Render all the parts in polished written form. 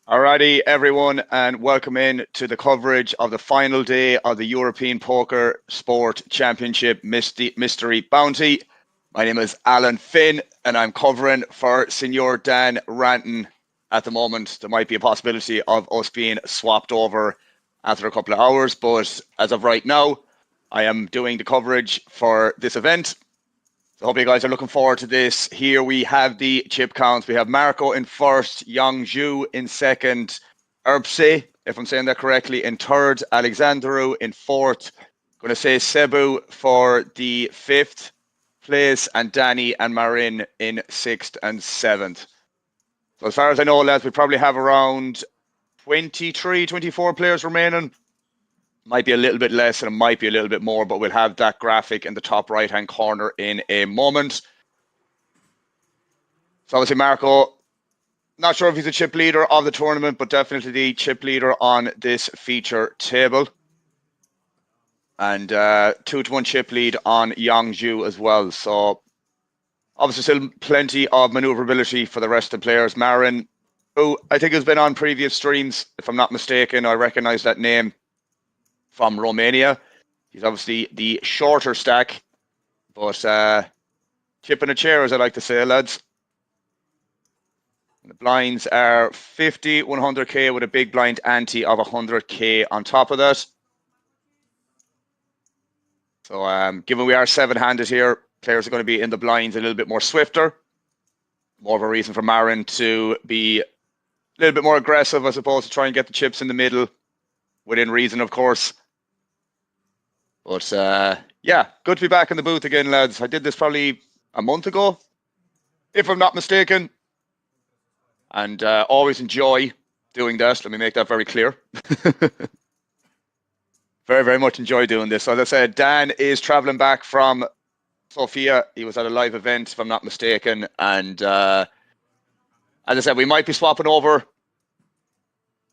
Alrighty, everyone, and welcome in to the coverage of the final day of the European Poker Sport Championship Mystery Bounty. My name is Alan Finn, and I'm covering for Senior Dan Ranton at the moment. There might be a possibility of us being swapped over after a couple of hours, but as of right now, I am doing the coverage for this event. So hope you guys are looking forward to this. Here we have the chip counts. We have Marco in first, Yang Zhu in second, Erbse, if I'm saying that correctly, in third, Alexandru in fourth. Going to say Cebu for the fifth place, and Danny and Marin in sixth and seventh. So as far as I know, lads, we probably have around 23, 24 players remaining. Might be a little bit less and it might be a little bit more, but we'll have that graphic in the top right-hand corner in a moment. So obviously Marco, not sure if he's a chip leader of the tournament, but definitely the chip leader on this feature table. And 2-1 chip lead on Yang Zhu as well. So obviously still plenty of maneuverability for the rest of the players. Marin, who I think has been on previous streams, if I'm not mistaken, I recognize that name from Romania. He's obviously the shorter stack, but chipping a chair, as I like to say, lads. The blinds are 50, 100k with a big blind ante of 100k on top of that. So given we are seven-handed here, players are going to be in the blinds a little bit more swifter. More of a reason for Marin to be a little bit more aggressive, I suppose, to try and get the chips in the middle, within reason, of course. But yeah, good to be back in the booth again, lads. I did this probably a month ago, if I'm not mistaken. And always enjoy doing that. Let me make that very clear. Very, very much enjoy doing this. So as I said, Dan is traveling back from Sofia. He was at a live event, if I'm not mistaken. And as I said, we might be swapping over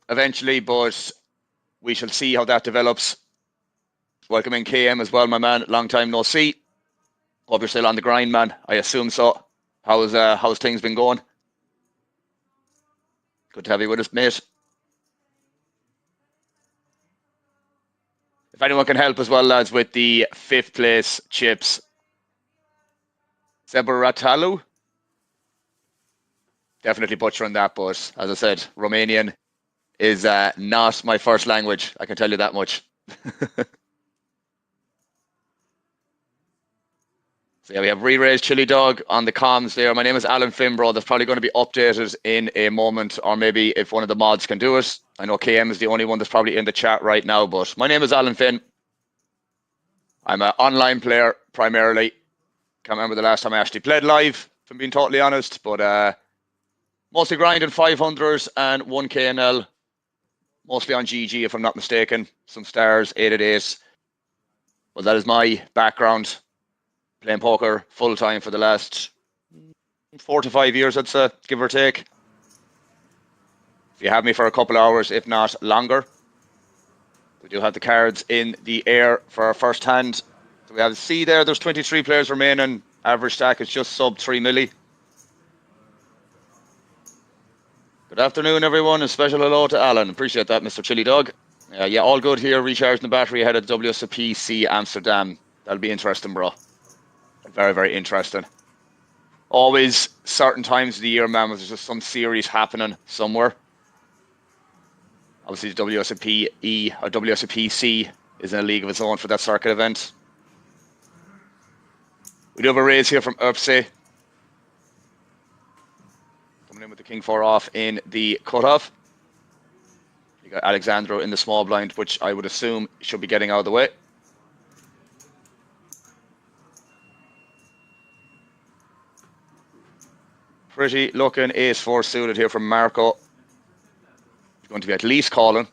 eventually, but we shall see how that develops. Welcome in KM as well, my man. Long time no see. Hope you're still on the grind, man. I assume so. How's things been going? Good to have you with us, mate. If anyone can help as well, lads, with the fifth place chips. Zeburatalu. Definitely butchering that, but as I said, Romanian is not my first language. I can tell you that much. So yeah, we have re-raised Chili Dog on the comms there. My name is Alan Finbro. That's probably going to be updated in a moment, or maybe if one of the mods can do it. I know KM is the only one that's probably in the chat right now, but my name is Alan Finn. I'm an online player primarily. Can't remember the last time I actually played live, if I'm being totally honest, but mostly grinding 500s and 1KNL. Mostly on GG, if I'm not mistaken. Some stars, 888. Well, that is my background. Playing poker full-time for the last 4 to 5 years, I'd say, give or take. If you have me for a couple of hours, if not longer. We do have the cards in the air for our first hand. So we have C there, there's 23 players remaining. Average stack is just sub 3 milli. Good afternoon, everyone. A special hello to Alan. Appreciate that, Mr. Chili Dog. Yeah, all good here. Recharging the battery ahead of WSOP Amsterdam. That'll be interesting, bro. Very, very interesting. Always certain times of the year, man, there's just some series happening somewhere. Obviously, the WSOP E or WSOP C is in a league of its own for that circuit event. We do have a raise here from Erbse. Coming in with the King 4 off in the cutoff. You got Alexandro in the small blind, which I would assume should be getting out of the way. Pretty looking ace-4 suited here from Marco. He's going to be at least calling.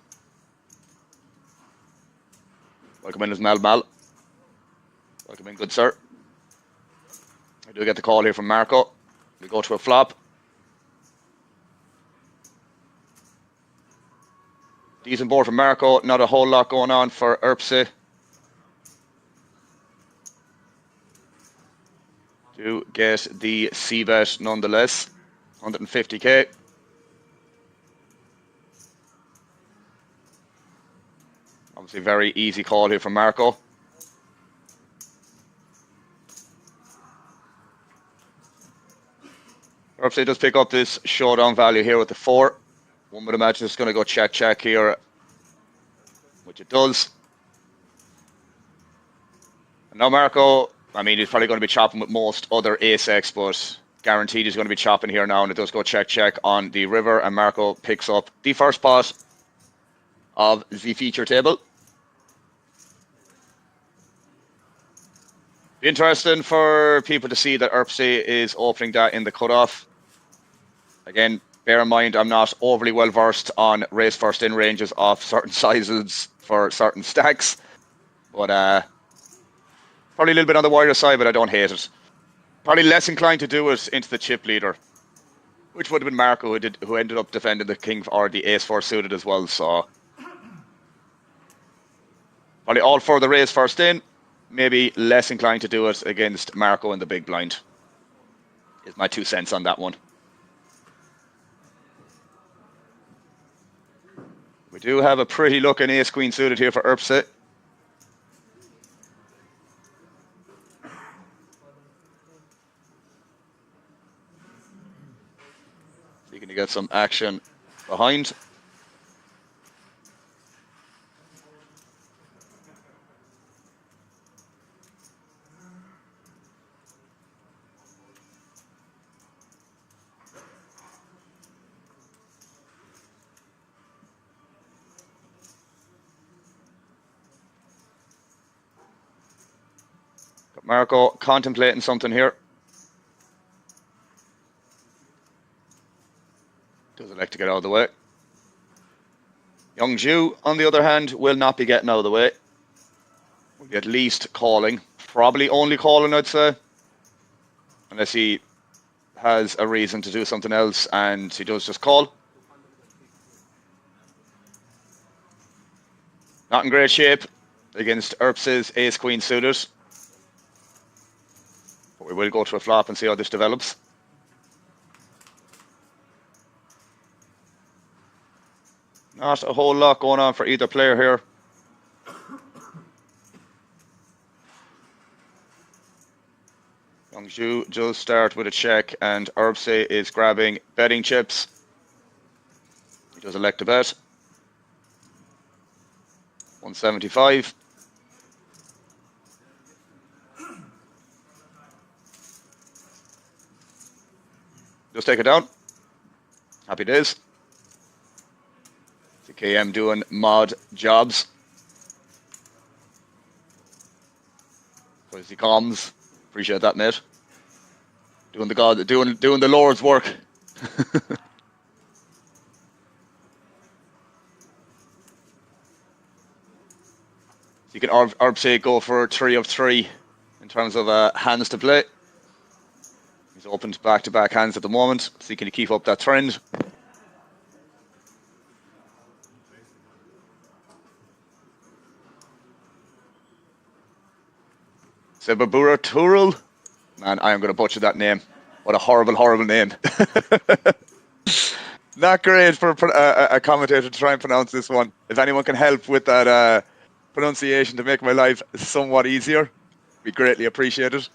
Welcome in as Mal. Welcome in, good sir. I do get the call here from Marco. We go to a flop. Decent board from Marco. Not a whole lot going on for Erbse. Do get the C-bet nonetheless. 150k. Obviously, very easy call here from Marco. Perhaps does pick up this showdown value here with the 4. One would imagine it's going to go check here, which it does. And now Marco, I mean, he's probably going to be chopping with most other ace-X, but guaranteed he's going to be chopping here now, and it does go check on the river, and Marco picks up the first pot of the feature table. Be interesting for people to see that EPSC is opening that in the cutoff. Again, bear in mind, I'm not overly well versed on race first in ranges of certain sizes for certain stacks, but probably a little bit on the wider side, but I don't hate it. Probably less inclined to do it into the chip leader, which would have been Marco, who ended up defending the king or the ace-4 suited as well. So probably all for the race first in. Maybe less inclined to do it against Marco in the big blind. Is my 2 cents on that one. We do have a pretty looking ace-queen suited here for EPSC. So you can get some action behind. Marco contemplating something here. Doesn't like to get out of the way. Young Ju, on the other hand, will not be getting out of the way. Will be at least calling. Probably only calling, I'd say. Unless he has a reason to do something else, and he does just call. Not in great shape against EPSC's ace-queen suited. But we will go to a flop and see how this develops. Not a whole lot going on for either player here. Youngju does start with a check, and EPSC is grabbing betting chips. He does elect to bet. 175. Just take it down. Happy days. The KM doing mod jobs. As he comes. Appreciate that, mate. Doing the Lord's work. So you can EPSC go for 3 of 3 in terms of hands to play. He's opened back-to-back hands at the moment, so he can keep up that trend. Sebabura Turul. Man, I am going to butcher that name. What a horrible, horrible name. Not great for a commentator to try and pronounce this one. If anyone can help with that pronunciation to make my life somewhat easier, be greatly appreciated.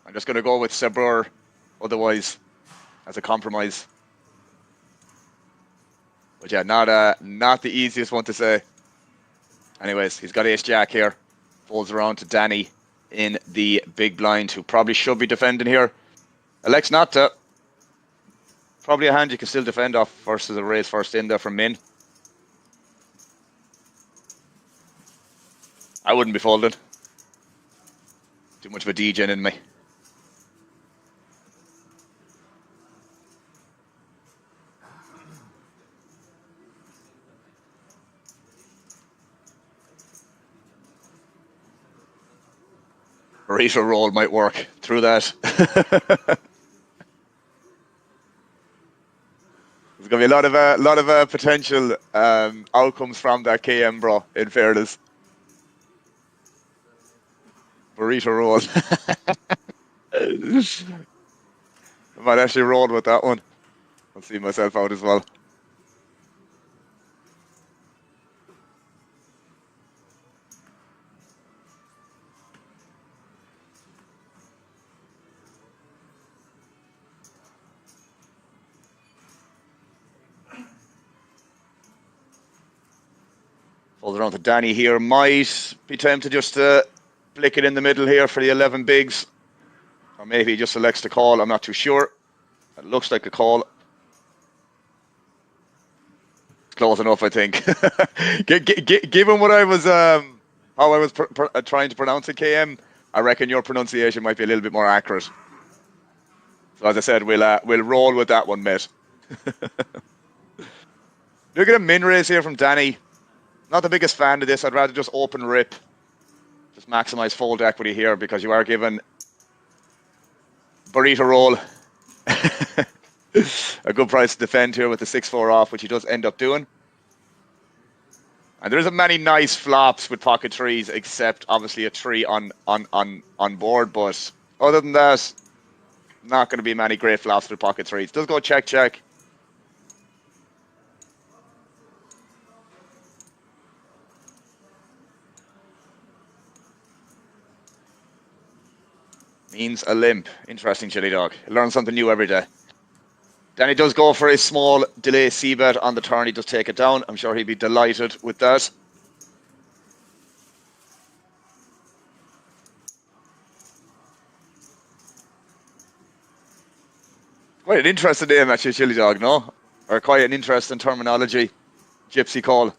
I'm just going to go with Sebur otherwise as a compromise. But yeah, not the easiest one to say. Anyways, he's got ace-jack here. Folds around to Danny in the big blind, who probably should be defending here. Elects not to. Probably a hand you can still defend off versus a raise first in there from Min. I wouldn't be folding. Too much of a DJ in me. Burrito roll might work through that. There's gonna be a lot of potential outcomes from that KM, bro. In fairness, burrito roll. I might actually roll with that one. I'll see myself out as well. Goes around to Danny here. Might be tempted just to flick it in the middle here for the 11 bigs. Or maybe he just elects to call. I'm not too sure. It looks like a call. Close enough, I think. Given what I was, how I was trying to pronounce it, KM, I reckon your pronunciation might be a little bit more accurate. So as I said, we'll roll with that one, mate. Look at a min raise here from Danny. Not the biggest fan of this. I'd rather just open rip. Just maximize fold equity here because you are given burrito roll. A good price to defend here with the 6-4 off, which he does end up doing. And there isn't many nice flops with pocket threes, except obviously a tree on board. But other than that, not going to be many great flops with pocket threes. Does go check, check. Means a limp. Interesting, Chili Dog. Learn something new every day. Danny does go for a small delay c-bet on the turn. He does take it down. I'm sure he'd be delighted with that. Quite an interesting name, actually, Chili Dog, no? Or quite an interesting terminology. Gypsy call.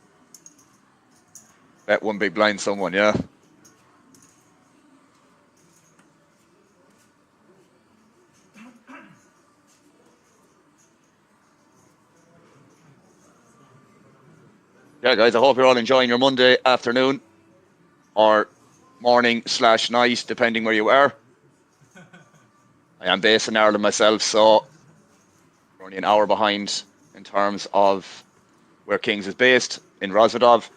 Bet one big blind someone, yeah. Yeah, guys, I hope you're all enjoying your Monday afternoon or morning/night, depending where you are. I am based in Ireland myself, so we're only an hour behind in terms of where Kings is based, in Rozvadov.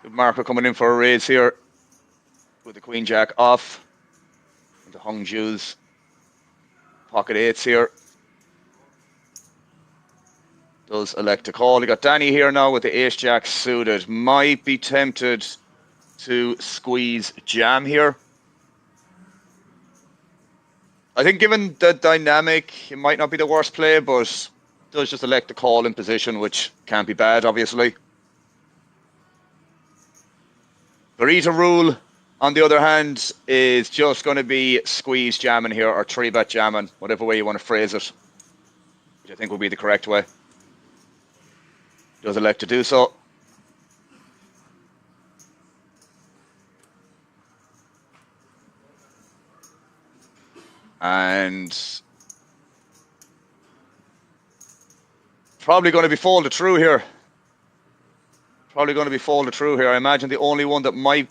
Good marker coming in for a raise here with the Queen Jack off. The Hung Ju's pocket eights here. Does elect to call. You got Danny here now with the Ace Jack suited. Might be tempted to squeeze jam here. I think given the dynamic, it might not be the worst play, but does just elect to call in position, which can't be bad, obviously. Burrito rule, on the other hand, is just going to be squeeze jamming here, or 3-bet jamming, whatever way you want to phrase it, which I think will be the correct way. Does elect to do so. And probably going to be folded through here. I imagine the only one that might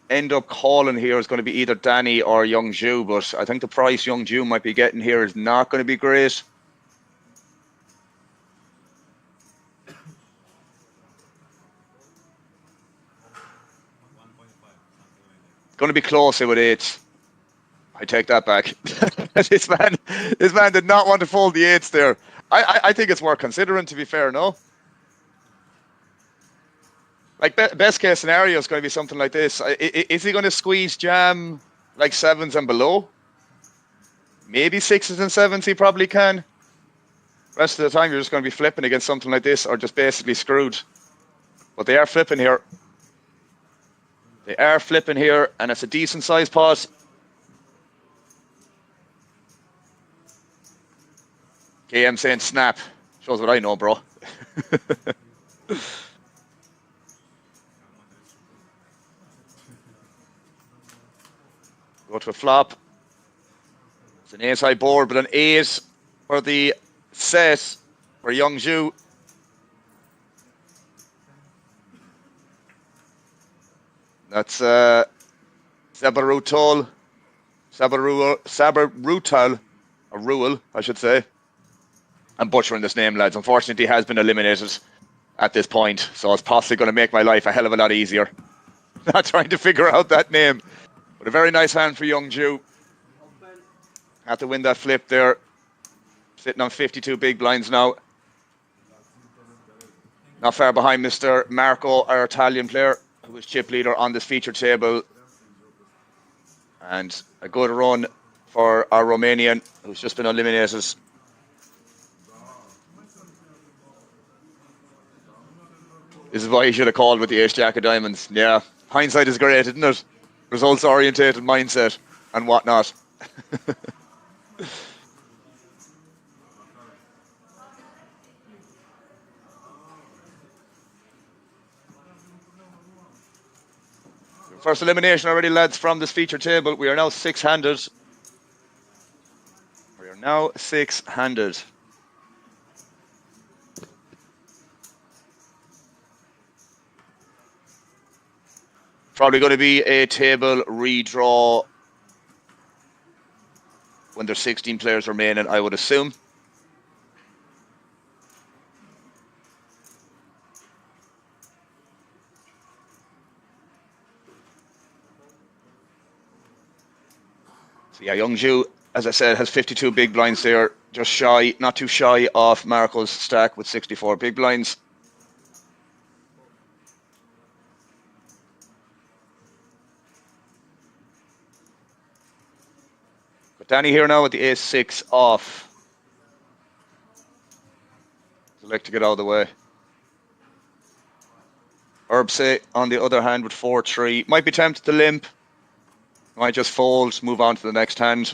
end up calling here is going to be either Danny or Young Ju, but I think the price Young Ju might be getting here is not going to be great. Going to be close here with 8. I take that back. This man did not want to fold the 8s there. I think it's worth considering, to be fair, no? Like, best case scenario is going to be something like this. Is he going to squeeze jam like 7s and below? Maybe 6s and 7s he probably can. Rest of the time you're just going to be flipping against something like this, or just basically screwed. But they are flipping here. And it's a decent size pot. KM saying snap. Shows what I know, bro. Go to a flop. It's an ace-high board, but an 8 for the set for Young Ju. That's Sabarutal, or Ruel, I should say. I'm butchering this name, lads. Unfortunately, he has been eliminated at this point, so it's possibly going to make my life a hell of a lot easier. Not trying to figure out that name. But a very nice hand for Young Ju. Had to win that flip there. Sitting on 52 big blinds now. Not far behind Mr. Marco, our Italian player, who was chip leader on this feature table And a good run for our Romanian, who's just been eliminated. This is why he should have called with the ace-jack of diamonds. Yeah, hindsight is great, isn't it? Results-orientated mindset and whatnot. First elimination already, lads, from this feature table. We are now six-handed. We are now six-handed. Probably going to be a table redraw when there's 16 players remaining, I would assume. So yeah, Youngju, as I said, has 52 big blinds there, just shy, not too shy of Marco's stack with 64 big blinds. But Danny here now with the ace-6 off. Select to get out of the way. Erbse, on the other hand, with 4-3. Might be tempted to limp. Might just fold, move on to the next hand.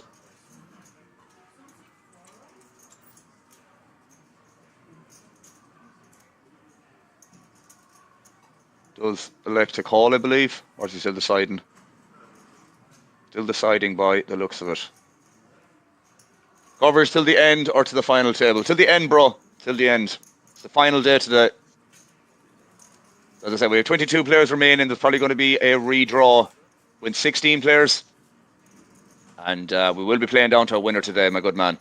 Does elect to call, I believe. Or is he still deciding? Still deciding by the looks of it. Coverage till the end or to the final table? Till the end, bro. Till the end. It's the final day today. As I said, we have 22 players remaining. There's probably going to be a redraw with 16 players. And we will be playing down to a winner today, my good man.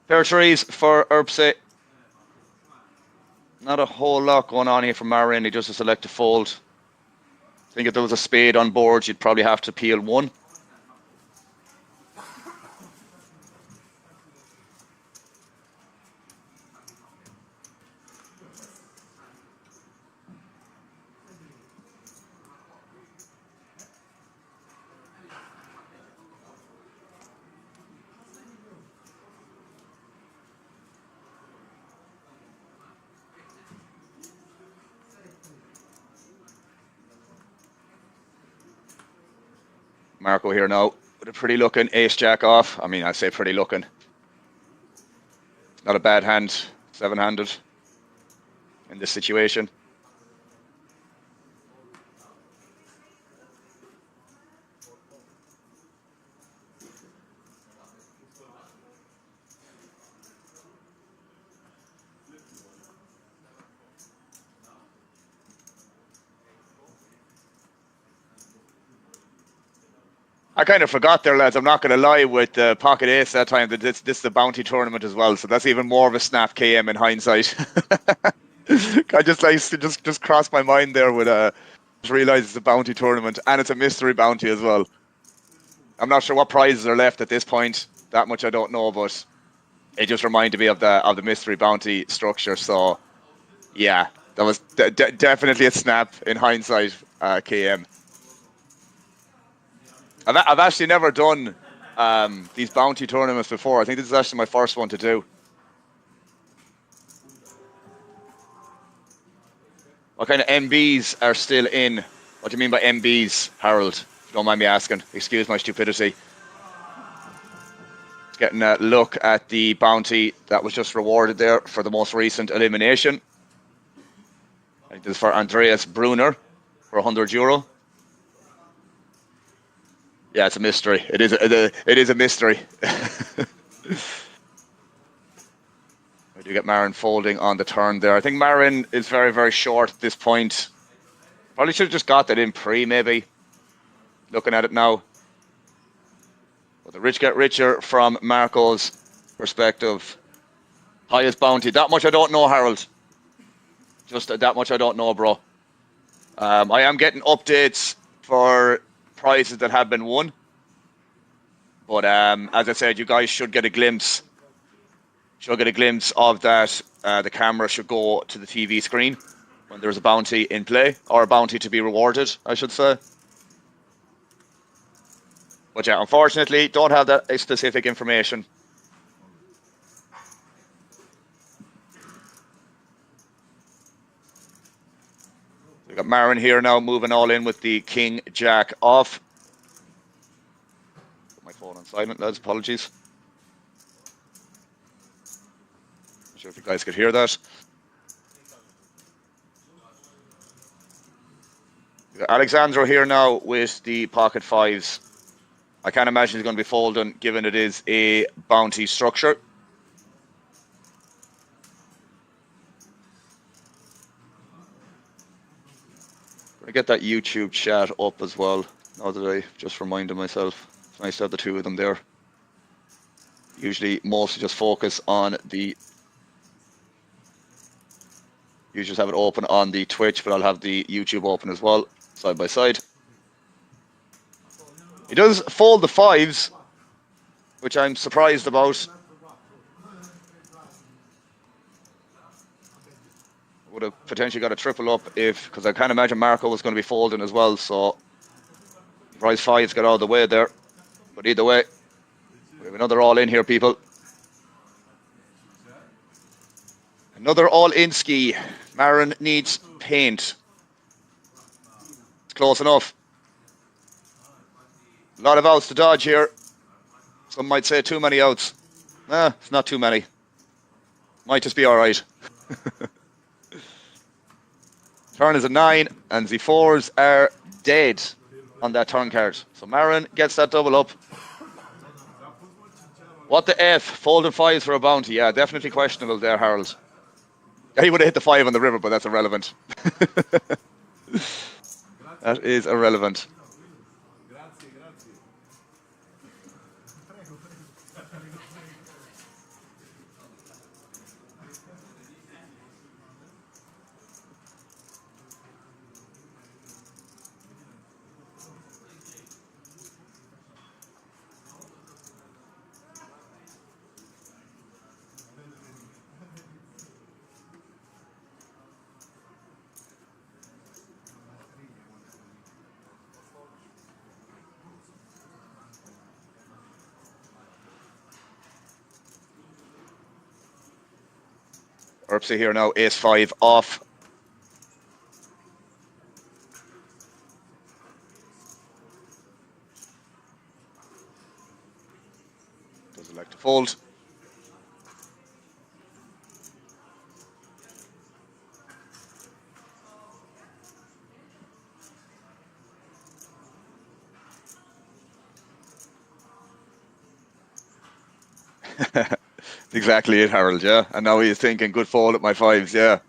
Pair of threes for Erbse. Not a whole lot going on here from Marin. He just to select to fold. I think if there was a spade on board, you'd probably have to peel one. Marco here now with a pretty looking ace-jack off. I mean, I say pretty looking. Not a bad hand, seven-handed in this situation. I kind of forgot there, lads. I'm not going to lie, with the pocket ace that time, that this is the bounty tournament as well. So that's even more of a snap KM in hindsight. I just crossed my mind there with just realised it's a bounty tournament and it's a mystery bounty as well. I'm not sure what prizes are left at this point. That much I don't know, but it just reminded me of the mystery bounty structure. So yeah, that was definitely a snap in hindsight, KM. I've actually never done these bounty tournaments before. I think this is actually my first one to do. What kind of MBs are still in? What do you mean by MBs, Harold? If you don't mind me asking. Excuse my stupidity. Getting a look at the bounty that was just rewarded there for the most recent elimination. I think this is for Andreas Brunner for €100. Yeah, it's a mystery. It is a mystery. We do get Marin folding on the turn there. I think Marin is very, very short at this point. Probably should have just got that in pre, maybe. Looking at it now. But the rich get richer from Marco's perspective. Highest bounty. That much I don't know, Harold. Just that much I don't know, bro. I am getting updates for prizes that have been won. But as I said, you guys should get a glimpse. Should get a glimpse of that. The camera should go to the TV screen. when there's a bounty in play, or a bounty to be rewarded, I should say. But yeah, unfortunately, don't have that specific information. We've got Marin here now, moving all in with the King Jack off. Put my phone on silent, lads, apologies. Not sure if you guys could hear that. We've got Alexandro here now with the pocket fives. I can't imagine he's going to be folding, given it is a bounty structure. I get that YouTube chat up as well, now that I just reminded myself. It's nice to have the two of them there. Usually mostly just focus on the... You just have it open on the Twitch, but I'll have the YouTube open as well, side by side. He does fold the fives, which I'm surprised about. Would have potentially got a triple up if, because I can't imagine Marco was going to be folding as well, so prize fives got out of the way there. But either way, we have another all in here, people. Another all in ski. Marin needs paint. It's close enough. A lot of outs to dodge here. Some might say too many outs. Nah, it's not too many. Might just be alright. Turn is a 9, and the 4s are dead on that turn card. So Marin gets that double up. What the F? Folding 5s for a bounty. Yeah, definitely questionable there, Harold. He would have hit the 5 on the river, but that's irrelevant. That is irrelevant. Urpsy here now, ace 5 off. Doesn't like to fold. Exactly it, Harold, yeah. And now he's thinking, good fold at my 5s, yeah.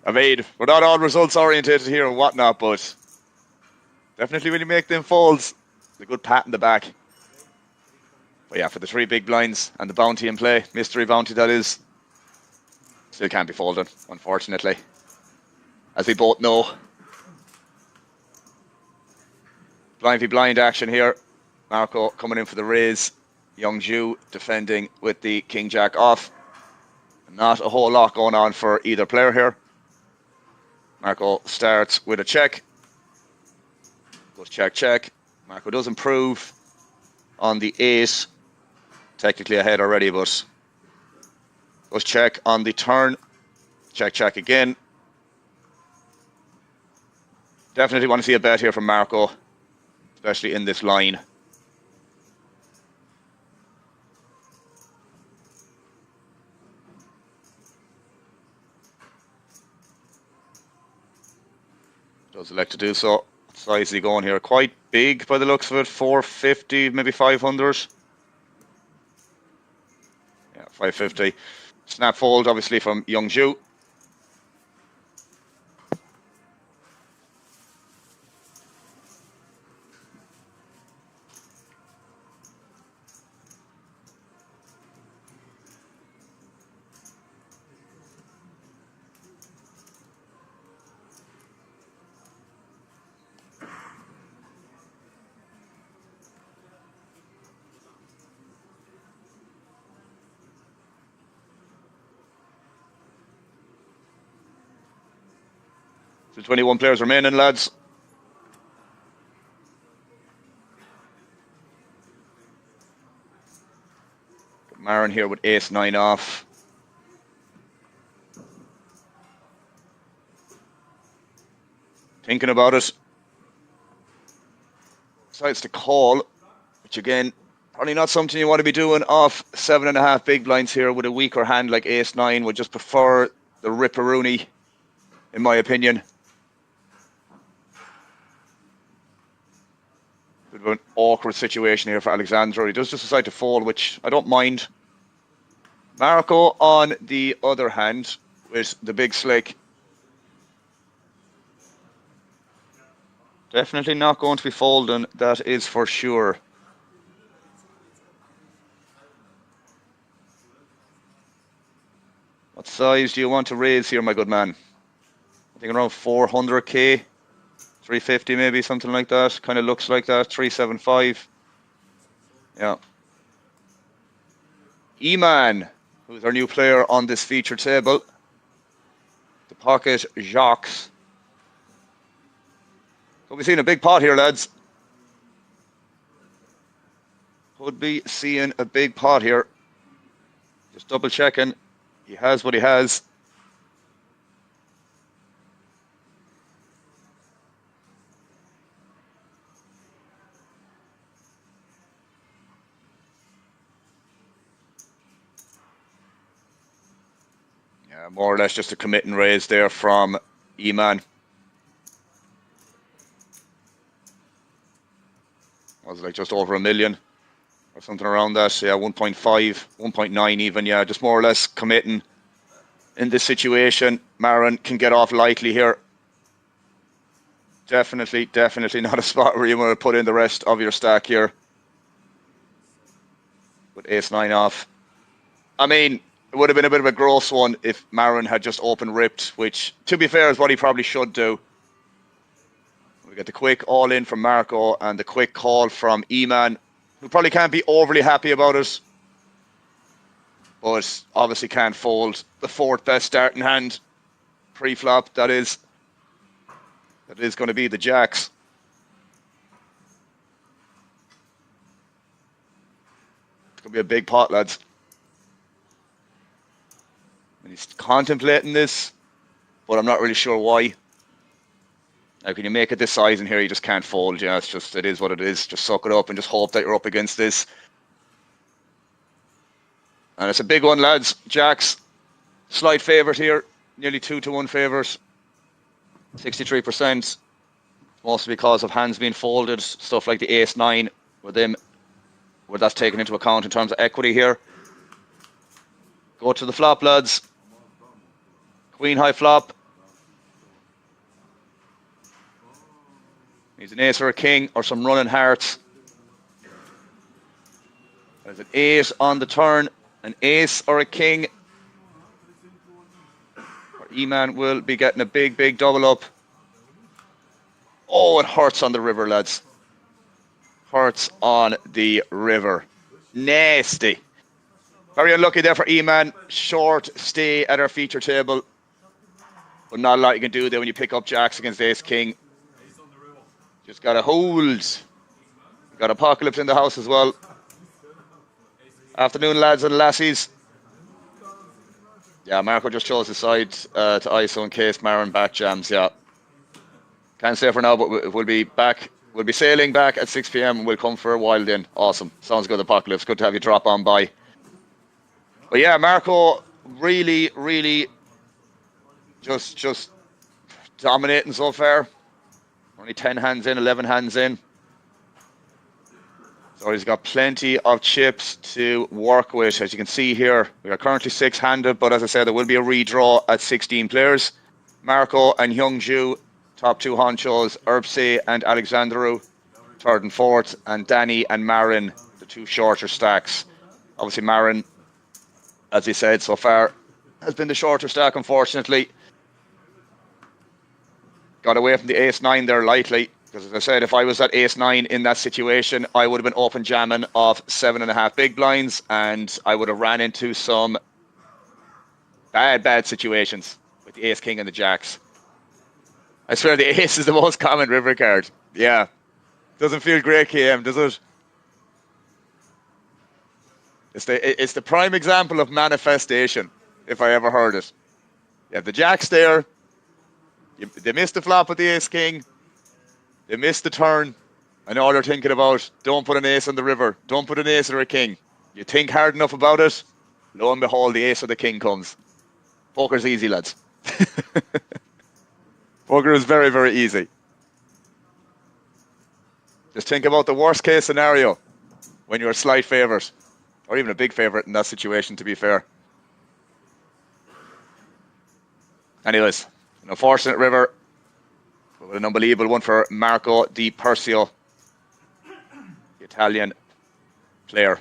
I mean, we're not all results orientated here and whatnot, but definitely when you make them folds, it's a good pat in the back. But yeah, for the 3 big blinds and the bounty in play, mystery bounty that is, still can't be folded, unfortunately. As we both know. Blind v blind action here. Marco coming in for the raise. Young Ju defending with the King Jack off. Not a whole lot going on for either player here. Marco starts with a check. Goes check, check. Marco does improve on the 8. Technically ahead already, but goes check on the turn. Check, check again. Definitely want to see a bet here from Marco, especially in this line. Does elect to do so. What size is he going here? Quite big by the looks of it. 450, maybe 500. Yeah, 550. Snap fold, obviously, from Young Ju. So 21 players remaining, lads. Marin here with ace-9 off. Thinking about it. Decides to call, which again, probably not something you want to be doing off 7.5 big blinds here with a weaker hand like ace-9. Would just prefer the ripperoonie, in my opinion. Bit of an awkward situation here for Alexandro. He does just decide to fold, which I don't mind. Marco, on the other hand, with the big slick. Definitely not going to be folding, that is for sure. What size do you want to raise here, my good man? I think around 400k, 350 maybe, something like that. Kind of looks like that, 375. Yeah. E-Man, who's our new player on this feature table. The pocket Jacques. Could be seeing a big pot here, lads. Could be seeing a big pot here. Just double checking. He has what he has. Yeah, more or less just a commit and raise there from E-Man. Was it like just over 1 million or something around that? Yeah, 1.5, 1.9 even. Yeah, just more or less committing in this situation. Marin can get off lightly here. Definitely not a spot where you want to put in the rest of your stack here. With ace-9 off. I mean, it would have been a bit of a gross one if Marin had just open ripped, which, to be fair, is what he probably should do. We get the quick all in from Marco and the quick call from E-Man, who probably can't be overly happy about it, but obviously can't fold the 4th best starting hand pre-flop. That is going to be the jacks. It's going to be a big pot, lads. And he's contemplating this, but I'm not really sure why. Now, can you make it this size in here? You just can't fold. Yeah, it is what it is. Just suck it up and just hope that you're up against this. And it's a big one, lads. Jacks, slight favourite here. Nearly 2-1 favours. 63%. Mostly because of hands being folded. Stuff like the ace-9 with him, where that's taken into account in terms of equity here. Go to the flop, lads. Queen high flop. Needs an ace or a king or some running hearts. There's an 8 on the turn. An ace or a king. Or E-Man will be getting a big double up. Oh, it hurts on the river, lads. Hurts on the river. Nasty. Very unlucky there for E-Man. Short stay at our feature table. But not a lot you can do there when you pick up jacks against ace-king. Just got to hold. We've got Apocalypse in the house as well. Afternoon, lads and lassies. Yeah, Marco just chose his side to ISO in case Marin back jams. Yeah. Can't say for now, but we'll be back. We'll be sailing back at 6 p.m. and we'll come for a while then. Awesome. Sounds good, Apocalypse. Good to have you drop on by. But yeah, Marco really just dominating so far. Only 10 hands in, 11 hands in. So he's got plenty of chips to work with. As you can see here, we are currently 6-handed, but as I said, there will be a redraw at 16 players. Marco and Hyungju, top 2 honchos, Erbse and Alexandru, 3rd and 4th, and Danny and Marin, the 2 shorter stacks. Obviously Marin, as he said so far, has been the shorter stack, unfortunately. Got away from the ace-9 there lightly, because as I said, if I was at ace-9 in that situation, I would have been open jamming off 7.5 big blinds, and I would have ran into some bad situations with the ace-king and the jacks. I swear the ace is the most common river card. Yeah. Doesn't feel great, KM, does it? It's the prime example of manifestation, if I ever heard it. You have the jacks there. They missed the flop with the ace king. They missed the turn. And all they're thinking about, don't put an ace on the river. Don't put an ace or a king. You think hard enough about it, lo and behold, the ace or the king comes. Poker's easy, lads. Poker is very, very easy. Just think about the worst case scenario when you're a slight favourite, or even a big favourite in that situation, to be fair. Anyways, an unfortunate river, but an unbelievable one for Marco Di Persio, the Italian player.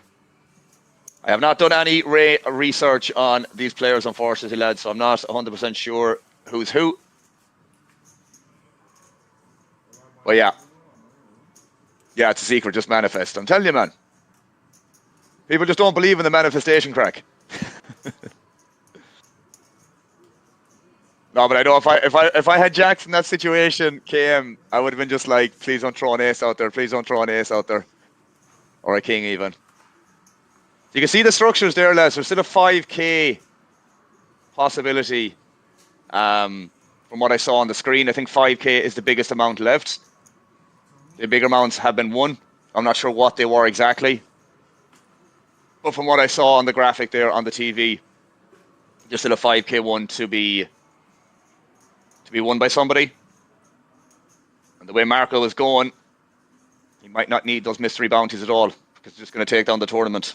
I have not done any research on these players, unfortunately, lads, so I'm not 100% sure who's who. But yeah. Yeah, it's a secret, just manifest. I'm telling you, man. People just don't believe in the manifestation crack. No, but I know if I had jacks in that situation, KM, I would have been just like, please don't throw an ace out there. Please don't throw an ace out there. Or a king even. You can see the structures there, lads. There's still a 5k possibility. From what I saw on the screen, I think 5k is the biggest amount left. The bigger amounts have been won. I'm not sure what they were exactly. But from what I saw on the graphic there on the TV, there's still a 5k one to be won by somebody. And the way Marco is going, he might not need those mystery bounties at all, because he's just going to take down the tournament.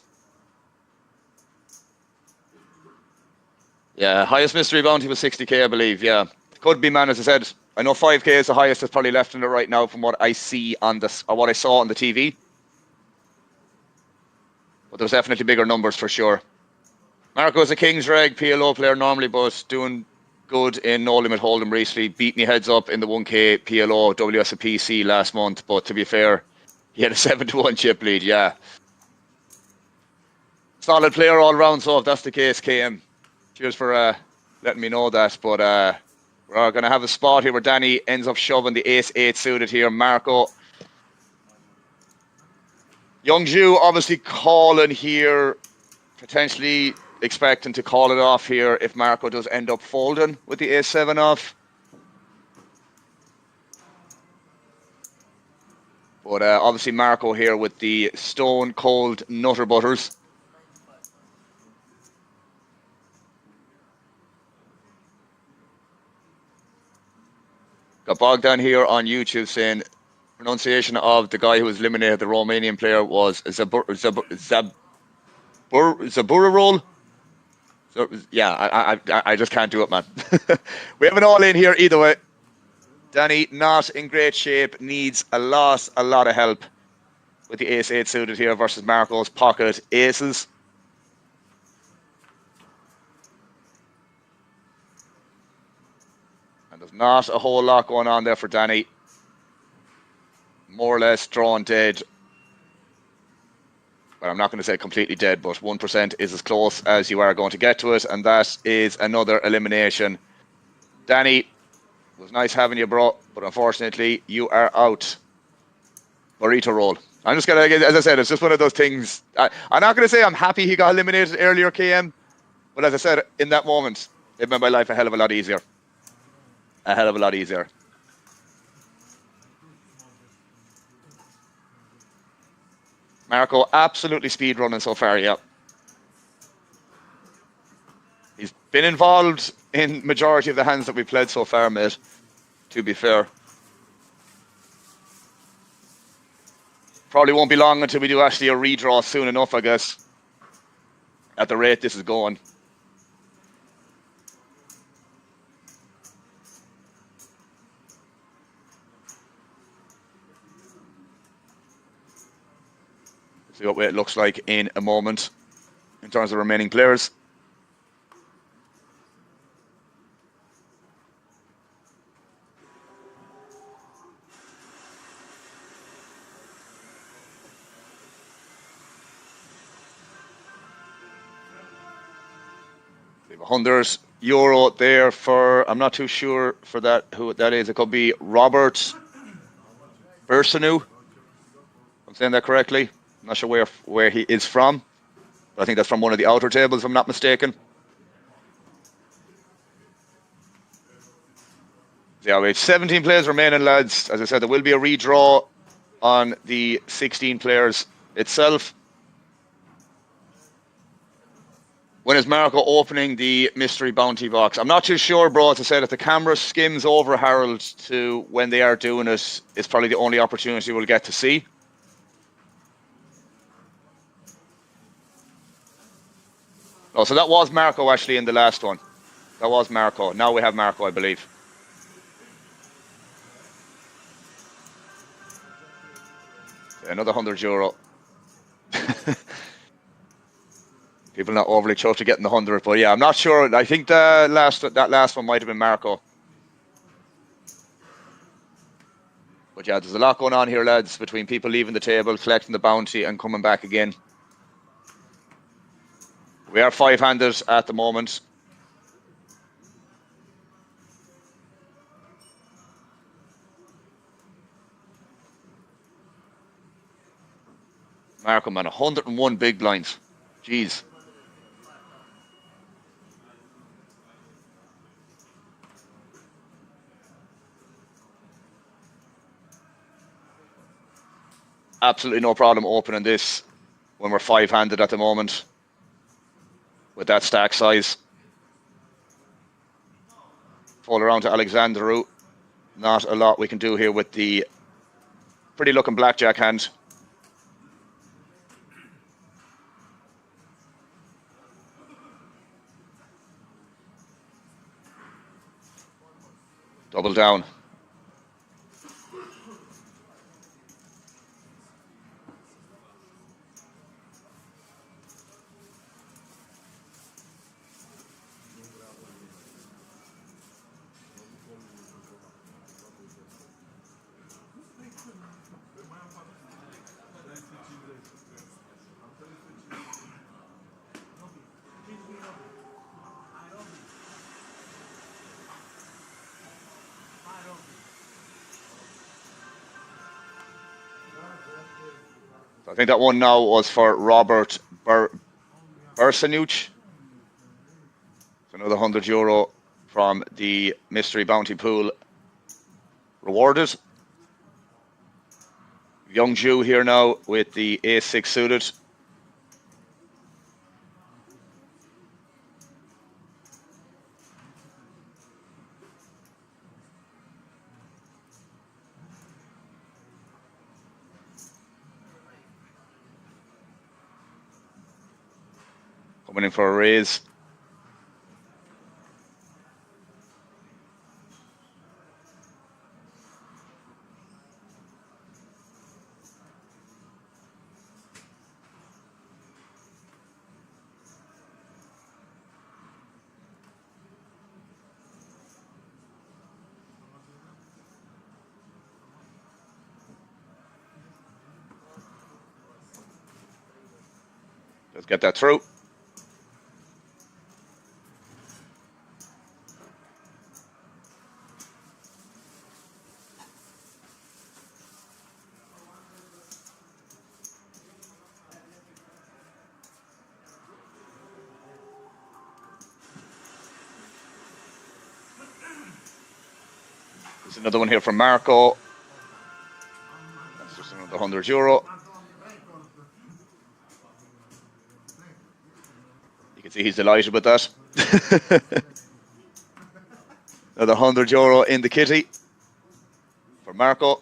Yeah, highest mystery bounty was 60k, I believe. Yeah, could be, man. As I said, I know 5k is the highest that's probably left in it right now from what I see on this, or what I saw on the TV. But there's definitely bigger numbers for sure. Marco's a King's Reg PLO player normally, but doing good in No Limit Hold'em recently. Beat me heads up in the 1k PLO WSOP last month, but to be fair, he had a 7-1 chip lead, yeah. Solid player all round, so if that's the case, KM, cheers for letting me know that. But we're going to have a spot here where Danny ends up shoving the ace-8 suited here. Marco. Youngju obviously calling here, potentially expecting to call it off here if Marco does end up folding with the ace-7 off. But obviously Marco here with the stone cold nutter butters. Got bogged down here on YouTube saying pronunciation of the guy who was eliminated, the Romanian player, was Zaburarol. So, yeah, I just can't do it, man. We have it all in here either way. Danny, not in great shape, needs a lot of help with the ace-8 suited here versus Marco's pocket aces. And there's not a whole lot going on there for Danny. More or less drawn dead. Well, I'm not going to say completely dead, but 1% is as close as you are going to get to it, and that is another elimination. Danny, it was nice having you, bro, but unfortunately, you are out. Burrito roll. I'm just going to, as I said, it's just one of those things. I'm not going to say I'm happy he got eliminated earlier, KM, but as I said, in that moment, it made my life a hell of a lot easier. A hell of a lot easier. Marco absolutely speed running so far, yeah. He's been involved in majority of the hands that we played so far, mate, to be fair. Probably won't be long until we do actually a redraw soon enough, I guess, at the rate this is going. See what it looks like in a moment in terms of remaining players. We have 100, euro there for, I'm not too sure for that who that is. It could be Robert Bersanu. I'm saying that correctly. I'm not sure where he is from. But I think that's from one of the outer tables, if I'm not mistaken. Yeah, we have 17 players remaining, lads. As I said, there will be a redraw on the 16 players itself. When is Marco opening the mystery bounty box? I'm not too sure, bro. As I said, if the camera skims over Harold to when they are doing it, it's probably the only opportunity we'll get to see. Oh, so that was Marco actually in the last one. That was Marco. Now we have Marco, I believe. Another €100. People not overly chuffed to getting the 100, but yeah, I'm not sure. I think that last one might have been Marco. But yeah, there's a lot going on here, lads, between people leaving the table, collecting the bounty, and coming back again. We are five-handed at the moment. Marco, man, 101 big blinds. Jeez. Absolutely no problem opening this when we're five-handed at the moment with that stack size. Fall around to Alexandru. Not a lot we can do here with the pretty looking blackjack hand. Double down. I think that one now was for Robert Bersanuch. Another €100 from the mystery bounty pool rewarded. Young Jew here now with the A6 suited. Coming in for a raise. Let's get that through. There's another one here from Marco. That's just another €100. You can see he's delighted with that. Another €100 in the kitty for Marco.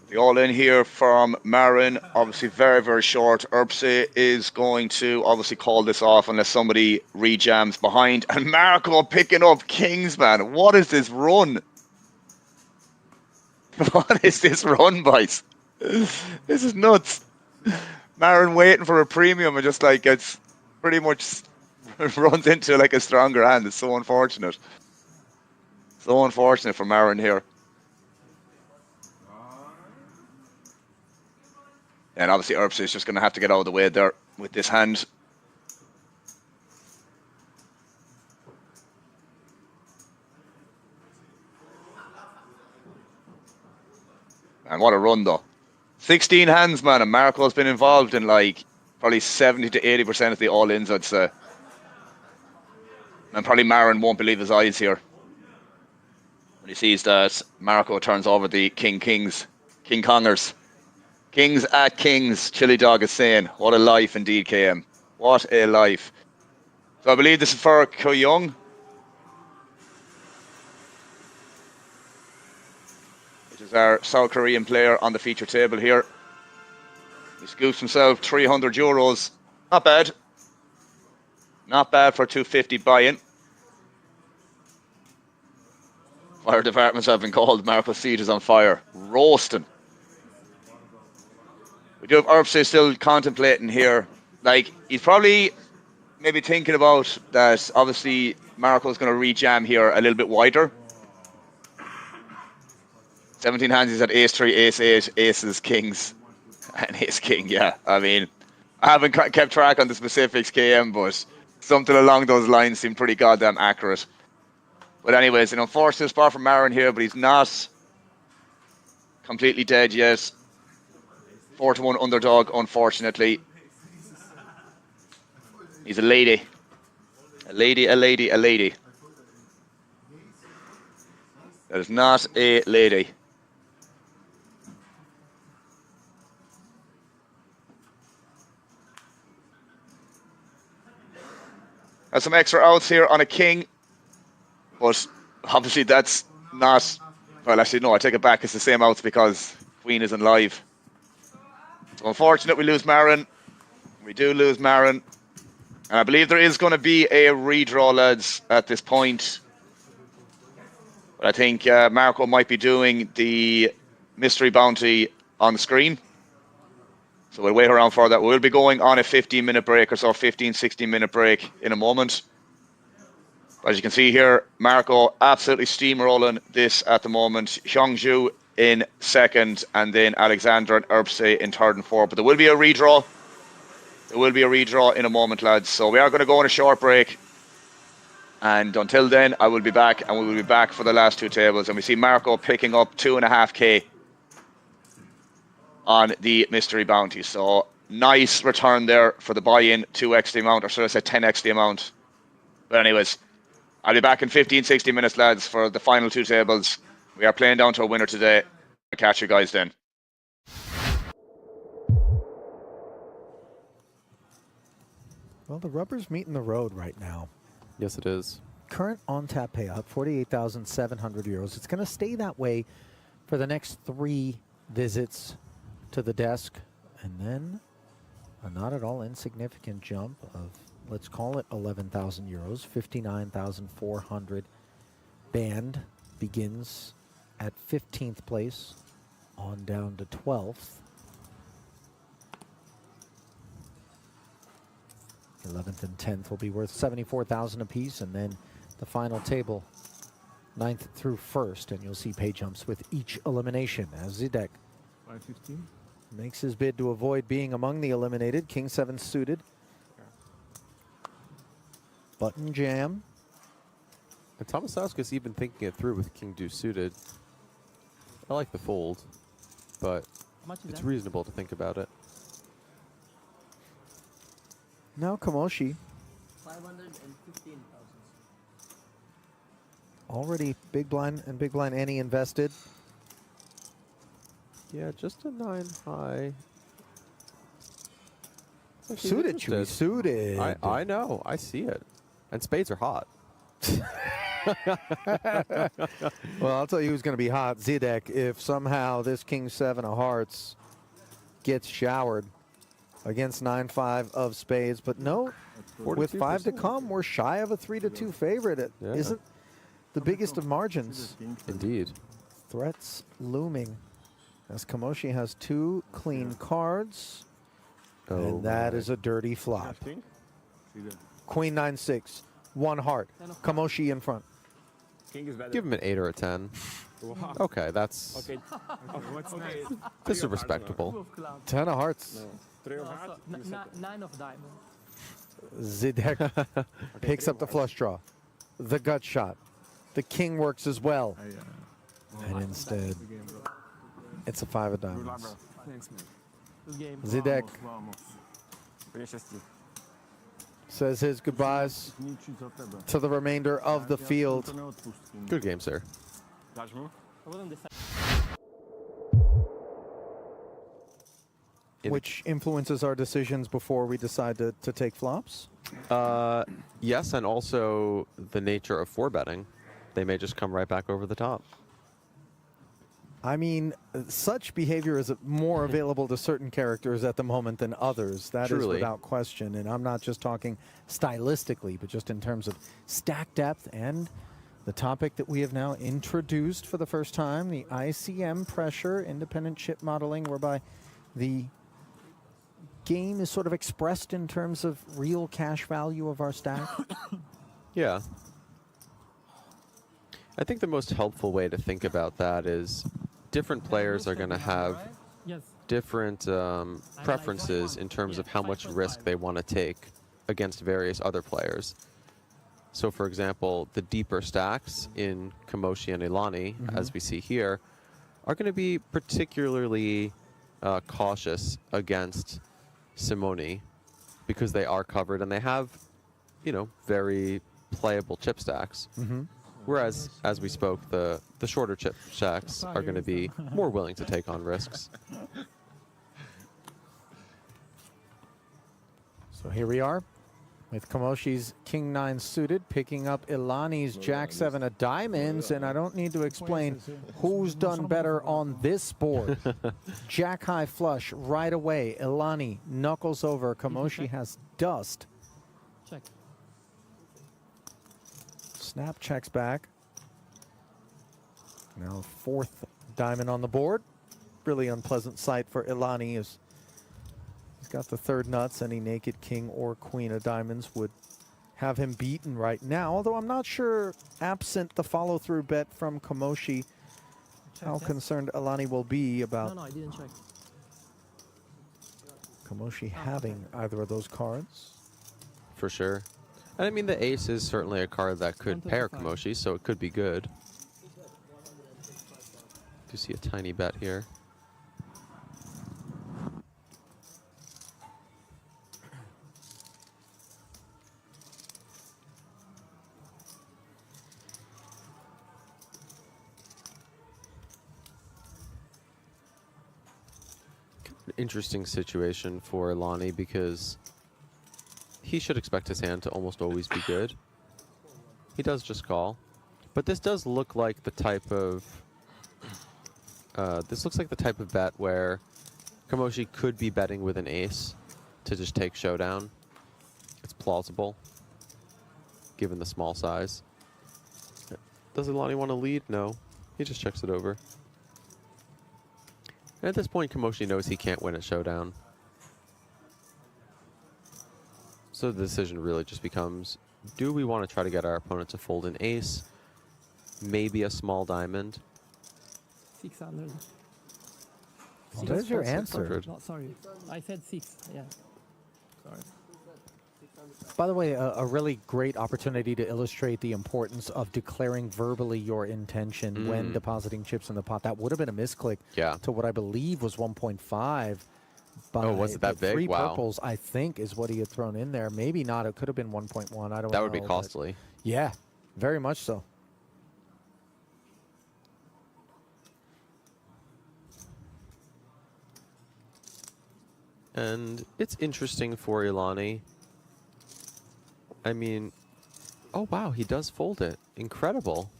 The all-in here from Marin, obviously very, very short. Erpse is going to obviously call this off unless somebody rejams behind. And Marco picking up kings, man. What is this run? What is this run, boys? This is nuts. Marin waiting for a premium and just like it's pretty much runs into like a stronger hand. It's so unfortunate. So unfortunate for Marin here. And obviously Earps is just going to have to get out of the way there with this hand. And what a run though. 16 hands, man, and Marco's been involved in like probably 70 to 80% of the all-ins, I'd say. And probably Marin won't believe his eyes here when he sees that Marco turns over the King Kongers. Kings at Kings, Chili Dog is saying. What a life indeed, KM. What a life. So I believe this is for Ko Young. Which is our South Korean player on the feature table here. He scoops himself 300 euros. Not bad. Not bad for 250 buy-in. Fire departments have been called. Marco's seat is on fire. Roasting. We do have Earpse still contemplating here. Like, he's probably maybe thinking about that obviously Marco's going to rejam here a little bit wider. 17 hands, he's at ace 3, ace 8, aces, kings, and ace king, yeah. I mean, I haven't kept track on the specifics, KM, but something along those lines seemed pretty goddamn accurate. But anyways, an unfortunate spot for Marin here, but he's not completely dead yet. 4-1 underdog, unfortunately. He's a lady. A lady, a lady, a lady. That is not a lady. Has some extra outs here on a king. But obviously that's not... Well, actually, no, I take it back. It's the same outs because Queen isn't live. So unfortunate we lose Marin. We do lose Marin. And I believe there is going to be a redraw, lads, at this point. But I think Marco might be doing the mystery bounty on the screen. So we'll wait around for that. We'll be going on a 15-minute break or so, 15, 16-minute break in a moment. But as you can see here, Marco absolutely steamrolling this at the moment. Hyungju in second, and then Alexander and Earpse in third and fourth. But there will be a redraw. There will be a redraw in a moment, lads. So we are going to go on a short break. And until then, I will be back, and we will be back for the last two tables. And we see Marco picking up 2.5k on the mystery bounty. So nice return there for the buy-in, 2x the amount, or should I say 10x the amount. But anyways, I'll be back in 15, 60 minutes, lads, for the final two tables. We are playing down to a winner today. I'll catch you guys then. Well, the rubber's meeting the road right now. Yes, it is. Current on-tap payout, 48,700 euros. It's going to stay that way for the next 3 visits to the desk. And then a not at all insignificant jump of, let's call it 11,000 euros, 59,400. Band begins at 15th place on down to 12th. 11th and 10th will be worth 74,000 apiece, and then the final table, 9th through 1st, and you'll see pay jumps with each elimination as Zidek 515 makes his bid to avoid being among the eliminated. King 7 suited. Button jam. And Thomas Sauskas even thinking it through with King Deuce suited. I like the fold, but it's reasonable to think about it. Now Kamoshi. 515,000. Already big blind and big blind Annie invested. Yeah, just a 9 high. Suited, Chewy, suited. I know, I see it. And spades are hot. Well, I'll tell you who's going to be hot. Zidek, if somehow this King 7 of Hearts gets showered against 9-5 of spades. But no, with 5 to come, we're shy of a 3-2 favorite. It isn't the biggest of margins. Indeed. Threats looming as Kamoshi has 2 clean cards. And that is a dirty flop. Queen 9-6, 1 heart. Kamoshi in front. Give him an 8 or a 10. Okay, that's this is respectable. 10 of hearts. 9 of diamonds. Zidek picks up the flush draw. The gut shot. The king works as well. And instead, it's a 5 of diamonds. Good game. Zidek says his goodbyes to the remainder of the field. Good game, sir. I wasn't decided. Which influences our decisions before we decide to take flops? Yes, and also the nature of 4-betting. They may just come right back over the top. I mean, such behavior is more available to certain characters at the moment than others. That is without question. And I'm not just talking stylistically, but just in terms of stack depth and the topic that we have now introduced for the first time, the ICM pressure, independent chip modeling, whereby the game is sort of expressed in terms of real cash value of our stack. Yeah. I think the most helpful way to think about that is different players are going to have Yes. different preferences in terms of how much risk they want to take against various other players. So, for example, the deeper stacks in Kamoshi and Ilani, as we see here, are going to be particularly cautious against Simone because they are covered and they have, you know, very playable chip stacks. Whereas, as we spoke, the shorter chip stacks are going to be more willing to take on risks. So here we are with Kamoshi's King 9 suited, picking up Ilani's Jack 7 of diamonds, and I don't need to explain who's done better on this board. Jack high flush right away. Ilani knuckles over. Kamoshi has dust. Check. Snap checks back. Now 4th diamond on the board. Really unpleasant sight for Ilani as he's got the 3rd nuts. Any naked king or queen of diamonds would have him beaten right now. Although I'm not sure, absent the follow-through bet from Kamoshi, how concerned Ilani will be about No, I didn't check. Kamoshi having either of those cards. For sure. And I mean, the ace is certainly a card that could pair Kamoshi, so it could be good. Do see a tiny bet here. Interesting situation for Ilani because he should expect his hand to almost always be good. He does just call. But this does look like the type of bet where Kamoshi could be betting with an ace to just take showdown. It's plausible, given the small size. Does Ilani want to lead? No. He just checks it over. And at this point, Kamoshi knows he can't win a showdown. So the decision really just becomes, do we want to try to get our opponent to fold an ace? Maybe a small diamond? 600. Well, there's your answer. 600. No, sorry. I said 6. Yeah. Sorry. By the way, a really great opportunity to illustrate the importance of declaring verbally your intention when depositing chips in the pot. That would have been a misclick to what I believe was 1.5. Oh, was it that big? 3 Wow. purples, I think, is what he had thrown in there. Maybe not. It could have been 1.1. I don't know. That would be costly. Yeah, very much so. And it's interesting for Ilani. I mean, oh wow, he does fold it. incredible.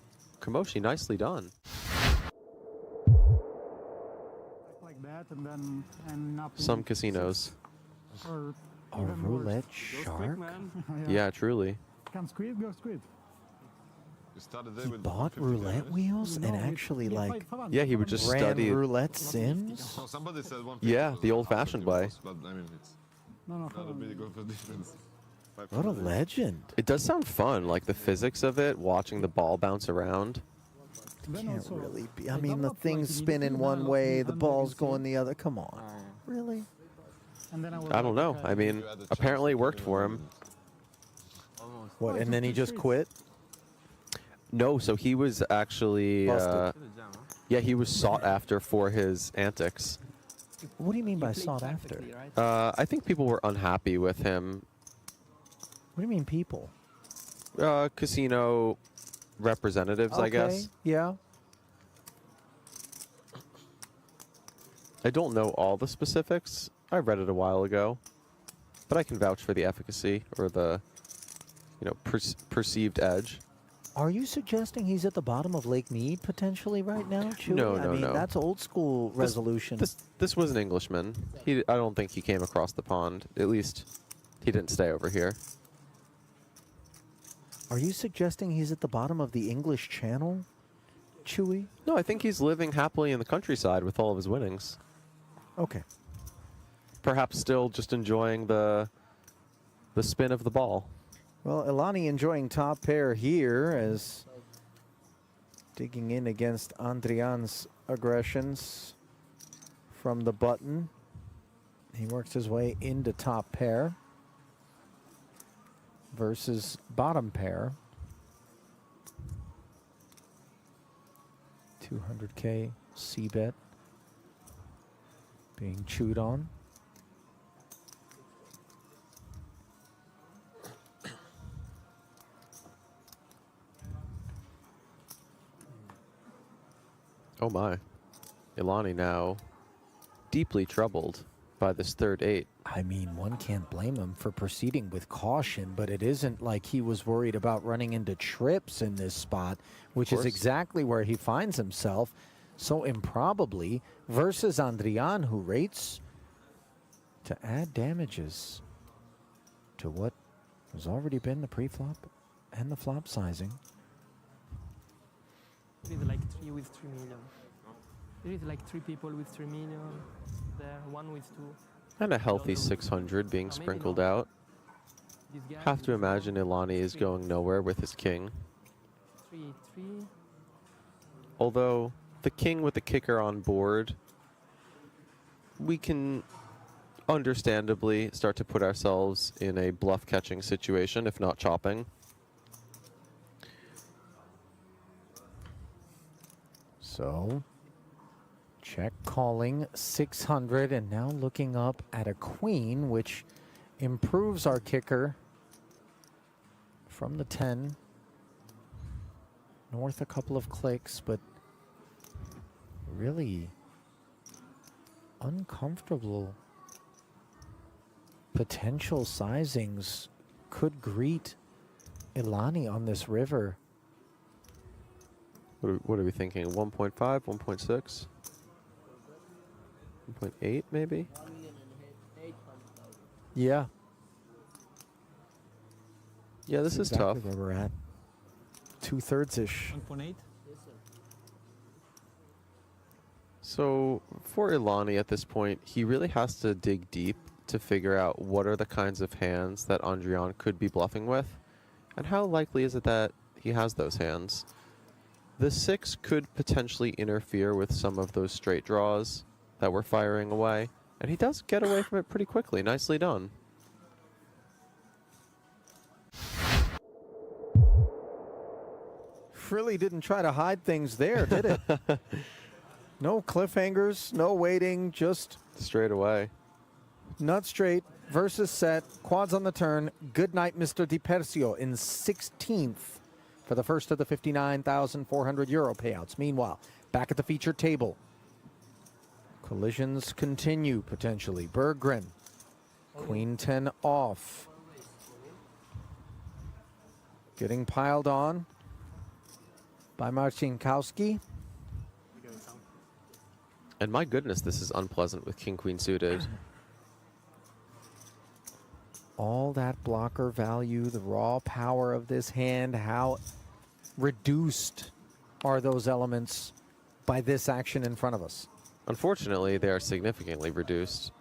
Komoshi, nicely done. Like that, and then ending up Some in casinos. six or A even worse. roulette Go quick, shark? man. Yeah, truly. Can squid go squid? He bought roulette wheels and actually like Yeah, he would just ran study. roulette sims? Somebody said 150 Yeah, was the old-fashioned way. most, but I mean, it's No, not a big of a difference. What a legend. It does sound fun, like the physics of it, watching the ball bounce around. Then Can't also, really be. I they mean, the developed, thing's like, spinning immediately one now, way, the 300 ball's BC. going the other. Come on. Really? And then was I don't like, know. okay, I mean, You had a chance apparently it to worked do for it. him. What, Oh, and then he just it's- quit? No, so he was actually, Busted. yeah, he was sought after for his antics. What do you mean by Played sought after? perfectly, right? I think people were unhappy with him. What do you mean people? Casino representatives, I guess. Yeah. I don't know all the specifics. I read it a while ago, but I can vouch for the efficacy or the, perceived edge. Are you suggesting he's at the bottom of Lake Mead potentially right now, Chewy? No, I no, mean, no. that's old school resolution. This was an Englishman. I don't think he came across the pond. At least, he didn't stay over here. Are you suggesting he's at the bottom of the English Channel, Chewy? No, I think he's living happily in the countryside with all of his winnings. Okay. Perhaps still just enjoying the spin of the ball. Well, Elani enjoying top pair here as digging in against Andrian's aggressions from the button. He works his way into top pair versus bottom pair. 200K C-bet being chewed on. Oh my. Ilani now deeply troubled by this third 8. I mean, one can't blame him for proceeding with caution, but it isn't like he was worried about running into trips in this spot, which is course. exactly where he finds himself so improbably versus Andrian, who rates to add damages to what has already been the pre-flop and the flop sizing. There is like 3 with 3 million. There is like 3 people with 3 million. There, 1 with 2. And a healthy 600 being sprinkled out. This guy Have to is imagine Ilani is going nowhere with his king. 3, 3. Although the king with the kicker on board, we can understandably start to put ourselves in a bluff catching situation, if not chopping. So, check calling 600 and now looking up at a queen, which improves our kicker from the 10. North a couple of clicks, but really uncomfortable potential sizings could greet Ilani on this river. What are we thinking? 1.5, 1.6? 1.8 maybe? Yeah. Yeah, this is exactly tough. where we're at. 2/3-ish. 1.8. So for Ilani at this point, he really has to dig deep to figure out what are the kinds of hands that Andrian could be bluffing with, and how likely is it that he has those hands. The 6 could potentially interfere with some of those straight draws that we're firing away, and he does get away from it pretty quickly. Nicely done. Really didn't try to hide things there, did it? No cliffhangers, no waiting, just Straight away. nut straight versus set, quads on the turn. Good night, Mr. Di Persio in 16th for the first of the 59,400 euro payouts. Meanwhile, back at the feature table, collisions continue potentially. Berggren, Queen 10 off. Getting piled on. by Marcinkowski. And my goodness, this is unpleasant with king-queen suited. All that blocker value, the raw power of this hand, how reduced are those elements by this action in front of us? Unfortunately, they are significantly reduced.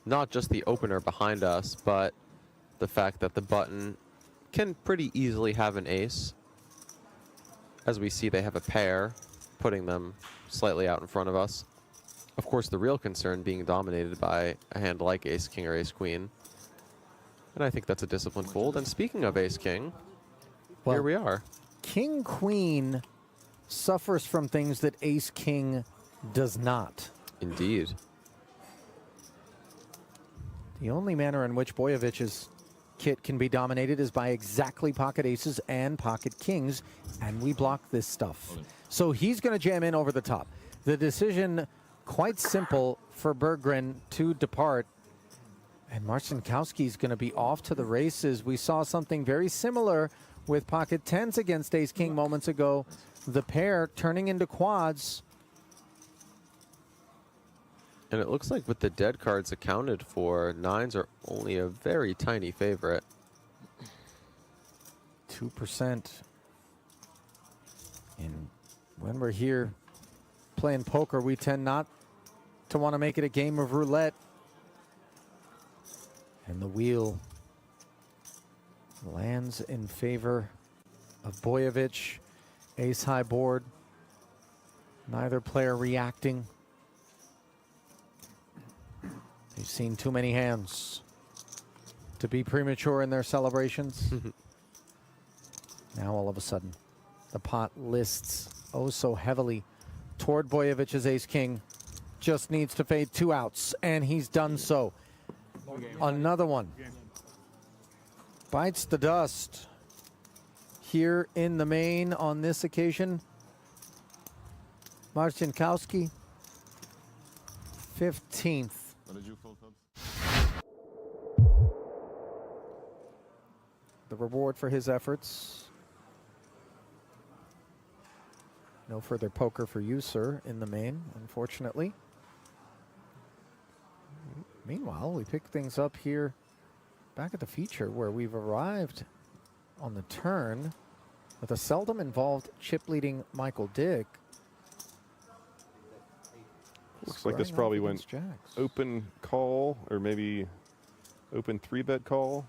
Not just the opener behind us, but the fact that the button can pretty easily have an ace. As we see, they have a pair, putting them slightly out in front of us. Of course, the real concern being dominated by a hand like ace-king or ace-queen. And I think that's a disciplined fold. And speaking of ace-king, here we are. King-queen suffers from things that ace-king does not. Indeed. The only manner in which Boyevic's kit can be dominated is by exactly pocket aces and pocket kings, and we block this stuff. So he's going to jam in over the top. The decision, quite simple for Berggren to depart, and Marcinkowski's going to be off to the races. We saw something very similar with pocket tens against ace-king moments ago. The pair turning into quads. And it looks like with the dead cards accounted for, nines are only a very tiny favorite. 2%. And when we're here playing poker, we tend not to want to make it a game of roulette. And the wheel lands in favor of Boyevic. Ace-high board. Neither player reacting. They've seen too many hands to be premature in their celebrations. Now all of a sudden, the pot lists oh so heavily toward Boyevic's ace-king. Just needs to fade 2 outs, and he's done so. Another one. Bites the dust. Here in the main on this occasion, Marcinkowski, 15th. What did you fold, Cubs? The reward for his efforts. No further poker for you, sir, in the main, unfortunately. Meanwhile, we pick things up here back at the feature where we've arrived on the turn with a seldom involved chip leading Michael Dick. Looks like this probably went open call or maybe open 3-bet call.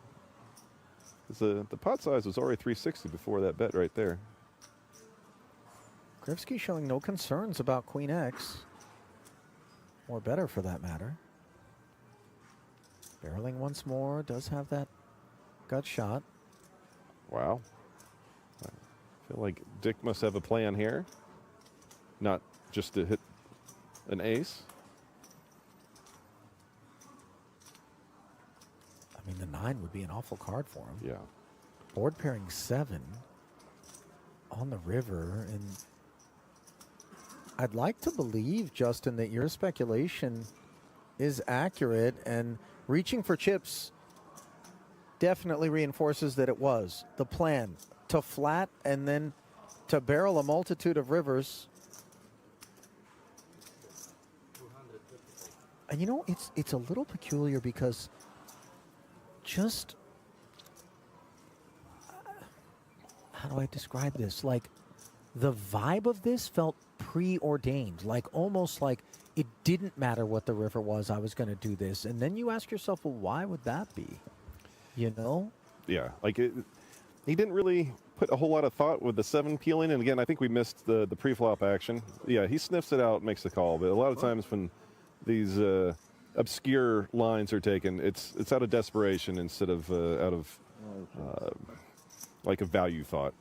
The pot size was already 360 before that bet right there. Krivsky showing no concerns about Queen X, or better for that matter. Barreling once more, does have that gut shot. Wow. I feel like Dick must have a plan here. Not just to hit an ace. I mean, the 9 would be an awful card for him. Yeah. Board pairing 7 on the river, and I'd like to believe, Justin, that your speculation is accurate, and reaching for chips definitely reinforces that it was the plan to flat and then to barrel a multitude of rivers. And you know, it's a little peculiar because just how do I describe this? Like, the vibe of this felt preordained, like almost like it didn't matter what the river was, I was going to do this. And then you ask yourself, well, why would that be? You know? Yeah, like he didn't really put a whole lot of thought with the 7 peeling. And again, I think we missed the pre-flop action. Yeah, he sniffs it out, makes the call. But a lot of times when these obscure lines are taken, it's out of desperation instead of out of like a value thought.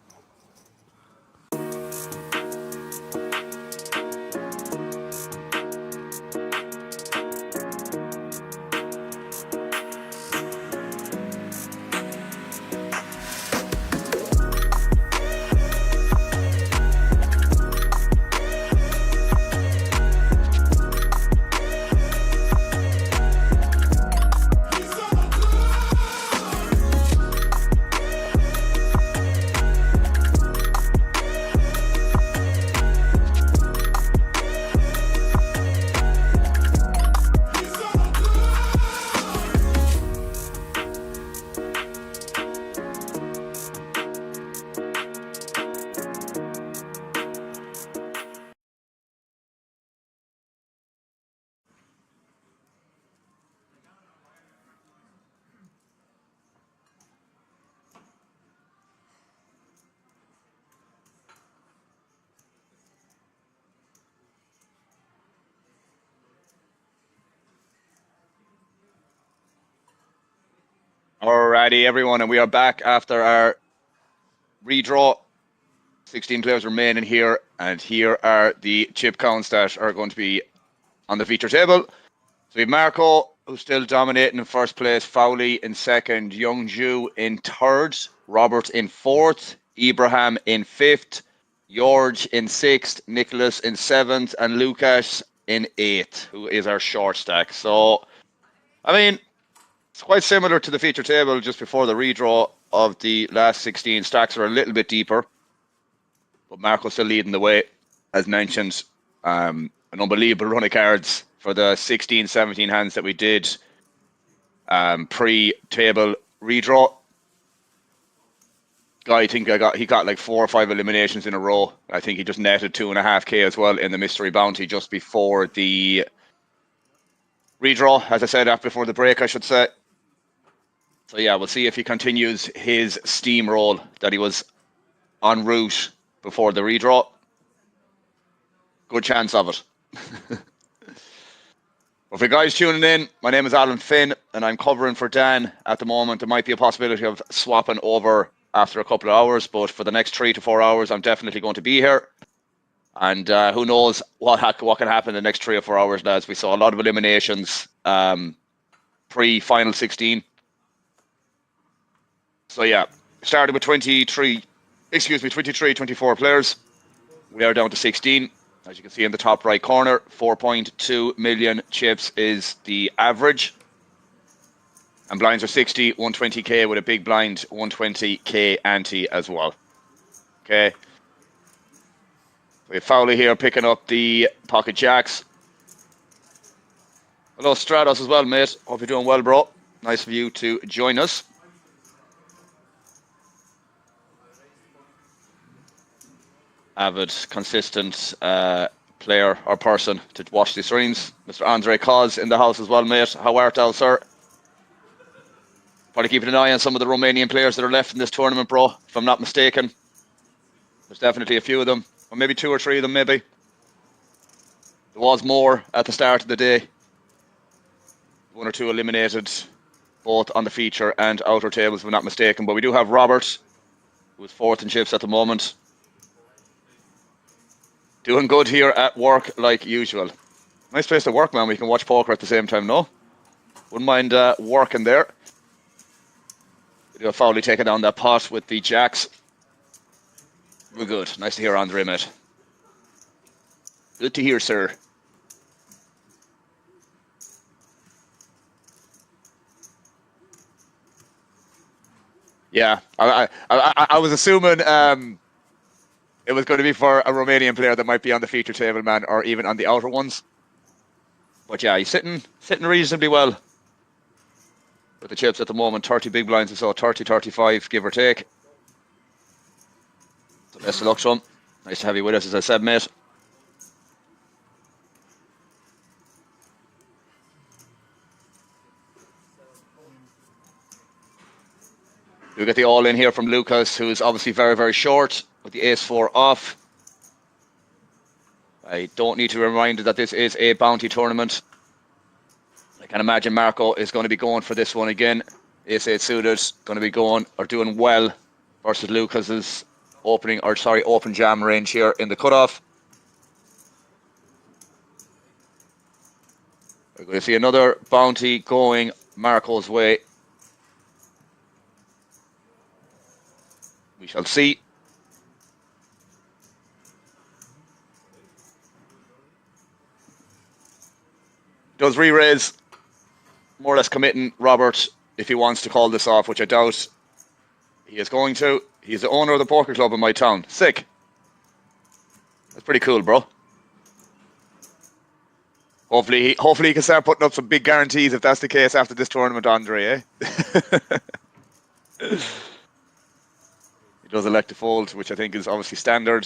Alrighty, everyone, and we are back after our redraw. 16 players remain in here, and here are the chip counts that are going to be on the feature table. So we have Marco, who's still dominating in first place, Fowley in second, Youngju in third, Robert in fourth, Ibrahim in fifth, George in sixth, Nicholas in seventh, and Lucas in eighth, who is our short stack. So, I mean, it's quite similar to the feature table just before the redraw of the last 16. Stacks are a little bit deeper, but Marco's still leading the way. As mentioned, an unbelievable run of cards for the 16, 17 hands that we did pre-table redraw. Guy, I think he got like 4 or 5 eliminations in a row. I think he just netted 2.5k as well in the mystery bounty just before the redraw, as I said, after before the break, I should say. So yeah, we'll see if he continues his steamroll that he was en route before the redraw. Good chance of it. Well, for you guys tuning in, my name is Alan Finn, and I'm covering for Dan at the moment. There might be a possibility of swapping over after a couple of hours, but for the next 3 to 4 hours, I'm definitely going to be here. And who knows what can happen in the next 3 or 4 hours, lads. We saw a lot of eliminations pre-final 16. So yeah, started with 24 players. We are down to 16. As you can see in the top right corner, 4.2 million chips is the average. And blinds are 60, 120k with a big blind, 120k ante as well. Okay. We have Fowley here picking up the pocket jacks. Hello, Stratos as well, mate. Hope you're doing well, bro. Nice of you to join us. Avid, consistent player or person to watch the streams. Mr. Andre Koz in the house as well, mate. How art thou, sir? Probably keeping an eye on some of the Romanian players that are left in this tournament, bro, if I'm not mistaken. There's definitely a few of them, or maybe 2 or 3 of them, maybe. There was more at the start of the day. 1 or 2 eliminated, both on the feature and outer tables, if I'm not mistaken. But we do have Robert, who is 4th in chips at the moment. Doing good here at work, like usual. Nice place to work, man. We can watch poker at the same time, no? Wouldn't mind working there. We do have Fowley taking down that pot with the jacks. We're good. Nice to hear, Andre, mate. Good to hear, sir. Yeah, I was assuming it was going to be for a Romanian player that might be on the feature table, man, or even on the outer ones. But yeah, he's sitting reasonably well with the chips at the moment. 30 big blinds or so, 30, 35, give or take. So best of luck to him. Nice to have you with us, as I said, mate. We get the all in here from Lucas, who's obviously very, very short with the ace-4 off. I don't need to remind you that this is a bounty tournament. I can imagine Marco is going to be going for this one again. Ace-8 suited, going to be going or doing well versus Lucas's open jam range here in the cutoff. We're going to see another bounty going Marco's way. We shall see. Does re-raise, more or less committing Robert if he wants to call this off, which I doubt he is going to. He's the owner of the poker club in my town. Sick. That's pretty cool, bro. Hopefully he can start putting up some big guarantees if that's the case after this tournament, Andre, eh? He does elect to fold, which I think is obviously standard.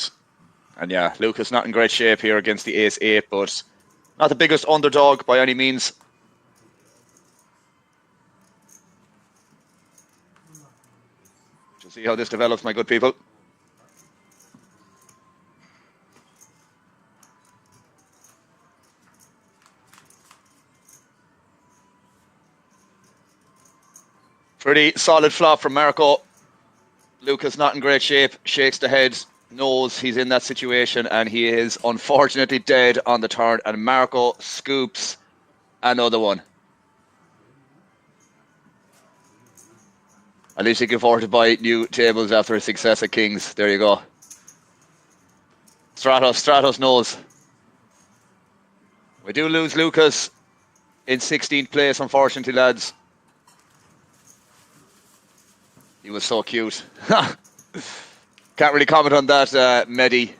And yeah, Lucas not in great shape here against the ace-8, but not the biggest underdog by any means. We'll see how this develops, my good people. Pretty solid flop from Marco. Lucas not in great shape, shakes the head, knows he's in that situation, and he is unfortunately dead on the turn, and Marco scoops another one. At least he can afford to buy new tables after his success at Kings. There you go. Stratos knows. We do lose Lucas in 16th place, unfortunately, lads. He was so cute. Can't really comment on that, Medi.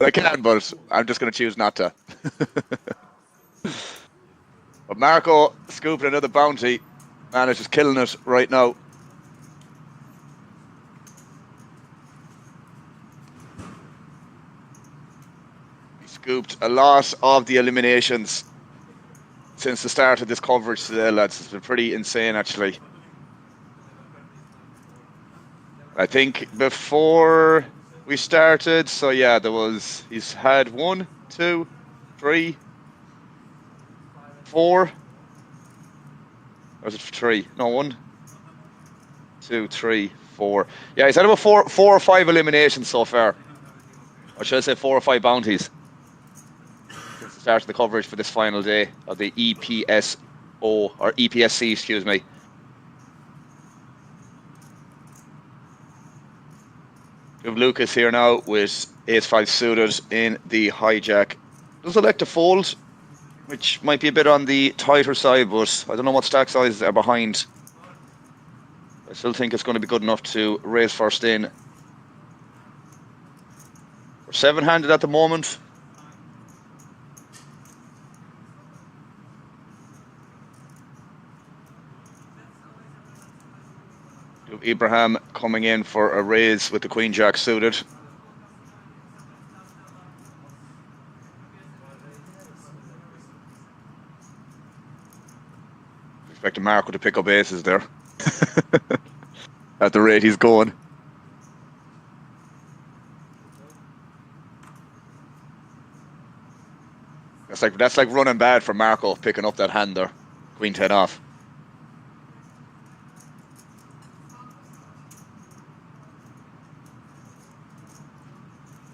I can, but I'm just going to choose not to. But Marco scooping another bounty. Man is just killing it right now. He scooped a lot of the eliminations since the start of this coverage today, lads. It's been pretty insane, actually. I think before we started, so yeah, he's had 1, 2, 3, 4. Or was it 3? No, 1, 2, 3, 4. Yeah, he's had about four or five eliminations so far. Or should I say 4 or 5 bounties since the start of the coverage for this final day of the EPSO, or EPSC, excuse me. We have Lucas here now with ace-5 suited in the hijack. Does elect to fold, which might be a bit on the tighter side, but I don't know what stack sizes are behind. I still think it's going to be good enough to raise first in. We're 7-handed at the moment. We have Ibrahim coming in for a raise with the Queen Jack suited. Expecting Marco to pick up aces there. At the rate he's going. That's like running bad for Marco picking up that hand there. Queen 10 off.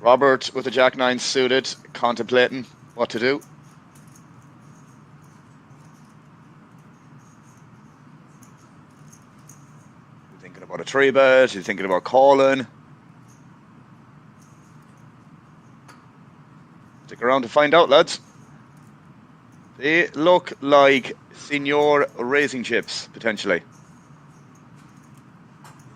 Robert with the Jack 9 suited, contemplating what to do. He's thinking about a 3-bet, he's thinking about calling. Stick around to find out, lads. They look like senior raising chips, potentially.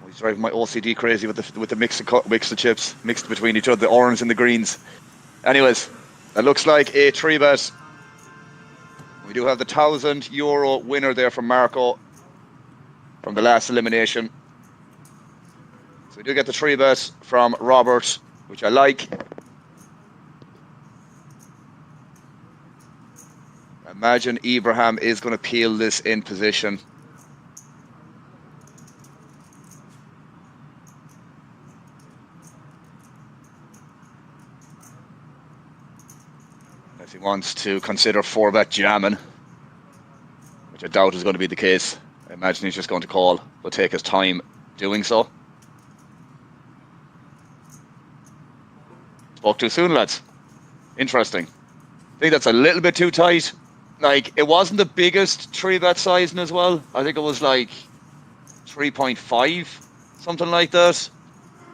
He's driving my OCD crazy with the mix of chips mixed between each other, the orange and the greens. Anyways, that looks like a 3-bet. We do have the €1,000 winner there from Marco from the last elimination. So we do get the 3-bet from Robert, which I like. Imagine Ibrahim is going to peel this in position. If he wants to consider 4-bet jamming, which I doubt is going to be the case. I imagine he's just going to call, but take his time doing so. Spoke too soon, lads. Interesting. I think that's a little bit too tight. Like, it wasn't the biggest 3-bet sizing as well. I think it was like 3.5, something like that.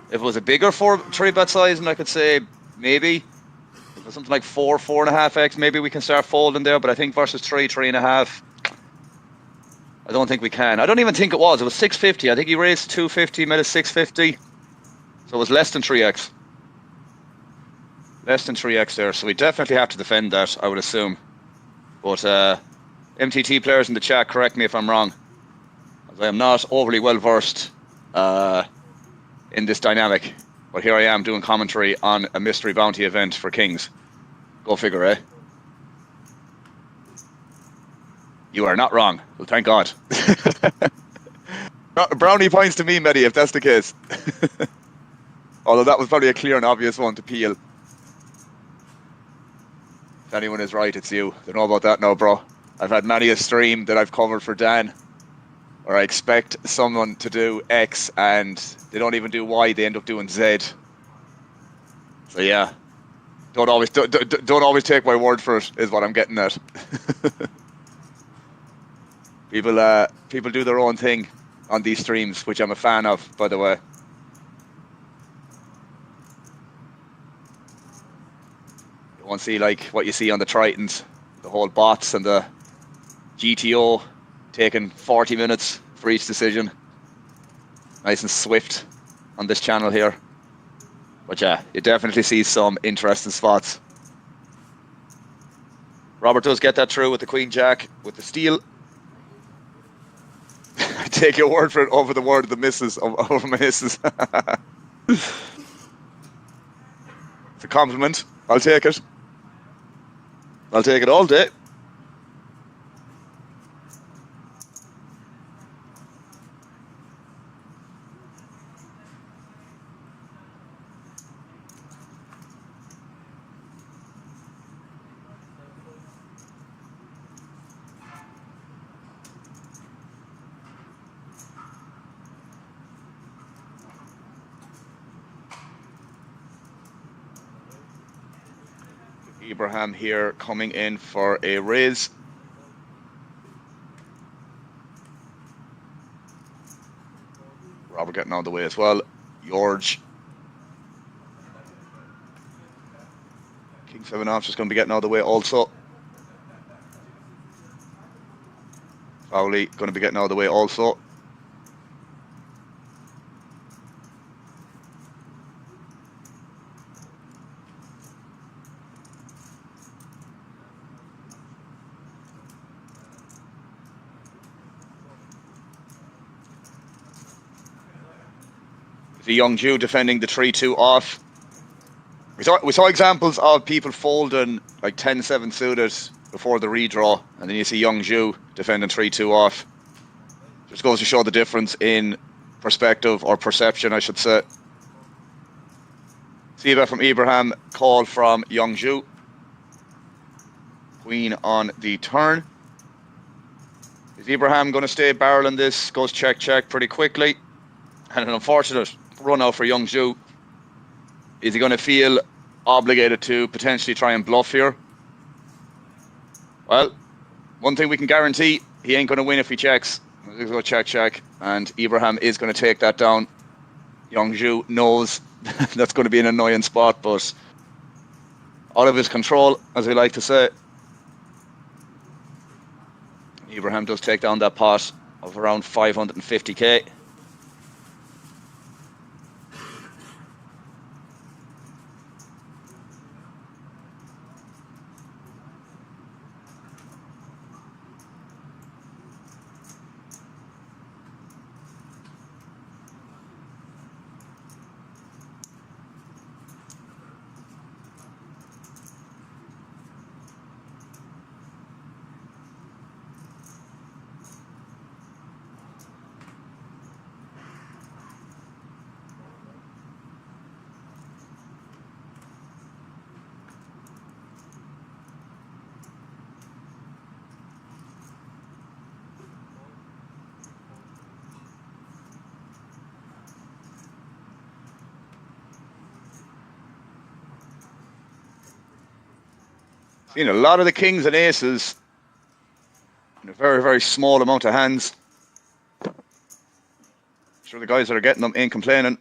If it was a bigger 3-bet sizing, I could say maybe. If it was something like 4.5x, maybe we can start folding there. But I think versus 3.5, I don't think we can. I don't even think it was. It was 650. I think he raised 250, made it 650. So it was less than 3x. Less than 3x there. So we definitely have to defend that, I would assume. But MTT players in the chat, correct me if I'm wrong, as I am not overly well versed in this dynamic. But here I am doing commentary on a mystery bounty event for Kings. Go figure, eh? You are not wrong. Well, thank God. Brownie points to me, Medi, if that's the case. Although that was probably a clear and obvious one to peel. If anyone is right, it's you. Don't know about that now, bro. I've had many a stream that I've covered for Dan, or I expect someone to do X and they don't even do Y, they end up doing Z. So yeah, don't always take my word for it, is what I'm getting at. People do their own thing on these streams, which I'm a fan of, by the way. You won't see like what you see on the Tritons, the whole bots and the GTO taking 40 minutes for each decision. Nice and swift on this channel here. But yeah, you definitely see some interesting spots. Robert does get that through with the Queen Jack, with the steal. I take your word for it over the word of the missus, over my missus. It's a compliment. I'll take it. I'll take it all day. Ibrahim here coming in for a raise. Robert getting out of the way as well. George. King 7 off just going to be getting out of the way also. Fowley going to be getting out of the way also. The young Jew defending the 3-2 off. We saw examples of people folding like 10-7 suited before the redraw, and then you see young Jew defending 3-2 off. Just goes to show the difference in perspective, or perception, I should say. Siva from Ibrahim, call from young Jew. Queen on the turn. Is Ibrahim going to stay barreling this? Goes check, check pretty quickly. And an unfortunate run out for young Zhu. Is he going to feel obligated to potentially try and bluff here? Well, one thing we can guarantee, he ain't going to win if he checks. He's going to go check, check. And Ibrahim is going to take that down. Young Zhu knows that's going to be an annoying spot, but out of his control, as we like to say. Ibrahim does take down that pot of around 550k. Seen a lot of the kings and aces in a very, very small amount of hands. Sure, the guys that are getting them ain't complaining.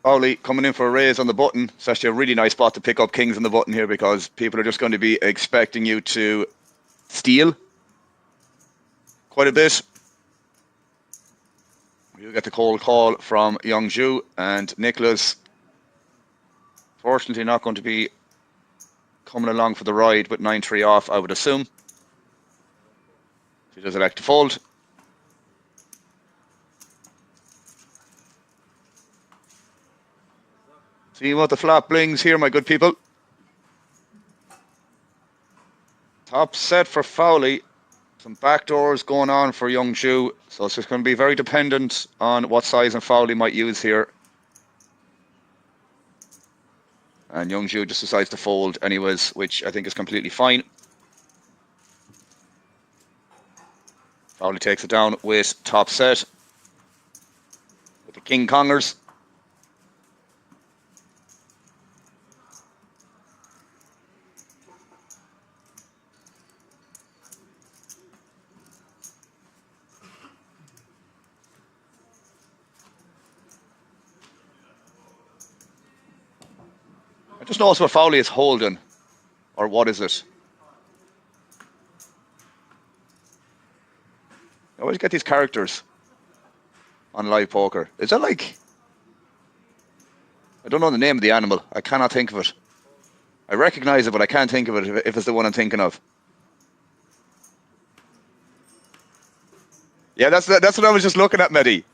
Fowley coming in for a raise on the button. It's actually a really nice spot to pick up kings on the button here, because people are just going to be expecting you to steal quite a bit. You get the cold call from young Zhu, and Nicholas, fortunately, not going to be coming along for the ride with 9-3 off, I would assume. He does elect to fold. See what the flop blings here, my good people. Top set for Fowley. Some backdoors going on for young Zhu, so it's just going to be very dependent on what size and Fowley might use here. And young Zhu just decides to fold anyways, which I think is completely fine. Fowley takes it down with top set. The King Kongers. I just noticed what Fowley is holding. Or what is it? I always get these characters on live poker. Is that like... I don't know the name of the animal. I cannot think of it. I recognize it, but I can't think of it if it's the one I'm thinking of. Yeah, that's what I was just looking at, Mehdi.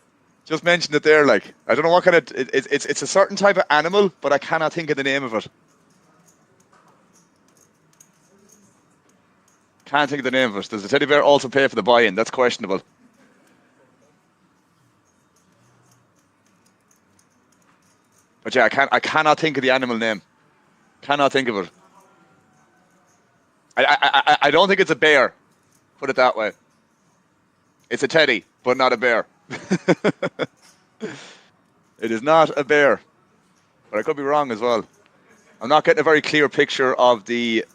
Just mentioned it there, like. I don't know what kind of... It's a certain type of animal, but I cannot think of the name of it. Can't think of the name of it. Does the teddy bear also pay for the buy-in? That's questionable. But yeah, I cannot think of the animal name. Cannot think of it. I don't think it's a bear. Put it that way. It's a teddy, but not a bear. It is not a bear. But I could be wrong as well. I'm not getting a very clear picture of the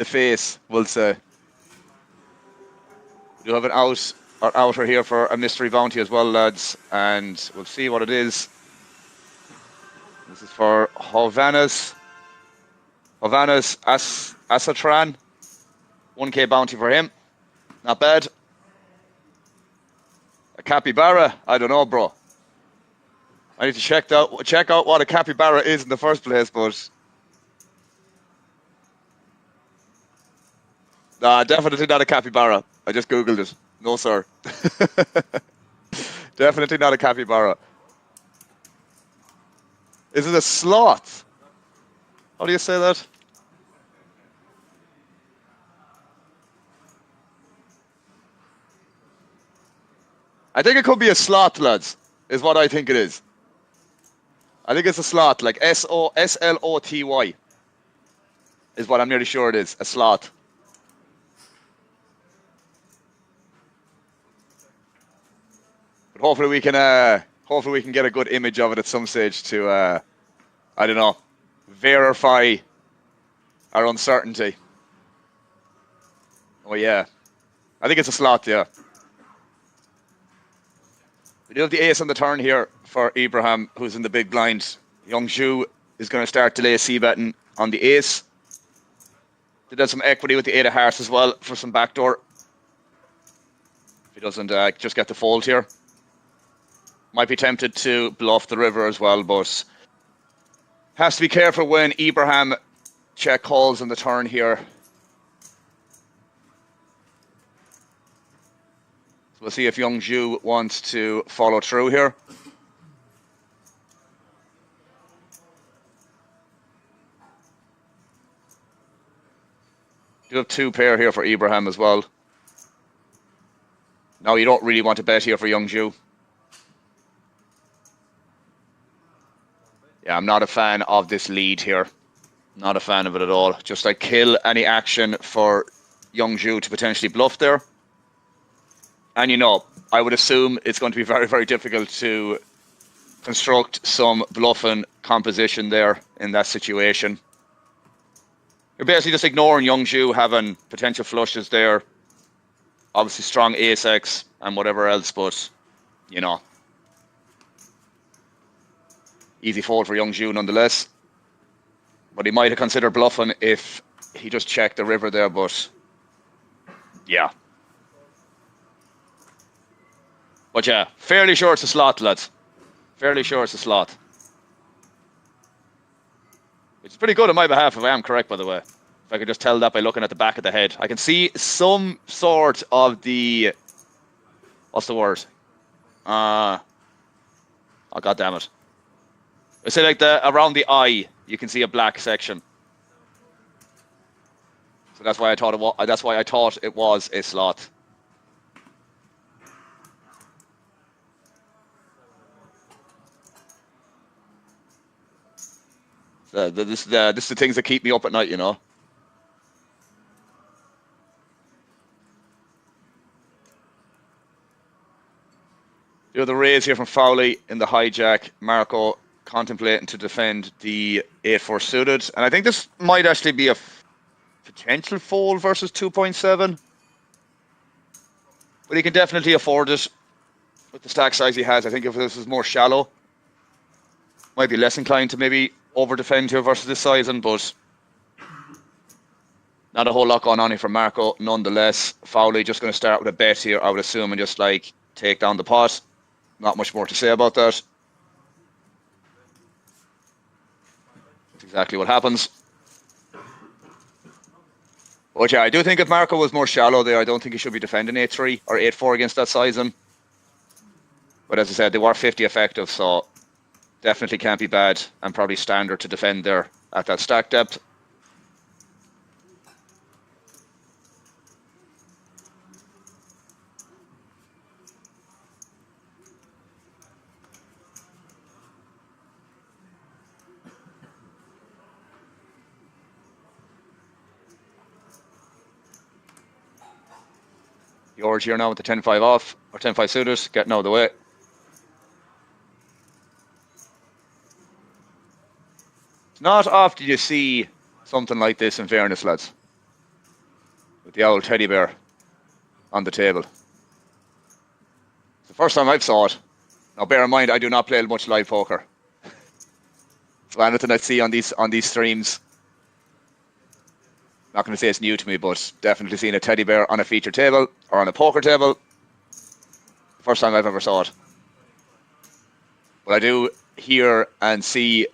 face, we'll say. We do have an outer here for a mystery bounty as well, lads. And we'll see what it is. This is for Hovannes Asatran. 1k bounty for him. Not bad. A capybara? I don't know, bro. I need to check out what a capybara is in the first place, but... Nah, definitely not a capybara. I just googled it. No, sir. Definitely not a capybara. Is it a sloth? How do you say that? I think it could be a sloth, lads, is what I think it is. I think it's a sloth, like S-L-O-T-Y is what I'm nearly sure it is, a sloth. But hopefully we can get a good image of it at some stage to, I don't know, verify our uncertainty. Oh yeah, I think it's a sloth, yeah. We do have the ace on the turn here for Ibrahim, who's in the big blind. Young Zhu is going to start delay c-betting on the ace. Did have some equity with the 8 of hearts as well for some backdoor. If he doesn't just get the fold here. Might be tempted to bluff the river as well, but has to be careful when Ibrahim check calls on the turn here. So we'll see if Young Zhu wants to follow through here. Do have 2 pair here for Ibrahim as well. Now you don't really want to bet here for Young Zhu. Yeah, I'm not a fan of this lead here. Not a fan of it at all. Just like kill any action for Young Zhu to potentially bluff there. And you know, I would assume it's going to be very, very difficult to construct some bluffing composition there in that situation. You're basically just ignoring Young Zhu having potential flushes there. Obviously strong ace-x and whatever else, but, you know. Easy fold for Young Zhu nonetheless. But he might have considered bluffing if he just checked the river there, but yeah. But yeah, fairly sure it's a slot, lads. Fairly sure it's a slot. Which is pretty good on my behalf if I am correct, by the way. If I could just tell that by looking at the back of the head. I can see some sort of the... What's the word? Oh, God damn it. I say like around the eye, you can see a black section. So that's why I thought it was a slot. This is the things that keep me up at night, you know. The other raise here from Fowley in the hijack. Marco contemplating to defend the 8-4 suited. And I think this might actually be a potential fold versus 2.7. But he can definitely afford it with the stack size he has. I think if this is more shallow, might be less inclined to maybe over-defend here versus this sizing, but not a whole lot going on here for Marco. Nonetheless, Fowley just going to start with a bet here, I would assume, and just like take down the pot. Not much more to say about that. That's exactly what happens. But yeah, I do think if Marco was more shallow there, I don't think he should be defending 8-3 or 8-4 against that sizing. But as I said, they were 50 effective, so definitely can't be bad and probably standard to defend there at that stack depth. George here now with the 10-5 off, or 10-5 suited, getting out of the way. It's not often you see something like this, in fairness, lads. With the old teddy bear on the table. It's the first time I've saw it. Now bear in mind, I do not play much live poker. So anything I see on these streams, not going to say it's new to me, but definitely seen a teddy bear on a feature table or on a poker table. First time I've ever saw it. But I do hear and see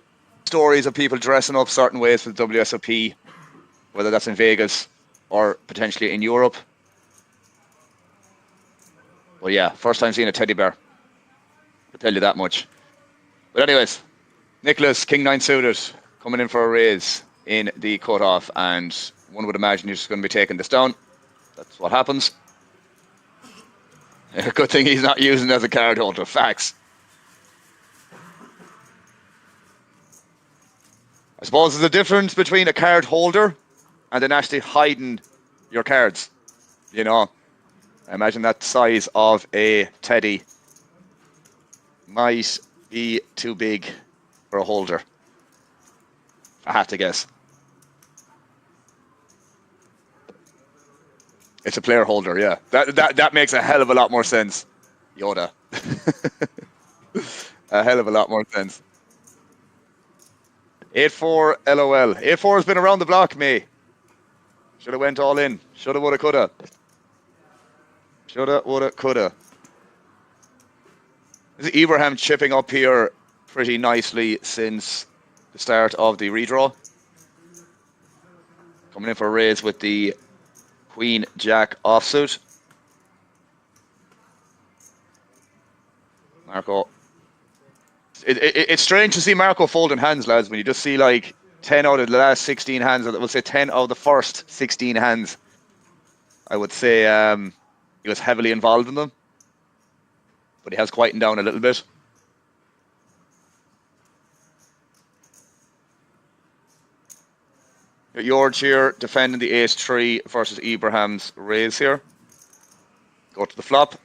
stories of people dressing up certain ways for the WSOP, whether that's in Vegas or potentially in Europe. Well, yeah, first time seeing a teddy bear. I'll tell you that much. But anyways, Nicholas, King 9 suited, coming in for a raise in the cutoff, and one would imagine he's just going to be taking this down. That's what happens. Good thing he's not using it as a card holder. Facts. I suppose there's a difference between a card holder and then actually hiding your cards. You know, I imagine that size of a teddy might be too big for a holder. I have to guess. It's a player holder, yeah. That makes a hell of a lot more sense. Yoda. A hell of a lot more sense. 8-4 LOL. 8-4 has been around the block, me. Should have went all in. Shoulda, woulda, coulda. Shoulda, woulda, coulda. This is Ibrahim chipping up here pretty nicely since the start of the redraw. Coming in for a raise with the Queen Jack offsuit. Marco. It's strange to see Marco folding hands, lads, when you just see like 10 out of the last 16 hands, or we'll say 10 out of the first 16 hands. I would say he was heavily involved in them, but he has quietened down a little bit. George here defending the ace-3 versus Ibrahim's raise here. Go to the flop.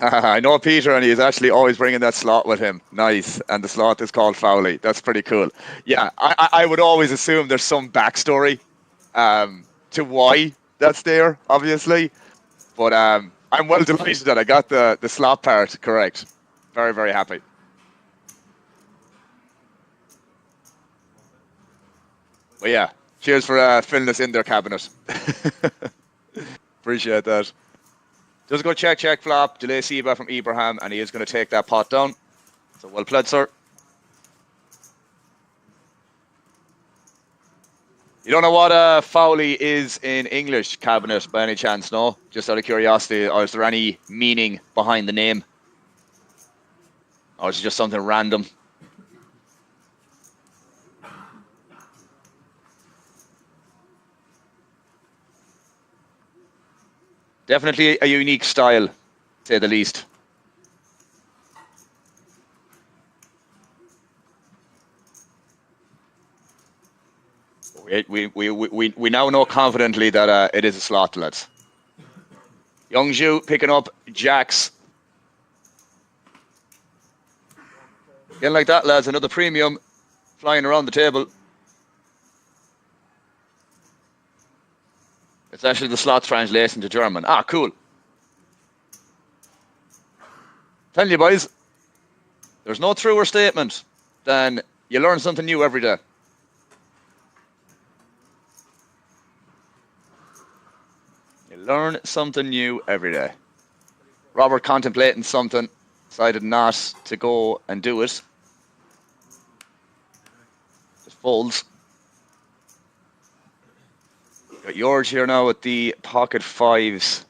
I know Peter, and he's actually always bringing that slot with him. Nice. And the slot is called Fowley. That's pretty cool. Yeah, I would always assume there's some backstory to why that's there, obviously. But I'm well delighted that I got the slot part correct. Very, very happy. But yeah, cheers for filling us in their cabinet. Appreciate that. Just go check flop, delay Seba from Ibrahim, and he is going to take that pot down. So well played, sir. You don't know what Fowley is in English cabinet by any chance, no? Just out of curiosity, or is there any meaning behind the name? Or is it just something random? Definitely a unique style, to say the least. We now know confidently that it is a slot, lads. Youngju picking up jacks. Again like that, lads, another premium flying around the table. It's actually the slot translation to German. Ah, cool. Tell you boys, there's no truer statement than you learn something new every day. You learn something new every day. Robert contemplating something, decided not to go and do it. Just folds. Got George here now with the pocket fives.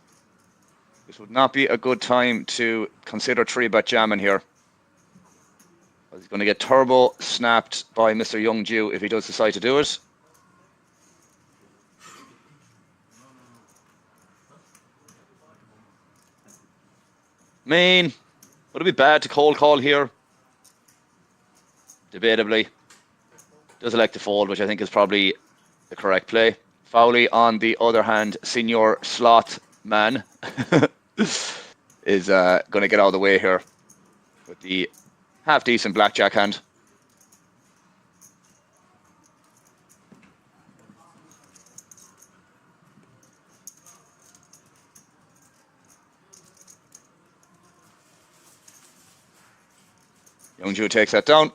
This would not be a good time to consider 3-bet jamming here. He's going to get turbo snapped by Mr. Youngju if he does decide to do it. Would it be bad to cold call here? Debatably. Does elect to fold, which I think is probably the correct play. Fowley, on the other hand, senior slot man, is going to get out of the way here with the half-decent blackjack hand. Youngju takes that down.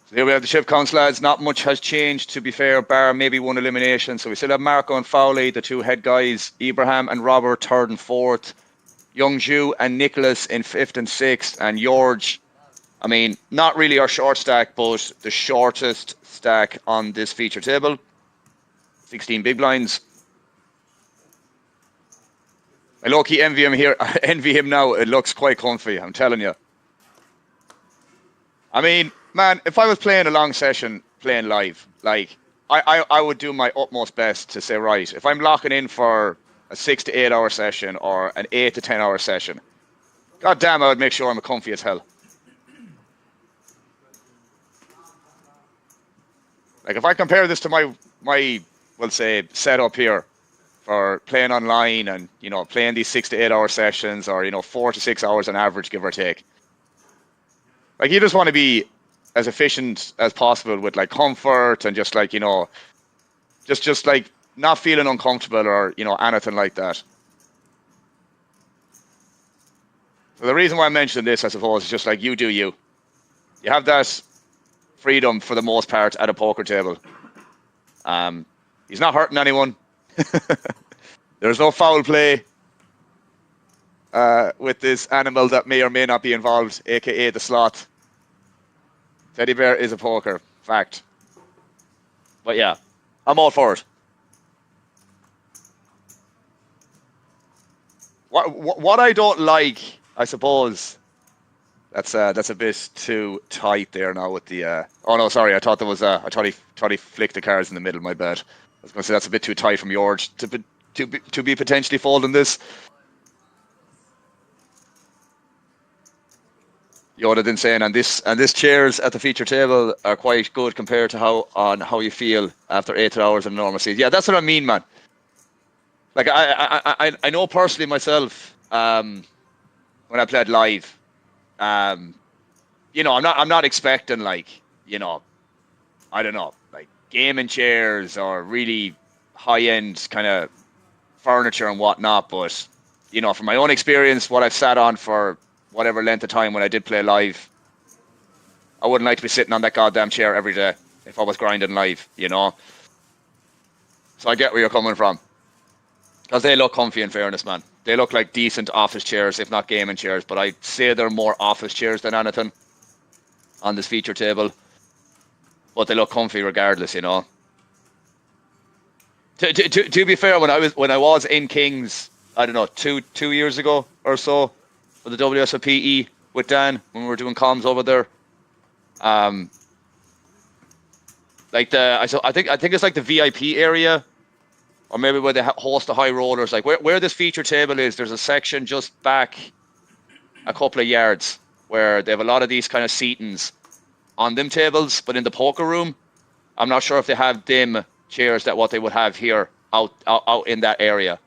So here we have the chip counts, lads. Not much has changed, to be fair, bar maybe one elimination. So we still have Marco and Fowley, the two head guys. Ibrahim and Robert, third and fourth. Youngju and Nicholas in fifth and sixth. And George, I mean, not really our short stack, but the shortest stack on this feature table. 16 big blinds. I low-key envy him here. Envy him now. It looks quite comfy, I'm telling you. I mean, man, if I was playing a long session, playing live, like, I would do my utmost best to say, right, if I'm locking in for a 6 to 8 hour session or an 8 to 10 hour session, god damn, I would make sure I'm comfy as hell. Like, if I compare this to my we'll say, setup here, for playing online and, you know, playing these 6 to 8 hour sessions or, you know, 4 to 6 hours on average, give or take. Like, you just want to be as efficient as possible with, like, comfort and just, like, you know, just like, not feeling uncomfortable or, you know, anything like that. So the reason why I mentioned this, I suppose, is just, like, you do you. You have that freedom, for the most part, at a poker table. He's not hurting anyone. There's no foul play with this animal that may or may not be involved, aka the slot. Teddy bear is a poker, fact. But yeah, I'm all for it. What I don't like, I suppose, that's a bit too tight there now with the. Oh no, sorry, I thought there was I thought he flicked the cards in the middle. My bad. I was going to say that's a bit too tight from George to be potentially folding this. Yoda didn't say, and this chairs at the feature table are quite good compared to how you feel after 8 hours of normalcy. Yeah, that's what I mean, man. Like I know personally myself, when I played live, you know, I'm not expecting, like, you know, I don't know, like gaming chairs or really high-end kind of furniture and whatnot, but, you know, from my own experience, what I've sat on for whatever length of time when I did play live, I wouldn't like to be sitting on that goddamn chair every day if I was grinding live, you know. So I get where you're coming from, because they look comfy, in fairness, man. They look like decent office chairs, if not gaming chairs, but I'd say they're more office chairs than anything on this feature table. But they look comfy regardless, you know. To be fair, when I was in Kings, I don't know, two years ago or so, with the WSOP with Dan, when we were doing comms over there, like I think it's like the VIP area, or maybe where they host the high rollers. Like where this feature table is, there's a section just back a couple of yards, where they have a lot of these kind of seatings on them tables, but in the poker room, I'm not sure if they have them chairs that what they would have here out in that area.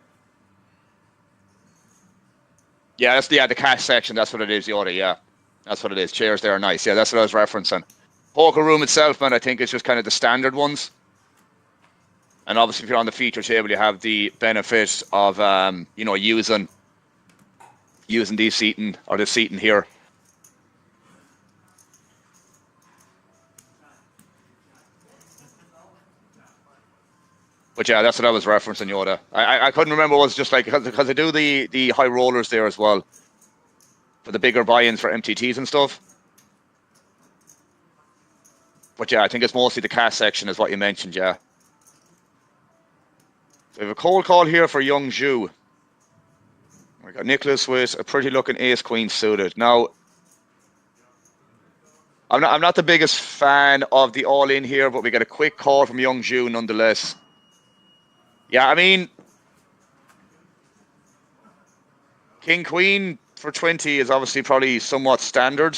Yeah, that's the cash section. That's what it is, Yoda. Yeah, that's what it is. Chairs there are nice. Yeah, that's what I was referencing. Poker room itself, man, I think it's just kind of the standard ones. And obviously, if you're on the feature table, you have the benefit of you know, using these seating or the seating here. But yeah, that's what I was referencing, Yoda. I couldn't remember. It was just like because they do the high rollers there as well for the bigger buy-ins for MTTs and stuff. But yeah, I think it's mostly the cast section is what you mentioned. Yeah. So we have a cold call here for Young Zhu. We got Nicholas with a pretty looking ace queen suited. Now, I'm not the biggest fan of the all in here, but we got a quick call from Young Zhu nonetheless. Yeah, I mean, King Queen for 20 is obviously probably somewhat standard.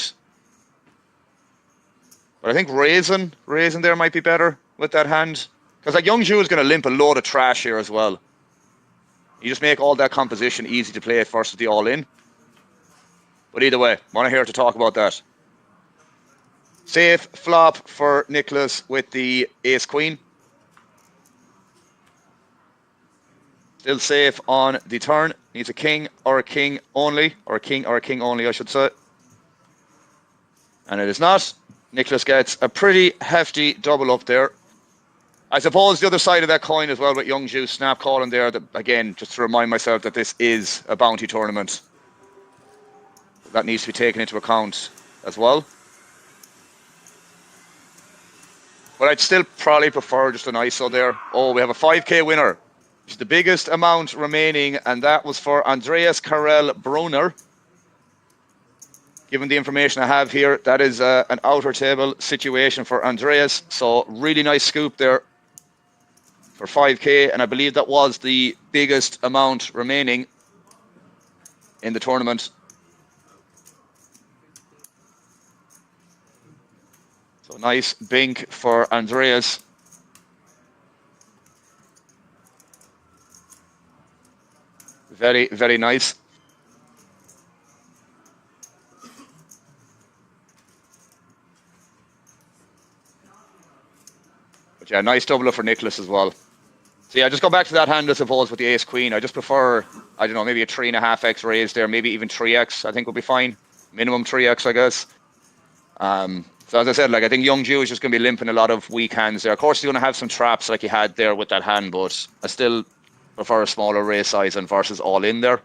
But I think raising there might be better with that hand. Because like Young Zhu is going to limp a load of trash here as well. You just make all that composition easy to play at first with the all-in. But either way, want to hear to talk about that. Safe flop for Nicholas with the ace-queen. Still safe on the turn. Needs a king or a king only. Or a king only, I should say. And it is not. Nicholas gets a pretty hefty double up there. I suppose the other side of that coin as well with Young Zhu snap calling there, that again, just to remind myself that this is a bounty tournament. That needs to be taken into account as well. But I'd still probably prefer just an ISO there. Oh, we have a 5k winner. Which is the biggest amount remaining, and that was for Andreas Karel Brunner. Given the information I have here, that is an outer table situation for Andreas. So really nice scoop there for 5k, and I believe that was the biggest amount remaining in the tournament. So nice bink for Andreas. Very, very nice. But yeah, nice double up for Nicholas as well. So yeah, just go back to that hand, I suppose, with the ace queen. I just prefer, I don't know, maybe a 3.5x raise there, maybe even 3x, I think would be fine. Minimum 3x, I guess. So as I said, like, I think Young Zhu is just going to be limping a lot of weak hands there. Of course, he's going to have some traps like he had there with that hand, but I still prefer a smaller raise size and versus all in there.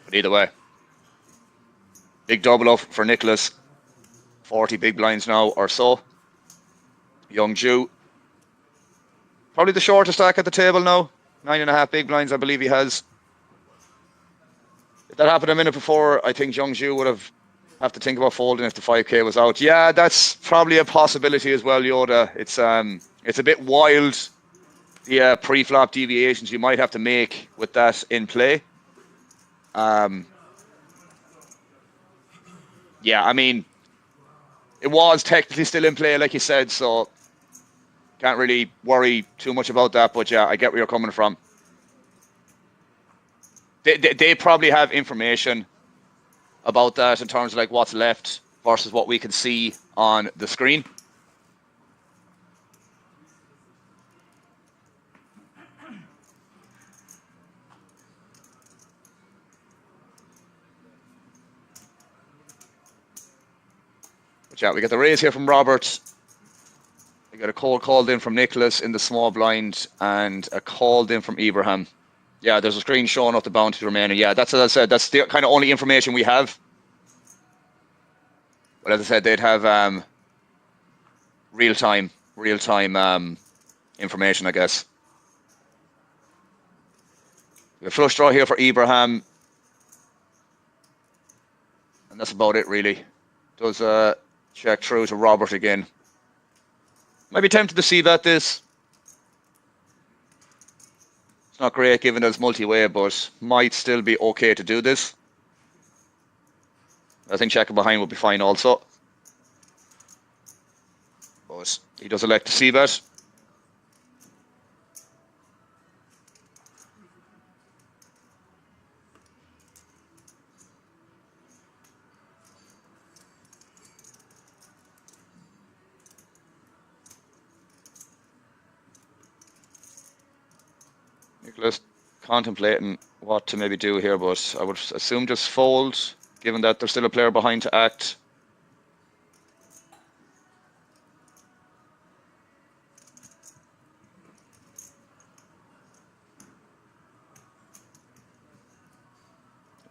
But either way, big double up for Nicholas. 40 big blinds now or so. Young Zhu, probably the shortest stack at the table now. 9.5 big blinds, I believe he has. If that happened a minute before, I think Young Zhu would have to think about folding if the 5k was out. Yeah, that's probably a possibility as well, Yoda. It's a bit wild, the pre-flop deviations you might have to make with that in play. Yeah, I mean, it was technically still in play, like you said, so can't really worry too much about that. But yeah, I get where you're coming from. They probably have information about that in terms of like what's left versus what we can see on the screen. But yeah, we get the raise here from Robert. We got a call called in from Nicholas in the small blind and a called in from Ibrahim. Yeah, there's a screen showing up the bounty remaining. Yeah, that's as I said, that's the kind of only information we have. But as I said, they'd have real-time information, I guess. We have a flush draw here for Ibrahim. And that's about it, really. Does check through to Robert again. Might be tempted to see that this. It's not great given it's multi-way, but might still be okay to do this. I think checking behind would be fine also. But he does elect to c-bet. Nicholas contemplating what to maybe do here, but I would assume just fold, given that there's still a player behind to act.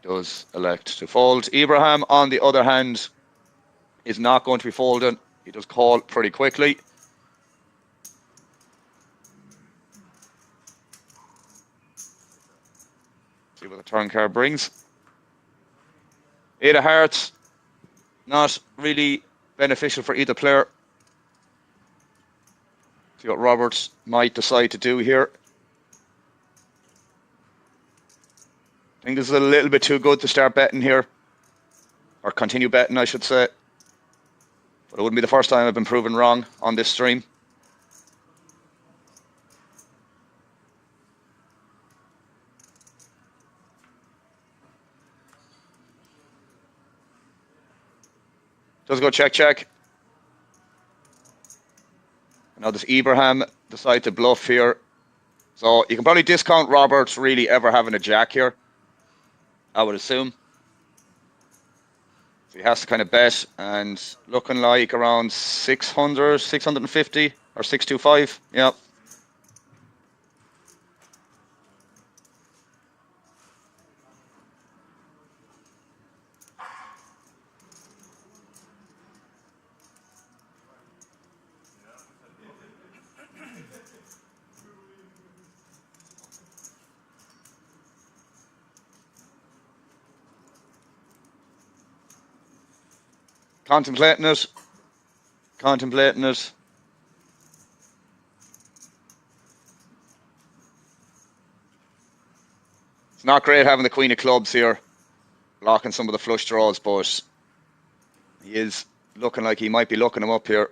Does elect to fold. Ibrahim, on the other hand, is not going to be folding. He does call pretty quickly. See what the turn card brings. 8 of hearts, not really beneficial for either player. See what Roberts might decide to do here. I think this is a little bit too good to start betting here. Or continue betting, I should say. But it wouldn't be the first time I've been proven wrong on this stream. Does go check, check. Now does Ibrahim decide to bluff here? So you can probably discount Roberts really ever having a jack here, I would assume. So he has to kind of bet, and looking like around 600, 650 or 625. Yeah. Contemplating it. Contemplating it. It's not great having the queen of clubs here, blocking some of the flush draws, but he is looking like he might be looking him up here.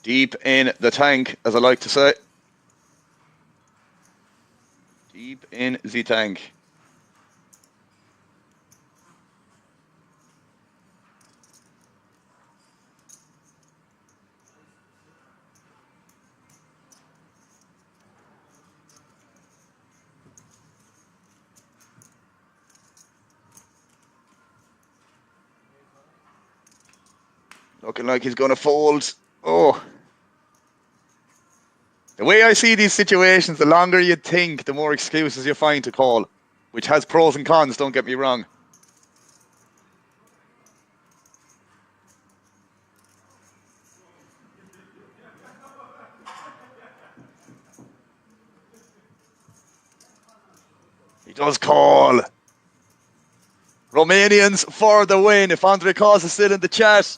Deep in the tank, as I like to say. Deep in the tank. Looking like he's going to fold. Oh. The way I see these situations, the longer you think, the more excuses you find to call, which has pros and cons, don't get me wrong. He does call. Romanians for the win. If Andre Cos is still in the chat,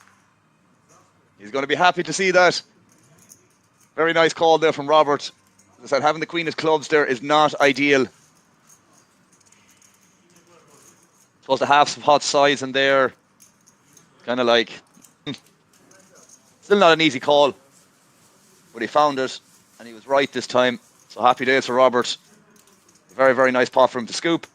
he's going to be happy to see that. Very nice call there from Robert. As I said, having the queen of clubs there is not ideal. Supposed to have some hot size in there. Kind of like... Still not an easy call. But he found it, and he was right this time. So happy days for Robert. Very, very nice pot for him to scoop.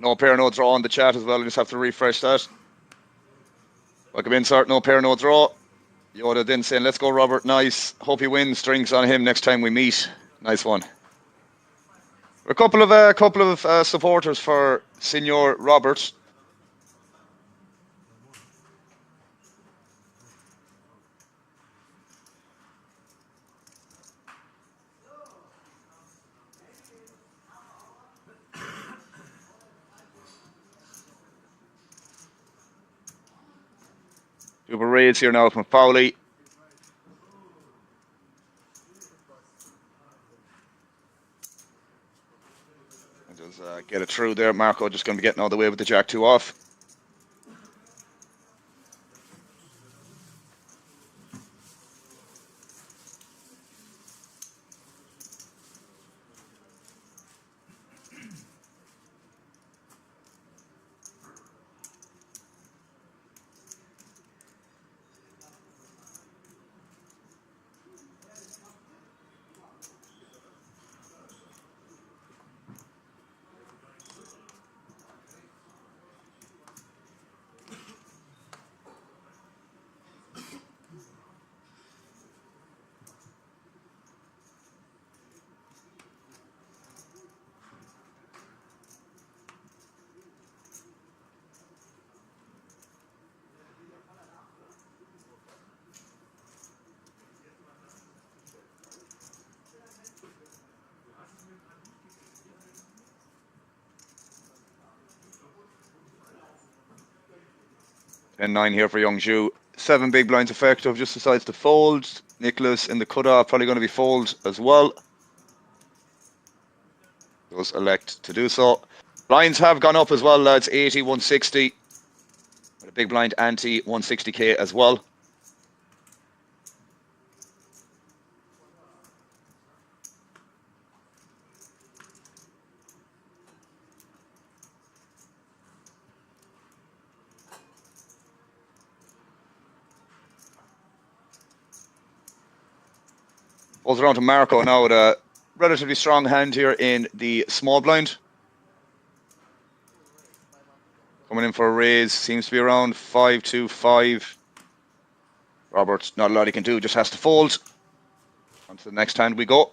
No pair, no draw on the chat as well. I just have to refresh that. Welcome insert, no pair, no draw. Yoda then saying, let's go, Robert. Nice. Hope he wins. Drinks on him next time we meet. Nice one. A couple of supporters for Senior Robert. Double raids here now from Fowley. Just get it through there. Marco just going to be getting all the way with the Jack 2 off. And 9 here for Young Ju. 7 big blinds effective, just decides to fold. Nicholas in the cutoff, probably going to be fold as well. Does elect to do so. Blinds have gone up as well, lads. 80, 160. With a big blind ante, 160k as well. Falls around to Marco now with a relatively strong hand here in the small blind. Coming in for a raise, seems to be around 5-2-5. Robert, not a lot he can do, just has to fold. On to the next hand we go.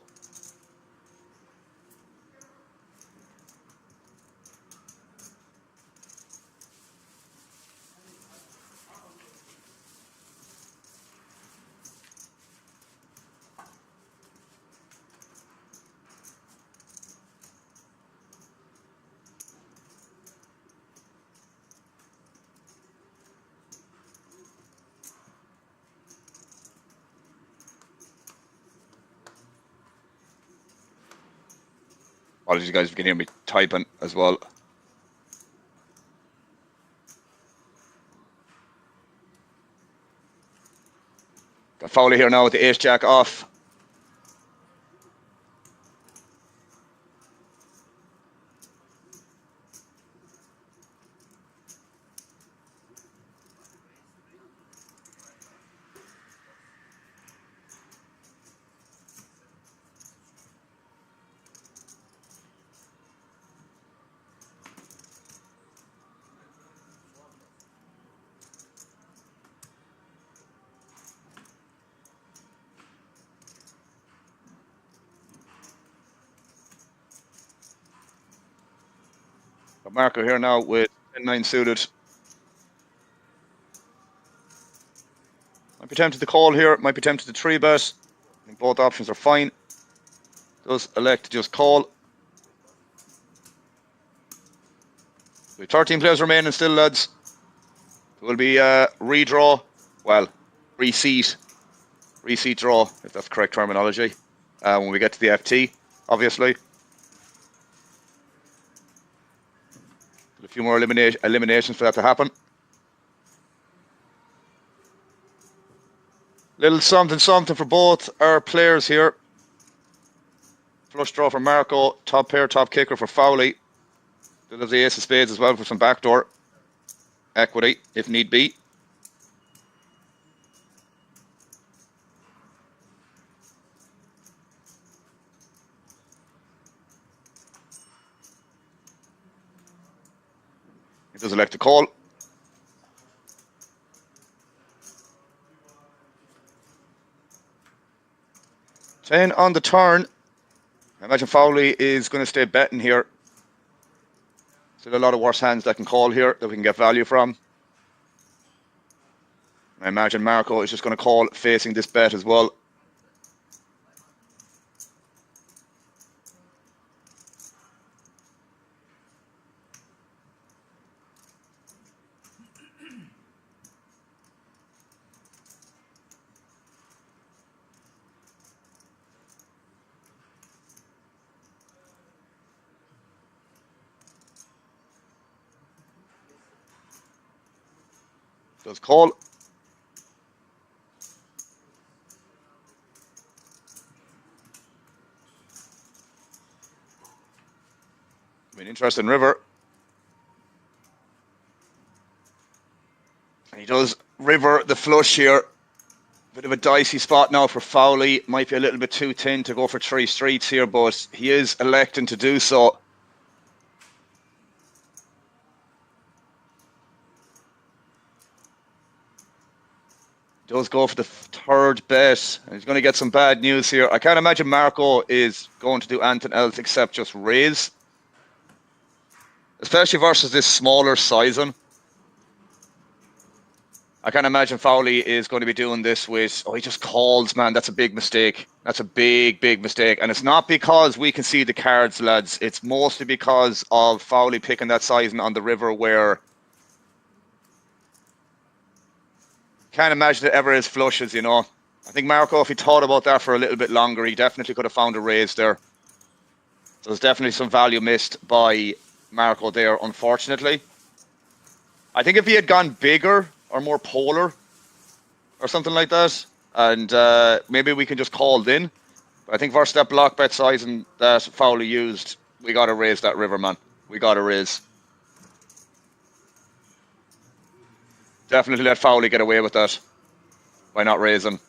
Apologies guys, if you can hear me typing as well. Got Fowley here now with the ace jack off. Got Marco here now with 10-9 suited. Might be tempted to call here, might be tempted to 3-bet. I think both options are fine. Does elect to just call. We have 13 players remaining still, lads. It will be redraw, well, reseat draw, if that's the correct terminology, when we get to the FT, obviously. A few more eliminations for that to happen. Little something for both our players here. Flush draw for Marco, top pair, top kicker for Fowley. Still has the ace of spades as well for some backdoor equity, if need be. He does elect to call. Ten on the turn. I imagine Fowley is going to stay betting here. Still a lot of worse hands that can call here that we can get value from. I imagine Marco is just going to call facing this bet as well. Does call. An interesting river. And he does river the flush here. Bit of a dicey spot now for Fowley. Might be a little bit too thin to go for 3 streets here, but he is electing to do so. Does go for the third bet. He's going to get some bad news here. I can't imagine Marco is going to do anything else except just raise. Especially versus this smaller sizing. I can't imagine Fowley is going to be doing this with... Oh, he just calls, man. That's a big mistake. That's a big, big mistake. And it's not because we can see the cards, lads. It's mostly because of Fowley picking that sizing on the river where... Can't imagine it ever is flushes, you know. I think Marco, if he thought about that for a little bit longer, he definitely could have found a raise there. So there's definitely some value missed by Marco there, unfortunately. I think if he had gone bigger or more polar or something like that, and maybe we can just call in. But I think versus that block bet sizing that Fowley used, we got to raise that river, man. We got to raise. Definitely let Fowley get away with that by not raising.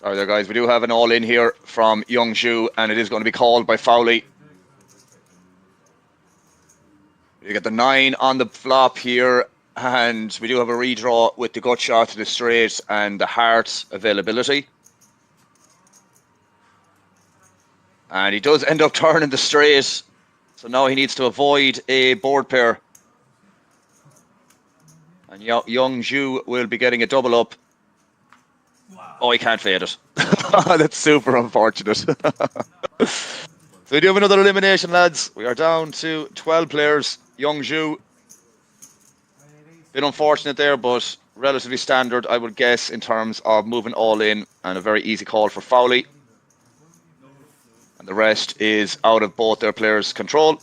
All right there, guys. We do have an all-in here from Young Zhu, and it is going to be called by Fowley. You get the 9 on the flop here, and we do have a redraw with the gut shot to the straight and the heart availability. And he does end up turning the straight, so now he needs to avoid a board pair. And Young Zhu will be getting a double up. Oh, he can't fade it. That's super unfortunate. So we do have another elimination, lads. We are down to 12 players. Young Zhu. Bit unfortunate there, but relatively standard, I would guess, in terms of moving all in, and a very easy call for Fowley. And the rest is out of both their players' control.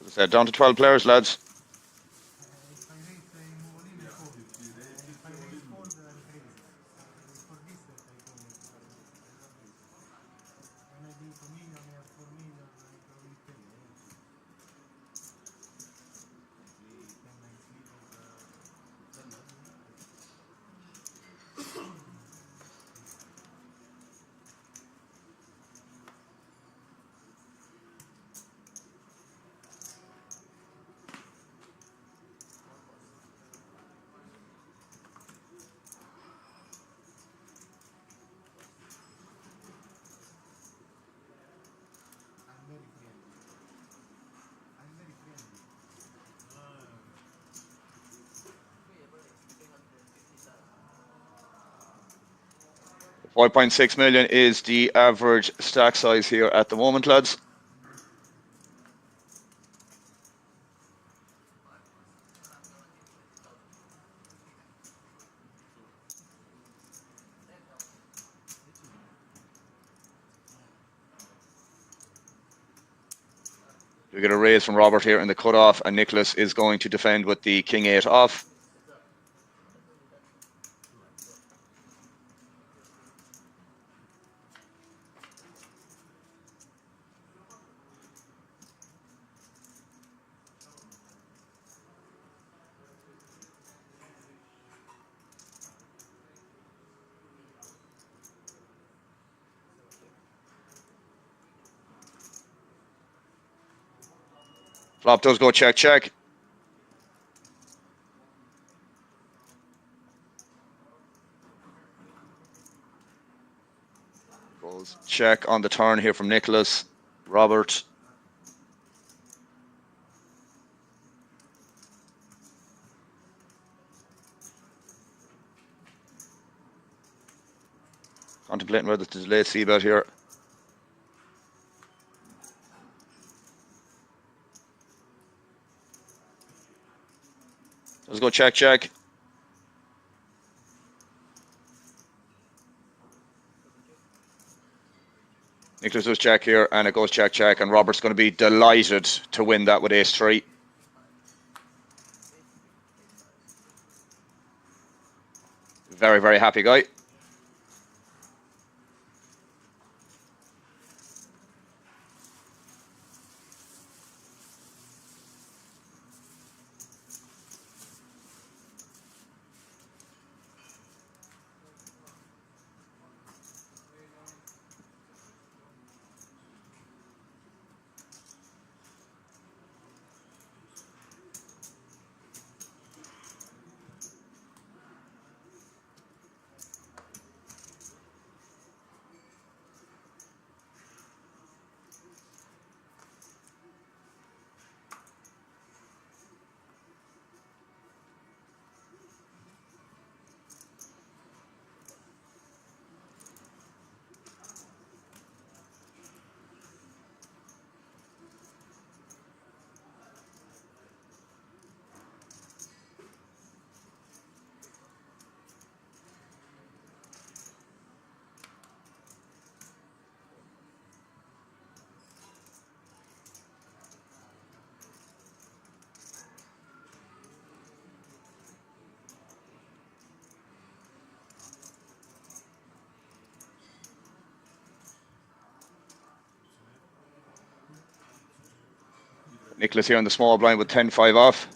As I said, down to 12 players, lads. 5.6 million is the average stack size here at the moment, lads. We get a raise from Robert here in the cutoff, and Nicholas is going to defend with the king 8 off. Flop does go check, check. Goes check on the turn here from Nicholas. Robert. Contemplating whether to delay c-bet here. Let's go check, check. Nicholas does check here, and it goes check, check, and Robert's going to be delighted to win that with ace-3. Very, very happy guy. Nicholas here on the small blind with 10-5 off.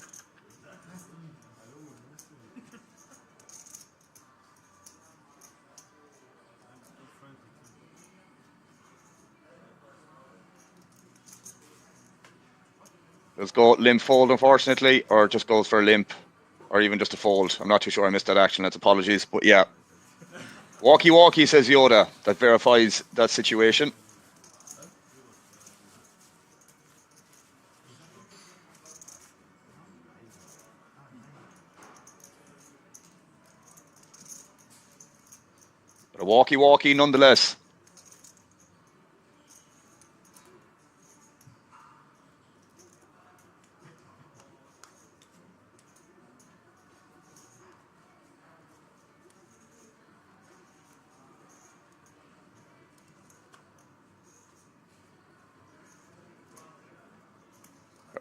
Let's go limp fold, unfortunately, or just goes for a limp, or even just a fold. I'm not too sure, I missed that action, that's apologies, but yeah. Walkie walkie, says Yoda. That verifies that situation. But a walkie walkie nonetheless.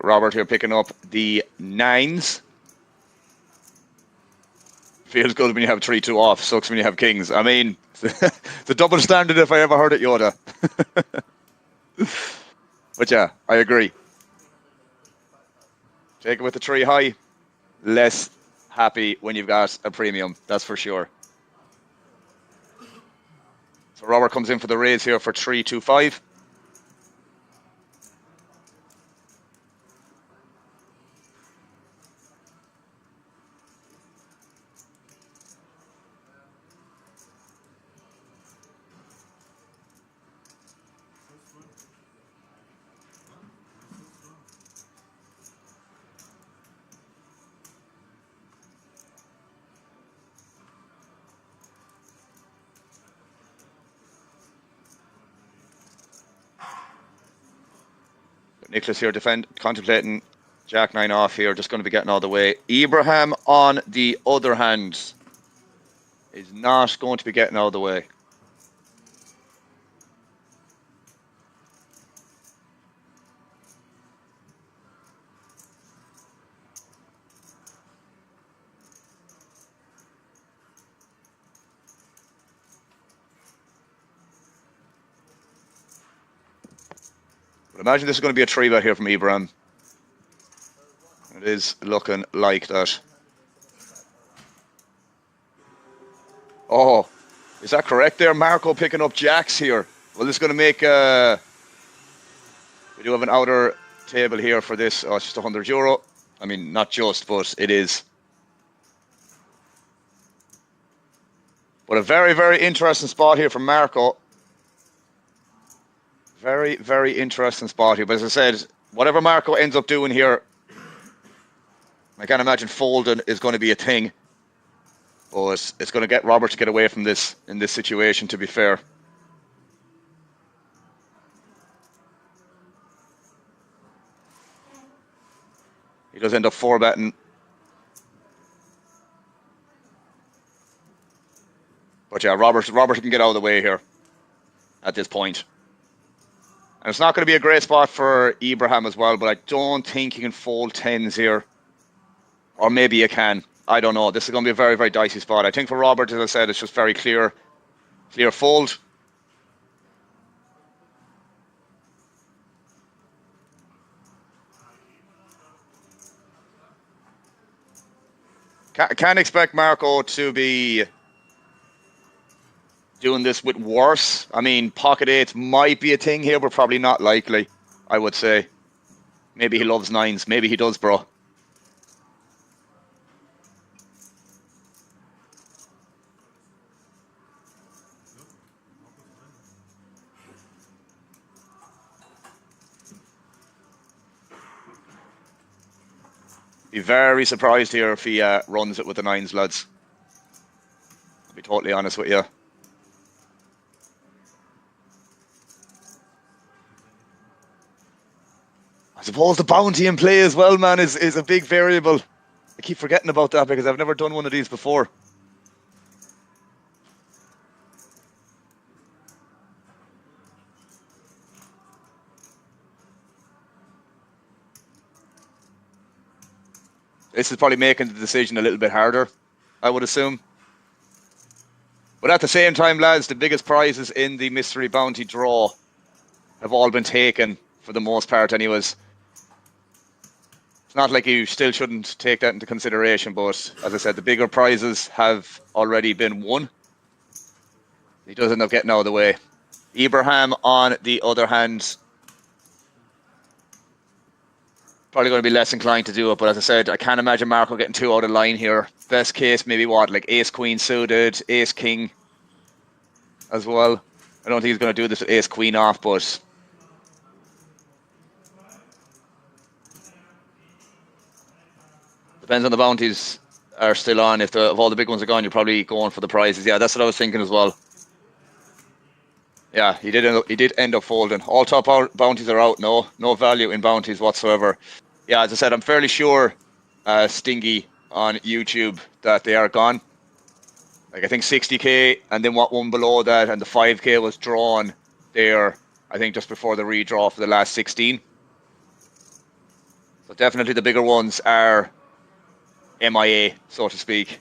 Robert here picking up the 9s. Feels good when you have 3-2 off, sucks when you have kings. I mean, the double standard if I ever heard it, Yoda. But yeah, I agree. Take it with the 3 high. Less happy when you've got a premium, that's for sure. So Robert comes in for the raise here for 3-2-5. Nicholas here contemplating Jack 9 off here, just going to be getting out of the way. Ibrahim, on the other hand, is not going to be getting out of the way. But imagine this is going to be a 3-bet here from Ibrahim. It is looking like that. Oh, is that correct there? Marco picking up jacks here. Well, this is going to make... we do have an outer table here for this. Oh, it's just €100. I mean, not just, but it is. But a very, very interesting spot here from Marco. Very, very interesting spot here. But as I said, whatever Marco ends up doing here, I can't imagine folding is going to be a thing. But it's going to get Robert to get away from this in this situation, to be fair. He does end up 4-betting. But yeah, Robert can get out of the way here at this point. And it's not going to be a great spot for Ibrahim as well, but I don't think he can fold 10s here. Or maybe he can. I don't know. This is going to be a very, very dicey spot. I think for Robert, as I said, it's just very clear fold. Can't expect Marco to be doing this with worse. I mean, pocket 8s might be a thing here, but probably not likely, I would say. Maybe he loves 9s. Maybe he does, bro. Be very surprised here if he runs it with the 9s, lads. I'll be totally honest with you. I suppose the bounty in play as well, man, is a big variable. I keep forgetting about that because I've never done one of these before. This is probably making the decision a little bit harder, I would assume. But at the same time, lads, the biggest prizes in the mystery bounty draw have all been taken, for the most part anyways. It's not like you still shouldn't take that into consideration, but as I said, the bigger prizes have already been won. He does end up getting out of the way. Ibrahim, on the other hand, probably going to be less inclined to do it, but as I said, I can't imagine Marco getting too out of line here. Best case, maybe what, like ace-queen suited, ace-king as well. I don't think he's going to do this with ace-queen off, but depends on the bounties are still on. If all the big ones are gone, you're probably going for the prizes. Yeah, that's what I was thinking as well. Yeah, he did end up folding. All top bounties are out. No value in bounties whatsoever. Yeah, as I said, I'm fairly sure, Stingy on YouTube, that they are gone. Like, I think 60k, and then what one below that, and the 5k was drawn there, I think just before the redraw for the last 16. So definitely the bigger ones are MIA, so to speak.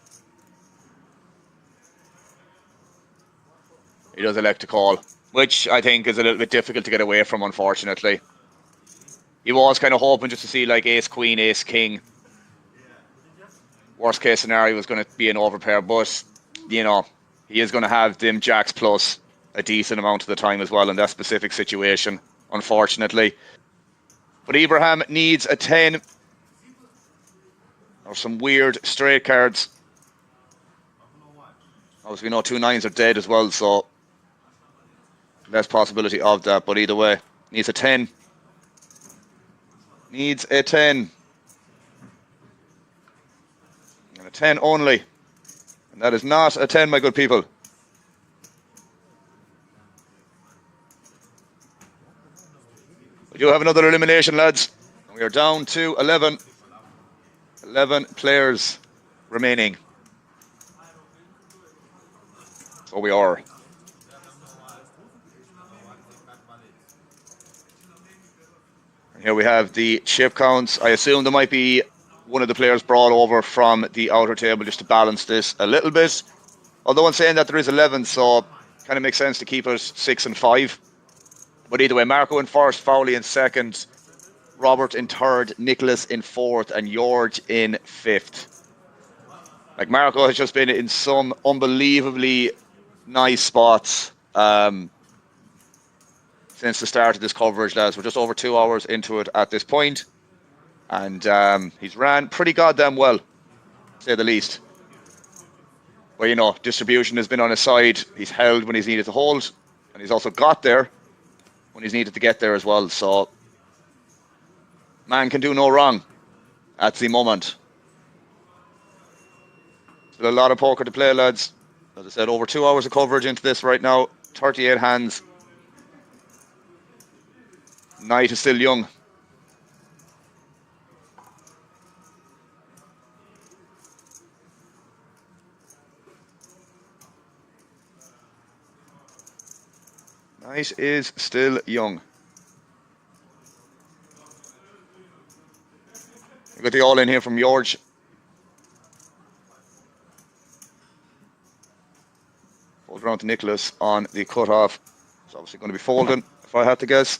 He does elect to call, which I think is a little bit difficult to get away from, unfortunately. He was kind of hoping just to see like ace-queen, ace-king. Worst case scenario was going to be an overpair, but, you know, he is going to have them jacks plus a decent amount of the time as well in that specific situation, unfortunately. But Ibrahim needs a 10 or some weird straight cards. Obviously, we know 2 9s are dead as well, so less possibility of that. But either way, needs a 10. Needs a 10. And a 10 only. And that is not a 10, my good people. We do have another elimination, lads. We are down to 11. 11 players remaining. So we are. And here we have the chip counts. I assume there might be one of the players brought over from the outer table just to balance this a little bit. Although I'm saying that there is 11, so kind of makes sense to keep it 6 and 5. But either way, Marco in first, Fowley in second, Robert in third, Nicholas in fourth, and George in fifth. Like, Marco has just been in some unbelievably nice spots since the start of this coverage, lads. We're just over 2 hours into it at this point, and he's ran pretty goddamn well, to say the least. Well, you know, distribution has been on his side. He's held when he's needed to hold, and he's also got there when he's needed to get there as well. So, man can do no wrong at the moment. Still a lot of poker to play, lads. As I said, over 2 hours of coverage into this right now. 38 hands. Night is still young. Night is still young. We got the all in here from George. Fold around to Nicholas on the cutoff. It's obviously going to be folding, if I had to guess.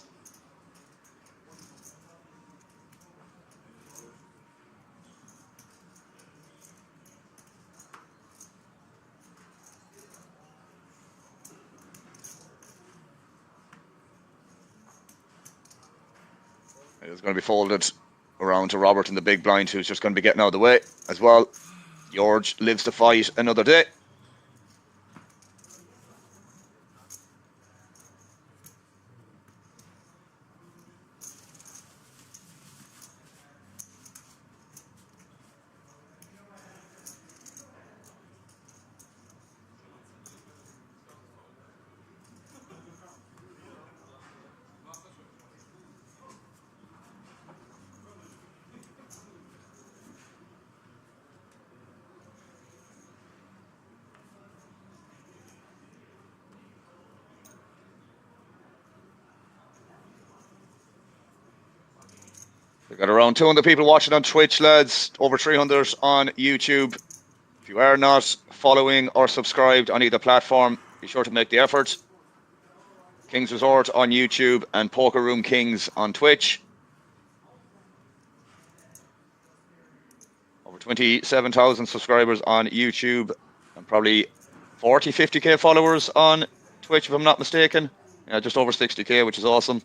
It's going to be folded around to Robert in the big blind, who's just going to be getting out of the way as well. George lives to fight another day. We've got around 200 people watching on Twitch, lads. Over 300 on YouTube. If you are not following or subscribed on either platform, be sure to make the effort. Kings Resort on YouTube and Poker Room Kings on Twitch. Over 27,000 subscribers on YouTube and probably 40, 50k followers on Twitch, if I'm not mistaken. Yeah, just over 60k, which is awesome.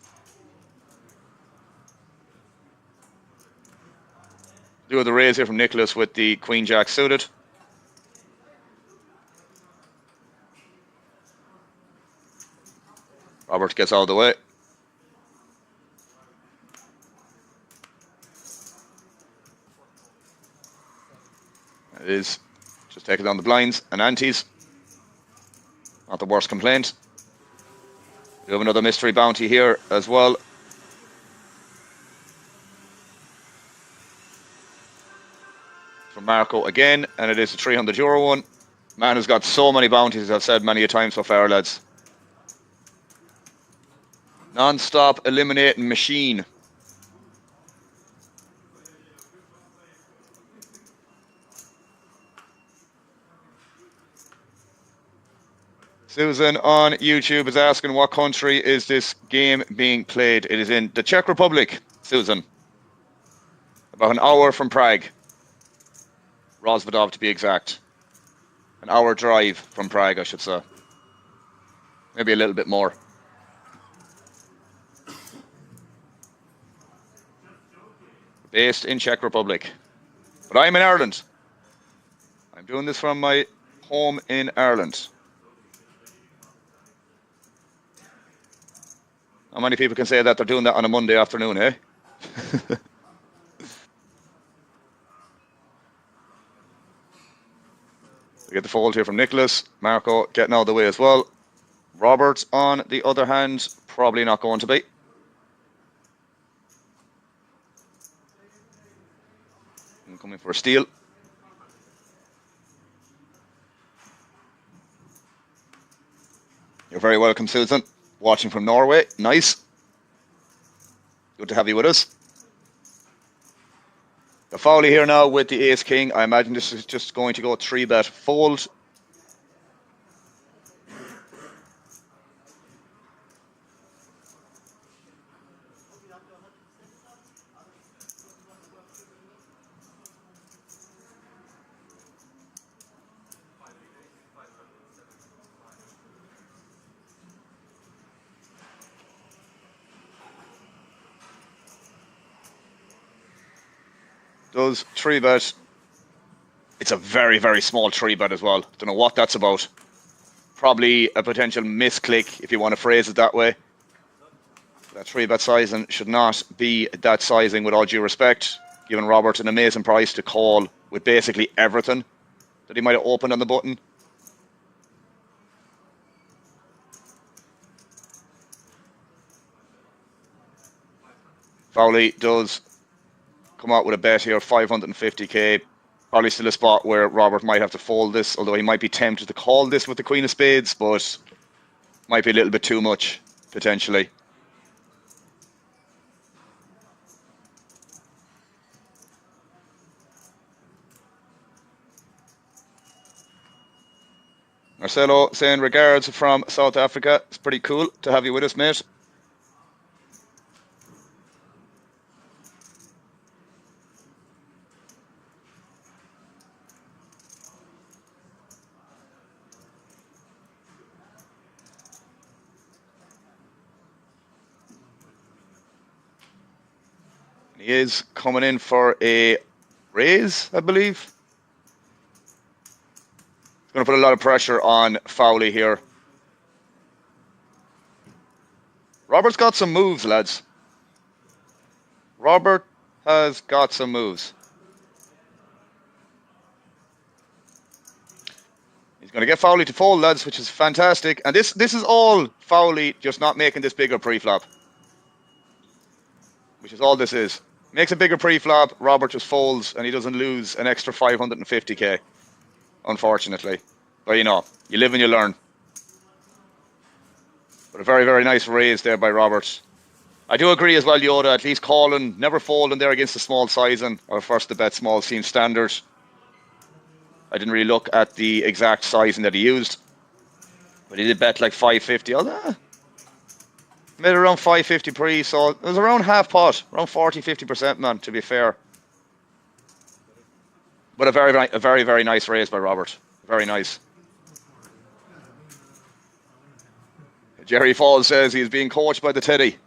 Do the raise here from Nicholas with the Queen Jack suited. Robert gets out of the way. It is just taking down the blinds and antes. Not the worst complaint. We have another mystery bounty here as well. From Marco again, and it is a €300 one. Man has got so many bounties, as I've said many a time so far, lads. Non-stop eliminating machine. Susan on YouTube is asking, what country is this game being played? It is in the Czech Republic, Susan. About an hour from Prague. Rozvadov, to be exact. An hour drive from Prague, I should say. Maybe a little bit more. Based in Czech Republic. But I'm in Ireland. I'm doing this from my home in Ireland. How many people can say that they're doing that on a Monday afternoon, eh? We get the fold here from Nicholas. Marco getting out of the way as well. Robert, on the other hand, probably not going to be. coming for a steal. You're very welcome, Susan. Watching from Norway. Nice. Good to have you with us. The Fowley here now with the ace king. I imagine this is just going to go 3-bet fold. Does 3-bet. It's a very, very small 3-bet as well. Don't know what that's about. Probably a potential misclick, if you want to phrase it that way. That 3-bet sizing should not be that sizing, with all due respect. Giving Robert an amazing price to call with basically everything that he might have opened on the button. Fowley does come out with a bet here, 550k. Probably still a spot where Robert might have to fold this, although he might be tempted to call this with the Queen of Spades, but might be a little bit too much, potentially. Marcelo saying regards from South Africa. It's pretty cool to have you with us, mate. He is coming in for a raise, I believe. He's going to put a lot of pressure on Fowley here. Robert's got some moves, lads. Robert has got some moves. He's going to get Fowley to fold, lads, which is fantastic. And this is all Fowley just not making this bigger pre-flop. Which is all this is. Makes a bigger pre-flop, Robert just folds, and he doesn't lose an extra 550k, unfortunately. But you know, you live and you learn. But a very, very nice raise there by Robert. I do agree as well, Yoda, at least calling, never folding there against the small sizing, or first to bet small seems standard. I didn't really look at the exact sizing that he used, but he did bet like 550. Oh, made around 550 pre, so it was around half pot, around 40-50%, man, to be fair. But a very, very nice raise by Robert. Very nice. Jerry Falls says he's being coached by the Teddy.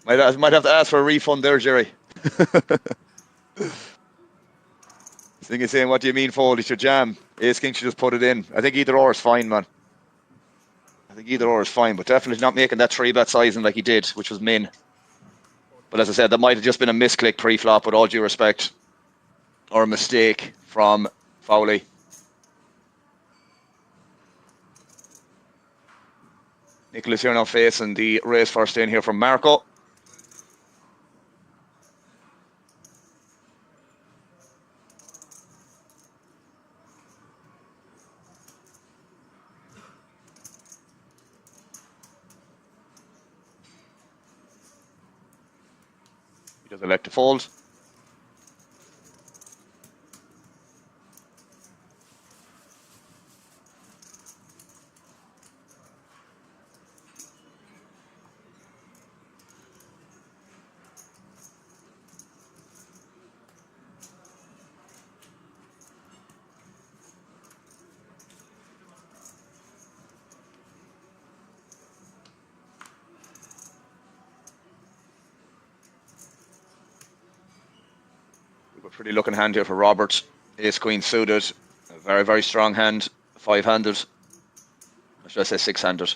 might have to ask for a refund there, Jerry. I think he's saying, what do you mean fold? He should jam. Ace King should just put it in. I think either or is fine, man. I think either or is fine, but definitely not making that 3-bet sizing like he did, which was min. But as I said, that might have just been a misclick pre-flop, with all due respect. Or a mistake from Fowley. Nicholas here now facing the raise first in here from Marco. He does elect to fold. Pretty looking hand here for Robert. Ace Queen suited. A very, very strong hand. 5-handed. Or should I say 6-handed?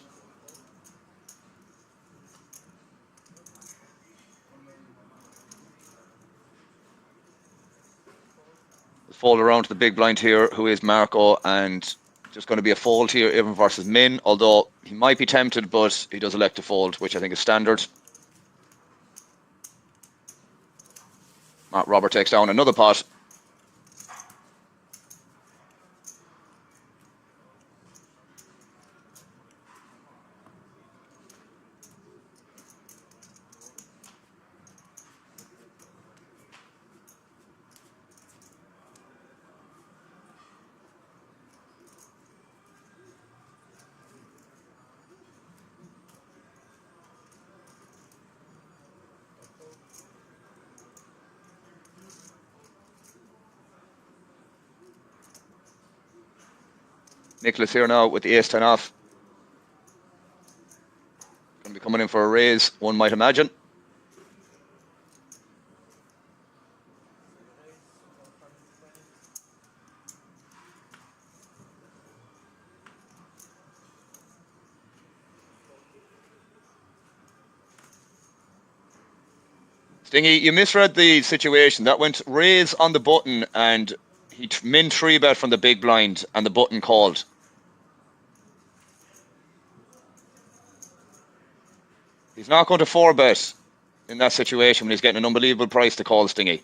Let's fold around to the big blind here, who is Marco, and just going to be a fold here, even versus min, although he might be tempted, but he does elect to fold, which I think is standard. Robert takes down another pot. Nicholas here now with the ace-10 off. Going to be coming in for a raise, one might imagine. Stingy, you misread the situation. That went raise on the button and he min 3-bet from the big blind and the button called. He's not going to 4-bet in that situation when he's getting an unbelievable price to call, Stingy.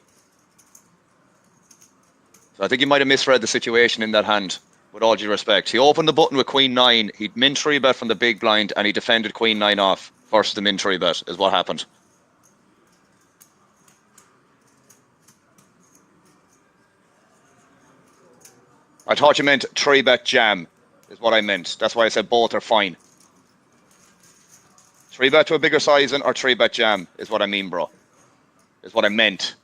So I think you might have misread the situation in that hand, with all due respect. He opened the button with Queen 9, he'd min 3-bet from the big blind and he defended Queen 9 off versus the min 3-bet is what happened. I thought you meant 3-bet jam, is what I meant. That's why I said both are fine. 3-bet to a bigger sizing or 3-bet jam is what I mean, bro. Is what I meant.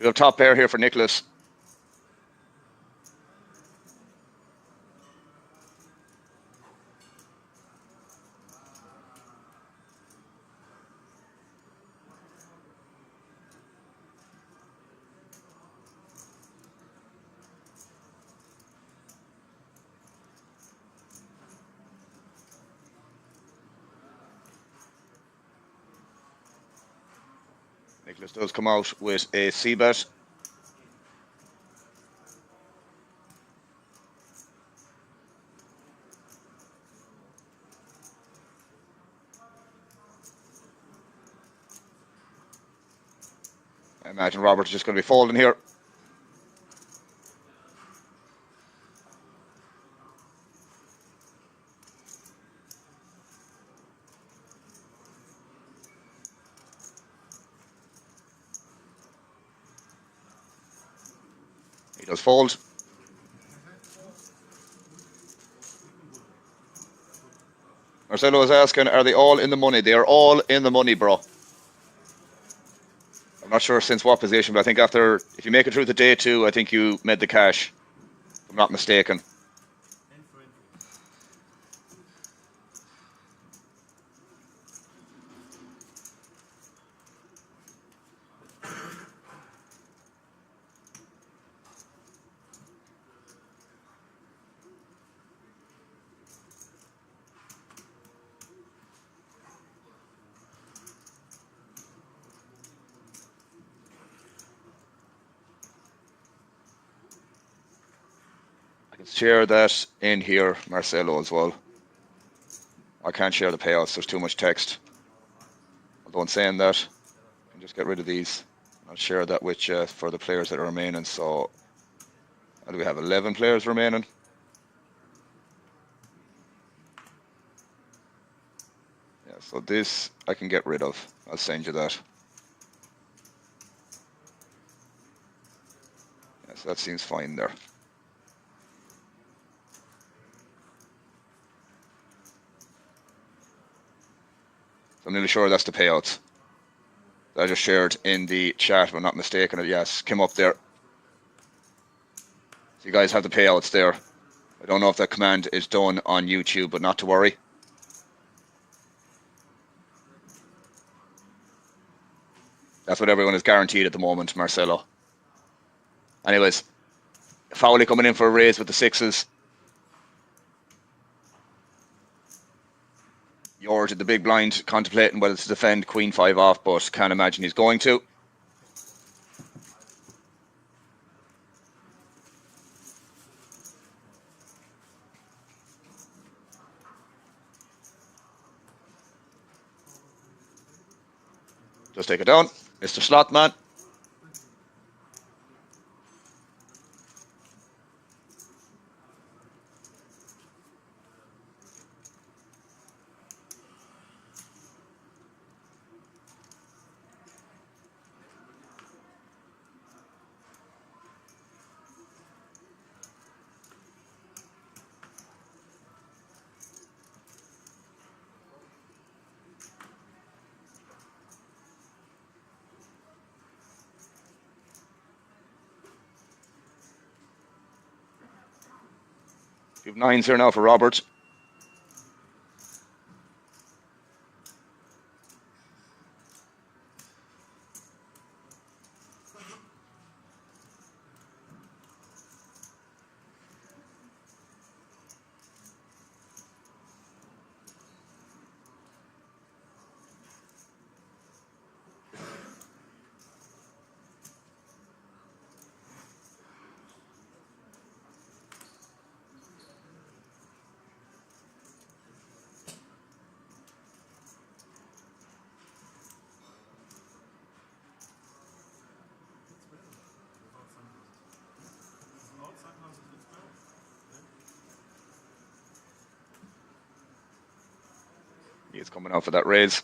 We have top pair here for Nicholas. Nicholas does come out with a C-bet. I imagine Robert's just going to be folding here. He does fold. Marcelo is asking, are they all in the money? They are all in the money, bro. I'm not sure since what position, but I think after, if you make it through to day 2, I think you made the cash, if I'm not mistaken. Share that in here, Marcelo, as well. I can't share the payouts, there's too much text. Although in saying that, I can just get rid of these. I'll share that with you for the players that are remaining. So, how do we have 11 players remaining? Yeah, so this I can get rid of. I'll send you that. Yeah, so that seems fine there. I'm nearly sure that's the payouts that I just shared in the chat, if I'm not mistaken. Yes, came up there. So you guys have the payouts there. I don't know if that command is done on YouTube, but not to worry. That's what everyone is guaranteed at the moment, Marcelo. Anyways, Fowley coming in for a raise with the 6s. George at the big blind contemplating whether to defend Queen 5 off, but can't imagine he's going to. Just take it down. Mr. Slotman. You have 9s here now for Robert. He's coming out for that raise.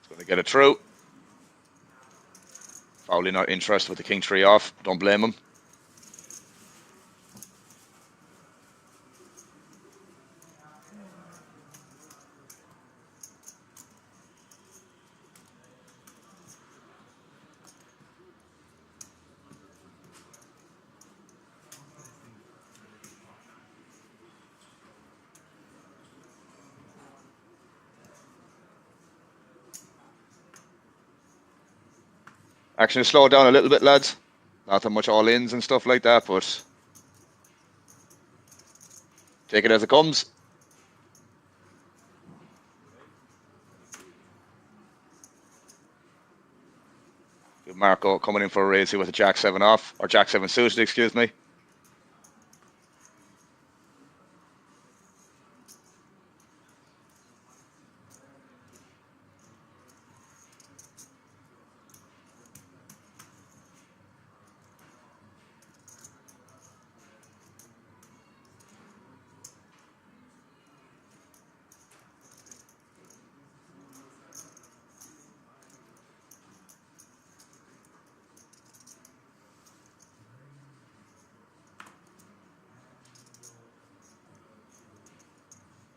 He's going to get it through. Probably not interested with the king 3 off. Don't blame him. Action is slowed down a little bit, lads. Not that much all-ins and stuff like that, but take it as it comes. Good Marco coming in for a raise here with a Jack 7 off, or Jack 7 suited, excuse me.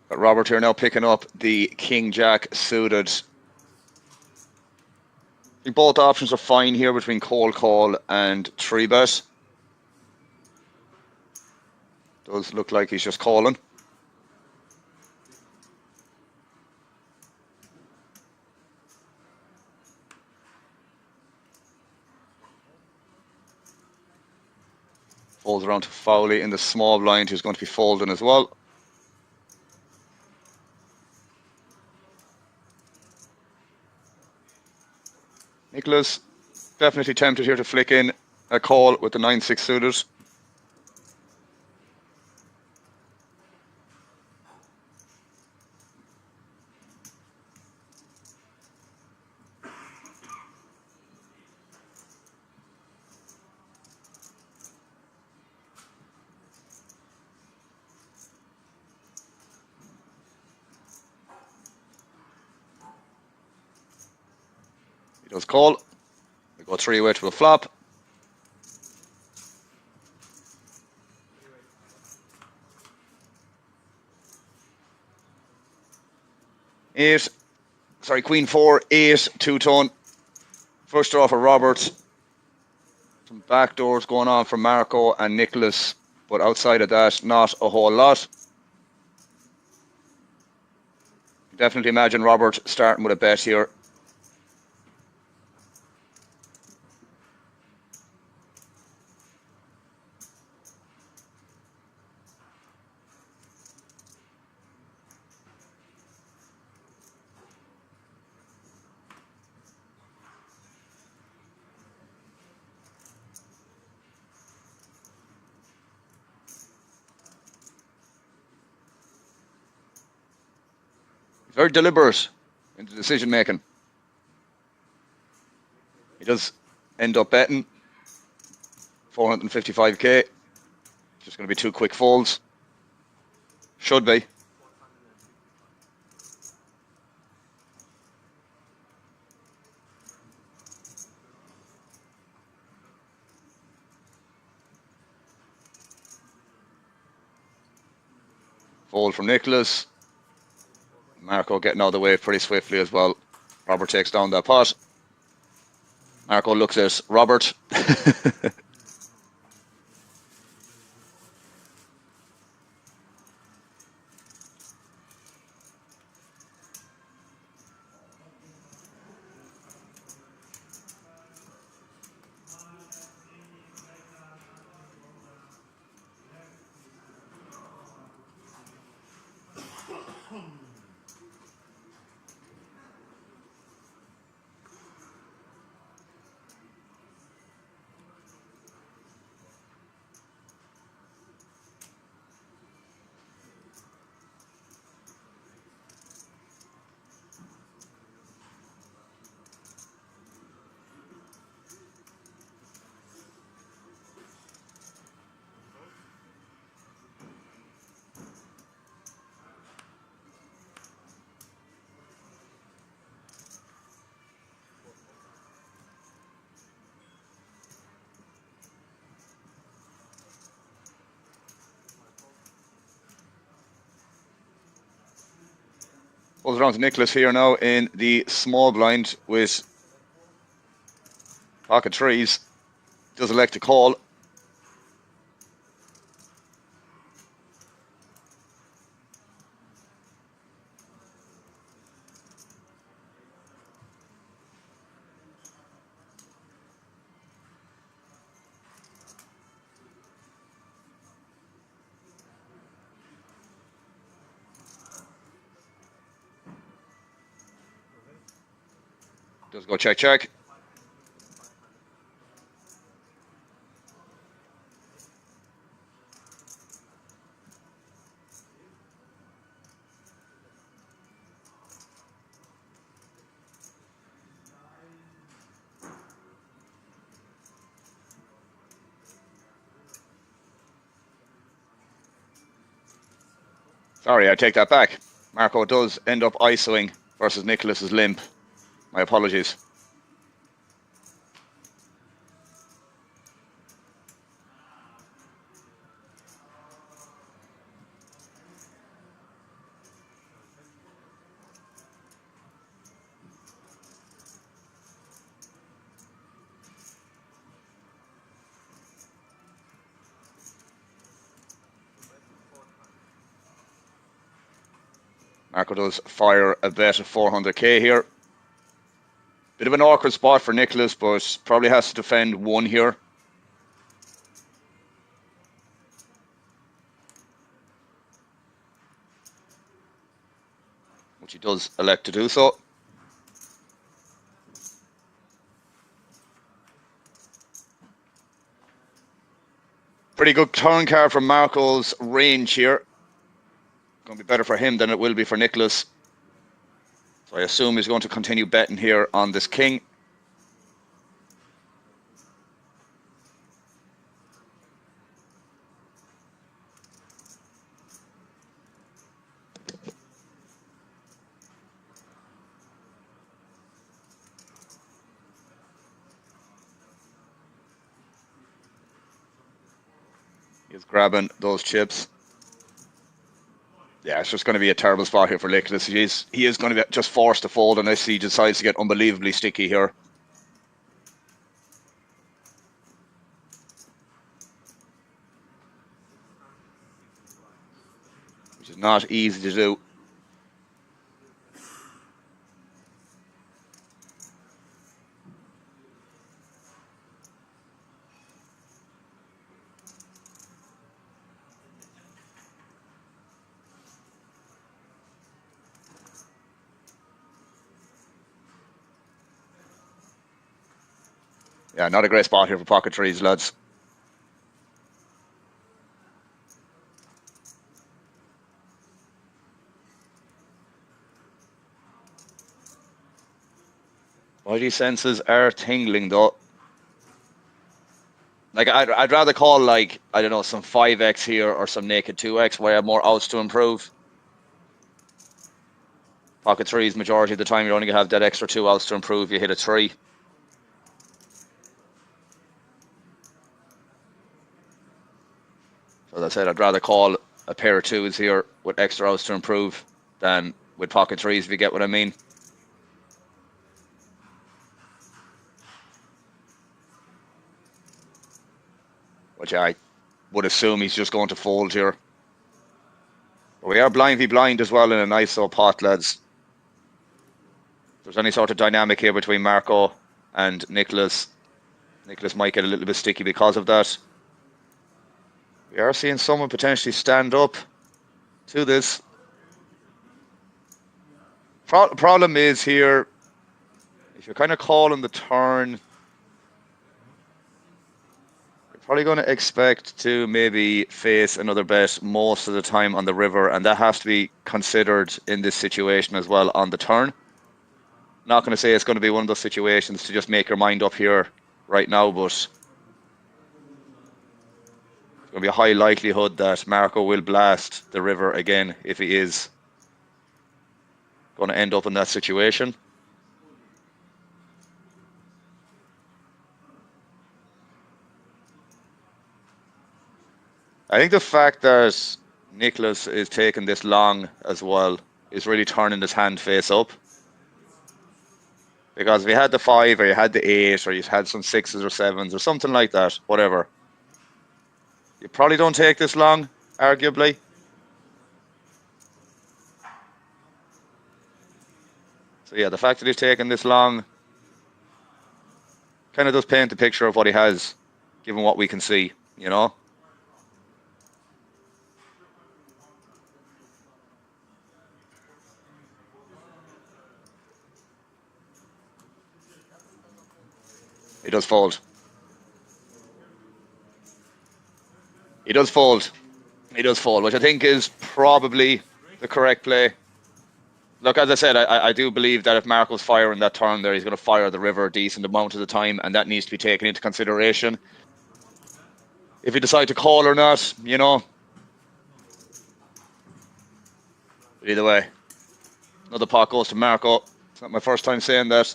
But Robert here now picking up the King Jack suited. I think both options are fine here between call and 3-bet. Does look like he's just calling. Folds around to Fowley in the small blind, who's going to be folding as well. Nicholas, definitely tempted here to flick in a call with the 9-6 suited. He does call. We go 3-way to a flop. Queen 4, 8, 2-tone. First draw for Robert. Some backdoors going on for Marco and Nicholas, but outside of that, not a whole lot. Definitely imagine Robert starting with a bet here. Very deliberate in the decision making. He does end up betting 455k. Just going to be 2 quick folds. Should be. Fold from Nicholas. Marco getting out of the way pretty swiftly as well. Robert takes down that pot. Marco looks at Robert. Folds around to Nicholas here now in the small blind with pocket trees. Does elect to call. Does go check, check. Sorry, I take that back. Marco does end up ISOing versus Nicholas's limp. My apologies. Marco does fire a bet of 400k here. Bit of an awkward spot for Nicholas, but probably has to defend 1 here. Which he does elect to do so. Pretty good turn card from Marco's range here. Going to be better for him than it will be for Nicholas. So I assume he's going to continue betting here on this king. He's grabbing those chips. Yeah, it's just going to be a terrible spot here for Nicholas. He is going to be just forced to fold unless he decides to get unbelievably sticky here. Which is not easy to do. Yeah, not a great spot here for pocket trees, lads. Spidey senses are tingling though. Like I'd rather call like, I don't know, some 5x here or some naked 2x where I have more outs to improve. Pocket threes majority of the time you're only gonna have that extra 2 outs to improve. You hit a 3. So as I said, I'd rather call a pair of 2s here with extra outs to improve than with pocket threes, if you get what I mean. Which I would assume he's just going to fold here. But we are blind v blind as well in an ISO pot, lads. If there's any sort of dynamic here between Marco and Nicholas, Nicholas might get a little bit sticky because of that. We are seeing someone potentially stand up to this. Problem is here, if you're kind of calling the turn, you're probably going to expect to maybe face another bet most of the time on the river, and that has to be considered in this situation as well on the turn. Not going to say it's going to be one of those situations to just make your mind up here right now, but it's going to be a high likelihood that Marco will blast the river again if he is going to end up in that situation. I think the fact that Nicholas is taking this long as well is really turning his hand face up. Because if you had the 5 or you had the 8 or you had some 6s or 7s or something like that, whatever, you probably don't take this long, arguably. So yeah, the fact that he's taken this long kind of does paint the picture of what he has, given what we can see, you know? He does fold. He does fold. He does fold, which I think is probably the correct play. Look, as I said, I do believe that if Marco's firing that turn there, he's going to fire the river a decent amount of the time, and that needs to be taken into consideration. If you decide to call or not, you know. But either way, another pot goes to Marco. It's not my first time saying that.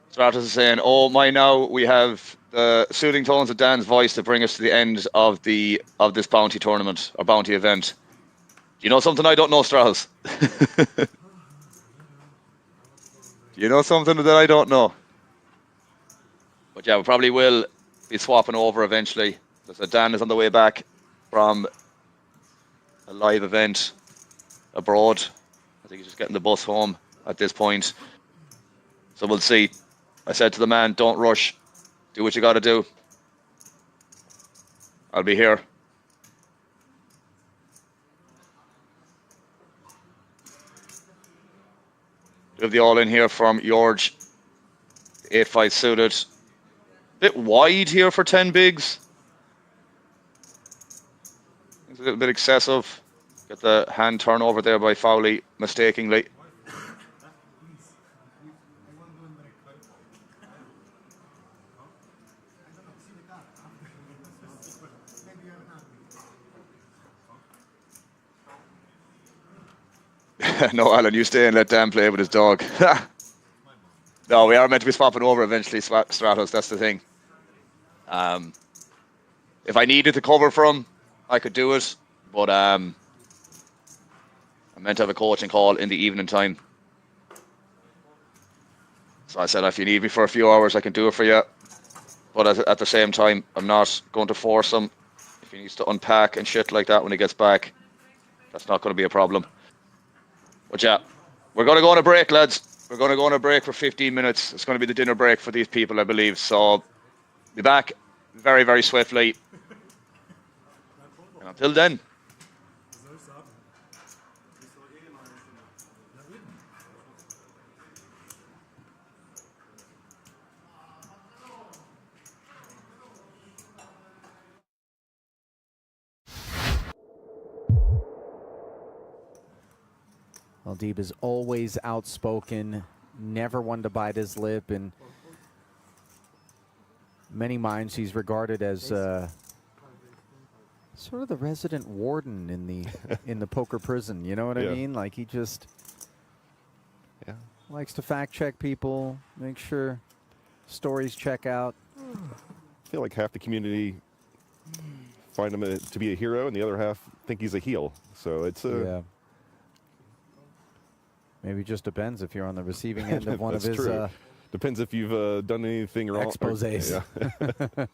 Stratus is saying, oh my, now we have the soothing tones of Dan's voice to bring us to the end of this bounty tournament, or bounty event. Do you know something I don't know, Strauss? Do you know something that I don't know? But yeah, we probably will be swapping over eventually. So Dan is on the way back from a live event abroad. I think he's just getting the bus home at this point. So we'll see. I said to the man, don't rush. Do what you got to do. I'll be here. We have the all in here from George. 8-5 suited. Bit wide here for 10 bigs. It's a little bit excessive. Get the hand turnover there by Fowley mistakenly. No, Alan, you stay and let Dan play with his dog. No, we are meant to be swapping over eventually, Stratos, that's the thing. If I needed to cover from, I could do it, but I'm meant to have a coaching call in the evening time. So I said, if you need me for a few hours, I can do it for you. But at the same time, I'm not going to force him. If he needs to unpack and shit like that when he gets back, that's not going to be a problem. But yeah, we're going to go on a break, lads. We're going to go on a break for 15 minutes. It's going to be the dinner break for these people, I believe. So, be back very, very swiftly. And until then. Maldeeb is always outspoken, never one to bite his lip. In many minds, he's regarded as sort of the resident warden in the poker prison. You know what I mean? Like, he just likes to fact check people, make sure stories check out. I feel like half the community find him to be a hero, and the other half think he's a heel. So it's maybe just depends if you're on the receiving end of one of his depends if you've done anything wrong. Exposés. Yeah.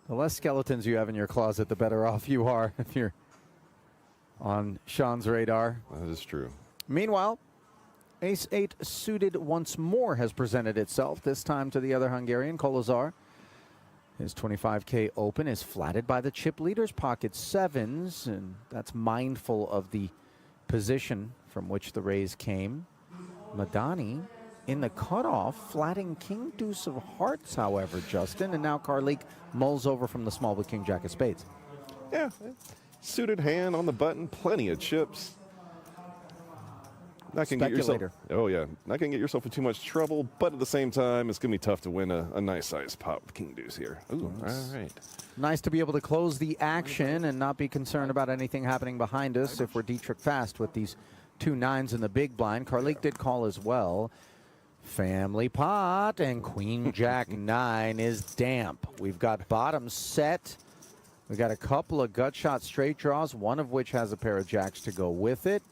The less skeletons you have in your closet, the better off you are if you're on Sean's radar. That is true. Meanwhile, Ace-8 suited once more has presented itself, this time to the other Hungarian, Kolozsvár. His 25K open is flatted by the chip leader's pocket sevens, and that's mindful of the position from which the raise came. Madani in the cutoff, flatting King Deuce of Hearts, however, Justin, and now Karlik mulls over from the small with King Jack of Spades. Yeah, suited hand on the button, plenty of chips. Not gonna get yourself. Oh yeah, not gonna get yourself in too much trouble, but at the same time, it's gonna be tough to win a nice size pot with King Deuce here. Ooh, all right. Nice to be able to close the action and not be concerned about anything happening behind us if we're Dietrich fast with these 2 9s in the big blind. Karlik did call as well. Family pot, and Queen Jack 9 is damp. We've got bottom set. We've got a couple of gut shot straight draws, one of which has a pair of jacks to go with it.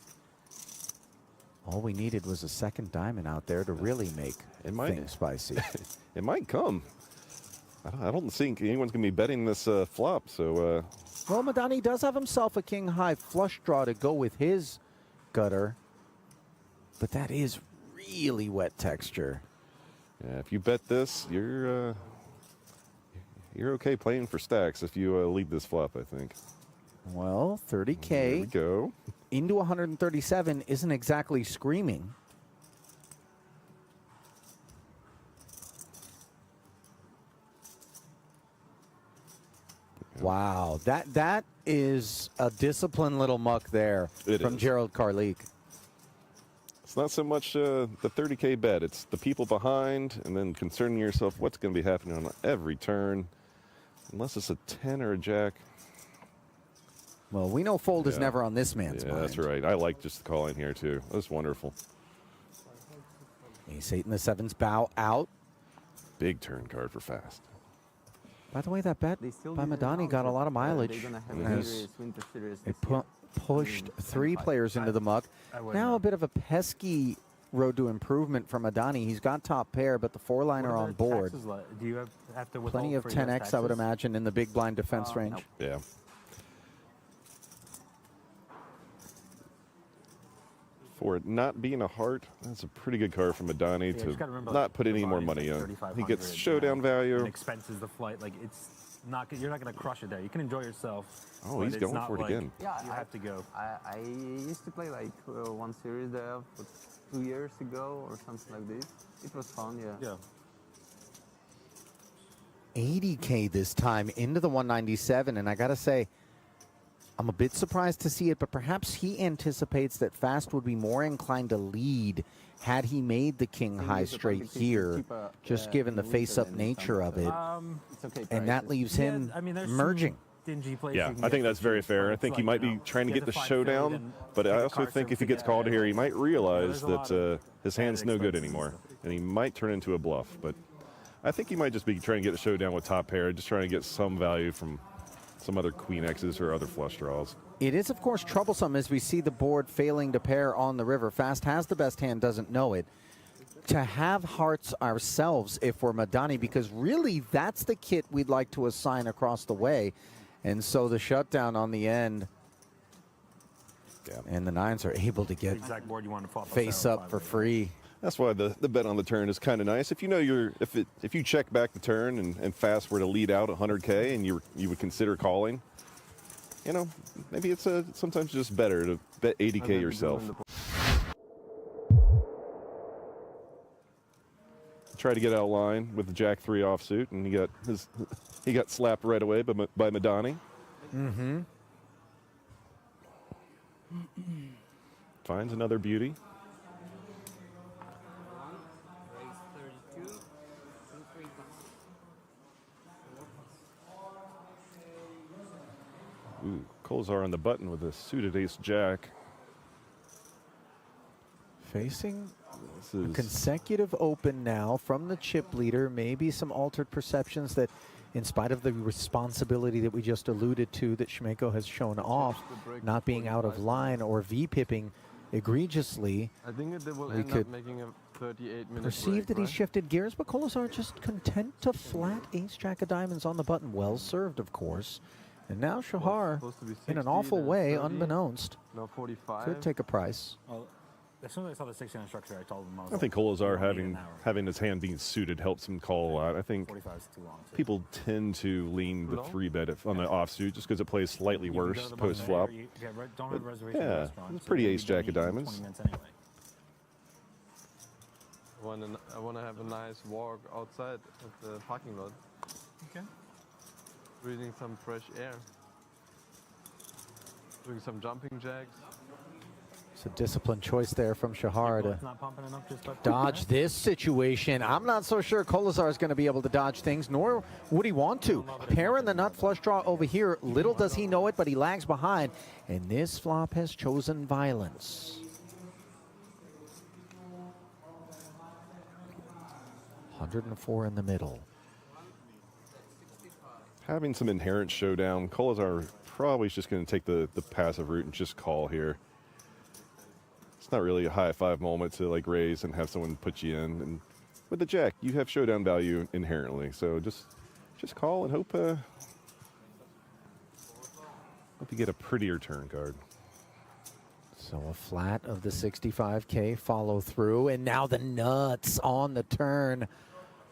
All we needed was a second diamond out there to really make things spicy. It might come. I don't think anyone's going to be betting this flop. So, well, Madani does have himself a king high flush draw to go with his gutter, but that is really wet texture. Yeah, if you bet this, you're okay playing for stacks if you lead this flop, I think. Well, 30K. There we go. Into 137 isn't exactly screaming. Wow, that is a disciplined little muck there from Gerald Karlik. It's not so much the 30K bet. It's the people behind, and then concerning yourself what's going to be happening on every turn. Unless it's a 10 or a jack. Well, we know fold is never on this man's mind. Yeah, that's right. I like just the calling here, too. That's wonderful. Ace-8 and the 7s bow out. Big turn card for fast. By the way, that bet by Madani got a lot of mileage. It pushed 3 players into the muck. Now a bit of a pesky road to improvement from Madani. He's got top pair, but the 4-liner on board. Do you have to Plenty of 10x, I would imagine, in the big blind defense range. Yeah. For it not being a heart, that's a pretty good card from Madani to not put any more money on. He gets showdown value. Expenses the flight, like it's not. You're not going to crush it there. You can enjoy yourself. Oh, he's going for it again. Yeah, you have to go. I used to play like one series there 2 years ago or something like this. It was fun, yeah. 80K this time into the 197, and I gotta say, I'm a bit surprised to see it, but perhaps he anticipates that Fast would be more inclined to lead had he made the king high straight here, just given the face-up nature of it. And that leaves him merging. Yeah, I think that's very fair. I think he might be trying to get the showdown, but I also think if he gets called here, he might realize that his hand's no good anymore, and he might turn into a bluff. But I think he might just be trying to get a showdown with top pair, just trying to get some value from some other queen X's or other flush draws. It is, of course, troublesome as we see the board failing to pair on the river. Fast has the best hand, doesn't know it. To have hearts ourselves if we're Madani, because really that's the kit we'd like to assign across the way. And so the shutdown on the end, and the 9s are able to get face up for free. That's why the bet on the turn is kind of nice. If you know if you check back the turn and Fast were to lead out 100K and you would consider calling, you know, maybe it's sometimes just better to bet 80K yourself. Try to get out of line with the Jack 3 offsuit, and he got slapped right away by Madani. Mm-hmm. Finds another beauty. Ooh, Kolzar on the button with a suited ace-jack. Facing This a is consecutive open now from the chip leader. Maybe some altered perceptions that, in spite of the responsibility that we just alluded to that Schmeko has shown off, not being out of line or V-pipping egregiously, I think they will we end could up making a 38-minute perceive that he's shifted gears, but Kolozar just content to flat ace-jack of diamonds on the button. Well served, of course. And now Shahar, in an awful way, unbeknownst, No, 45. could take a price. Well, as soon as I saw the 16 structure, I told him. I think Kolozar having his hand being suited helps him call a lot. I think 45 is too long. people tend to lean the 3-bet on the offsuit just because it plays slightly worse post-flop. Don't have a reservation Yeah, restaurant, it's so pretty you'll be ace-jack getting of eaten in diamonds. 20 minutes anyway. I want to have a nice walk outside of the parking lot. Okay. Breathing some fresh air. Doing some jumping jacks. It's a disciplined choice there from Shahar to It's not pumping enough just by dodge this situation. I'm not so sure Kolozar is going to be able to dodge things, nor would he want to. Pairing the nut flush draw over here, little does he know it, but he lags behind. And this flop has chosen violence. 104 in the middle. Having some inherent showdown, Kolozar probably is just going to take the passive route and just call here. It's not really a high five moment to like raise and have someone put you in. And with the jack, you have showdown value inherently. So just call and hope you get a prettier turn card. So a flat of the 65K follow through, and now the nuts on the turn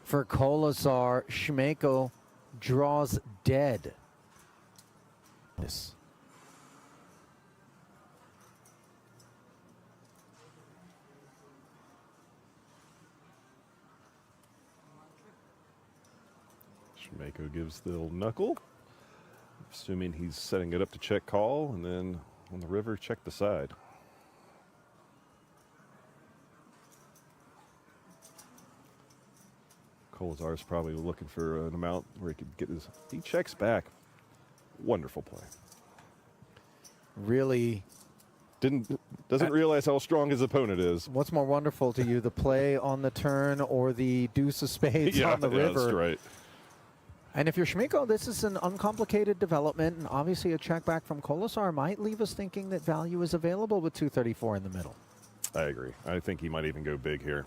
for Kolozar. Schmeko draws dead. This. Schmeko gives the little knuckle, assuming he's setting it up to check call, and then on the river, check the side. Kolozar is probably looking for an amount where he could get his. He checks back. Wonderful play. Really doesn't realize how strong his opponent is. What's more wonderful to you, the play on the turn or the deuce of spades on the river? That's right. And if you're Schmeko, this is an uncomplicated development, and obviously a check back from Kolozar might leave us thinking that value is available with 234 in the middle. I agree. I think he might even go big here.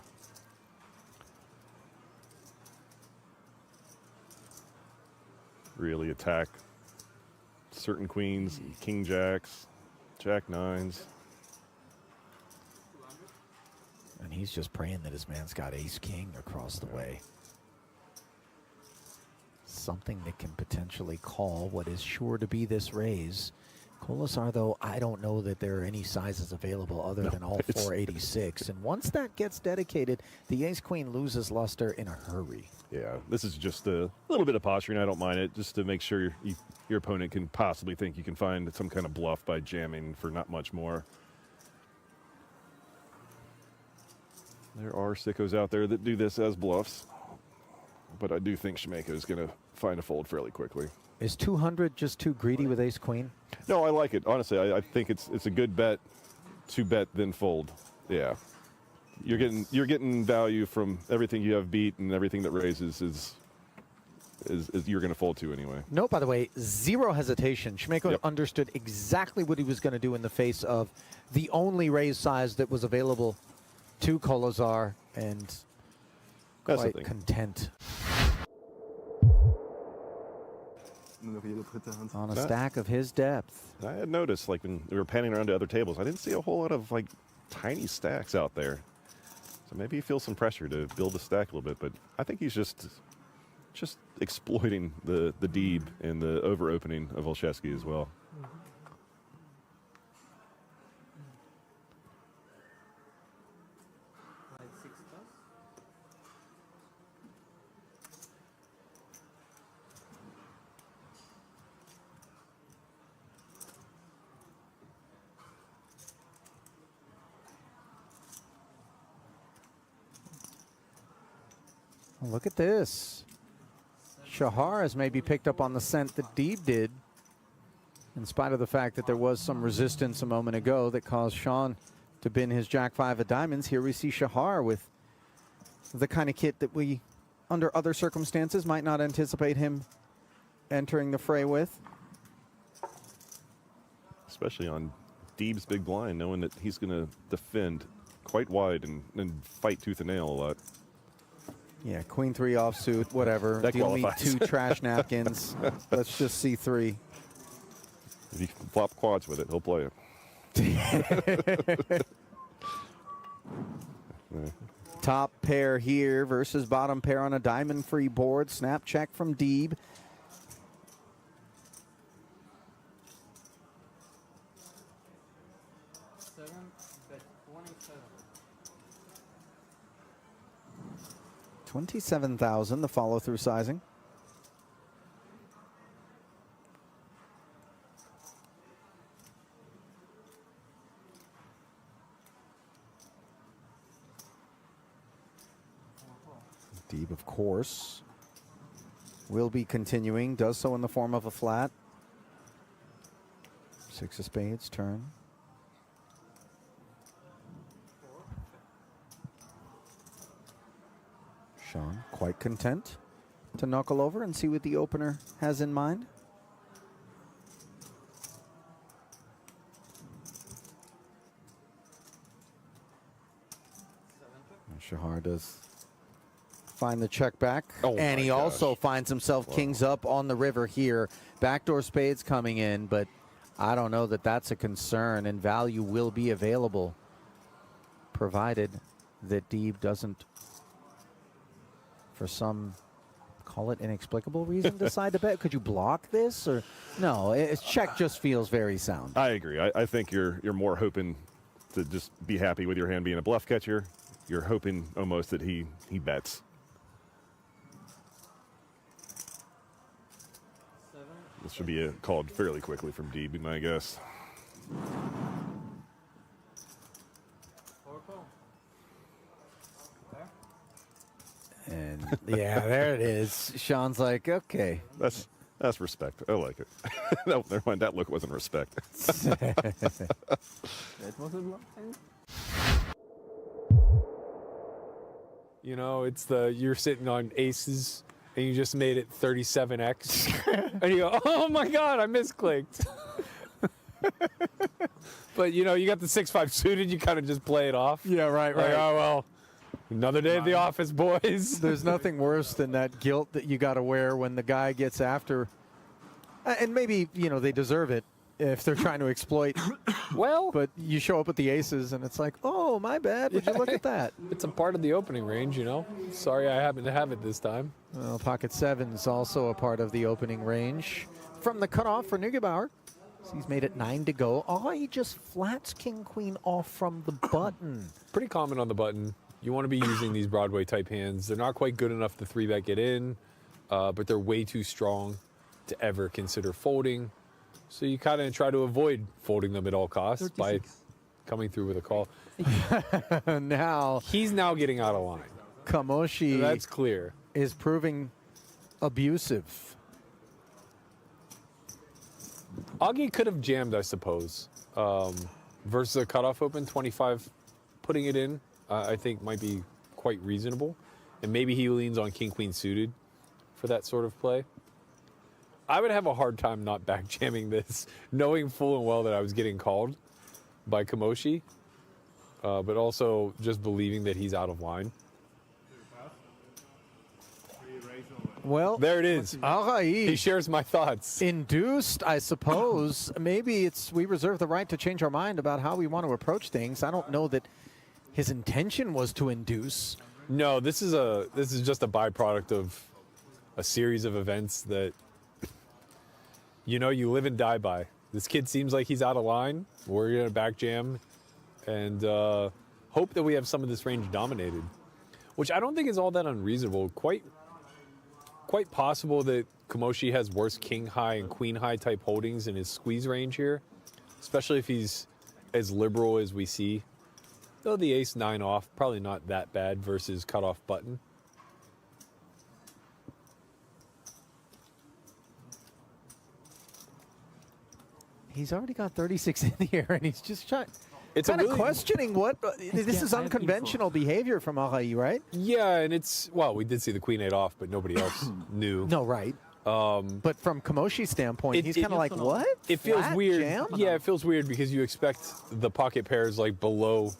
Really attack certain queens, king jacks, jack nines. And he's just praying that his man's got ace king across the way. Something that can potentially call what is sure to be this raise. Kolozar, though, I don't know that there are any sizes available other than all 486. And once that gets dedicated, the ace-queen loses luster in a hurry. Yeah, this is just a little bit of posturing. I don't mind it, just to make sure your opponent can possibly think you can find some kind of bluff by jamming for not much more. There are sickos out there that do this as bluffs, but I do think Schmeko is going to find a fold fairly quickly. Is 200 just too greedy with ace-queen? No, I like it. Honestly, I think it's a good bet to bet then fold. Yeah. You're getting value from everything you have beat, and everything that raises is you're going to fold to anyway. No, by the way, zero hesitation. Schmeko understood exactly what he was going to do in the face of the only raise size that was available to Kolozar, and quite content. On a stack of his depth. I had noticed, like, when we were panning around to other tables, I didn't see a whole lot of, like, tiny stacks out there. So maybe he feels some pressure to build the stack a little bit, but I think he's just exploiting the deeb and the over-opening of Olszewski as well. Well, look at this. Shahar has maybe picked up on the scent that Deeb did, in spite of the fact that there was some resistance a moment ago that caused Sean to bin his Jack 5 of diamonds. Here we see Shahar with the kind of kit that we, under other circumstances, might not anticipate him entering the fray with. Especially on Deeb's big blind, knowing that he's going to defend quite wide and fight tooth and nail a lot. Yeah, queen 3 offsuit, whatever. That Deal me qualifies. 2 trash napkins. Let's just see 3. If you can flop quads with it, he'll play it. Top pair here versus bottom pair on a diamond-free board. Snap check from Deeb. $27,000, the follow-through sizing. Deeb, of course, will be continuing. Does so in the form of a flat. 6 of spades, turn. Sean, quite content to knuckle over and see what the opener has in mind. And Shahar does find the check back. Oh and my he gosh. also finds himself kings up on the river here. Backdoor spades coming in, but I don't know that that's a concern, and value will be available provided that Deeb doesn't, for some, call it inexplicable reason, decide to bet. Could you block this? Or no, check just feels very sound. I agree. I think you're more hoping to just be happy with your hand being a bluff catcher. You're hoping almost that he bets. This should be called fairly quickly from Deeb, be my guess. And yeah, there it is. Sean's like, okay. That's respect. I like it. No, never mind. That look wasn't respect. That was a bluff hand? You know, it's you're sitting on aces and you just made it 37x. And you go, oh my God, I misclicked. But, you know, you got the 6-5 suited, you kind of just play it off. Yeah, right, Like, right. oh, well, another day at the office, boys. There's nothing worse than that guilt that you got to wear when the guy gets after. And maybe, you know, they deserve it if they're trying to exploit. Well, But you show up with the aces and it's like, oh, my bad. Would you look at that? it's a part of the opening range, you know. Sorry I happen to have it this time. Well, pocket 7's also a part of the opening range. From the cutoff for Neugebauer. So he's made it 9 to go. Oh, he just flats king queen off from the button. Pretty common on the button. You want to be using these Broadway type hands. They're not quite good enough to 3-bet get in, but they're way too strong to ever consider folding. So you kind of try to avoid folding them at all costs 36. by coming through with a call. Now, He's now getting out of line. Kamoshi That's clear. is proving abusive. Augie could have jammed, I suppose, versus a cutoff open. 25, putting it in, I think might be quite reasonable. And maybe he leans on king-queen suited for that sort of play. I would have a hard time not back jamming this, knowing full and well that I was getting called by Kamoshi, but also just believing that he's out of line. Well, There it is. He Arahi shares my thoughts. induced, I suppose. Maybe we reserve the right to change our mind about how we want to approach things. I don't know that his intention was to induce. No, this is just a byproduct of a series of events that, you know, you live and die by. This kid seems like he's out of line. We're going to back jam and hope that we have some of this range dominated, which I don't think is all that unreasonable. Quite possible that Kamoshi has worse king high and queen high type holdings in his squeeze range here, especially if he's as liberal as we see. Though the ace 9 off, probably not that bad versus cutoff button. he's already got 36 in here, and he's just trying. It's a kind of really, questioning what this is unconventional behavior from Ahai, right? yeah, and it's, well, we did see the queen 8 off, but nobody else knew. No, right. But from Kamoshi's standpoint, he's kind of like, what? It feels Flat weird. jam? Yeah, it feels weird because you expect the pocket pairs like below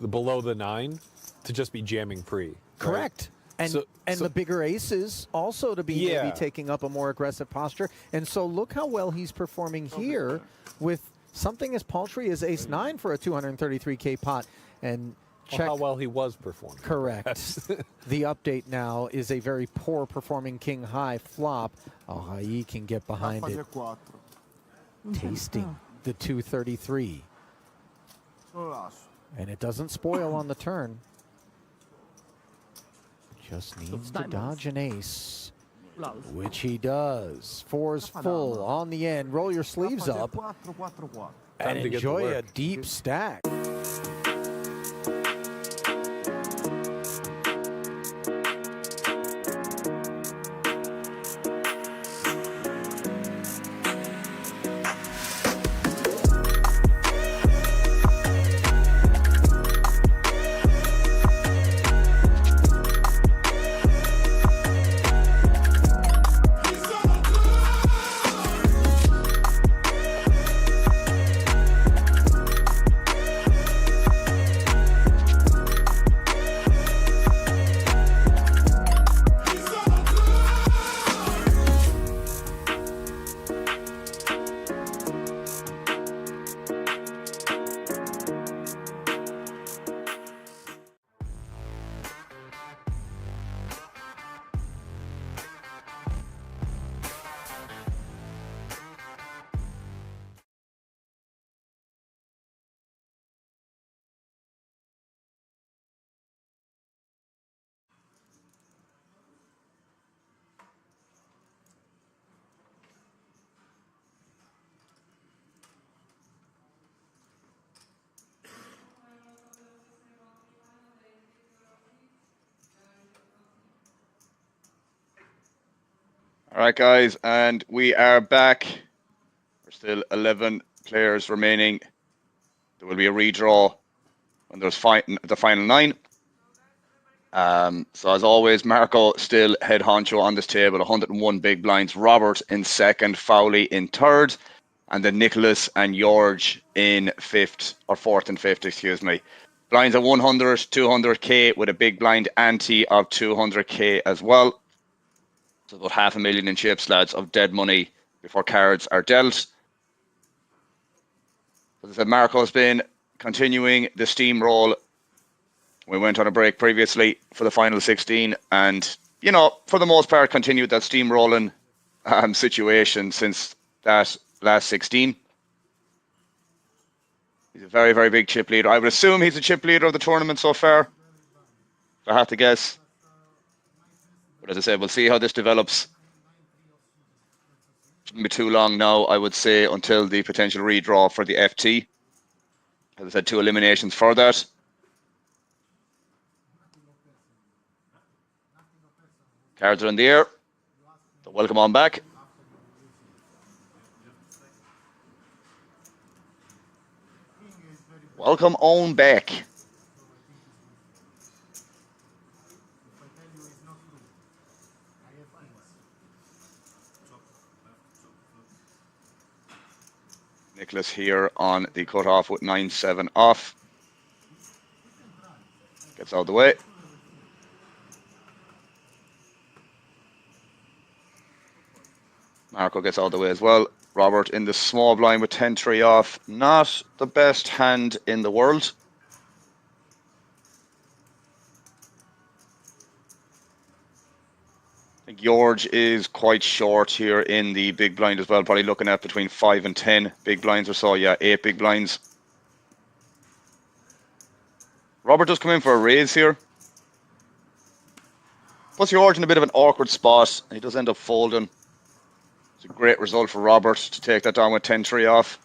the 9 to just be jamming pre. Right? Correct. And the bigger aces also to be maybe taking up a more aggressive posture. And so look how well he's performing here with something as paltry as ace 9 for a 233K pot. And check how well he was performing. Correct. The update now is a very poor performing king high flop. Ahai can get behind it. Tasting the 233. And it doesn't spoil on the turn. Just needs to dodge an ace, which he does. 4's full on the end. Roll your sleeves up and enjoy a deep stack. All right, guys, and we are back. There's still 11 players remaining. There will be a redraw when there's the final 9. So as always, Marco still head honcho on this table, 101 big blinds. Robert in second, Fowley in third, and then Nicholas and George in fourth and fifth, excuse me. Blinds at 100, 200k with a big blind ante of 200k as well. So about $500,000 in chips, lads, of dead money before cards are dealt. As I said, Marco's been continuing the steamroll. We went on a break previously for the final 16, and, you know, for the most part, continued that steamrolling situation since that last 16. He's a very, very big chip leader. I would assume he's a chip leader of the tournament so far, if I had to guess. But as I said, we'll see how this develops. Shouldn't be too long now, I would say, until the potential redraw for the FT. As I said, 2 eliminations for that. Cards are in the air. So welcome on back. Welcome on back. Nicholas here on the cutoff with 9-7 off. Gets out of the way. Marco gets out of the way as well. Robert in the small blind with 10-3 off. Not the best hand in the world. I think George is quite short here in the big blind as well. Probably looking at between 5 and 10 big blinds or so. Yeah, 8 big blinds. Robert does come in for a raise here. Plus George in a bit of an awkward spot. He does end up folding. It's a great result for Robert to take that down with 10-3 off.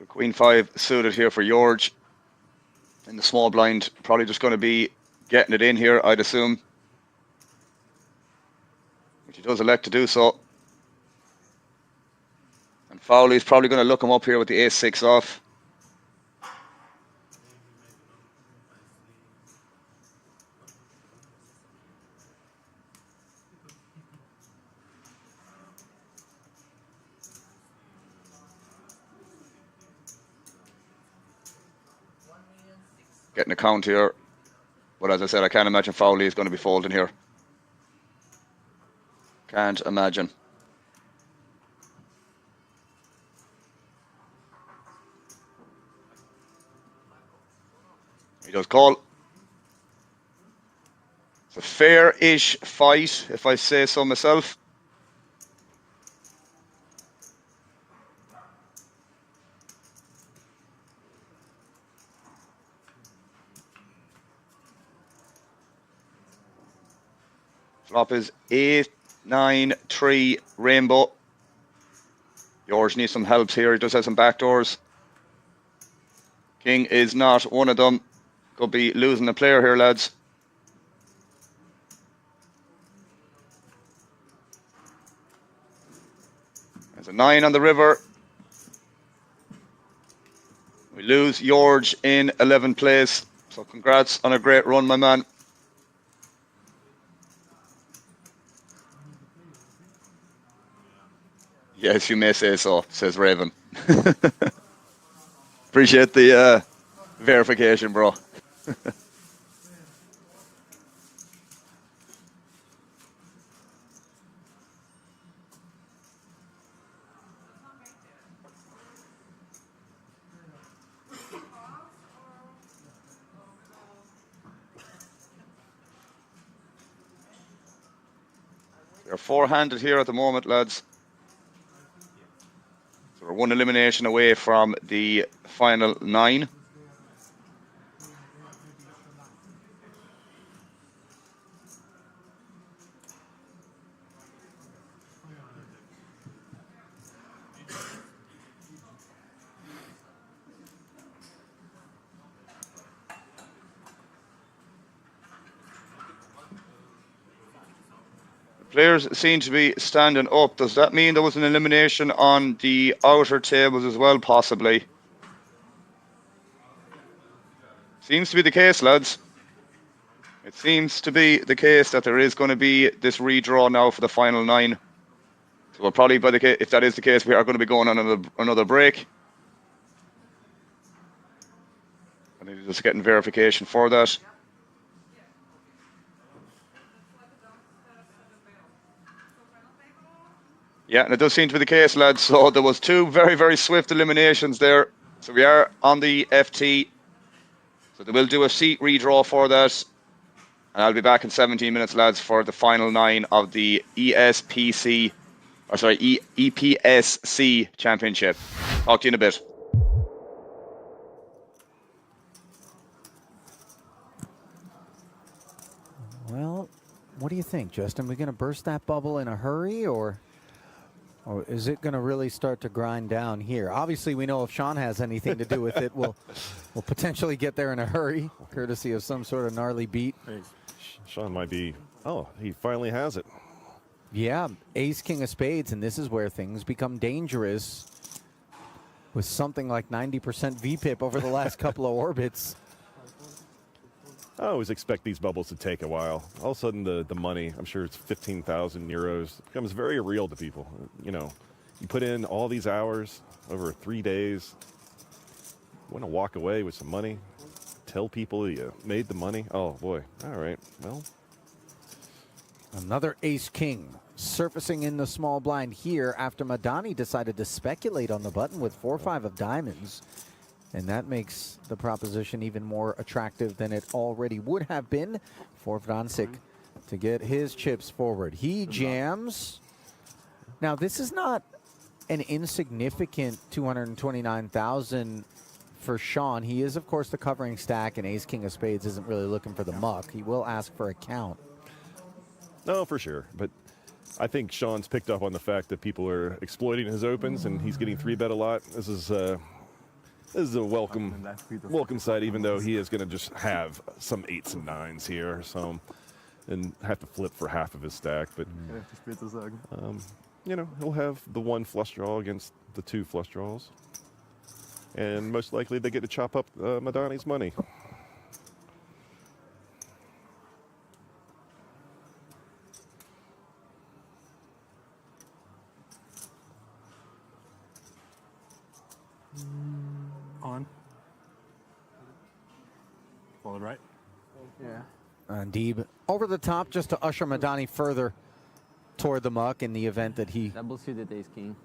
Queen 5 suited here for George. In the small blind, probably just going to be getting it in here, I'd assume. Which he does elect to do so. And Fowley's probably going to look him up here with the ace-6 off. Getting a count here. But as I said, I can't imagine Fowley is going to be folding here. Can't imagine. He does call. It's a fair-ish fight, if I say so myself. Flop is 8-9-3 rainbow. George needs some helps here. He does have some backdoors. King is not one of them. Could be losing a player here, lads. There's a 9 on the river. We lose George in 11th place. So congrats on a great run, my man. Yes, you may say so, says Raven. Appreciate the verification, bro. We're four-handed here at the moment, lads. So we're one elimination away from the final 9. Players seem to be standing up. Does that mean there was an elimination on the outer tables as well, possibly? Seems to be the case, lads. It seems to be the case that there is going to be this redraw now for the final 9. So we'll probably, if that is the case, we are going to be going on another break. I think just getting verification for that. Yeah, and it does seem to be the case, lads. So there was 2 very, very swift eliminations there. So we are on the FT. So they will do a seat redraw for that. And I'll be back in 17 minutes, lads, for the final 9 of the EPSC Championship. Talk to you in a bit. Well, what do you think, Justin? Are we going to burst that bubble in a hurry, or is it going to really start to grind down here? Obviously, we know if Sean has anything to do with it, we'll potentially get there in a hurry, courtesy of some sort of gnarly beat. Sean might be, oh, he finally has it. Yeah, ace, king of spades, and this is where things become dangerous with something like 90% VPIP over the last couple of orbits. I always expect these bubbles to take a while. All of a sudden, the money, I'm sure it's 15,000 euros, becomes very real to people. You know, you put in all these hours over 3 days, you want to walk away with some money, tell people you made the money. Oh, boy. All right. Well. Another ace-king surfacing in the small blind here after Madani decided to speculate on the button with 4-5 of diamonds. And that makes the proposition even more attractive than it already would have been for Vrancic to get his chips forward. He jams. Now, this is not an insignificant 229,000 for Sean. He is, of course, the covering stack, and ace, king of spades isn't really looking for the muck. He will ask for a count. No, for sure. But I think Sean's picked up on the fact that people are exploiting his opens, and he's getting 3-bet a lot. This is This is a welcome side, even though he is going to just have some 8s and 9s here, so and have to flip for half of his stack. But you know, he'll have the 1 flush draw against the 2 flush draws, and most likely they get to chop up Madani's money. On. Followed right. Yeah. And Deeb over the top just to usher Madani further toward the muck in the event that he Double suited ace king.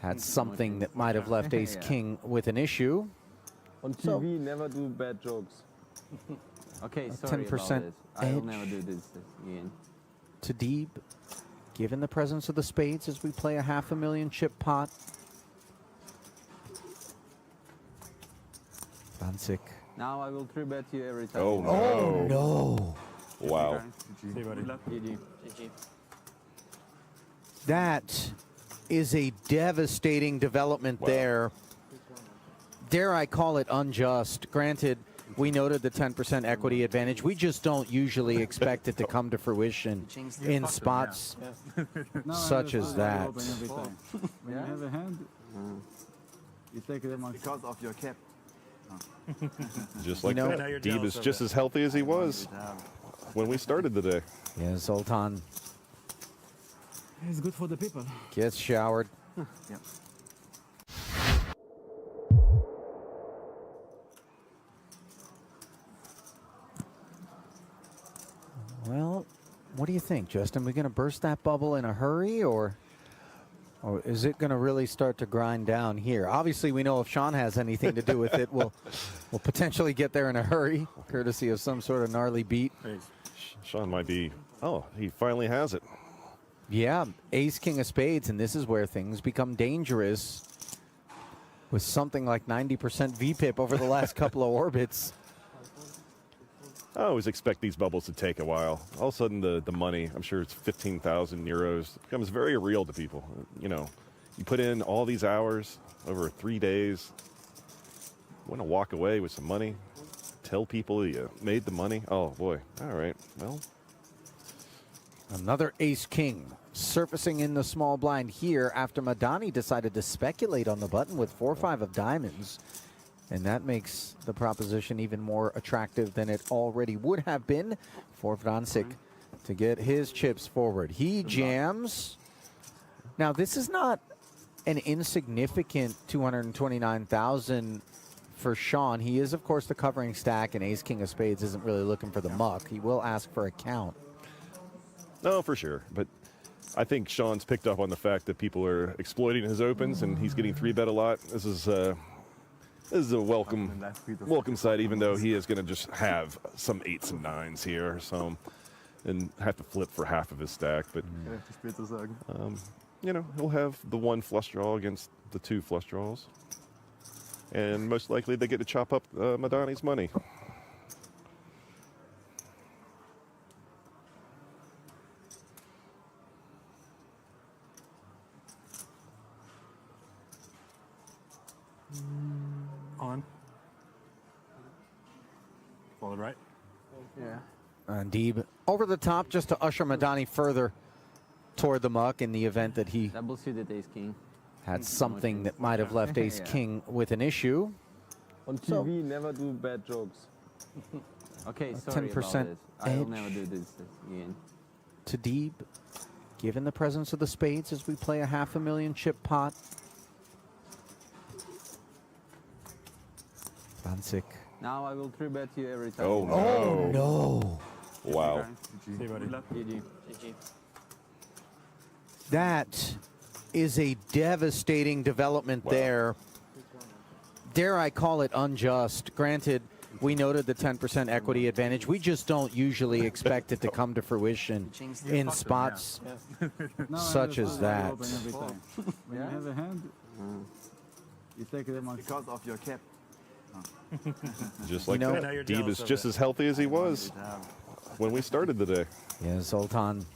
had something that might have left ace king with an issue. On TV, never do bad jokes. Okay, sorry 10% about it. I will edge. never do this again. To Deeb, given the presence of the spades as we play a $500,000 chip pot. Bansik. Now I will 3-bet you every time. Oh, no. Oh no! Wow. See, buddy. GG. That is a devastating development Wow. there. Dare I call it unjust? Granted, we noted the 10% equity advantage. We just don't usually expect it to come to fruition in spots such as that. When you have a hand, you take them on because of your cap. Just like You know- that. Now you're Deeb jealous is of just it. as healthy as he was when we started the day. Yeah, Zoltan It's good for the people. gets showered. Well, what do you think, Justin? We going to burst that bubble in a hurry, or is it going to really start to grind down here? Obviously, we know if Sean has anything to do with it, we'll potentially get there in a hurry, courtesy of some sort of gnarly beat. Sean might be. Oh, he finally has it. Yeah, ace, king of spades, and this is where things become dangerous with something like 90% VPIP over the last couple of orbits. I always expect these bubbles to take a while. All of a sudden, the money, I'm sure it's 15,000 euros, becomes very real to people. You know, you put in all these hours over 3 days, want to walk away with some money, tell people you made the money. Oh, boy. All right. Well, Another ace king surfacing in the small blind here after Madani decided to speculate on the button with 4-5 of diamonds. And that makes the proposition even more attractive than it already would have been for Vrancic to get his chips forward. He jams. Now, this is not an insignificant 229,000 for Sean. He is, of course, the covering stack, and ace king of spades isn't really looking for the muck. He will ask for a count. no, for sure. But I think Sean's picked up on the fact that people are exploiting his opens, and he's getting 3-bet a lot. This is a welcome side, even though he is going to just have some 8s and 9s here, so and have to flip for half of his stack. But you know, he'll have the 1 flush draw against the 2 flush draws, and most likely they get to chop up Madani's money. On. Followed right. Yeah. And Deeb over the top just to usher Madani further toward the muck in the event that he Double suited ace king. had something that might have left ace king with an issue. On TV, never do bad jokes. Okay, sorry 10% about it. I will edge. never do this again. To Deeb, given the presence of the spades as we play a $500,000 chip pot. Bansik. Now I will 3-bet you every time. Oh, no. Oh no! Wow. See, buddy. GG. That is a devastating development Wow. there. Dare I call it unjust? Granted, we noted the 10% equity advantage. We just don't usually expect it to come to fruition in spots such as that. When you have a hand, you take them on because of your cap. Just like You know- that. Now you're Deeb jealous is of just it. as healthy as he was when we started the day. Yeah, Zoltan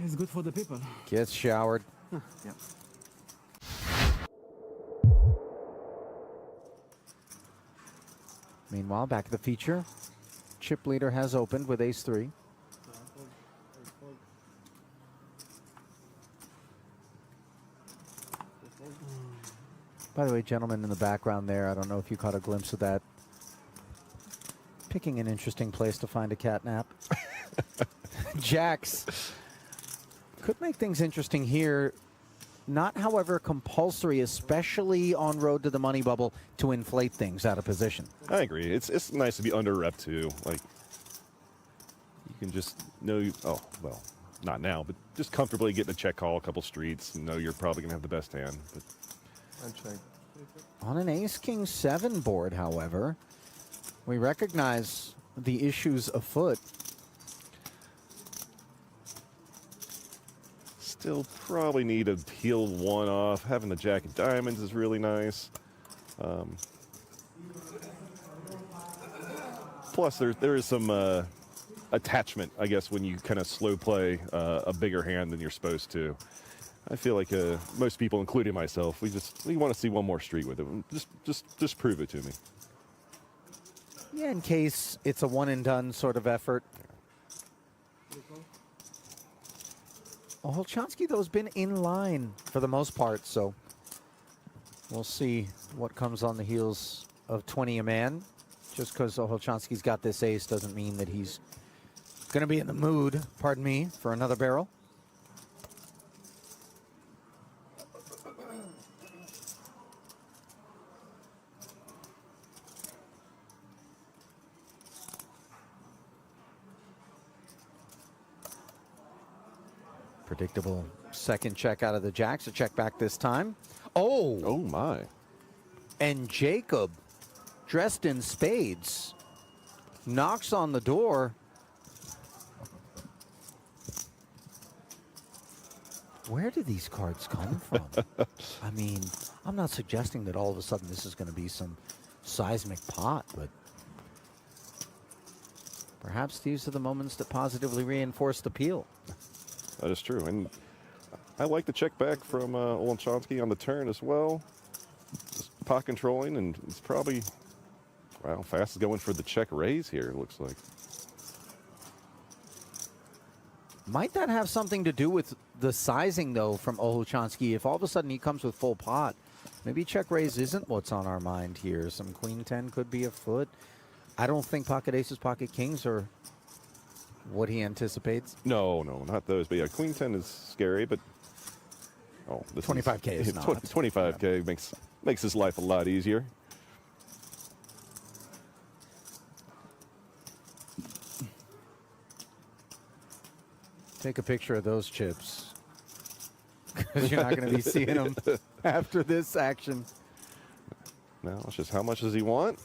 It's good for the people. gets showered. Meanwhile, back at the feature, chip leader has opened with ace-3. By the way, gentlemen in the background there, I don't know if you caught a glimpse of that. Picking an interesting place to find a cat nap. Jacks could make things interesting here. Not, however, compulsory, especially on road to the money bubble, to inflate things out of position. I agree. It's nice to be under rep too. Like you can just know. Oh well, not now, but just comfortably get in a check call, a couple streets, and know you're probably gonna have the best hand. But on an ace-king 7 board, however, we recognize the issues afoot. Still probably need to peel one off. Having the jack of diamonds is really nice. Plus, there is some attachment, I guess, when you kind of slow play a bigger hand than you're supposed to. I feel like most people, including myself, we want to see one more street with it. Just prove it to me. Yeah, in case it's a one-and-done sort of effort. Olszewski, though, has been in line for the most part, so we'll see what comes on the heels of 20 a man. Just because Olszewski's got this ace doesn't mean that he's going to be in the mood, pardon me, for another barrel. Predictable second check out of the jacks. A check back this time. Oh my. And Jacob, dressed in spades, knocks on the door. Where do these cards come from? I mean, I'm not suggesting that all of a sudden this is going to be some seismic pot, but perhaps these are the moments that positively reinforce the peel. That is true. And I like the check back from Olszewski on the turn as well. Just pot controlling, and it's probably, well, fast is going for the check raise here, it looks like. Might that have something to do with the sizing, though, from Olszewski? If all of a sudden he comes with full pot, maybe check raise isn't what's on our mind here. Some queen 10 could be afoot. I don't think pocket aces, pocket kings are what he anticipates. No, not those. But yeah, queen 10 is scary, but this 25K is not. 25K yeah. makes his life a lot easier. Take a picture of those chips, because you're not going to be seeing them after this action. Now it's just how much does he want?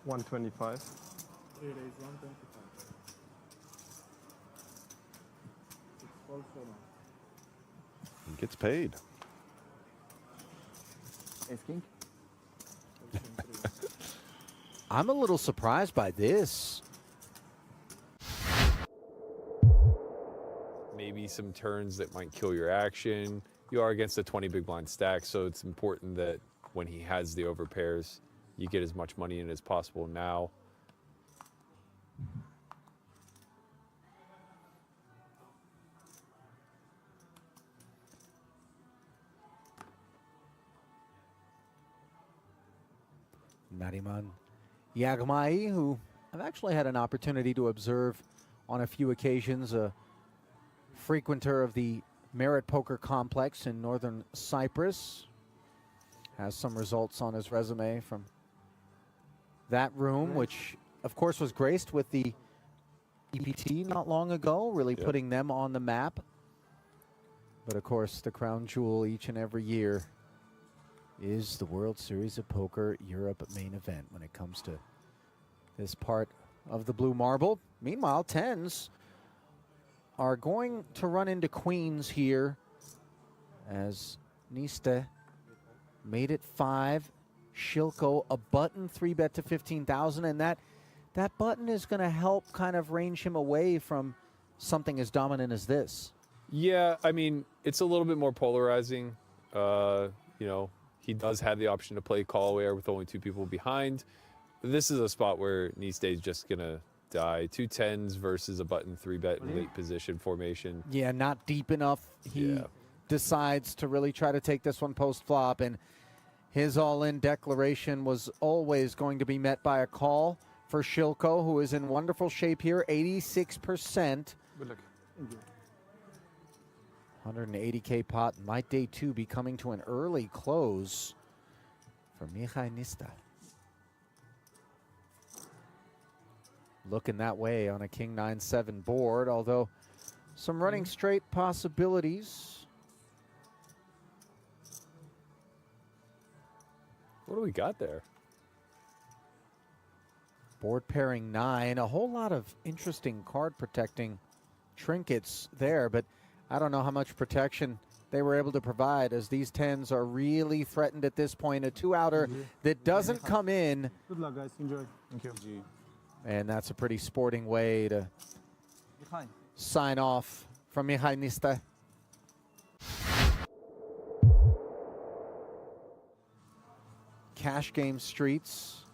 $125. 3 days, 125. He gets paid. Ace king. I'm a little surprised by this. Maybe some turns that might kill your action. You are against a 20 big blind stack, so it's important that when he has the overpairs, you get as much money in as possible now. Nariman Yagmai, who I've actually had an opportunity to observe on a few occasions, a frequenter of the Merit Poker Complex in northern Cyprus, has some results on his resume from that room, which of course was graced with the EPT not long ago, really putting them on the map. But of course, the crown jewel each and every year is the World Series of Poker Europe main event when it comes to this part of the blue marble. Meanwhile, tens are going to run into queens here as Niste made it 5. Shilko, a button 3-bet to 15,000, and that button is going to help kind of range him away from something as dominant as this. Yeah, I mean, it's a little bit more polarizing. You know, he does have the option to play call away with only 2 people behind. This is a spot where Niste is just going to die. 2 10s versus a button 3-bet in late position formation. Yeah, not deep enough. He decides to really try to take this one post-flop, and his all-in declaration was always going to be met by a call for Shilko, who is in wonderful shape here, 86%. Good luck. 180K pot. Might day 2 be coming to an early close for Mihai Nista. Looking that way on a King 9-7 board, although some running straight possibilities. What do we got there? Board pairing 9, a whole lot of interesting card protecting trinkets there, but I don't know how much protection they were able to provide, as these 10s are really threatened at this point. A 2-outer that doesn't come in. Good luck, guys. Enjoy. Thank you. And that's a pretty sporting way to sign off from Mihai Nista. Cash game streets,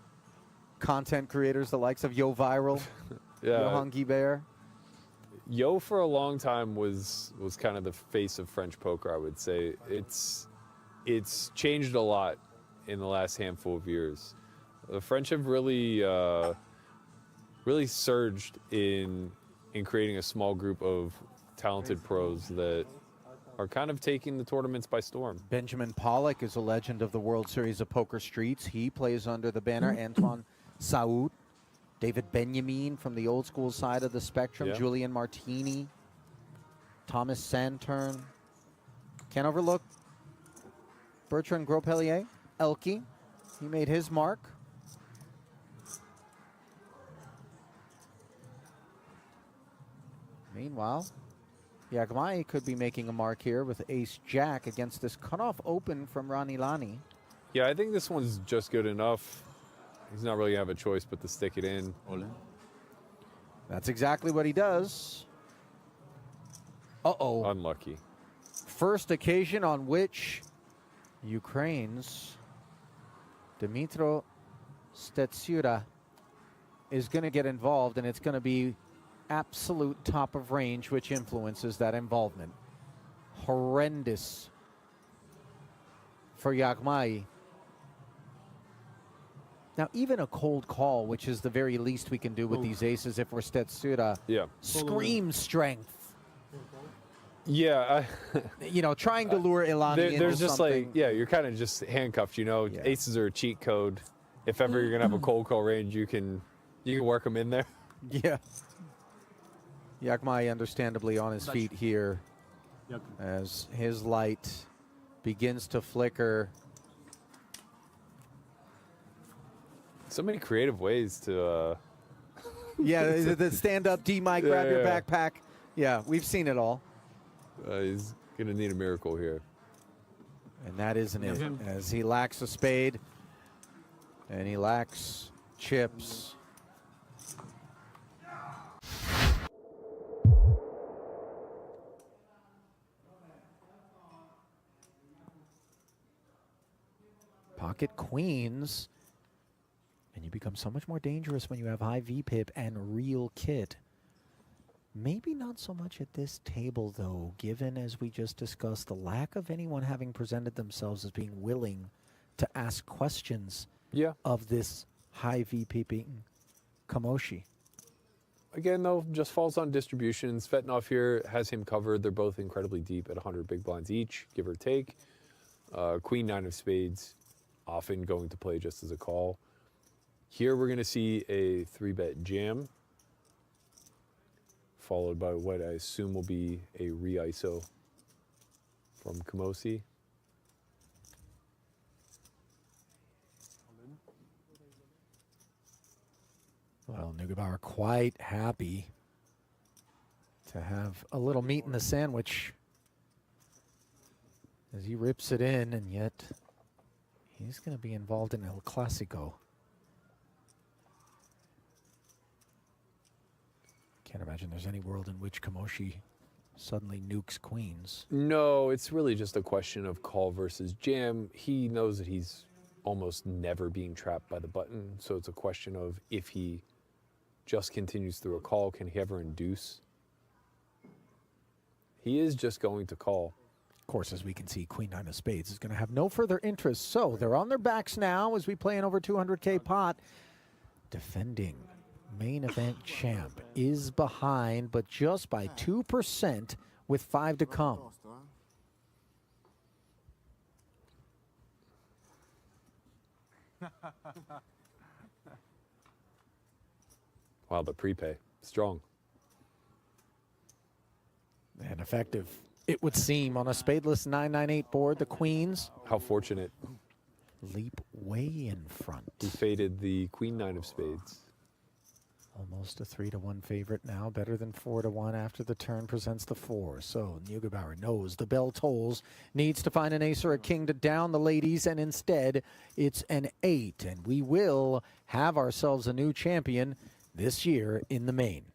content creators, the likes of Yo Viral, Johan Guibert. Yo for a long time was kind of the face of French poker, I would say. It's changed a lot in the last handful of years. The French have really surged in creating a small group of talented pros that are kind of taking the tournaments by storm. Benjamin Pollock is a legend of the World Series of Poker Streets. He plays under the banner. Antoine Saoud, David Benjamin from the old school side of the spectrum, Julian Martini, Thomas Santern. Can't overlook Bertrand Gros-Pellier, Elke. He made his mark. Meanwhile, Yagmai could be making a mark here with ace-jack against this cutoff open from Rani Lani. Yeah, I think this one's just good enough. He's not really going to have a choice but to stick it in. That's exactly what he does. Uh-oh. Unlucky. First occasion on which Ukraine's Dmytro Stetsura is going to get involved, and it's going to be absolute top of range, which influences that involvement. Horrendous for Yagmai. Now, even a cold call, which is the very least we can do with these aces if we're Stetsura, screams strength. Yeah. You know, trying to lure Ilani into there's just something. like, you're kind of just handcuffed, you know. Aces are a cheat code. If ever you're going to have a cold call range, you can work them in there. Yeah. Yagmai understandably on his feet here as his light begins to flicker. So many creative ways to... the stand-up D-Mike, grab your backpack. Yeah, we've seen it all. He's going to need a miracle here. And that isn't it, as he lacks a spade and he lacks chips. Pocket queens, and you become so much more dangerous when you have high VPIP and real kit. Maybe not so much at this table, though, given, as we just discussed, the lack of anyone having presented themselves as being willing to ask questions of this high VPIP Kamoshi. Again, though, just falls on distribution. Svetnov here has him covered. They're both incredibly deep at 100 big blinds each, give or take. Queen 9 of spades, often going to play just as a call. Here we're going to see a 3-bet jam, followed by what I assume will be a re-ISO from Kamosi. Well, Neugebauer quite happy to have a little meat in the sandwich as he rips it in, and yet he's going to be involved in El Clasico. Can't imagine there's any world in which Kamoshi suddenly nukes queens. No, it's really just a question of call versus jam. He knows that he's almost never being trapped by the button, so it's a question of if he just continues through a call, can he ever induce? He is just going to call. Of course, as we can see, Queen 9 of Spades is going to have no further interest. So they're on their backs now as we play an over 200K pot. Defending main event champ is behind, but just by 2% with 5 to come. Wow, the prepay. Strong. And effective, it would seem, on a spadeless 998 board. The queens How fortunate. leap way in front. He faded the Queen 9 of Spades. Almost a 3-1 favorite now, better than 4-1 after the turn presents the 4. So Neugebauer knows the bell tolls, needs to find an ace or a king to down the ladies, and instead it's an 8. And we will have ourselves a new champion this year in the main.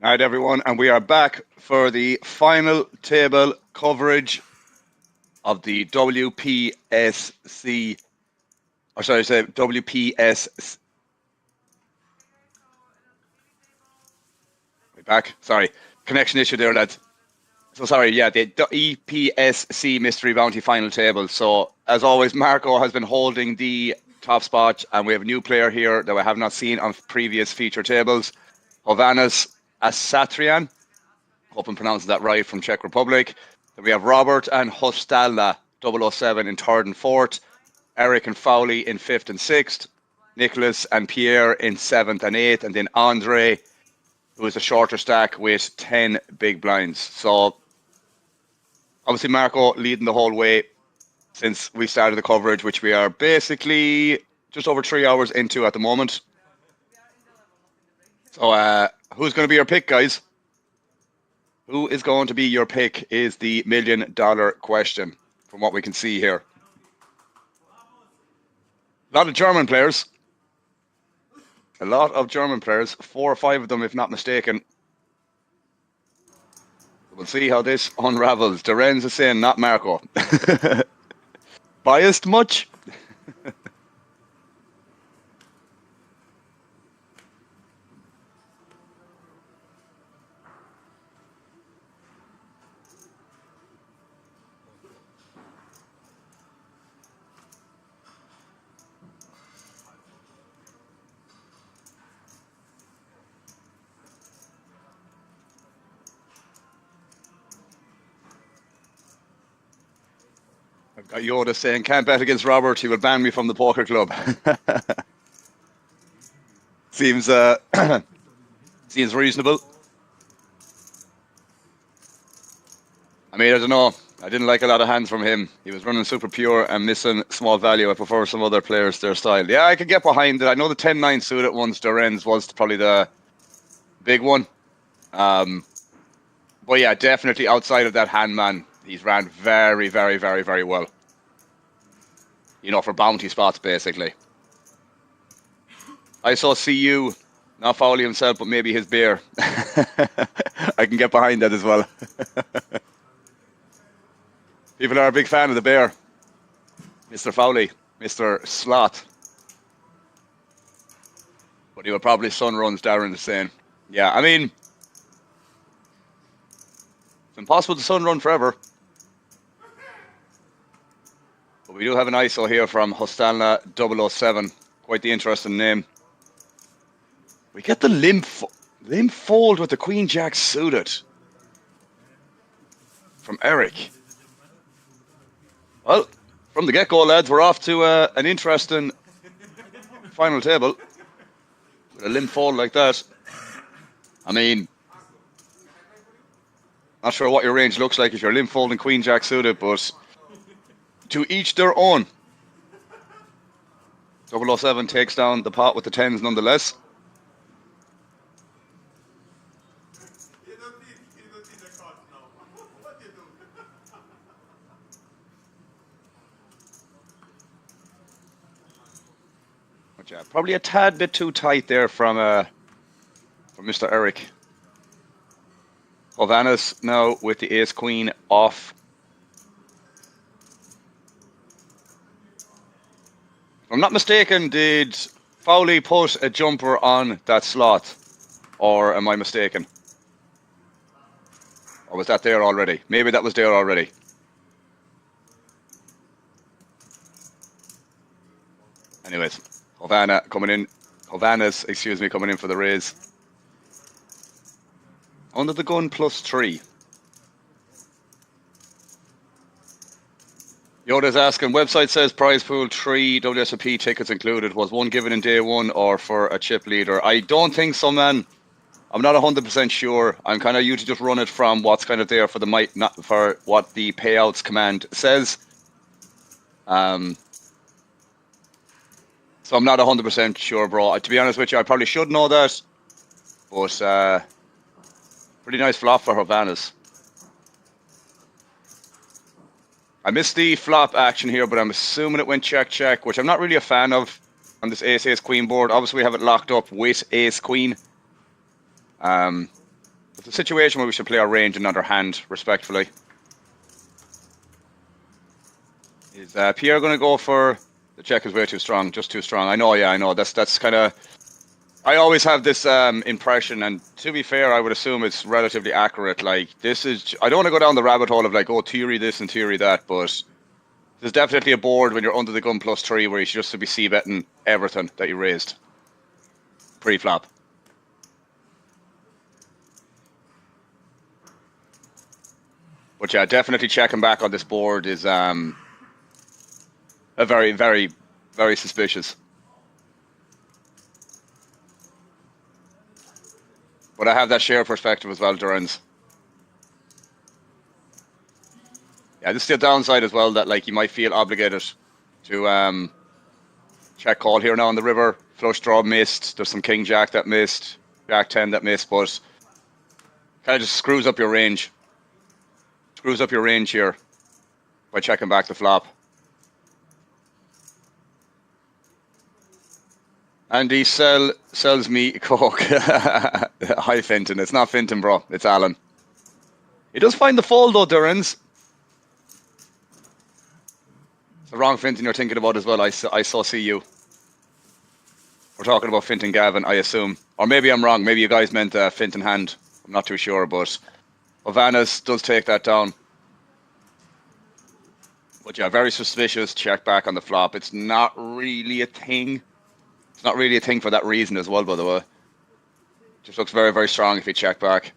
All right, everyone, and we are back for the final table coverage of the WPSC, or sorry, say WPS. Back, sorry, connection issue there, lads. So sorry, yeah, the EPSC Mystery Bounty final table. So as always, Marco has been holding the top spot, and we have a new player here that we have not seen on previous feature tables, Hovannes Asatrian. Hope I'm pronouncing that right, from Czech Republic. Then we have Robert and Hostalna, 007 in 3rd and 4th. Eric and Fowley in 5th and 6th. Nicholas and Pierre in 7th and 8th. And then Andre, who is a shorter stack with 10 big blinds. So obviously Marco leading the whole way since we started the coverage, which we are basically just over 3 hours into at the moment. So who's going to be your pick, guys? Who is going to be your pick is the $1 million question from what we can see here. A lot of German players. A lot of German players. 4 or 5 of them, if not mistaken. We'll see how this unravels. Dorenz is saying not Marco. Biased much? I've got Yoda saying, can't bet against Robert, he will ban me from the poker club. Seems seems reasonable. I mean, I don't know. I didn't like a lot of hands from him. He was running super pure and missing small value. I prefer some other players, their style. Yeah, I could get behind it. I know the 10-9 suited ones, Dorenz was probably the big one. But yeah, definitely outside of that hand, man, he's ran very, very, very, very well. You know, for bounty spots, basically. I saw CU, not Fowley himself, but maybe his bear. I can get behind that as well. People are a big fan of the bear. Mr. Fowley, Mr. Slot. But he will probably sun runs, Darren is saying. Yeah, I mean, it's impossible to sun run forever. But we do have an ISO here from Hostalna 007. Quite the interesting name. We get the limb fold with the Queen Jack suited. From Eric. Well, from the get-go, lads, we're off to an interesting final table. With a limb fold like that. I mean, Not sure what your range looks like if you're limb folding queen jack suited, but to each their own. 007 takes down the pot with the 10s nonetheless. But yeah, probably a tad bit too tight there from Mr. Eric. Hovannes now with the ace queen off. If I'm not mistaken, did Fowley put a jumper on that slot? Or am I mistaken? Or was that there already? Maybe that was there already. Anyways, Hovannes, excuse me, coming in for the raise. Under the gun +3. Yoda's asking, website says prize pool 3 WSOP tickets included. Was one given in day one or for a chip leader? I don't think so, man. I'm not 100% sure. I'm kind of used to just run it from what's kind of there for the not for what the payouts command says. So I'm not 100% sure, bro. To be honest with you, I probably should know that. But pretty nice flop for Hovannes. I missed the flop action here, but I'm assuming it went check, which I'm not really a fan of on this ace-queen board. Obviously, we have it locked up with ace-queen. It's a situation where we should play our range another hand, respectfully. Is Pierre going to go for... The check is way too strong, just too strong. I know, yeah, I know. That's kind of... I always have this impression, and to be fair, I would assume it's relatively accurate. Like, this is... I don't want to go down the rabbit hole of, like, oh, theory this and theory that, but there's definitely a board when you're under the gun +3 where you should just be c-betting everything that you raised. Pre-flop. But yeah, definitely checking back on this board is a very, very, very suspicious. But I have that share perspective as well, Durans. Yeah, this is the downside as well, that like you might feel obligated to check call here now on the river. Flush draw missed. There's some king jack that missed, jack 10 that missed, but kind of just screws up your range. Screws up your range here by checking back the flop. And he sells me coke. Hi, Finton. It's not Finton, bro. It's Alan. He does find the fold, though, Durans. It's the wrong Finton you're thinking about as well. I saw CU. We're talking about Finton Gavin, I assume. Or maybe I'm wrong. Maybe you guys meant Finton Hand. I'm not too sure, but Hovannes does take that down. But yeah, very suspicious. Check back on the flop. It's not really a thing. It's not really a thing for that reason as well, by the way. Just looks very, very strong if you check back.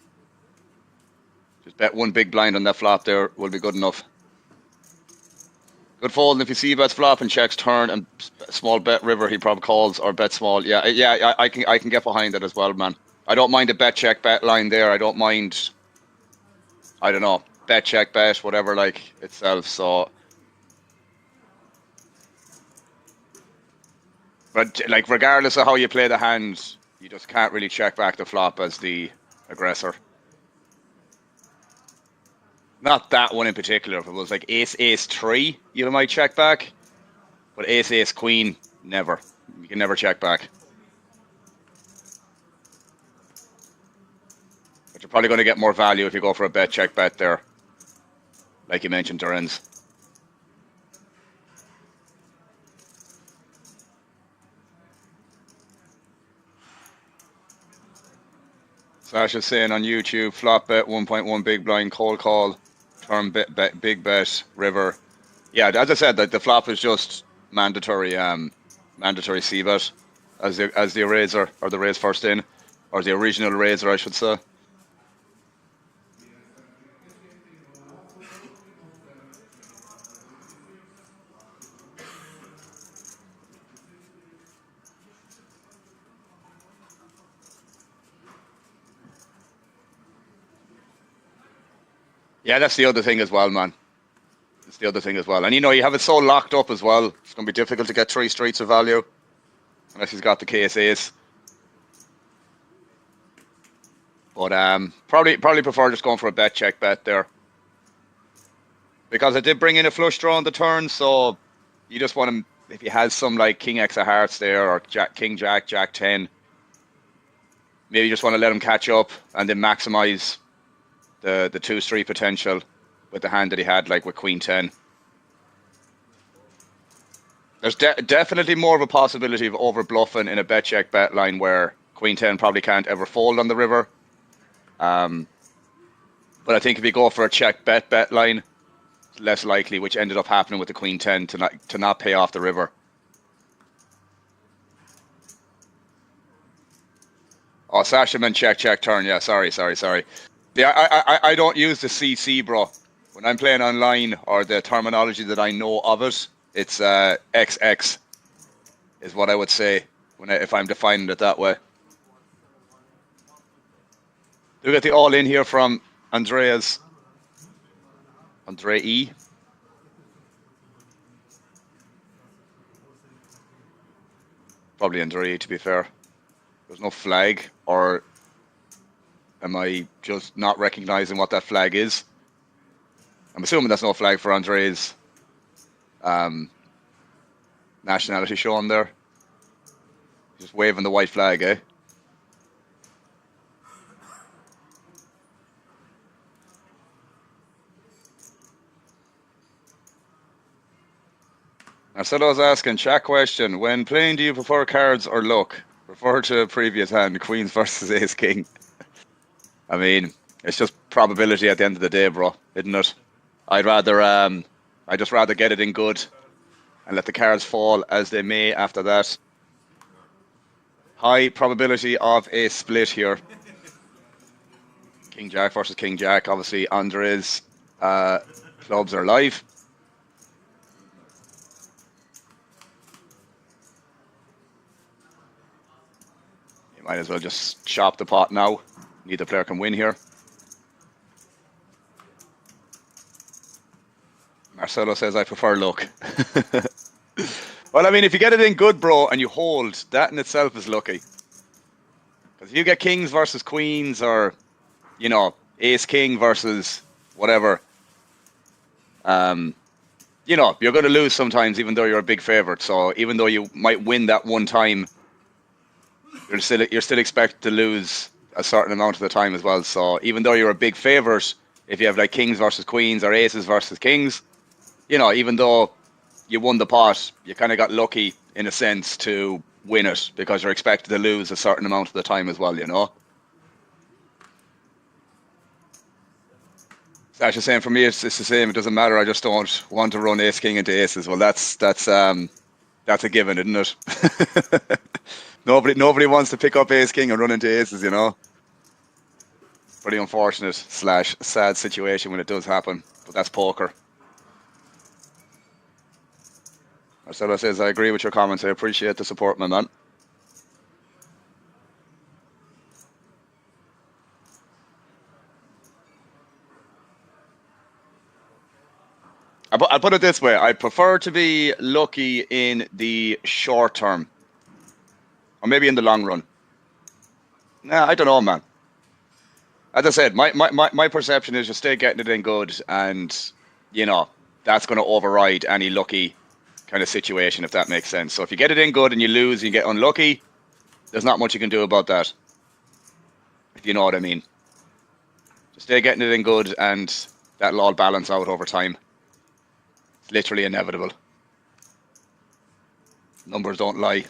Just bet one big blind on that flop there will be good enough. Good fold, and if you see bets flop and checks turn and small bet river, he probably calls or bet small. Yeah, I can get behind that as well, man. I don't mind a bet check bet line there. I don't mind, I don't know, bet check bet whatever like itself. So, but like regardless of how you play the hand, you just can't really check back the flop as the aggressor. Not that one in particular. If it was like ace-3, you might check back. But ace-queen, never. You can never check back. But you're probably going to get more value if you go for a bet check bet there. Like you mentioned, Durans. Sasha's saying on YouTube, flop bet 1.1 big blind, cold call, turn bet big bet, river. Yeah, as I said, like the flop is just mandatory c-bet as the raiser, or the raise first in, or the original raiser, I should say. Yeah, that's the other thing as well, man. That's the other thing as well. And you have it so locked up as well. It's going to be difficult to get 3 streets of value unless he's got the case ace. But probably prefer just going for a bet check bet there. Because I did bring in a flush draw on the turn, so you just want him, if he has some like King X of Hearts there, or King Jack, Jack 10, maybe you just want to let him catch up and then maximize the 2 street potential with the hand that he had, like with Queen 10. There's definitely more of a possibility of over bluffing in a bet check bet line where Queen 10 probably can't ever fold on the river. But I think if you go for a check bet line, it's less likely, which ended up happening with the Queen 10 to not pay off the river. Oh, Sashaman check turn. Yeah, sorry. Yeah, I don't use the CC, bro. When I'm playing online, or the terminology that I know of it, it's XX is what I would say if I'm defining it that way. Do we get the all in here from Andre E? Probably Andre E, to be fair. There's no flag, or am I just not recognizing what that flag is? I'm assuming that's no flag for Andre's nationality shown there. Just waving the white flag, eh? Marcelo's asking, chat question, when playing, do you prefer cards or luck? Refer to previous hand, Queens versus Ace King. I mean, it's just probability at the end of the day, bro, isn't it? I'd just rather get it in good and let the cards fall as they may after that. High probability of a split here. King Jack versus King Jack. Obviously, Andre's clubs are live. You might as well just chop the pot now. Neither player can win here. Marcelo says, I prefer luck. Well, I mean, if you get it in good, bro, and you hold, that in itself is lucky. Because if you get kings versus queens, or, ace king versus whatever, you're going to lose sometimes, even though you're a big favorite. So even though you might win that one time, you're still expected to lose a certain amount of the time as well. So even though you're a big favorite, if you have like kings versus queens or aces versus kings, even though you won the pot, you kind of got lucky in a sense to win it, because you're expected to lose a certain amount of the time as well, Sash is saying, for me, it's the same. It doesn't matter. I just don't want to run ace king into aces. Well, that's a given, isn't it? Nobody wants to pick up ace king and run into aces, Pretty unfortunate / sad situation when it does happen, but that's poker. Marcelo says, I agree with your comments. I appreciate the support, my man. I'll put it this way. I prefer to be lucky in the short term. Or maybe in the long run. Nah, I don't know, man. As I said, my perception is just stay getting it in good, and, that's going to override any lucky kind of situation, if that makes sense. So if you get it in good and you lose and you get unlucky, there's not much you can do about that, if you know what I mean. Just stay getting it in good, and that'll all balance out over time. It's literally inevitable. Numbers don't lie.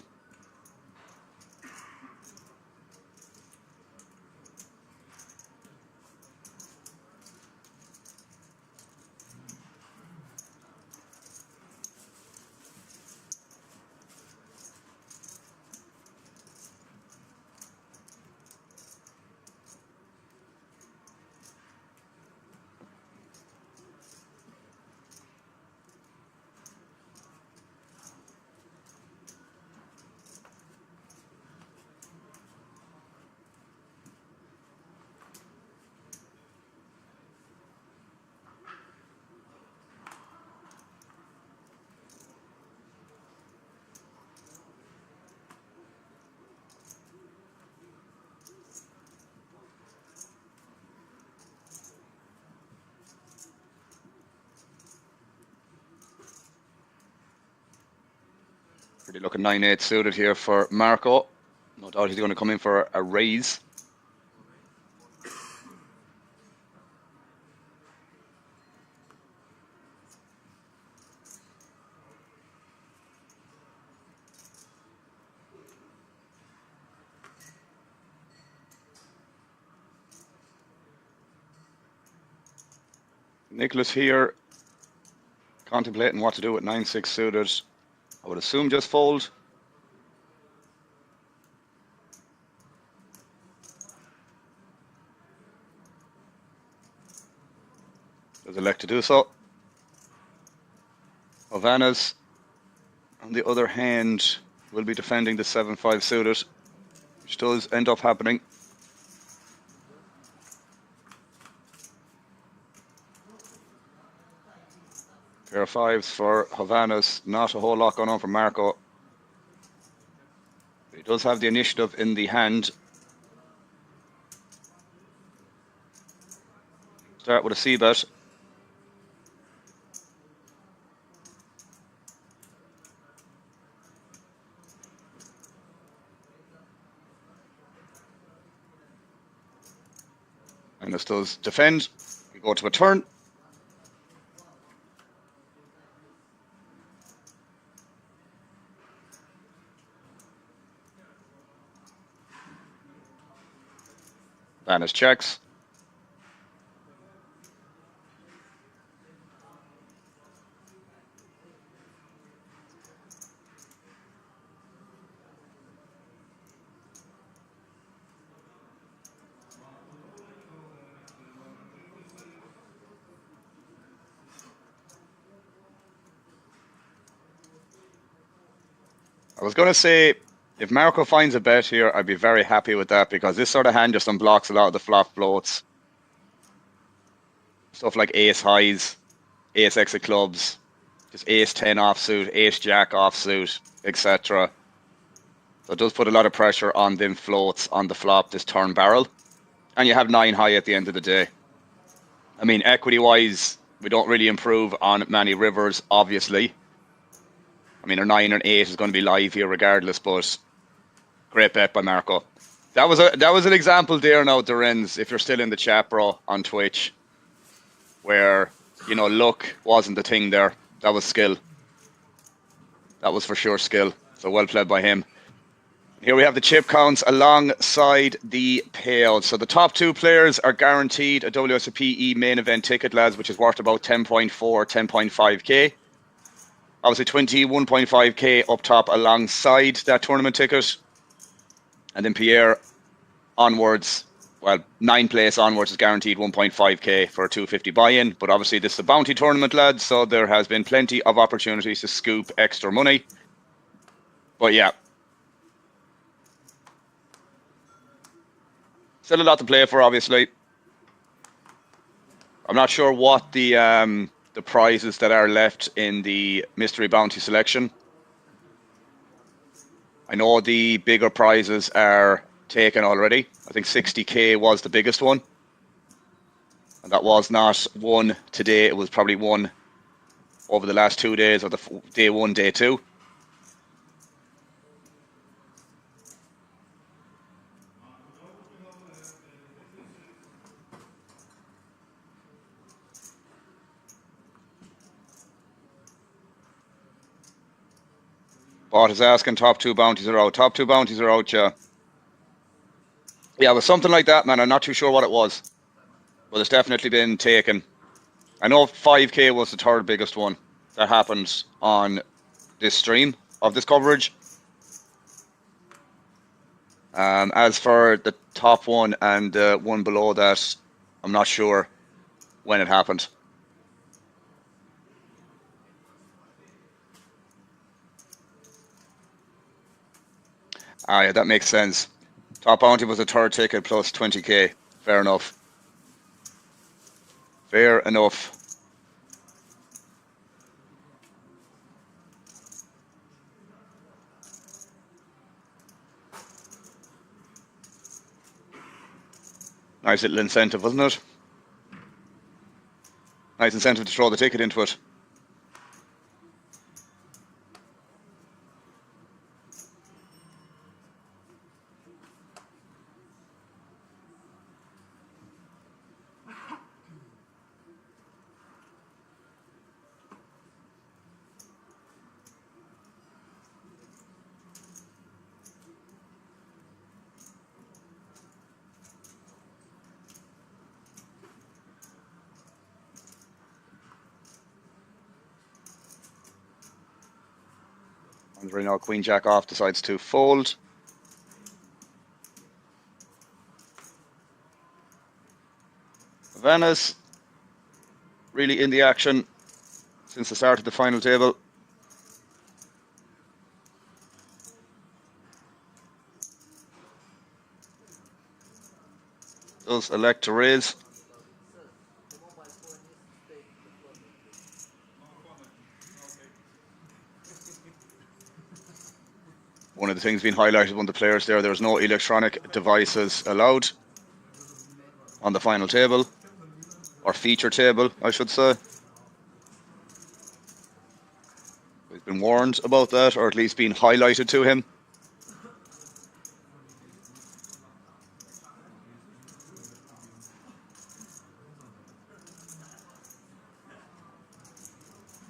Pretty looking 9-8 suited here for Marco. No doubt he's going to come in for a raise. Nicholas here, contemplating what to do with 9-6 suited. I would assume just fold. Does elect to do so. Havana's, on the other hand, will be defending the 7-5 suited, which does end up happening. Pair of fives for Havana's, not a whole lot going on for Marco. He does have the initiative in the hand. Start with a C-bet. And this does defend. We go to a turn. Vanis checks. I was going to say, if Marco finds a bet here, I'd be very happy with that, because this sort of hand just unblocks a lot of the flop floats. Stuff like ace highs, ace x of clubs, just ace 10 offsuit, ace jack offsuit, etc. So it does put a lot of pressure on them floats on the flop, this turn barrel. And you have 9 high at the end of the day. I mean, equity-wise, we don't really improve on many rivers, obviously. I mean, our 9 and 8 is going to be live here regardless, but great bet by Marco. That was an example there now, Dorenz, if you're still in the chat, bro, on Twitch, where, you know, luck wasn't the thing there. That was skill. That was for sure skill. So well played by him. Here we have the chip counts alongside the payout. So the top 2 players are guaranteed a WSOP main event ticket, lads, which is worth about 10.4, 10.5k. Obviously 21.5k up top alongside that tournament ticket. And then Pierre onwards, well, 9 place onwards is guaranteed 1.5k for a 250 buy-in. But obviously this is a bounty tournament, lads, so there has been plenty of opportunities to scoop extra money. But yeah. Still a lot to play for, obviously. I'm not sure what the prizes that are left in the mystery bounty selection. I know the bigger prizes are taken already. I think 60k was the biggest one. And that was not won today. It was probably won over the last 2 days, or the day 1, day 2. Bot is asking, top 2 bounties are out. Top 2 bounties are out, yeah. Yeah, it was something like that, man. I'm not too sure what it was. But it's definitely been taken. I know 5k was the 3rd biggest one that happened on this stream of this coverage. As for the top one and one below that, I'm not sure when it happened. Ah, yeah, that makes sense. Top bounty was a 3rd ticket plus 20k. Fair enough. Fair enough. Nice little incentive, wasn't it? Nice incentive to throw the ticket into it. Andre now queen jack off, decides to fold. Vanas really in the action since the start of the final table. Does elect to raise. One of the things being highlighted by the players there's no electronic devices allowed on the final table, or feature table, I should say. He's been warned about that, or at least been highlighted to him.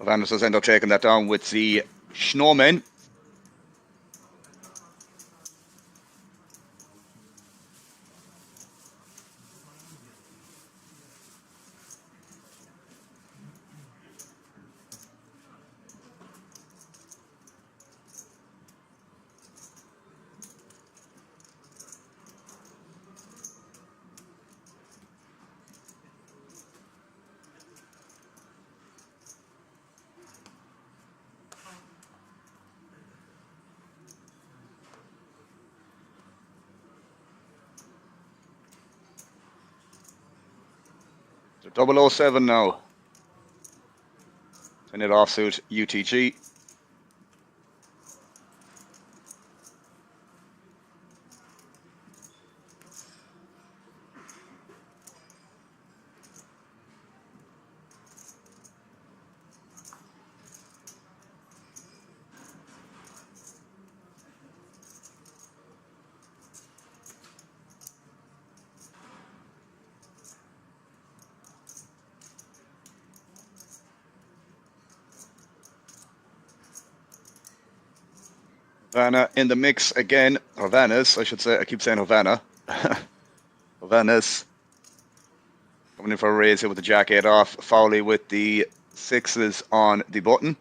Vanas does end up taking that down with the Snowmen. They're 007 now. 10-8 offsuit UTG. Havana in the mix again, or Vanas, I should say. I keep saying Havana. Vanas coming in for a raise here with the jack 8 off. Fowley with the 6s on the button.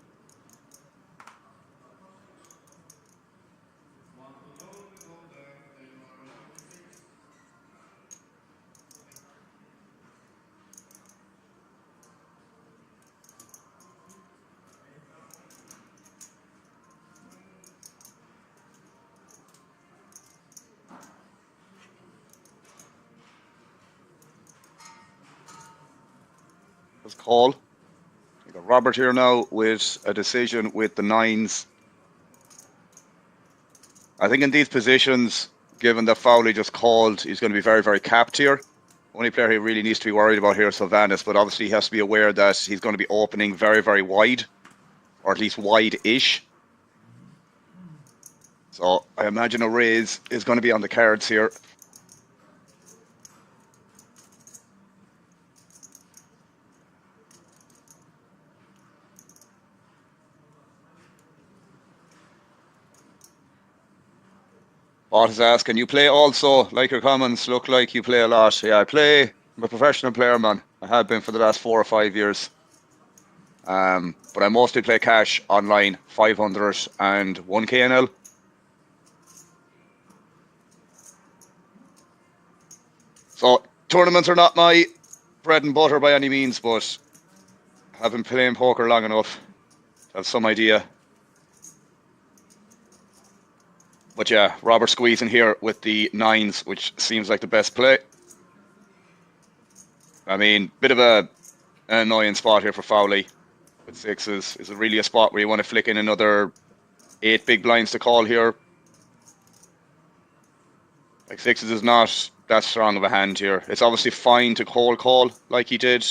Call. You got Robert here now with a decision with the 9s. I think in these positions, given that Fowley just called, he's going to be very, very capped here. Only player he really needs to be worried about here is Sylvanas, but obviously he has to be aware that he's going to be opening very, very wide, or at least wide-ish. So I imagine a raise is going to be on the cards here. Bot is asking, you play also, like your comments look like you play a lot. Yeah, I'm a professional player, man. I have been for the last 4 or 5 years. But I mostly play cash online, 500 and 1k NL. So tournaments are not my bread and butter by any means, but I've been playing poker long enough to have some idea. But yeah, Robert squeezing here with the 9s, which seems like the best play. I mean, bit of an annoying spot here for Fowley with 6s. Is it really a spot where you want to flick in another 8 big blinds to call here? Like 6s is not that strong of a hand here. It's obviously fine to call like he did,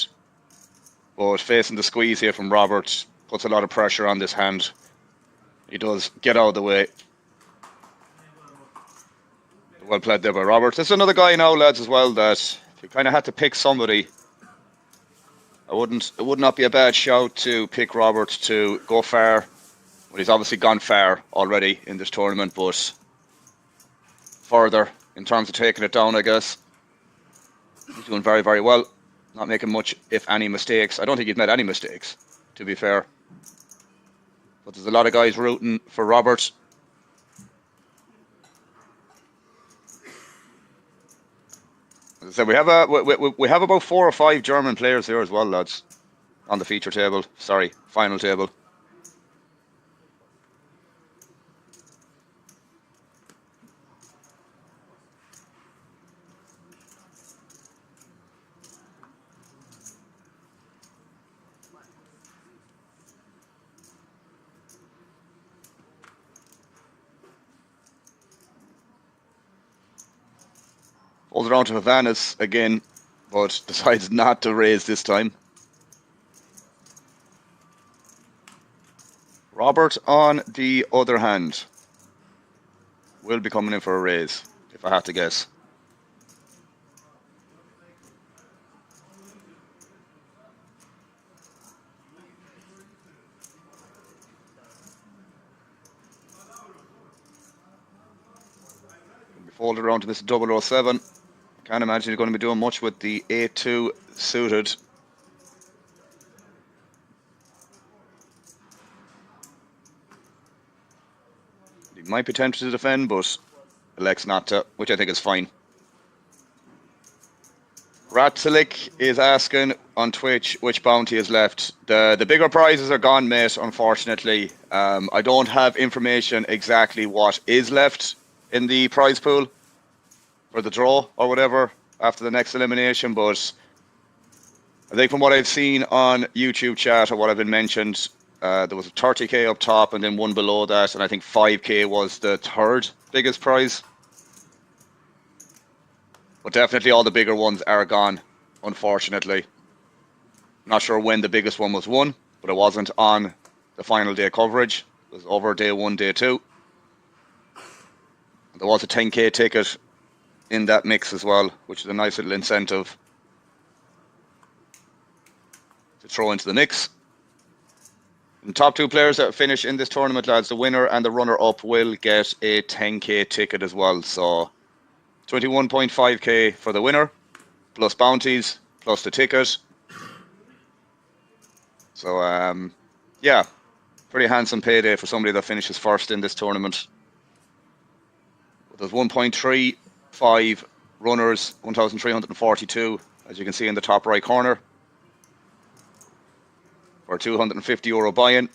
but facing the squeeze here from Robert puts a lot of pressure on this hand. He does get out of the way. Well played there by Robert. There's another guy now, lads, as well, that if you kind of had to pick somebody, it would not be a bad shout to pick Robert to go far. Well, he's obviously gone far already in this tournament, but further in terms of taking it down, I guess. He's doing very, very well. Not making much, if any, mistakes. I don't think he's made any mistakes, to be fair. but there's a lot of guys rooting for Robert. As I said, we have about 4 or 5 German players here as well, lads, on the feature table. Sorry, final table. Falls around to Havanas again, but decides not to raise this time. Robert, on the other hand, will be coming in for a raise, if I had to guess. Folded around to this 007. Can't imagine you're going to be doing much with the 8-2 suited. He might be tempted to defend, but elects not to, which I think is fine. Ratzilik is asking on Twitch which bounty is left. The bigger prizes are gone, mate, unfortunately. I don't have information exactly what is left in the prize pool for the draw or whatever after the next elimination, but I think from what I've seen on YouTube chat or what I've been mentioned, there was a 30k up top and then one below that, and I think 5k was the third biggest prize. But definitely all the bigger ones are gone, unfortunately. Not sure when the biggest one was won, but it wasn't on the final day coverage. It was over day 1, day 2. There was a 10k ticket in that mix as well, which is a nice little incentive to throw into the mix. And top 2 players that finish in this tournament, lads, the winner and the runner-up will get a 10k ticket as well. So 21.5k for the winner, plus bounties, plus the ticket. So, yeah, pretty handsome payday for somebody that finishes first in this tournament. There's 1.35 runners, 1,342, as you can see in the top right corner, for a €250 buy-in.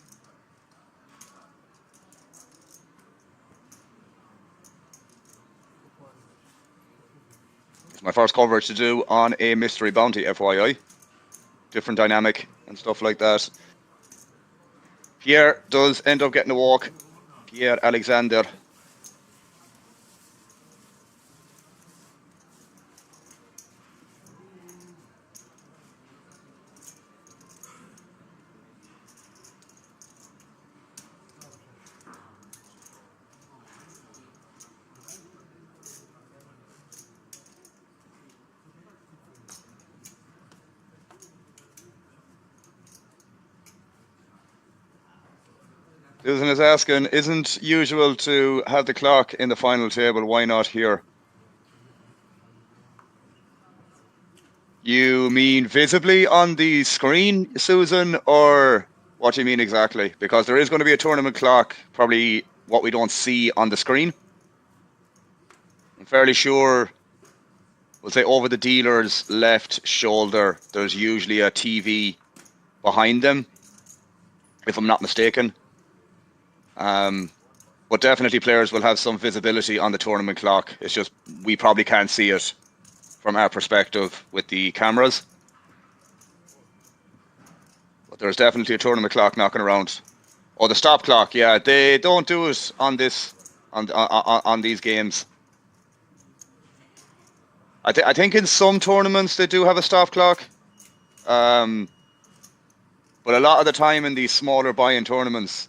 It's my first coverage to do on a mystery bounty, FYI. Different dynamic and stuff like that. Pierre does end up getting a walk. Pierre Alexander. Susan is asking, isn't usual to have the clock in the final table, why not here? You mean visibly on the screen, Susan, or what do you mean exactly? Because there is going to be a tournament clock, probably what we don't see on the screen. I'm fairly sure, we'll say over the dealer's left shoulder, there's usually a TV behind them, if I'm not mistaken. But definitely players will have some visibility on the tournament clock. It's just we probably can't see it from our perspective with the cameras. But there's definitely a tournament clock knocking around. Oh, the stop clock, yeah, they don't do it on on these games. I think in some tournaments they do have a stop clock. But a lot of the time in these smaller buy-in tournaments,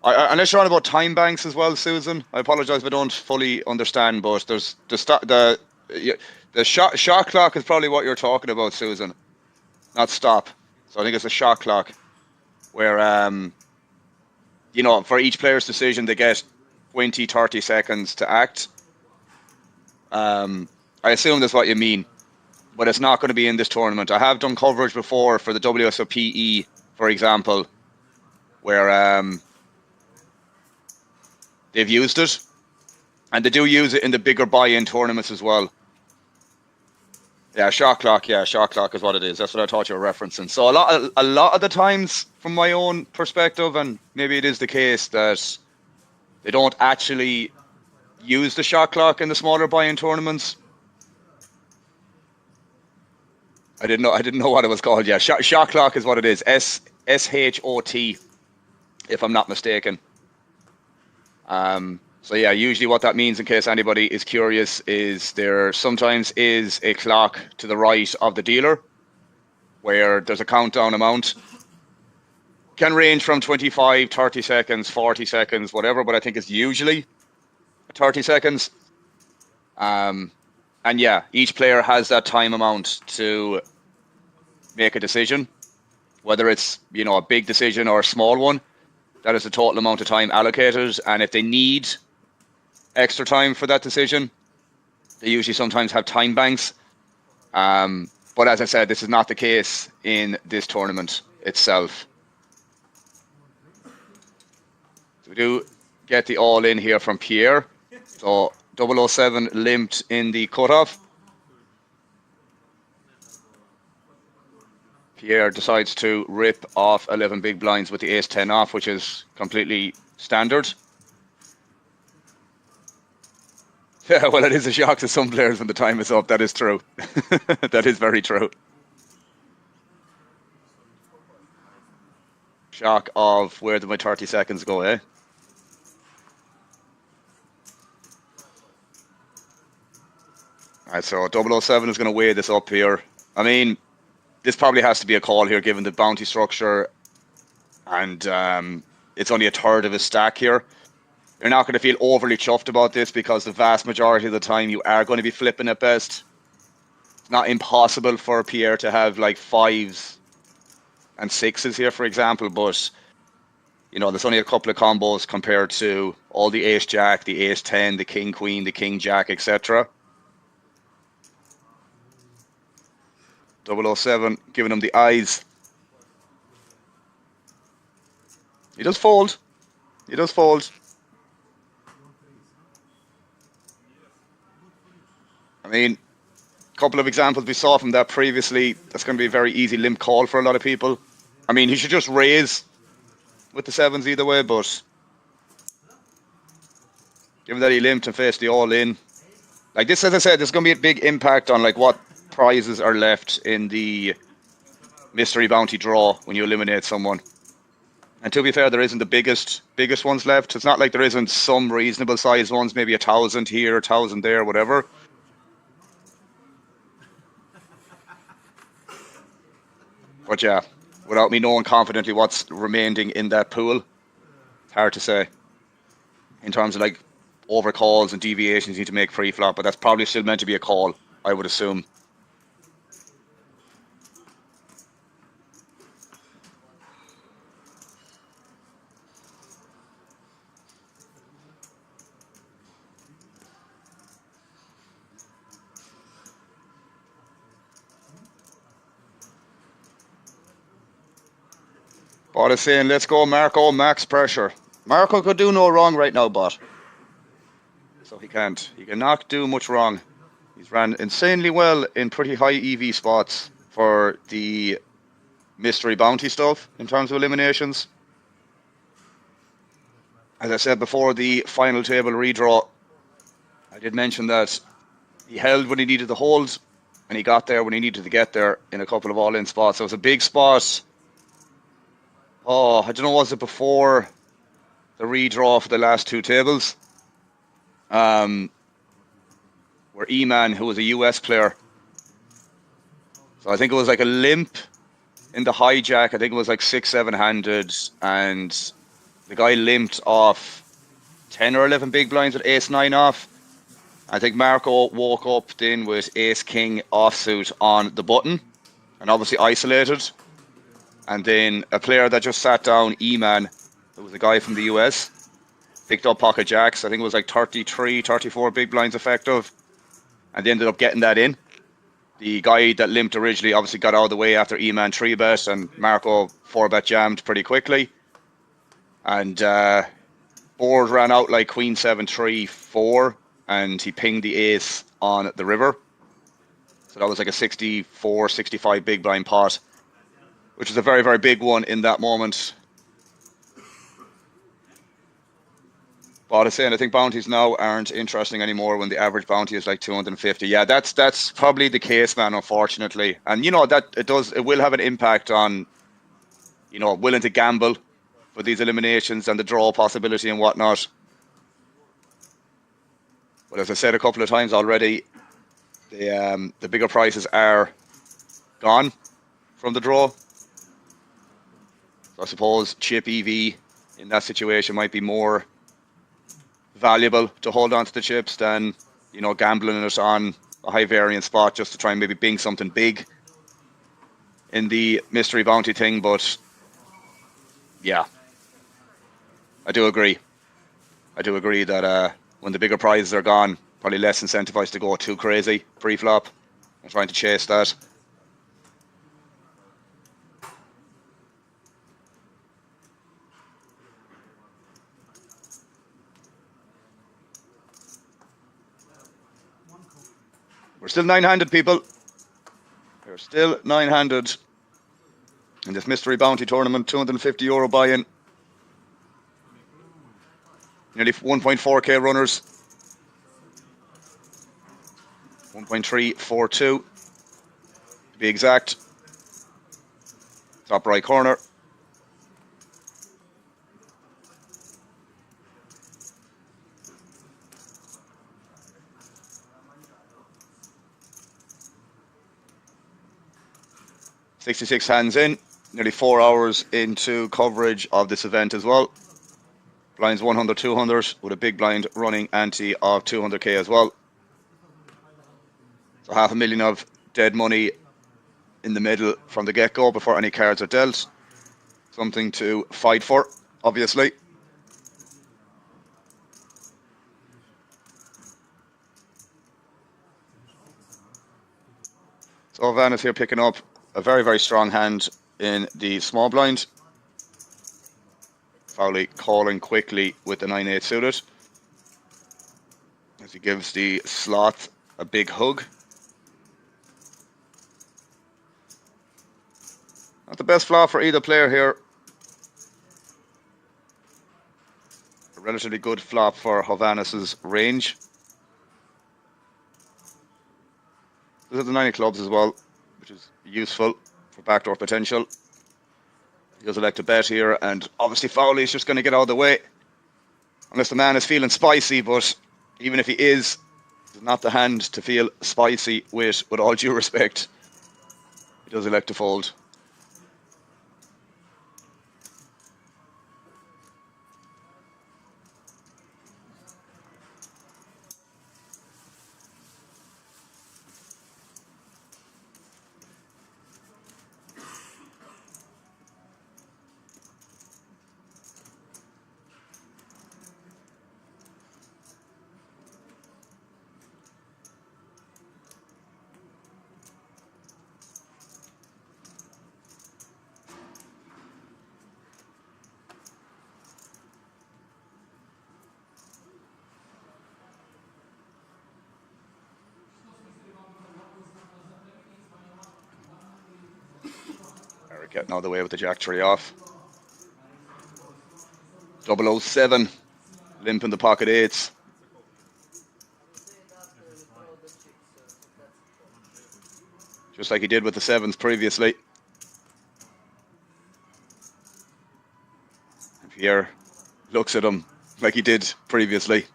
unless you're on about time banks as well, Susan, I apologise if I don't fully understand, but there's the shot clock is probably what you're talking about, Susan, not stop. So I think it's a shot clock where, you know, for each player's decision they get 20, 30 seconds to act. I assume that's what you mean, but it's not going to be in this tournament. I have done coverage before for the WSOP, for example, where they've used it, and they do use it in the bigger buy-in tournaments as well. Yeah, shot clock. Yeah, shot clock is what it is. That's what I thought you were referencing. So a lot of the times, from my own perspective, and maybe it is the case that they don't actually use the shot clock in the smaller buy-in tournaments. I didn't know what it was called. Yeah, shot clock is what it is. SHOT, if I'm not mistaken. So yeah, usually what that means, in case anybody is curious, is there sometimes is a clock to the right of the dealer where there's a countdown amount. Can range from 25, 30 seconds, 40 seconds, whatever, but I think it's usually 30 seconds. And yeah, each player has that time amount to make a decision, whether it's, you know, a big decision or a small one. That is the total amount of time allocated, and if they need extra time for that decision, they usually sometimes have time banks. But as I said, this is not the case in this tournament itself. So we do get the all in here from Pierre. So 007 limped in the cutoff. Pierre decides to rip off 11 big blinds with the ace-10 off, which is completely standard. Yeah, well, it is a shock to some players when the time is up. That is true. That is very true. Shock of where did my 30 seconds go, eh? Alright, so 007 is going to weigh this up here. I mean, this probably has to be a call here given the bounty structure, and it's only a third of his stack here. You're not going to feel overly chuffed about this because the vast majority of the time you are going to be flipping at best. It's not impossible for Pierre to have like 5s and 6s here, for example, but you know, there's only a couple of combos compared to all the ace-jack, the ace-10, the king-queen, the king-jack, etc. 007 giving him the eyes. He does fold. He does fold. I mean, a couple of examples we saw from that previously. That's going to be a very easy limp call for a lot of people. I mean, he should just raise with the 7s either way, but given that he limped and faced the all-in, like this, as I said, there's going to be a big impact on like what prizes are left in the mystery bounty draw when you eliminate someone. And to be fair, there isn't the biggest ones left. It's not like there isn't some reasonable sized ones, maybe 1,000 here, 1,000 there, whatever. But yeah, without me knowing confidently what's remaining in that pool, it's hard to say. In terms of like overcalls and deviations you need to make pre-flop, but that's probably still meant to be a call, I would assume. Bot is saying, let's go Marco, max pressure. Marco could do no wrong right now, bot. So he can't. He cannot do much wrong. He's ran insanely well in pretty high EV spots for the mystery bounty stuff in terms of eliminations. As I said before, the final table redraw, I did mention that he held when he needed to hold, and he got there when he needed to get there in a couple of all-in spots. So it was a big spot. Oh, I don't know, was it before the redraw for the last two tables? Where E-Man, who was a US player, so I think it was like a limp in the hijack. I think it was like 6-7 handed, and the guy limped off 10 or 11 big blinds with ace-9 off. I think Marco woke up then with ace-king offsuit on the button, and obviously isolated. And then a player that just sat down, E-Man, who was a guy from the US, picked up pocket jacks. I think it was like 33, 34 big blinds effective. And they ended up getting that in. The guy that limped originally obviously got out of the way after E-Man 3-bet, and Marco 4-bet jammed pretty quickly. And board ran out like queen 7-3-4, and he pinged the ace on the river. So that was like a 64, 65 big blind pot, which is a very, very big one in that moment. But I saying, I think bounties now aren't interesting anymore when the average bounty is like 250. Yeah, that's probably the case, man, unfortunately. And you know that it will have an impact on, you know, willing to gamble for these eliminations and the draw possibility and whatnot. But as I said a couple of times already, the bigger prices are gone from the draw. So I suppose chip EV in that situation might be more valuable to hold on to the chips than, you know, gambling it on a high variance spot just to try and maybe bing something big in the mystery bounty thing. But yeah, I do agree that when the bigger prizes are gone, probably less incentivized to go too crazy pre-flop and trying to chase that. We're still nine-handed, people. We're still nine-handed in this mystery bounty tournament. €250 buy-in. Nearly 1.4k runners. 1.342 to be exact. Top right corner. "66 hands in, nearly 4 hours into coverage of this event as well. Blinds 100, 200 with a big blind running ante of 200k as well. So $500,000 of dead money in the middle from the get-go before any cards are dealt. Something to fight for, obviously. So Van is here picking up a very, very strong hand in the small blind. Fowley calling quickly with the 9-8 suited as he gives the slot a big hug. Not the best flop for either player here. A relatively good flop for Hovhannis's range. This is the 9 of clubs as well, which is useful for backdoor potential. He does elect to bet here, and obviously Fowley is just going to get out of the way. Unless the man is feeling spicy, but even if he is, it's not the hand to feel spicy with all due respect. He does elect to fold. Eric getting out of the way with the jack three off. 007, limp in the pocket eights. Just like he did with the sevens previously. And Pierre looks at him like he did previously.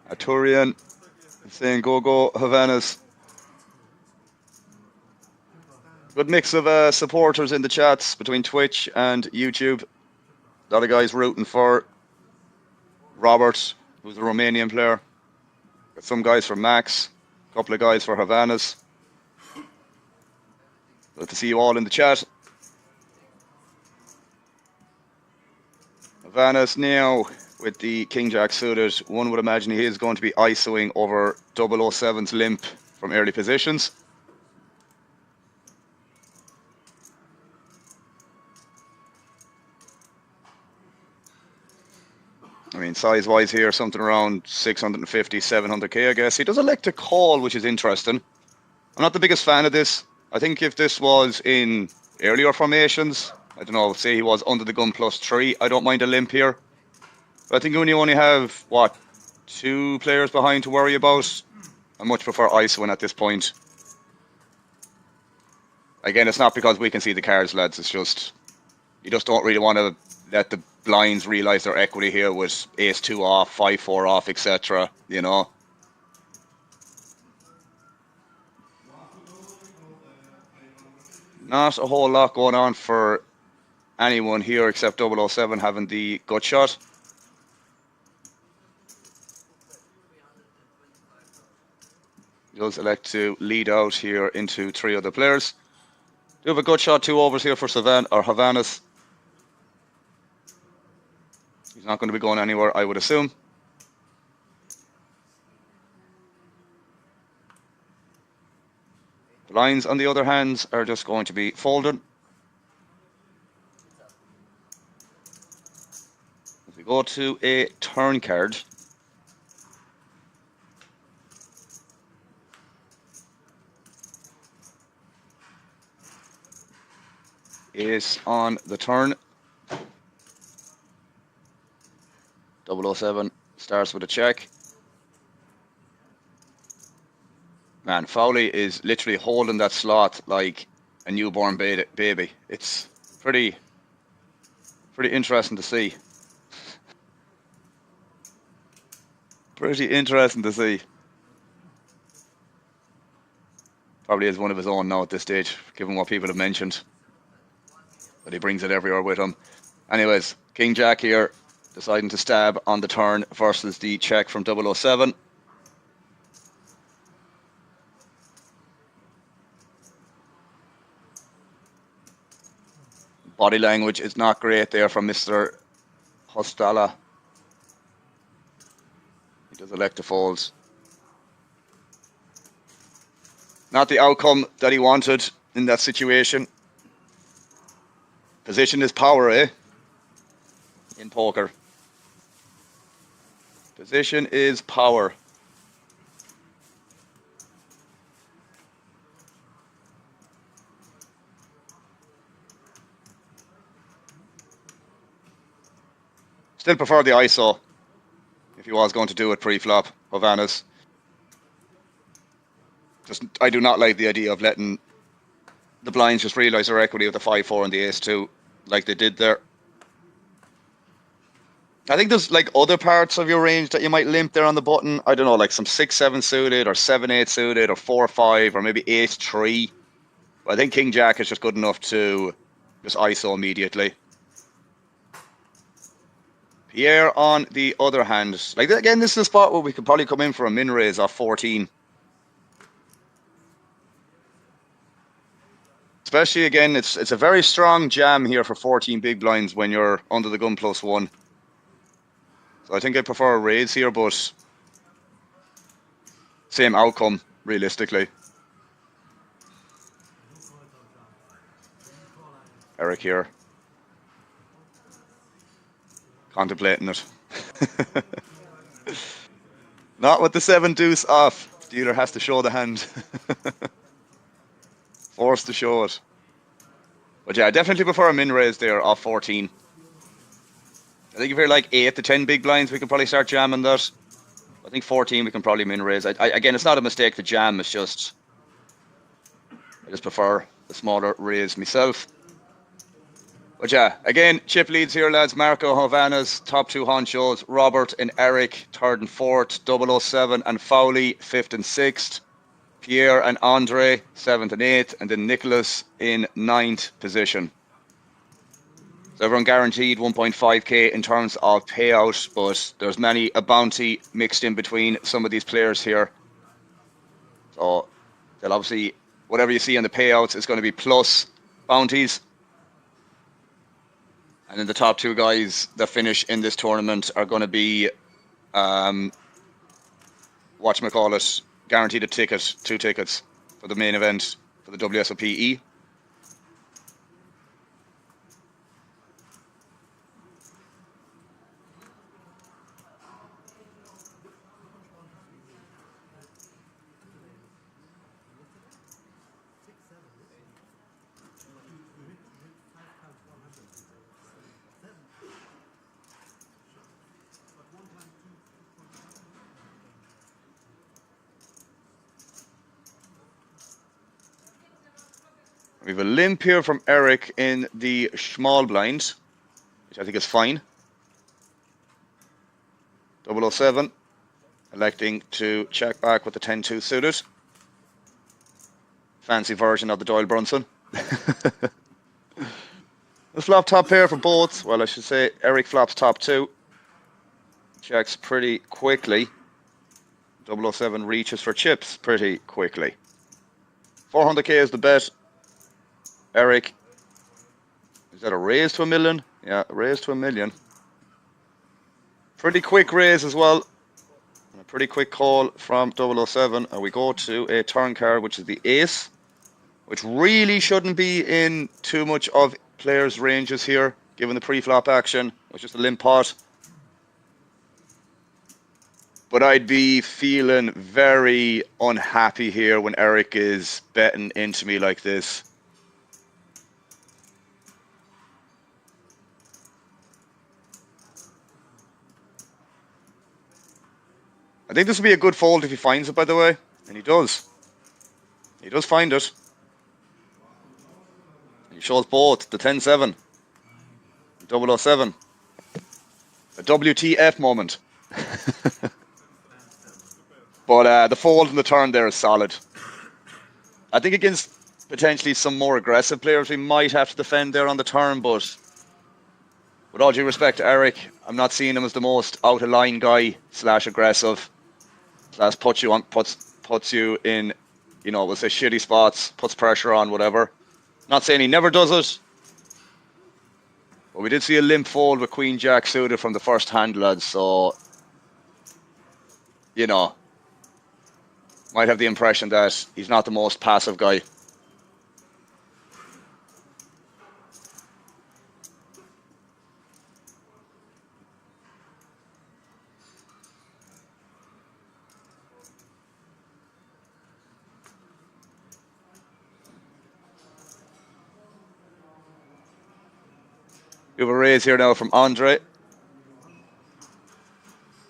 Arturian saying go Hovhannis. Good mix of supporters in the chats between Twitch and YouTube. A lot of guys rooting for Robert, who's a Romanian player. Got some guys for Max, a couple of guys for Hovhannis. Good to see you all in the chat. Hovhannis now with the King Jack suited. One would imagine he is going to be ISOing over 007's limp from early positions. mean, size-wise here, something around 650, 700k, I guess. He does elect to call, which is interesting. I'm not the biggest fan of this. I think if this was in earlier formations, I don't know, say he was under the gun +3, I don't mind a limp here. But I think when you only have, what, 2 players behind to worry about, I much prefer ISOing at this point. Again, it's not because we can see the cards, lads. It's just, you just don't really want to let the blinds realise their equity here with ace-2 off, 5-4 off, etc. You know. Not a whole lot going on for anyone here except 007 having the gut shot. He does elect to lead out here into 3 other players. Do have a gut shot, 2 overs here for Havanas. He's not going to be going anywhere, I would assume. The lines, on the other hand, are just going to be folded. If we go to a turn card, ace on the turn. 007 starts with a check. Man, Fowley is literally holding that slot like a newborn baby. It's pretty interesting to see. Pretty interesting to see. Probably is one of his own now at this stage, given what people have mentioned. But he brings it everywhere with him. Anyways, King Jack here, deciding to stab on the turn versus the check from 007. Body language is not great there from Mr. Hostala. He does elect to fold. Not the outcome that he wanted in that situation. Position is power, eh? In poker. Position is power. Still prefer the ISO if he was going to do it pre-flop, Havanas. Just, I do not like the idea of letting the blinds just realise their equity with the 5-4 and the ace-2 like they did there. I think there's like other parts of your range that you might limp there on the button. I don't know, like some 6-7 suited or 7-8 suited or 4-5 or maybe ace-3. I think King Jack is just good enough to just ISO immediately. Pierre, on the other hand, like again, this is a spot where we could probably come in for a min raise off 14. Especially again, it's a very strong jam here for 14 big blinds when you're under the gun +1. So I think I prefer a raise here, but same outcome realistically. Eric here. Contemplating it. Not with the 7 deuce off. The dealer has to show the hand. Forced to show it. But yeah, I definitely prefer a min raise there off 14. I think if you're like 8 to 10 big blinds, we can probably start jamming that. I think 14 we can probably min raise. Again, it's not a mistake to jam, it's just I just prefer the smaller raise myself. But yeah, again, chip leads here, lads. Marco Havanas, top 2 honchos. Robert and Eric, 3rd and 4th. 007 and Fowley, 5th and 6th. Pierre and Andre, 7th and 8th. And then Nicholas in 9th position. So everyone guaranteed 1.5k in terms of payout, but there's a bounty mixed in between some of these players here. So they'll obviously, whatever you see on the payouts is going to be plus bounties. And then the top 2 guys that finish in this tournament are going to be, whatchamacallit, guaranteed a ticket, 2 tickets for the main event for the WSOP E. We have a limp here from Eric in the small blind, which I think is fine. 007 electing to check back with the 10-2 suited. Fancy version of the Doyle Brunson. The flop top pair for both. Well, I should say Eric flops top 2. Checks pretty quickly. 007 reaches for chips pretty quickly. 400k is the bet. Eric, is that a raise to $1 million? Yeah, a raise to $1 million. Pretty quick raise as well. And a pretty quick call from 007. And we go to a turn card, which is the ace, which really shouldn't be in too much of players' ranges here, given the pre-flop action. It was just a limp pot. But I'd be feeling very unhappy here when Eric is betting into me like this. I think this will be a good fold if he finds it, by the way. And he does. He does find it. He shows both, the 10-7. 007. A WTF moment. But the fold in the turn there is solid. I think against potentially some more aggressive players, we might have to defend there on the turn, but with all due respect to Eric, I'm not seeing him as the most out-of-line guy / aggressive. / puts you in, you know, we'll say shitty spots, puts pressure on, whatever. Not saying he never does it. But we did see a limp fold with Queen Jack suited from the first hand, lads, so, you know, might have the impression that he's not the most passive guy. We have a raise here now from Andre.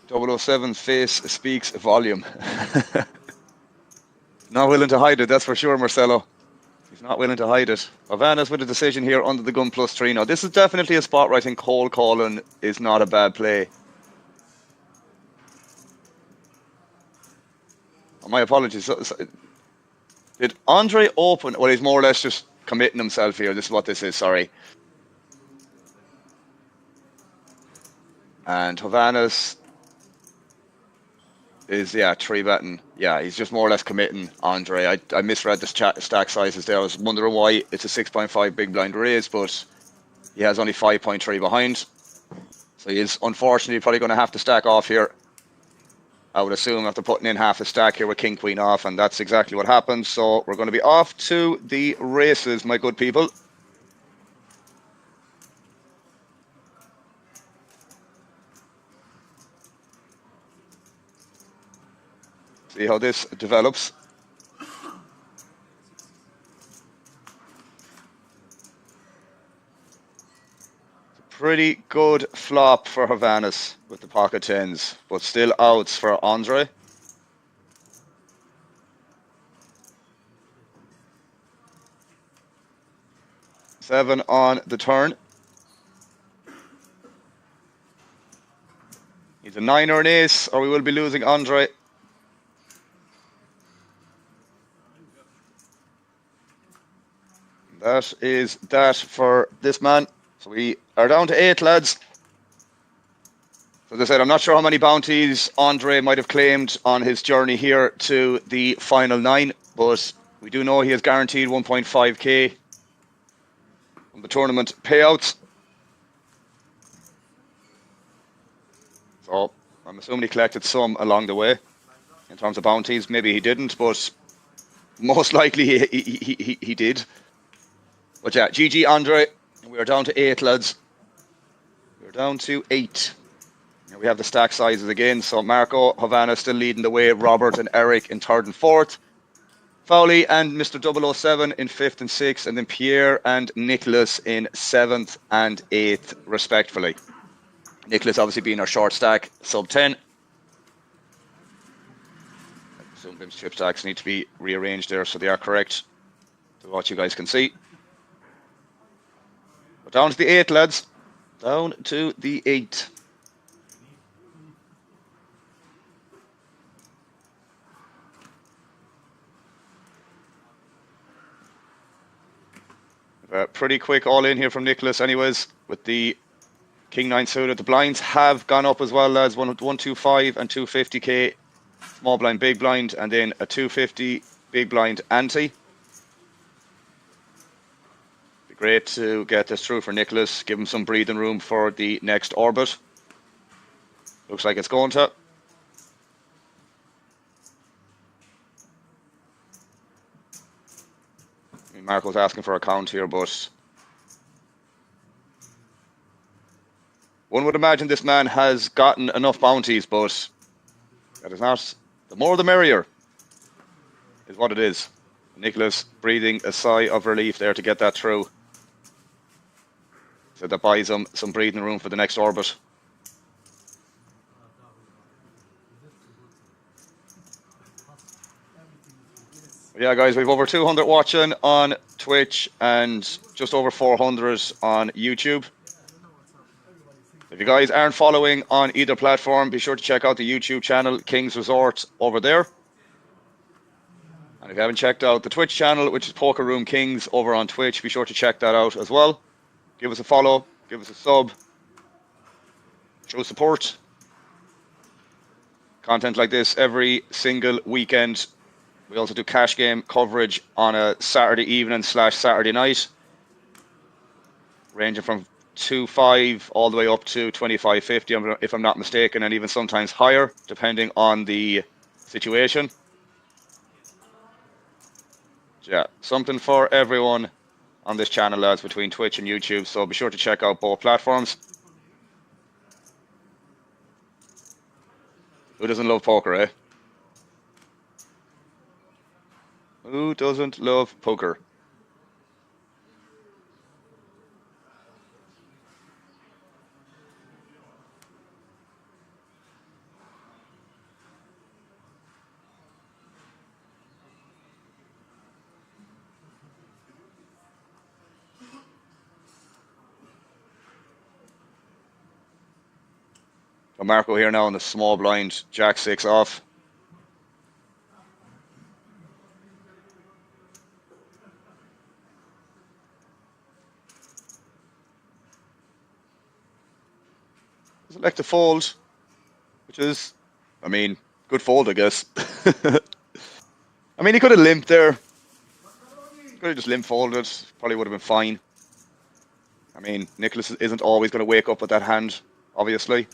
007's face speaks volume. Not willing to hide it, that's for sure, Marcelo. He's not willing to hide it. Havana's with a decision here under the gun +3. Now, this is definitely a spot where I think cold calling is not a bad play. Oh, my apologies. Did Andre open? Well, he's more or less just committing himself here. This is what this is, sorry. And Havana's is, yeah, 3-betting. Yeah, he's just more or less committing Andre. I misread the stack sizes there. I was wondering why it's a 6.5 big blind raise, but he has only 5.3 behind. So he is unfortunately probably going to have to stack off here. I would assume after putting in half a stack here with King Queen off, and that's exactly what happened. So we're going to be off to the races, my good people. See how this develops. Pretty good flop for Havanas with the pocket tens, but still outs for Andre. Seven on the turn. He's a 9 or an ace, or we will be losing Andre. That is that for this man. So we are down to 8, lads. So as I said, I'm not sure how many bounties Andre might have claimed on his journey here to the final 9, but we do know he has guaranteed 1.5k from the tournament payouts. So I'm assuming he collected some along the way in terms of bounties. Maybe he didn't, but most likely he did. But yeah, GG Andre. We are down to 8, lads. We're down to 8. And we have the stack sizes again. So Marco, Havana still leading the way. Robert and Eric in 3rd and 4th. Fowley and Mr. 007 in 5th and 6th. And then Pierre and Nicholas in 7th and 8th, respectively. Nicholas obviously being our short stack, sub 10. Sometimes chip stacks need to be rearranged there, so they are correct. to what you guys can see. But down to the 8, lads. Down to the 8. Pretty quick all in here from Nicholas anyways, with the King 9 suited. The blinds have gone up as well, lads. 125 and 250k small blind, big blind, and then a 250 big blind ante. Be great to get this through for Nicholas, give him some breathing room for the next orbit. Looks like it's going to. Marco's asking for a count here, but one would imagine this man has gotten enough bounties, but that is not. The more the merrier is what it is. Nicholas breathing a sigh of relief there to get that through. So that buys him some breathing room for the next orbit. Yeah, guys, we've over 200 watching on Twitch and just over 400 on YouTube. If you guys aren't following on either platform, be sure to check out the YouTube channel, King's Resort, over there. And if you haven't checked out the Twitch channel, which is Poker Room Kings over on Twitch, be sure to check that out as well. Give us a follow, give us a sub, show support. Content like this every single weekend. We also do cash game coverage on a Saturday evening / Saturday night, ranging from 2.5 all the way up to 25.50 if I'm not mistaken, and even sometimes higher depending on the situation. Yeah, something for everyone on this channel, lads, between Twitch and YouTube, so be sure to check out both platforms. Who doesn't love poker, eh? Who doesn't love poker? So Marco here now on the small blind, Jack 6 off. Select a fold, which is, I mean, good fold, I guess. I mean, he could have limped there. Could have just limp folded. Probably would have been fine. I mean, Nicholas isn't always going to wake up with that hand, obviously.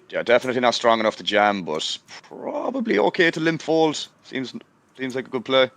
Yeah, definitely not strong enough to jam, but probably okay to limp fold. Seems like a good play.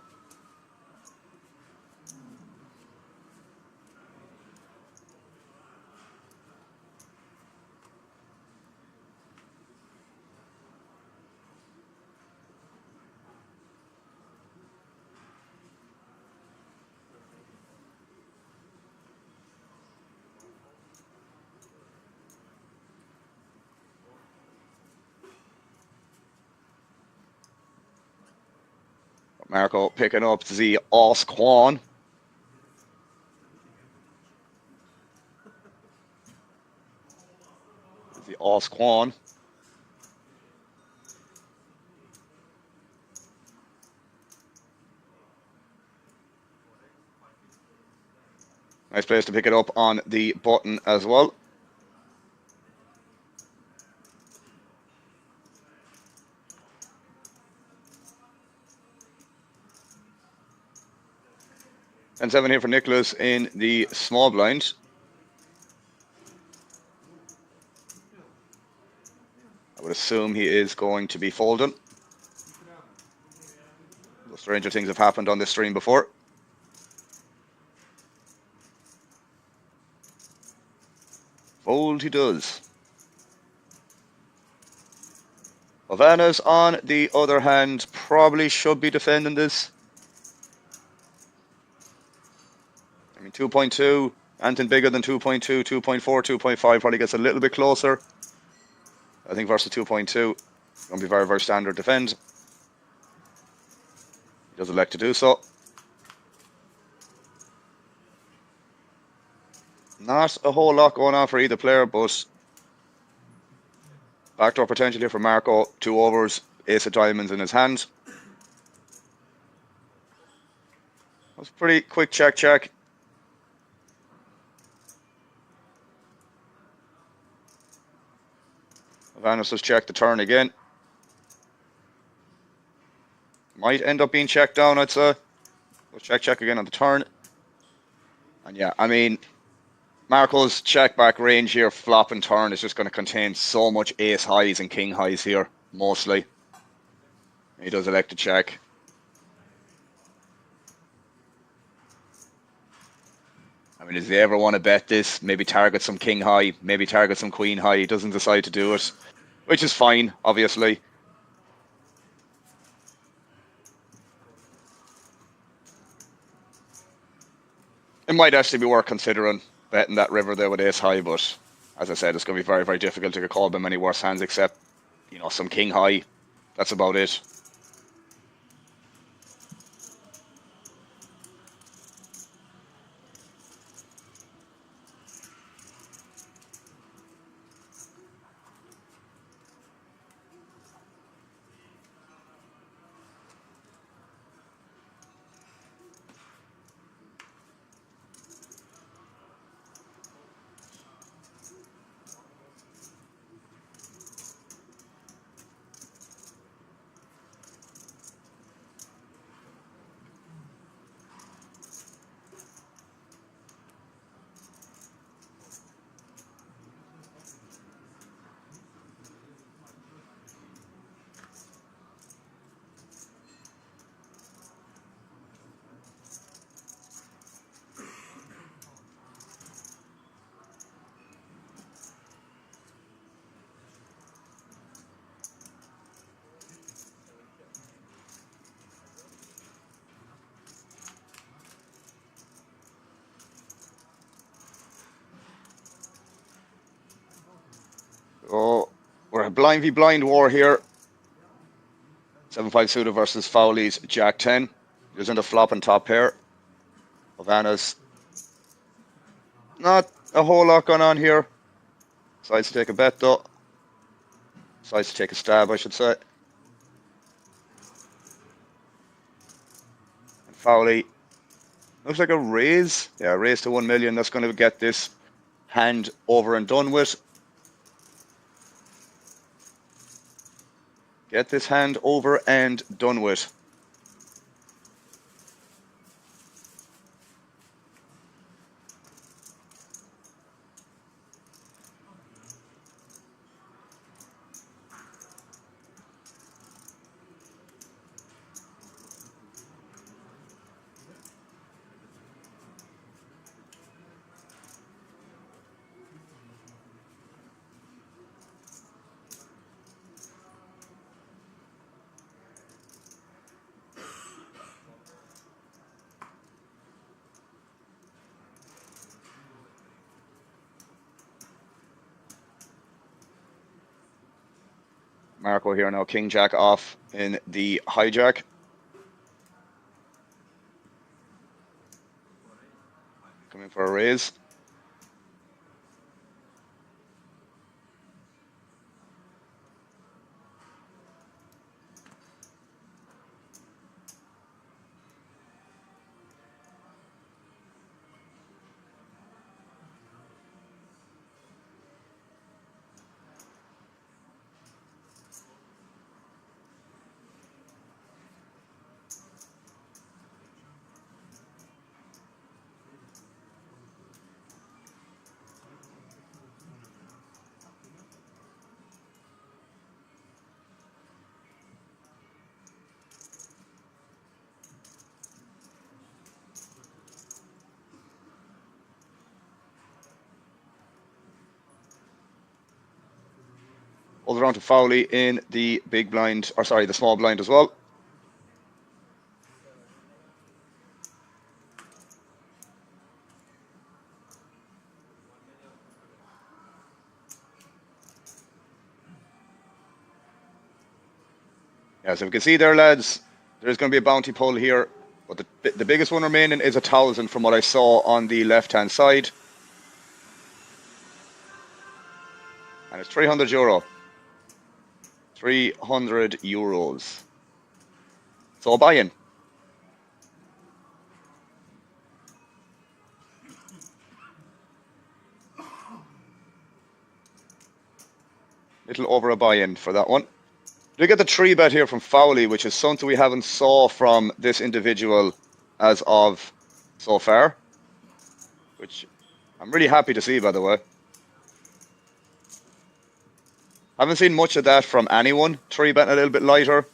Marco picking up the Os Quan. The Os Quan. Nice place to pick it up on the button as well. And 7 here for Nicholas in the small blind. I would assume he is going to be folding. The stranger things have happened on this stream before. Fold he does. Havana's, on the other hand, probably should be defending this. I mean, 2.2, anything bigger than 2.2, 2.4, 2.5 probably gets a little bit closer. I think versus 2.2, going to be very, very standard defend. Does elect to do so. Not a whole lot going on for either player, but backdoor potential here for Marco. 2 overs, ace of diamonds in his hand. That's pretty quick check. Vanos has checked the turn again. Might end up being checked down, I'd say. We'll check again on the turn. And yeah, I mean, Marco's check back range here, flop and turn, is just going to contain so much ace highs and king highs here, mostly. He does elect to check. I mean, does he ever want to bet this? Maybe target some king high, maybe target some queen high. He doesn't decide to do it, which is fine, obviously. It might actually be worth considering betting that river there with ace high, but as I said, it's going to be very, very difficult to get called by many worse hands except, you know, some king high. That's about it. Oh, we're a blind v blind war here. 7-5 suited versus Fowley's Jack 10. Using the flop and top pair. Havana's not a whole lot going on here. Decides to take a bet though. Decides to take a stab, I should say. And Fowley looks like a raise. Yeah, raise to 1 million. That's going to get this hand over and done with. Get this hand over and done with. Marco here now, king jack off in the hijack. Coming for a raise. Hold around to Fowley in the big blind, or sorry, the small blind as well. Yeah, so we can see there, lads, There's going to be a bounty pull here, but the biggest one remaining is 1,000 from what I saw on the left-hand side. And it's €300. €300. So a buy-in. Little over a buy-in for that one. We get the 3-bet here from Fowley, which is something we haven't saw from this individual as of so far, which I'm really happy to see, by the way. Haven't seen much of that from anyone. 3-betting a little bit lighter.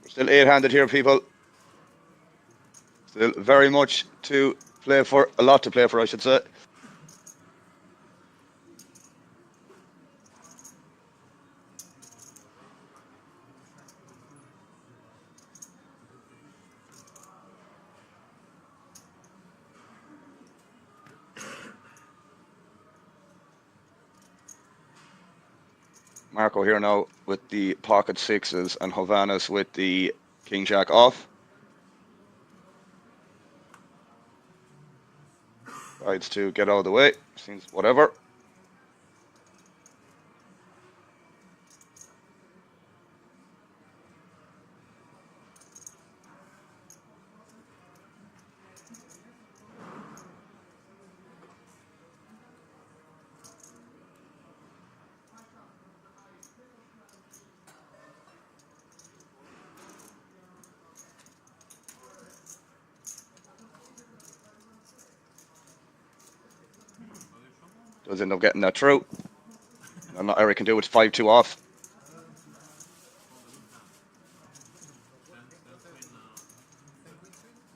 Still 8-handed here, people. Still very much to play for, a lot to play for, I should say. Marco here now with the pocket sixes and Hovannes with the king jack off. Decides to get out of the way. Seems whatever. Does end up getting that through. And not Eric can do it, 5-2 off.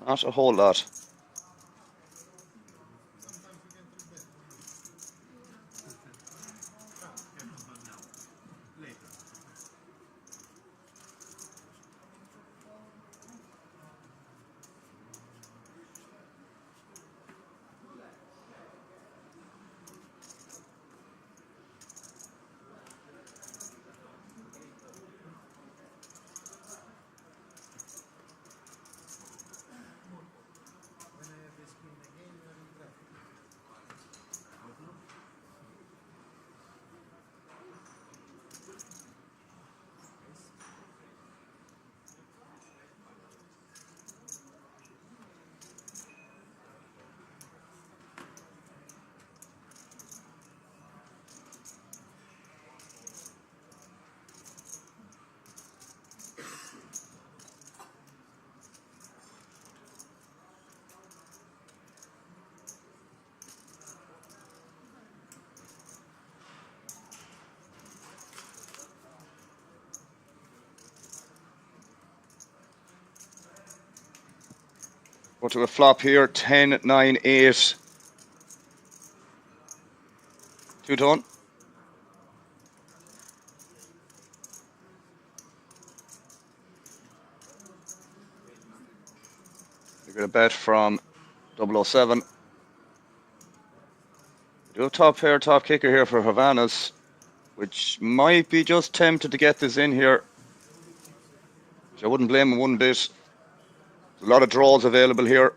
Not a whole lot. Go to a flop here, 10, 9, 8. Two-tone. We get a bet from 007. Do a top pair, top kicker here for Hovannes, which might be just tempted to get this in here. Which I wouldn't blame him one bit. There's a lot of draws available here.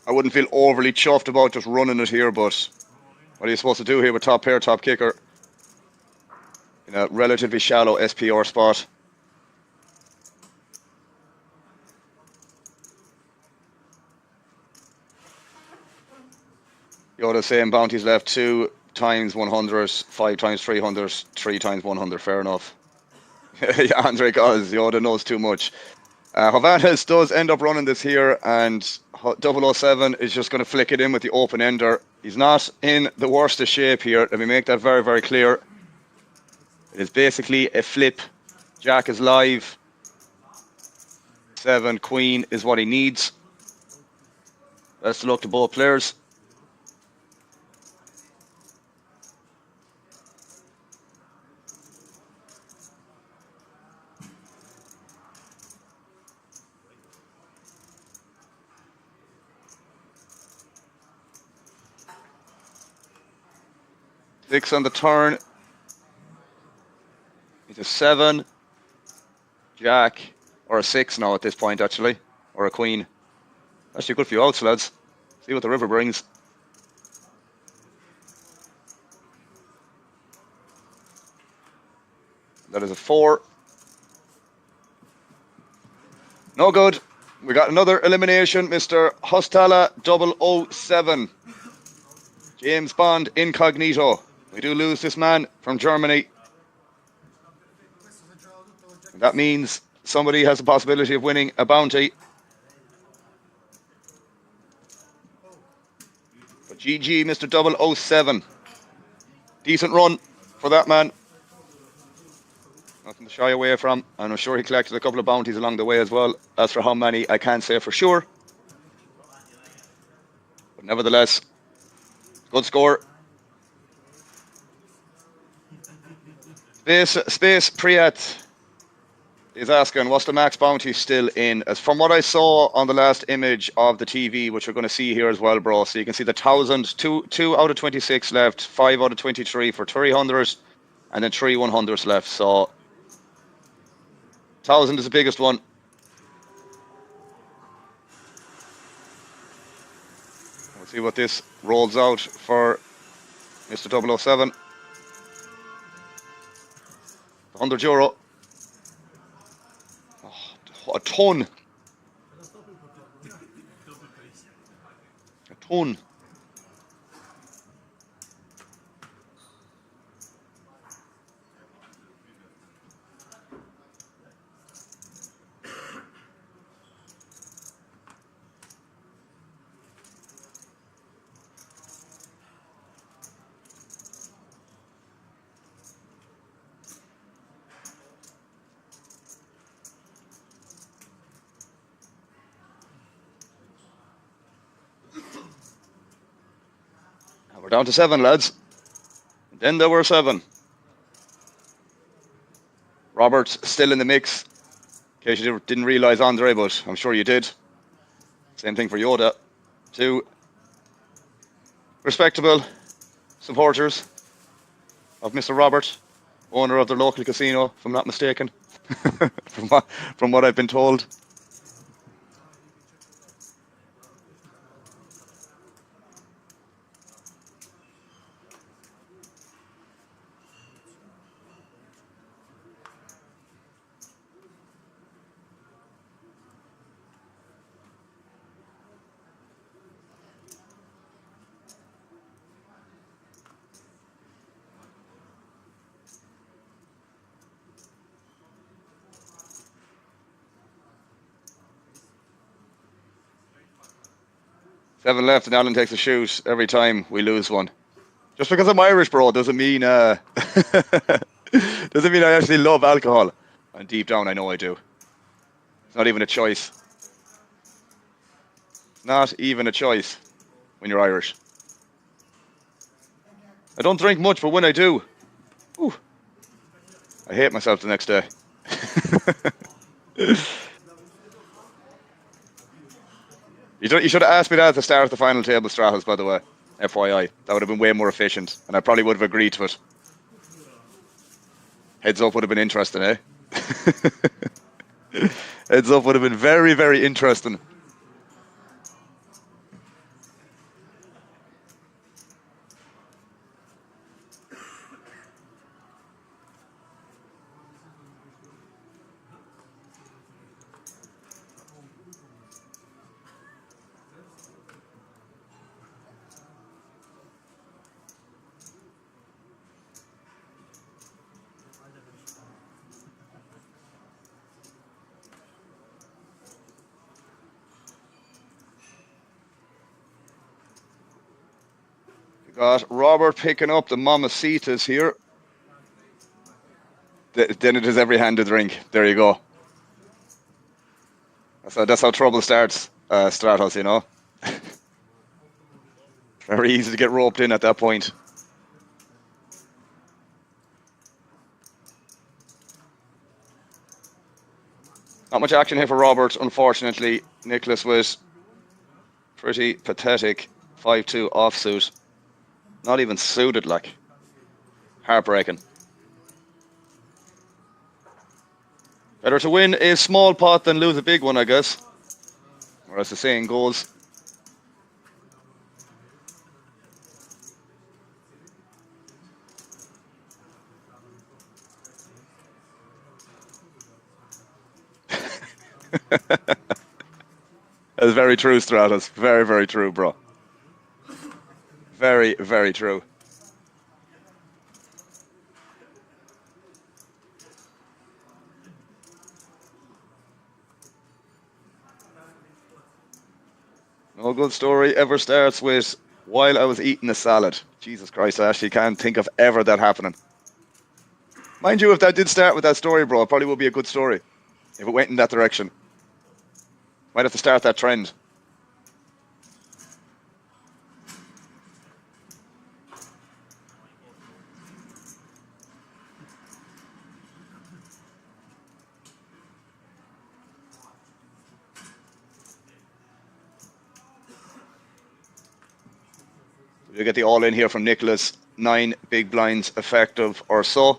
I wouldn't feel overly chuffed about just running it here, but what are you supposed to do here with top pair, top kicker in a relatively shallow SPR spot? Yoda saying bounties left 2 times 100, 5 times 300, 3 times 100. Fair enough. Yeah, Andre Goz, Yoda knows too much. Hovannes does end up running this here, and 007 is just going to flick it in with the open ender. He's not in the worst of shape here. Let me make that very, very clear. It is basically a flip. Jack is live. 7 queen is what he needs. Best of luck to both players. Six on the turn. It's a 7. Jack. Or a 6 now at this point, actually. Or a queen. Actually, a good few outs, lads. See what the river brings. That is a 4. No good. We got another elimination, Mr. Hostala 007. James Bond incognito. We do lose this man from Germany. That means somebody has the possibility of winning a bounty. But GG, Mr. 007. Decent run for that man. Nothing to shy away from. And I'm sure he collected a couple of bounties along the way as well. As for how many, I can't say for sure. But nevertheless, good score. Space Priyat is asking, what's the max bounty still in? As from what I saw on the last image of the TV, which we're going to see here as well, bro. So you can see the 1,000, two out of 26 left, 5 out of 23 for 300, and then 3 100s left. So 1,000 is the biggest one. We'll see what this rolls out for Mr. 007. €100. Oh, a ton. A ton. We're down to 7, lads. And then there were 7. Robert's still in the mix. In case you didn't realise, Andre, but I'm sure you did. Same thing for Yoda. 2 respectable supporters of Mr. Robert, owner of the local casino, if I'm not mistaken, from what I've been told. Seven left and Alan takes a shoot every time we lose one. Just because I'm Irish, bro, doesn't mean doesn't mean I actually love alcohol. And deep down I know I do. It's not even a choice. Not even a choice when you're Irish. I don't drink much, but when I do, whew, I hate myself the next day. You should have asked me that at the start of the final table, Stratos, by the way. FYI. That would have been way more efficient, and I probably would have agreed to it. Heads up would have been interesting, eh? Heads up would have been very, very interesting. Got Robert picking up the Mamacitas here. Then it is every hand to drink. There you go. That's how trouble starts, Stratos, you know. Very easy to get roped in at that point. Not much action here for Robert, unfortunately. Nicholas was pretty pathetic. 5-2 offsuit. Not even suited, like. Heartbreaking. Better to win a small pot than lose a big one, I guess. Or as the saying goes. That's very true, Stratus. Very, very true, bro. Very, very true. No good story ever starts with while I was eating a salad. Jesus Christ, I actually can't think of ever that happening. Mind you, if that did start with that story, bro, it probably would be a good story. If it went in that direction. Might have to start that trend. You get the all in here from Nicholas. 9 big blinds effective or so.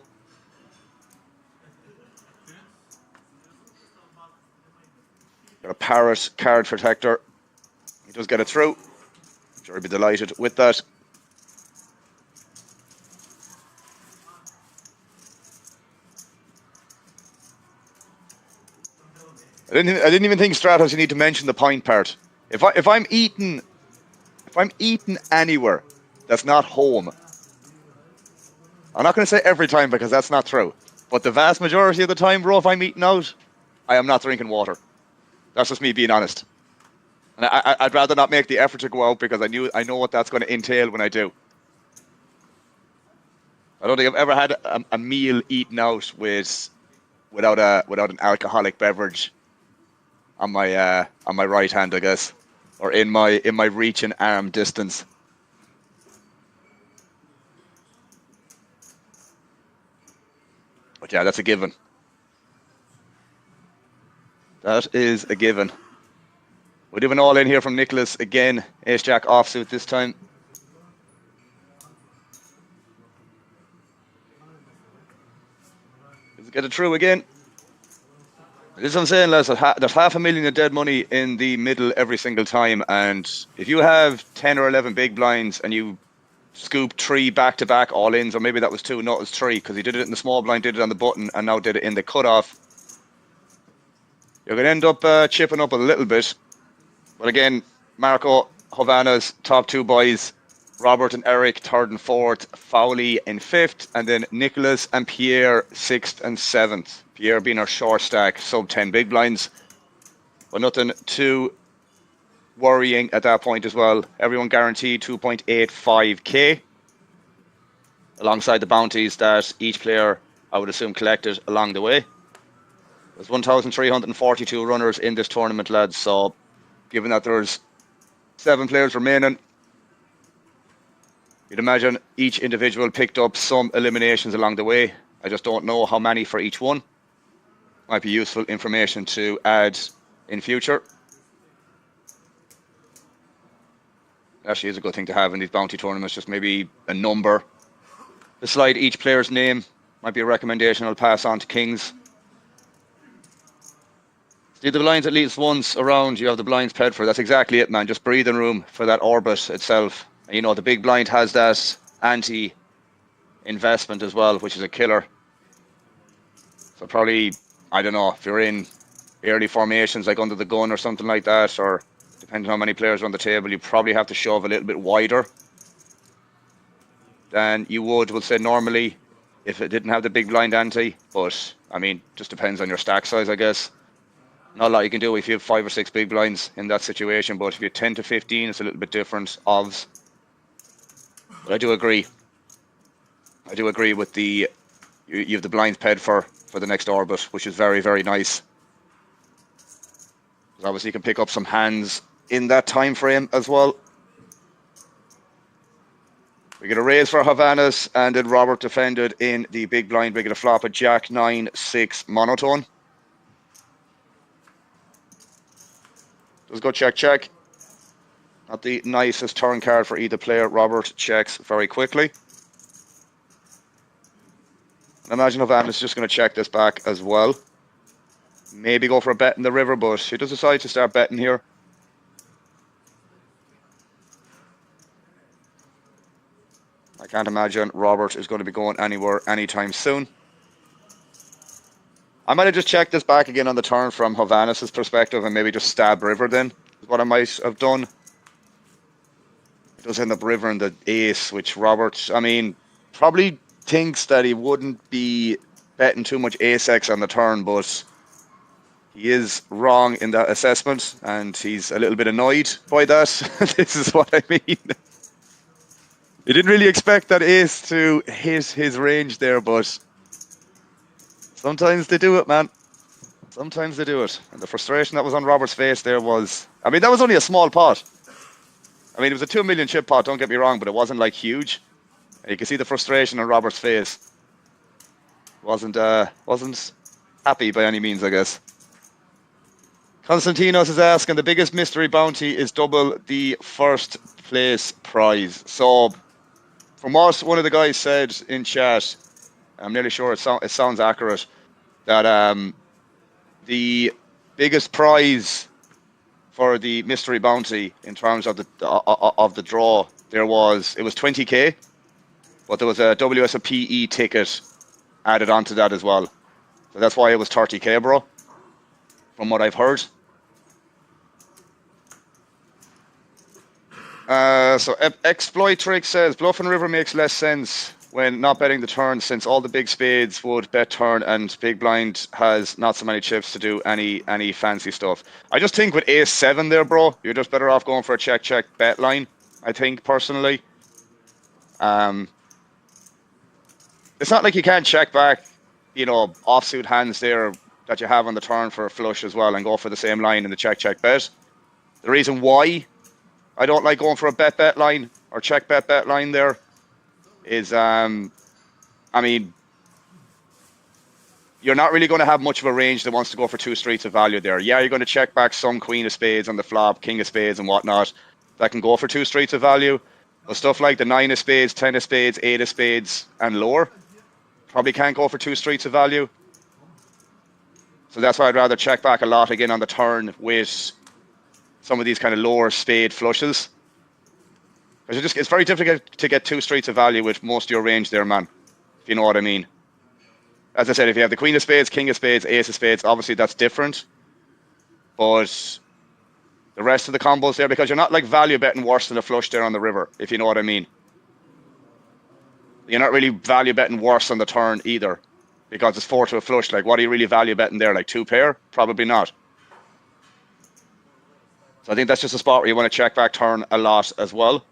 Got a parrot card protector. He does get it through. I'm sure he'd be delighted with that. I didn't even think, Stratos, you need to mention the point part. If I'm eating anywhere that's not home, I'm not going to say every time because that's not true, but the vast majority of the time, bro, if I'm eating out, I am not drinking water. That's just me being honest. And I'd rather not make the effort to go out because I know what that's going to entail when I do. I don't think I've ever had a meal eaten out without an alcoholic beverage on my right hand, I guess, or in my reach and arm distance. But yeah, that's a given. That is a given. We do an all in here from Nicholas again. Ace Jack offsuit this time. Let's get it through again. This is what I'm saying, lads. There's $500,000 of dead money in the middle every single time, and if you have 10 or 11 big blinds and you scoop 3 back-to-back all-ins, or maybe that was 2, no, it was 3, because he did it in the small blind, did it on the button, and now did it in the cutoff. You're going to end up chipping up a little bit. But again, Marco, Havana's top 2 boys, Robert and Eric, 3rd and 4th, Fowley in 5th, and then Nicholas and Pierre, 6th and 7th. Pierre being our short stack, sub 10 big blinds. But nothing too worrying at that point as well. Everyone guaranteed 2.85k, alongside the bounties that each player, I would assume, collected along the way. There's 1,342 runners in this tournament, lads, so given that there's 7 players remaining, you'd imagine each individual picked up some eliminations along the way. I just don't know how many for each one. Might be useful information to add in future. Actually is a good thing to have in these bounty tournaments, just maybe a number beside each player's name. Might be a recommendation I'll pass on to Kings. See the blinds at least once around, you have the blinds paid for. That's exactly it, man. Just breathing room for that orbit itself. And you know, the big blind has that anti-investment as well, which is a killer. So probably, I don't know, if you're in early formations like under the gun or something like that, or depending on how many players are on the table, you probably have to shove a little bit wider than you would, we'll say, normally if it didn't have the big blind ante. But, I mean, just depends on your stack size, I guess. Not a lot you can do if you have 5 or 6 big blinds in that situation, but if you have 10 to 15, it's a little bit different. Ovs. But I do agree. I do agree with the you have the blind ped for the next orbit, which is very, very nice. Because obviously you can pick up some hands in that time frame as well. We get a raise for Havanas, and then Robert defended in the big blind. We get a flop at Jack 9-6 monotone. Let's go check, check. Not the nicest turn card for either player. Robert checks very quickly. I imagine Havanas is just going to check this back as well. Maybe go for a bet in the river, but he does decide to start betting here. I can't imagine Robert is going to be going anywhere anytime soon. I might have just checked this back again on the turn from Havanas' perspective and maybe just stab river then, is what I might have done. It does end up river in the ace, which Robert, I mean, probably thinks that he wouldn't be betting too much ace-x on the turn, but he is wrong in that assessment, and he's a little bit annoyed by that. This is what I mean. He didn't really expect that ace to hit his range there, but sometimes they do it, man. Sometimes they do it. And the frustration that was on Robert's face there was... I mean, that was only a small pot. I mean, it was a 2 million chip pot, don't get me wrong, but it wasn't, like, huge. And you can see the frustration on Robert's face. Wasn't happy by any means, I guess. Konstantinos is asking, the biggest mystery bounty is double the first place prize. So... from what one of the guys said in chat, I'm nearly sure it sounds accurate, that the biggest prize for the mystery bounty in terms of the draw, it was 20k, but there was a WSOP ticket added onto that as well. So that's why it was 30k, bro, from what I've heard. So Exploitrix says bluff and river makes less sense when not betting the turn, since all the big spades would bet turn and big blind has not so many chips to do any fancy stuff. I just think with ace 7 there, bro, you're just better off going for a check bet line, I think, personally. It's not like you can't check back, you know, offsuit hands there that you have on the turn for a flush as well and go for the same line in the check bet. The reason why I don't like going for a bet line or check bet line there is, I mean, you're not really going to have much of a range that wants to go for 2 streets of value there. Yeah, you're going to check back some queen of spades on the flop, king of spades and whatnot that can go for 2 streets of value. But stuff like the 9 of spades, 10 of spades, 8 of spades and lower probably can't go for 2 streets of value. So that's why I'd rather check back a lot again on the turn with some of these kind of lower spade flushes. It's very difficult to get 2 streets of value with most of your range there, man, if you know what I mean. As I said, if you have the queen of spades, king of spades, ace of spades, obviously that's different. But the rest of the combos there, because you're not like value betting worse than a flush there on the river, if you know what I mean. You're not really value betting worse on the turn either, because it's 4 to a flush. Like, what are you really value betting there? Like 2 pair? Probably not. So I think that's just a spot where you want to check back turn a lot as well.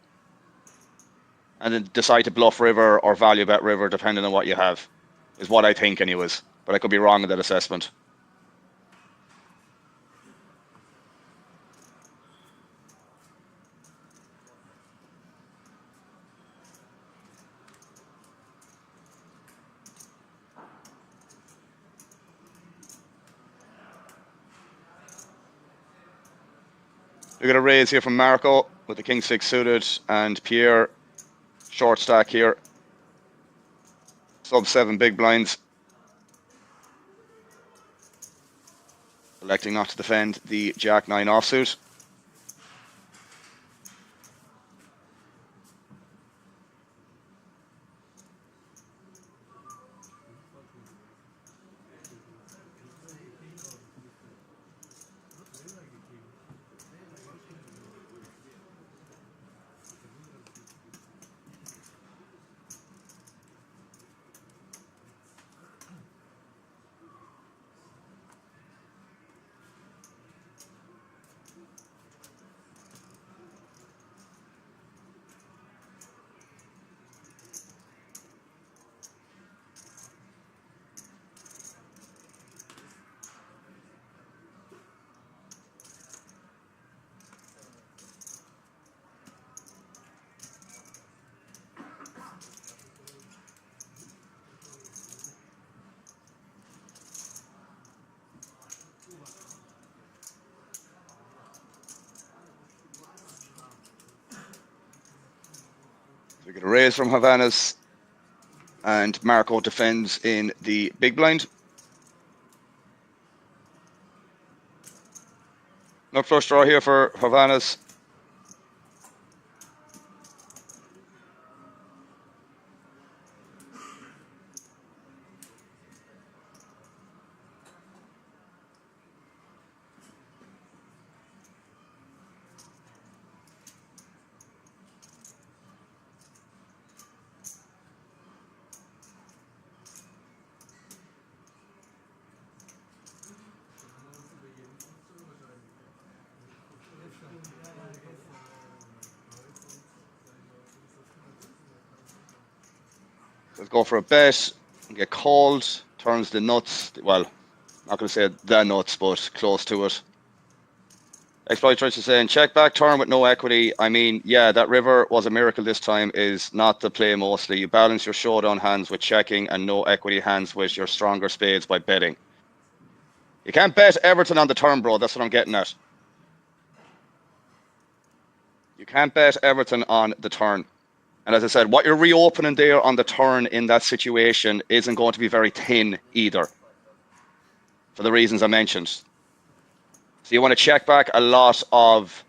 And then decide to bluff river or value bet river depending on what you have. Is what I think anyways. But I could be wrong in that assessment. We got a raise here from Marco with the king 6 suited and Pierre short stack here. Sub 7 big blinds. Electing not to defend the Jack 9 offsuit. get a raise from Havana's, and Marco defends in the big blind. No flush draw here for Havana's. Let's go for a bet and get called. Turns the nuts. Well, not going to say the nuts, but close to it. Exploitress is saying, check back turn with no equity. I mean, yeah, that river was a miracle this time is not the play mostly. You balance your showdown hands with checking and no equity hands with your stronger spades by betting. You can't bet Everton on the turn, bro. That's what I'm getting at. You can't bet Everton on the turn. And as I said, what you're reopening there on the turn in that situation isn't going to be very thin either, for the reasons I mentioned. So you want to check back a lot of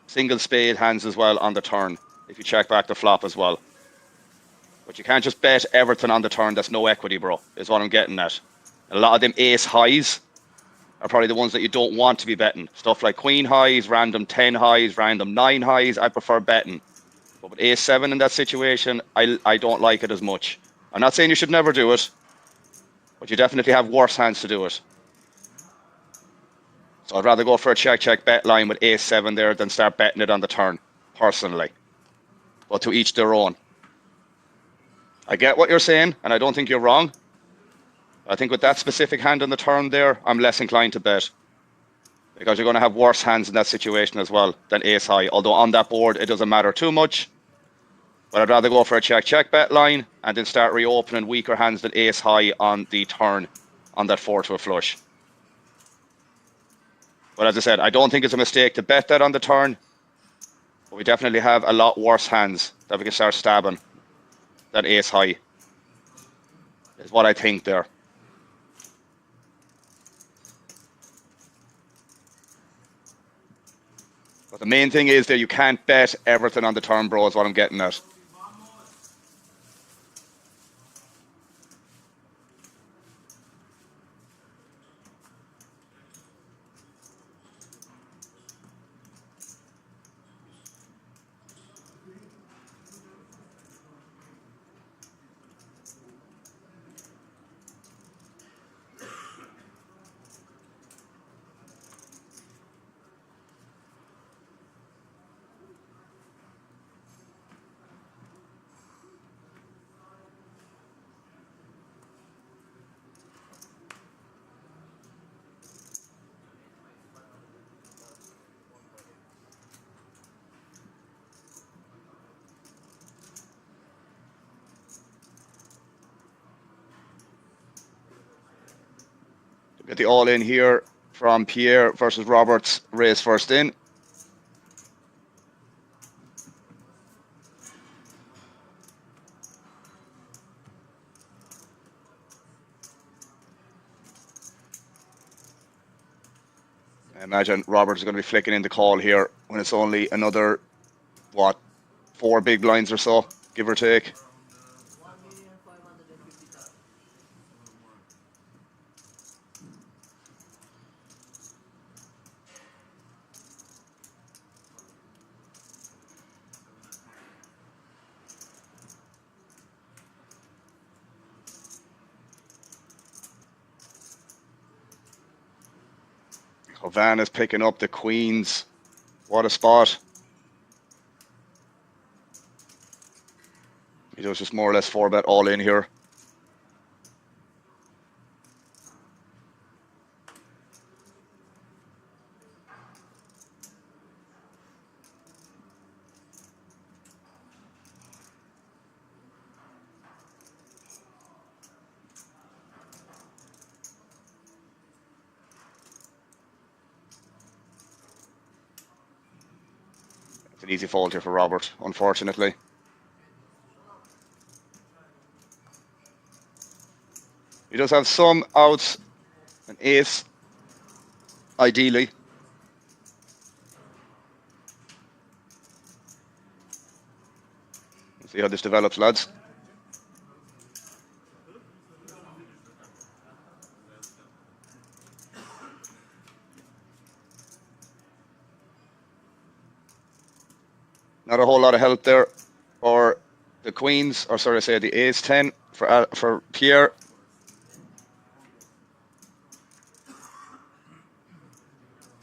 single spade hands as well on the turn, if you check back the flop as well. But you can't just bet Everton on the turn. That's no equity, bro, is what I'm getting at. A lot of them ace highs are probably the ones that you don't want to be betting. Stuff like queen highs, random 10 highs, random 9 highs, I prefer betting. But with ace 7 in that situation, I don't like it as much. I'm not saying you should never do it, but you definitely have worse hands to do it. So I'd rather go for a check bet line with ace 7 there than start betting it on the turn, personally. But to each their own. I get what you're saying, and I don't think you're wrong. I think with that specific hand on the turn there, I'm less inclined to bet. Because you're going to have worse hands in that situation as well than ace high. Although on that board, it doesn't matter too much. But I'd rather go for a check bet line and then start reopening weaker hands than ace high on the turn on that 4 to a flush. But as I said, I don't think it's a mistake to bet that on the turn. But we definitely have a lot worse hands that we can start stabbing than ace high. Is what I think there. But the main thing is that you can't bet Everton on the turn, bro, is what I'm getting at. Get the all in here from Pierre versus Roberts. Raise first in. I imagine Roberts is going to be flicking in the call here when it's only another, what, 4 big blinds or so, give or take. Havana's picking up the queens. What a spot. He does just more or less 4-bet all in here. It's an easy fold here for Robert, unfortunately. He does have some outs, an ace, ideally. We'll see how this develops, lads. Not a whole lot of help there for the queens, or sorry, I say the ace 10 for Pierre.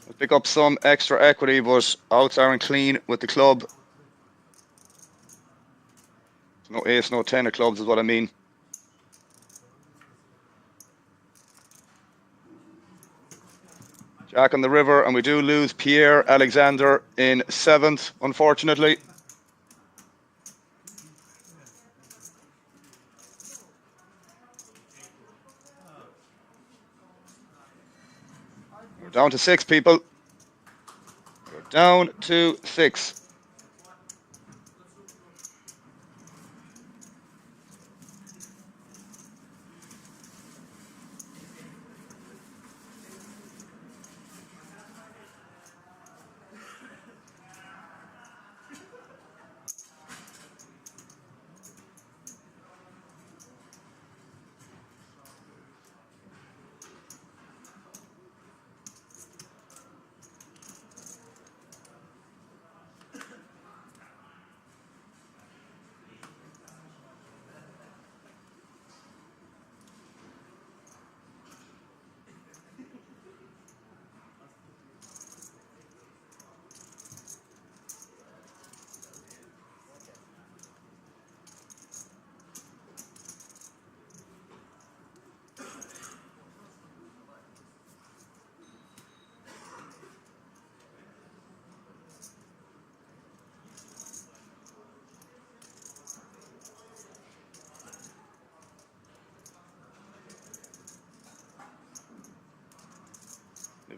We'll pick up some extra equity, but outs aren't clean with the club. No ace, no 10 of clubs is what I mean. Jack on the river, and we do lose Pierre Alexander in 7th, unfortunately. We're down to 6 people. We're down to 6.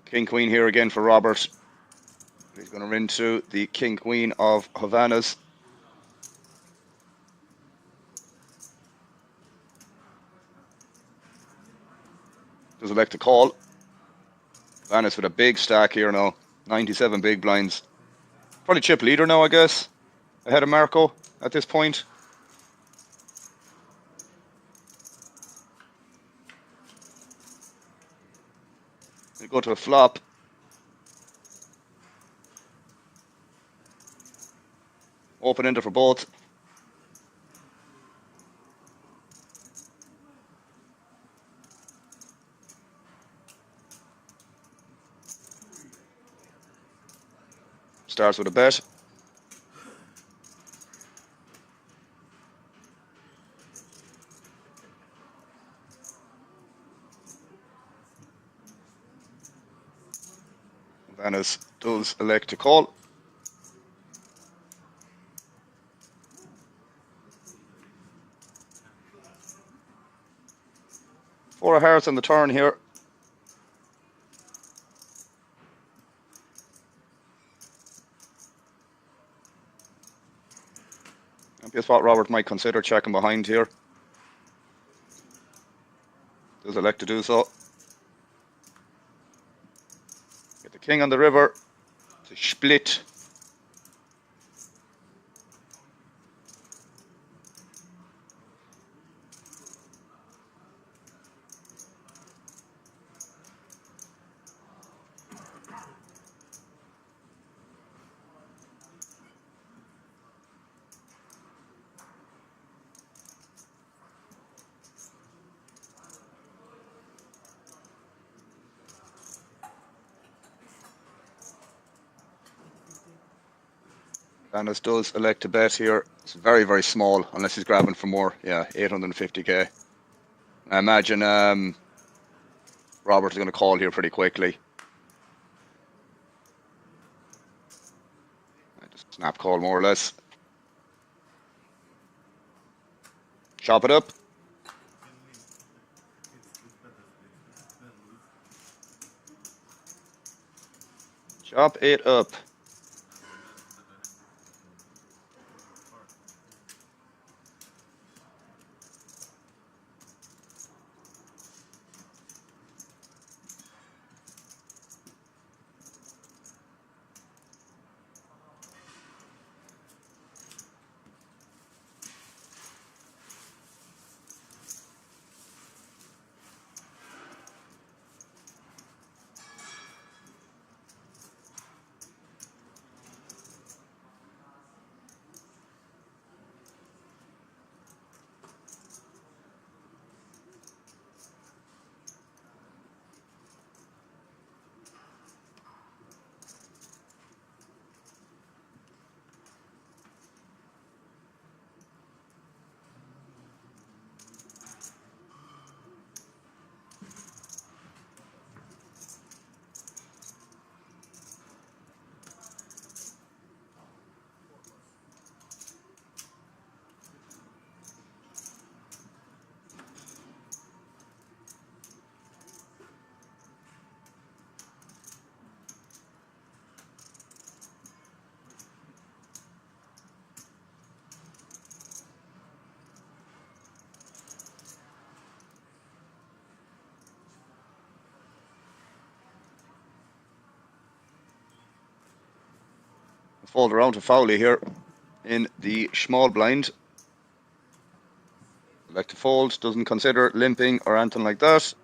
King Queen here again for Robert. He's going to run to the King Queen of Havanas. Does elect to call. Havanas with a big stack here now. 97 big blinds. Probably chip leader now, I guess. Ahead of Marco at this point. We go to a flop. Open ender for both. Starts with a bet. Vanis does elect to call. Four of hearts on the turn here. Maybe a spot Robert might consider checking behind here. Does elect to do so. Get the king on the river to split. Vanis does elect to bet here. It's very, very small, unless he's grabbing for more. Yeah, 850k. I imagine Robert's going to call here pretty quickly. Just snap call more or less. Chop it up. Chop it up. Fold around to Fowley here in the small blind. Like to fold, doesn't consider limping or anything like that.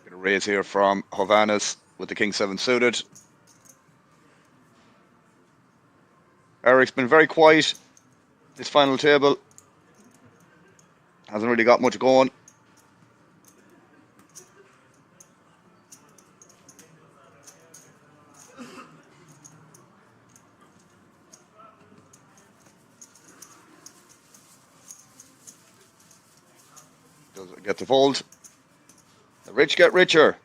Get a raise here from Hovannes with the King 7 suited. Eric's been very quiet this final table. Hasn't really got much going. Does it get to fold? The rich get richer.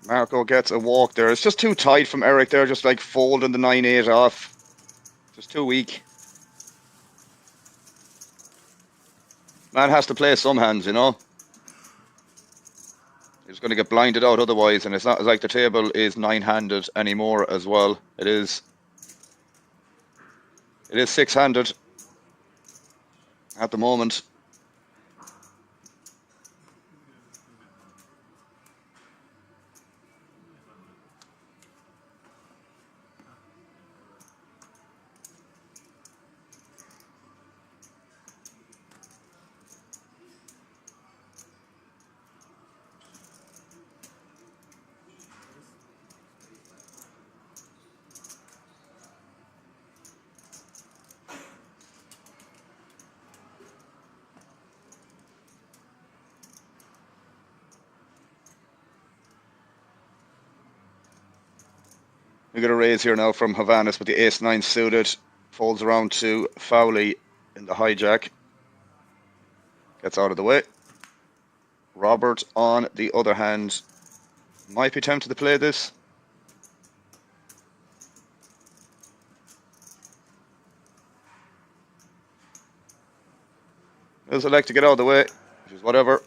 Marco gets a walk there. It's just too tight from Eric there, just like folding the 9-8 off. Just too weak. Man has to play some hands, you know. He's going to get blinded out otherwise, and it's not like the table is 9-handed anymore as well. It is 6-handed at the moment. We get a raise here now from Hovannes with the ace-9 suited. Folds around to Fowley in the hijack. Gets out of the way. Robert, on the other hand, might be tempted to play this. Does like to get out of the way, which is whatever.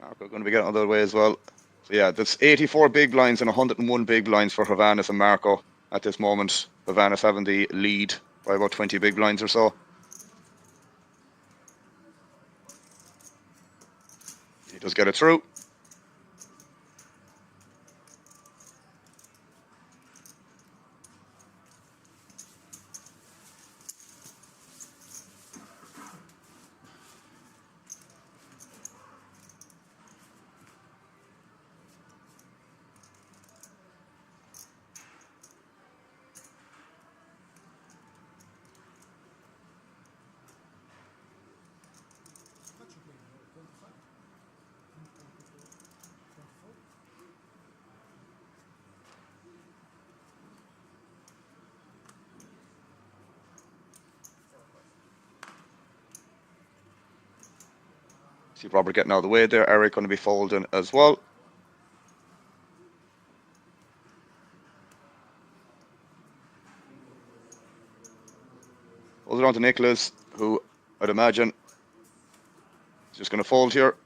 Marco going to be getting out of the way as well. So yeah, that's 84 big blinds and 101 big blinds for Hovannes and Marco at this moment. Hovannes having the lead by about 20 big blinds or so. He does get it through. See Robert getting out of the way there. Eric going to be folding as well. Goes around to Nicholas, who I'd imagine is just going to fold here.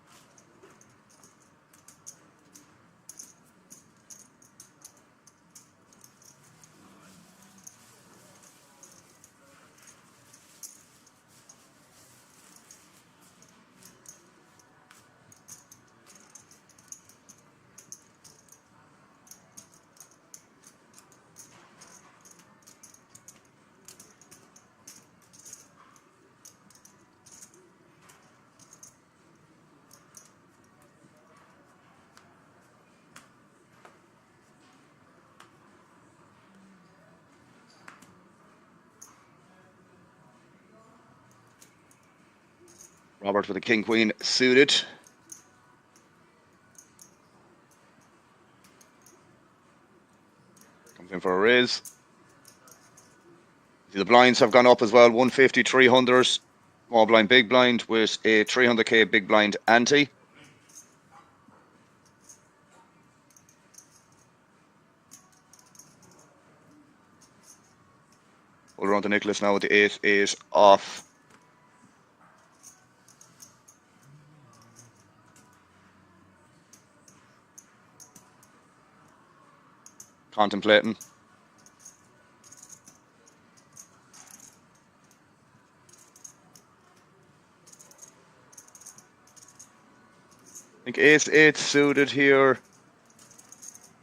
Robert with the king queen suited. Comes in for a raise. The blinds have gone up as well. 150, 300, small blind, big blind with a 300k big blind ante. Hold around to Nicholas now with the 8-8 off. Contemplating. I think ace-8 suited here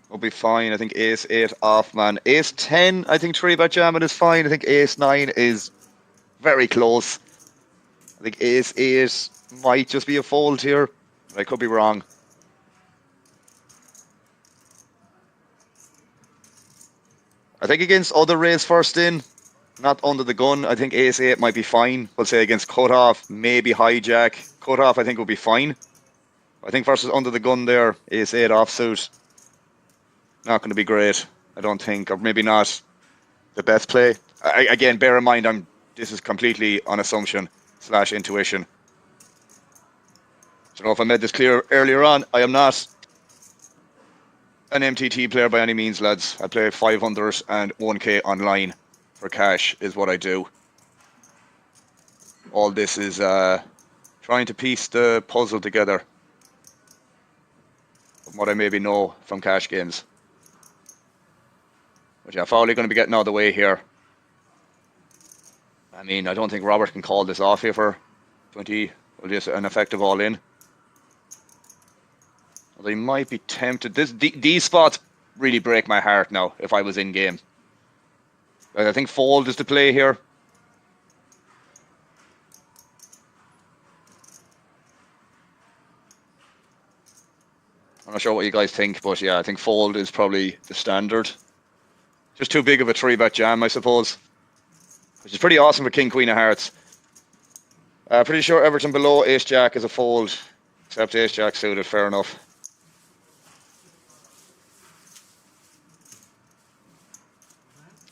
will be fine. I think ace-8 off, man. Ace-10, I think 3-bet jamming is fine. I think ace-9 is very close. I think ace-8 might just be a fold here. I could be wrong. I think against other raise first in, not under the gun, I think ace-8 might be fine. We'll say against cutoff, maybe hijack. Cutoff, I think, will be fine. I think versus under the gun there, ace-8 offsuit, not going to be great, I don't think, or maybe not the best play. Again, bear in mind, this is completely on assumption / intuition. I don't know if I made this clear earlier on. I am not an MTT player by any means, lads. I play 500 and 1k online for cash is what I do. All this is trying to piece the puzzle together from what I maybe know from cash games. But yeah, Fowley going to be getting out of the way here. I mean, I don't think Robert can call this off here for 20, well, just an effective all-in. They might be tempted. These spots really break my heart now if I was in game. I think fold is the play here. I'm not sure what you guys think, but yeah, I think fold is probably the standard. Just too big of a 3-bet jam, I suppose. Which is pretty awesome for King, Queen of Hearts. Pretty sure Everton below Ace-Jack is a fold. Except Ace-Jack suited, fair enough.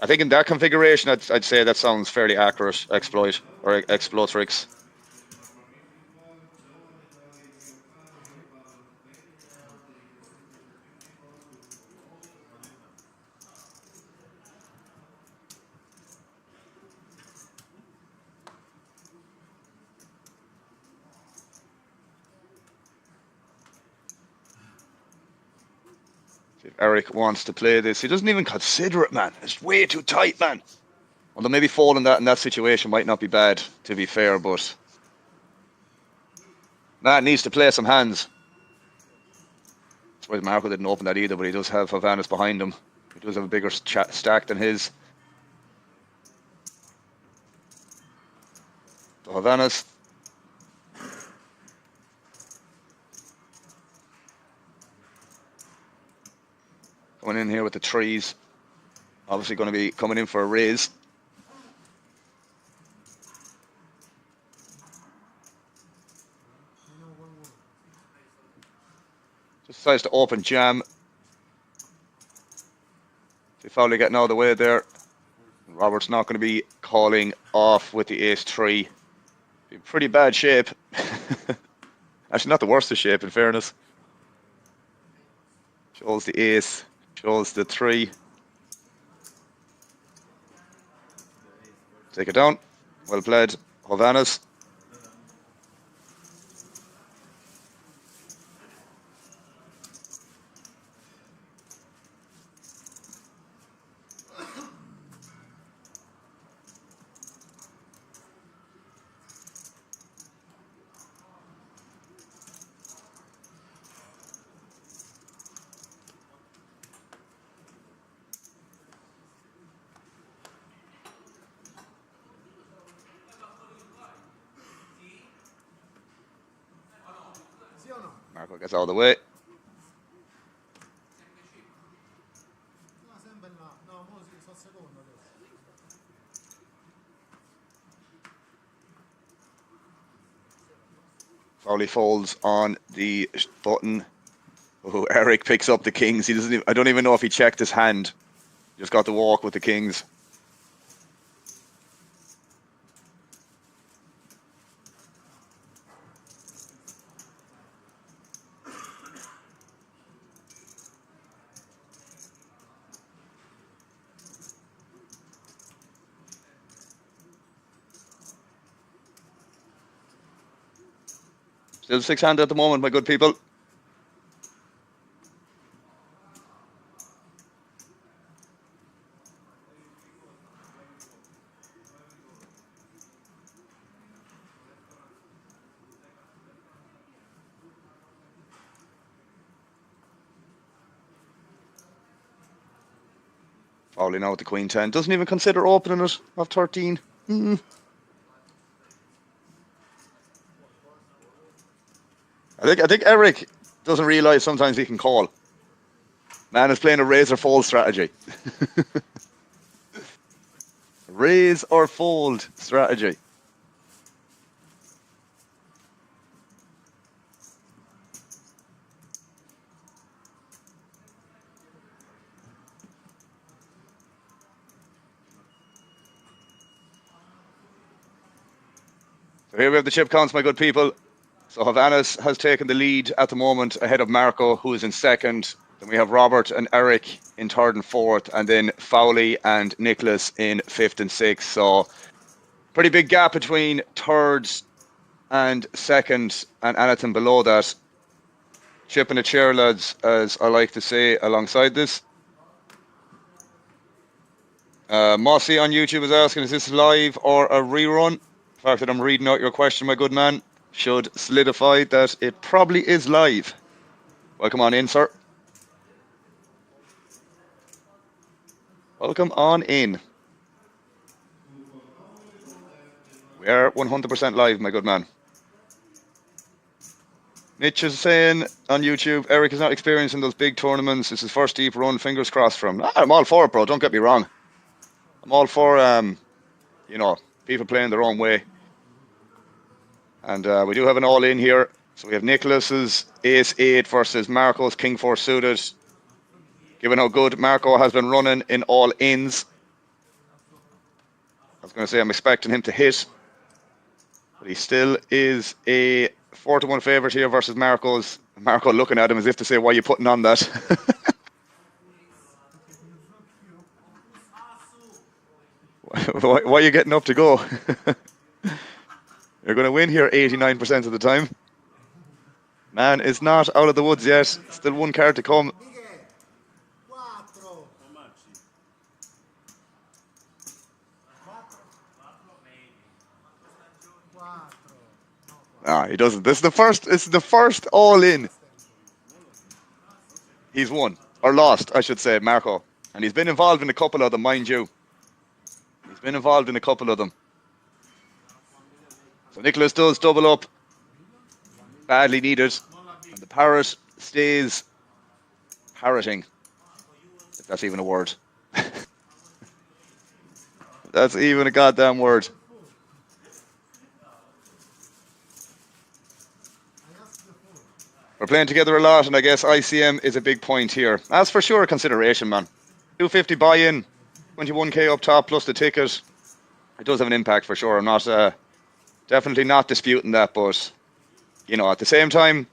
I think in that configuration, I'd say that sounds fairly accurate. Exploit or explotrix. If Eric wants to play this, he doesn't even consider it, man. It's way too tight, man. Although maybe folding that in that situation might not be bad, to be fair, but Matt needs to play some hands. That's why Marco didn't open that either, but he does have Havanas behind him. He does have a bigger stack than his. So Havanas. Coming in here with the trees. Obviously going to be coming in for a raise. Just decides to open jam. See Fowley getting out of the way there. Robert's not going to be calling off with the ace-3. Be in pretty bad shape. Actually, not the worst of shape, in fairness. Shows the ace, shows the 3. Take it down. Well played, Hovannes. Marco gets out of the way. Fowley folds on the button. Oh, Eric picks up the kings. He doesn't. I don't even know if he checked his hand. Just got to walk with the kings. Still six-handed at the moment, my good people. Fowley now with the queen 10. Doesn't even consider opening it off 13. I think Eric doesn't realise sometimes he can call. Man is playing a raise or fold strategy. Raise or fold strategy. So here we have the chip counts, my good people. So Hovannes has taken the lead at the moment ahead of Marco, who is in second. Then we have Robert and Eric in third and fourth, and then Fowley and Nicholas in fifth and sixth. So pretty big gap between third and second, and anything below that. Chip in a chair, lads, as I like to say alongside this. Mossy on YouTube is asking, is this live or a rerun? The fact that I'm reading out your question, my good man, should solidify that it probably is live. Welcome on in, sir. Welcome on in. We are 100% live, my good man. Mitch is saying on YouTube, Eric is not experiencing those big tournaments. It's his first deep run. Fingers crossed for him. I'm all for it, bro. Don't get me wrong. I'm all for, you know, people playing their own way. And we do have an all-in here. So we have Nicholas's ace-8 versus Marco's king-4 suited. Given how good Marco has been running in all-ins, I was going to say I'm expecting him to hit. But he still is a 4-1 favourite here versus Marco's. Marco looking at him as if to say, why are you putting on that? why are you getting up to go? You're going to win here 89% of the time. Man is not out of the woods yet. Still one card to come. He doesn't. This is the first. It's the first all-in. He's won or lost, I should say, Marco, and he's been involved in a couple of them, mind you. He's been involved in a couple of them. So Nicholas does double up, badly needed, and the parrot stays parroting, if that's even a word. That's even a goddamn word. We're playing together a lot, and I guess ICM is a big point here. That's for sure a consideration, man. 250 buy-in, 21k up top plus the ticket. It does have an impact for sure. I'm not definitely not disputing that, but you know, at the same time,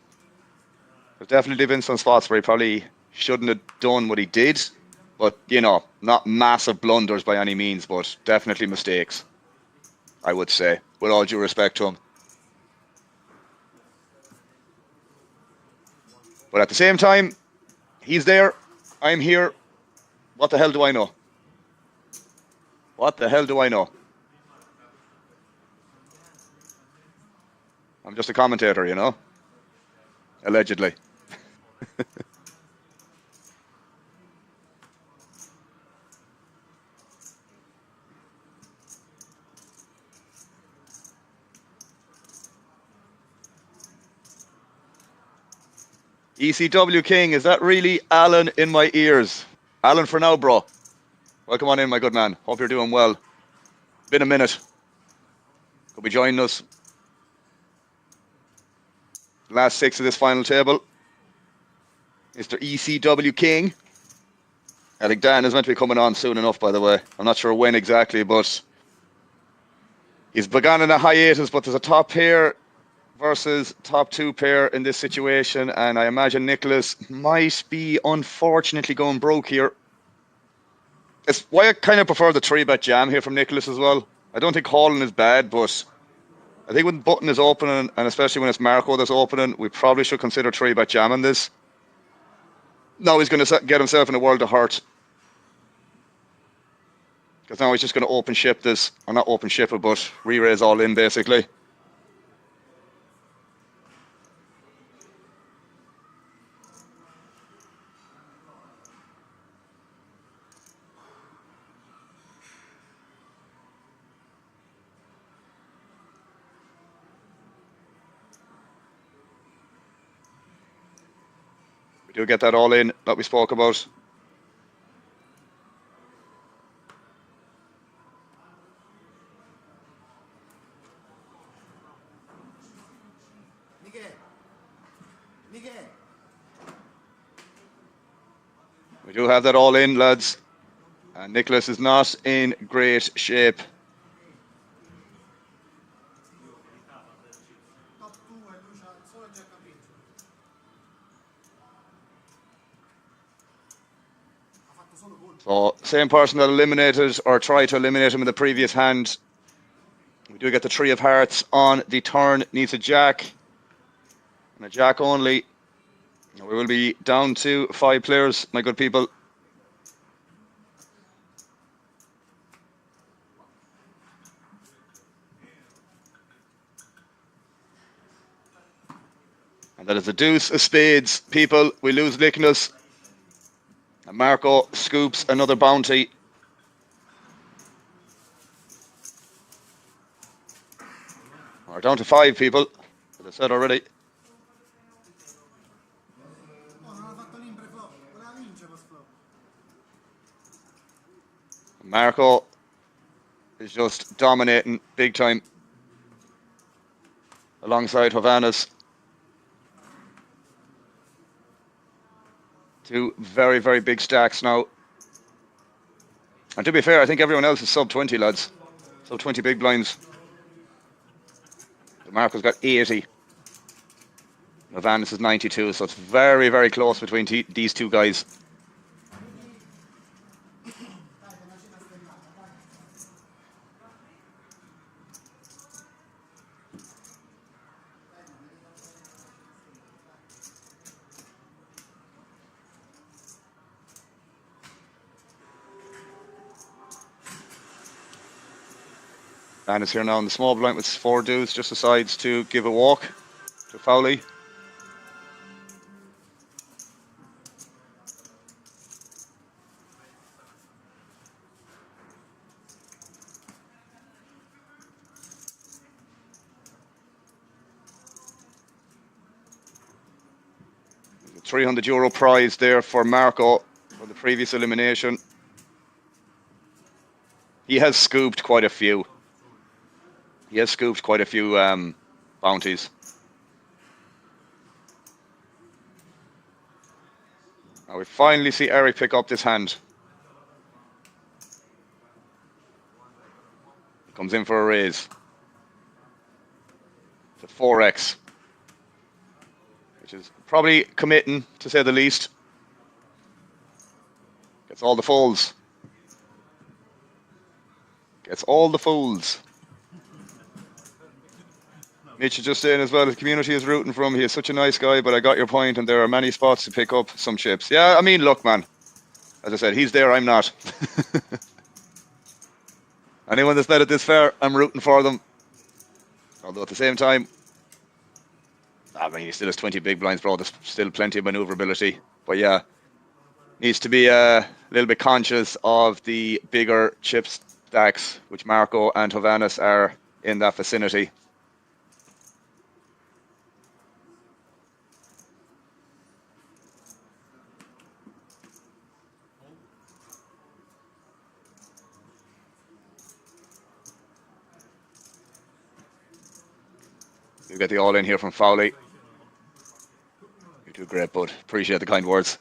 there's definitely been some spots where he probably shouldn't have done what he did. But you know, not massive blunders by any means, but definitely mistakes. I would say, with all due respect to him. But at the same time, he's there, I'm here. What the hell do I know? What the hell do I know? I'm just a commentator, you know? Allegedly. ECW King, is that really Alan in my ears? Alan for now, bro. Welcome on in, my good man. Hope you're doing well. Been a minute. Could be joining us. Last 6 of this final table. Mr. ECW King. I think Dan is meant to be coming on soon enough, by the way. I'm not sure when exactly, but he's begun in a hiatus, but there's a top pair versus top 2 pair in this situation, and I imagine Nicholas might be unfortunately going broke here. It's why I kind of prefer the 3-bet jam here from Nicholas as well. I don't think hauling is bad, but I think when button is opening, and especially when it's Marco that's opening, we probably should consider 3-bet jamming this. Now he's going to get himself in a world of hurt. Because now he's just going to open ship this, or not open ship it, but re-raise all in basically. We do get that all in that we spoke about. We do have that all in, lads. And Nicholas is not in great shape. So, same person that eliminated or tried to eliminate him in the previous hand. We do get the 3 of hearts on the turn. Needs a jack. And a jack only. We will be down to 5 players, my good people. And that is a deuce of spades, people. We lose Nicholas. And Marco scoops another bounty. We're down to 5 people, as I said already. Marco is just dominating big time alongside Hovannes. 2 very, very big stacks now. And to be fair, I think everyone else is sub 20, lads. Sub 20 big blinds. Marco's got 80. Hovannes is 92, so it's very, very close between these 2 guys. Dan is here now in the small blind with 4 dudes, just decides to give a walk to Fowley. €300 prize there for Marco for the previous elimination. He has scooped quite a few. He has scooped quite a few bounties. Now we finally see Eric pick up this hand. He comes in for a raise. To 4x. Which is probably committing, to say the least. Gets all the folds. Gets all the folds. Mitch is just saying as well, the community is rooting for him. He is such a nice guy, but I got your point, and there are many spots to pick up some chips. Yeah, I mean, look, man. As I said, he's there, I'm not. Anyone that's made it this far, I'm rooting for them. Although at the same time, I mean, he still has 20 big blinds, bro. There's still plenty of maneuverability. But yeah, needs to be a little bit conscious of the bigger chip stacks, which Marco and Hovannes are in that vicinity. You get the all in here from Fowley. You do great, bud. Appreciate the kind words.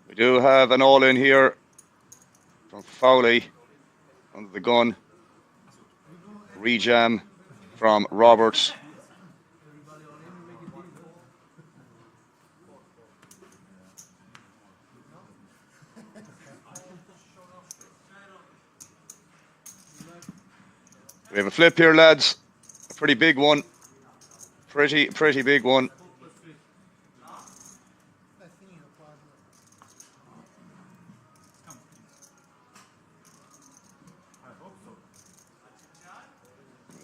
We do have an all in here from Fowley under the gun. Rejam from Roberts. We have a flip here, lads. A pretty big one. Pretty big one.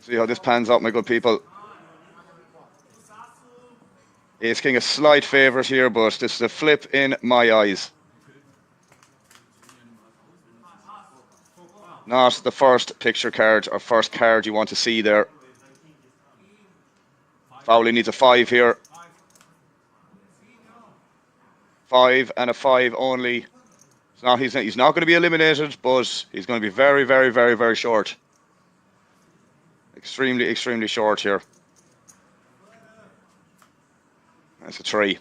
See how this pans out, my good people. Ace King a slight favourite here, but this is a flip in my eyes. Not the first picture card or first card you want to see there. Fowley needs a 5 here. 5 and a 5 only. He's not going to be eliminated, but he's going to be very short. Extremely short here. That's a 3.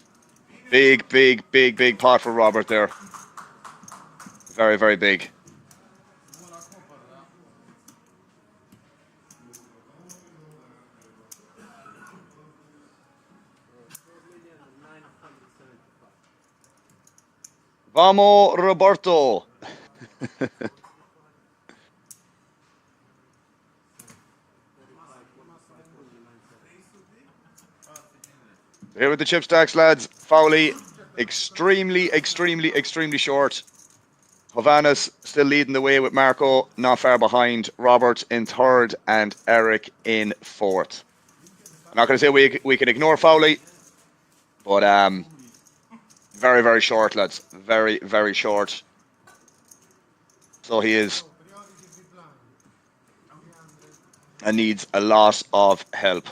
Big pot for Robert there. Very big. Vamos, Roberto. Here with the chip stacks, lads. Fowley, extremely short. Hovannes still leading the way with Marco not far behind. Robert in 3rd and Eric in 4th. I'm not going to say we can ignore Fowley, but very short, lads. Very short. So he is and needs a lot of help.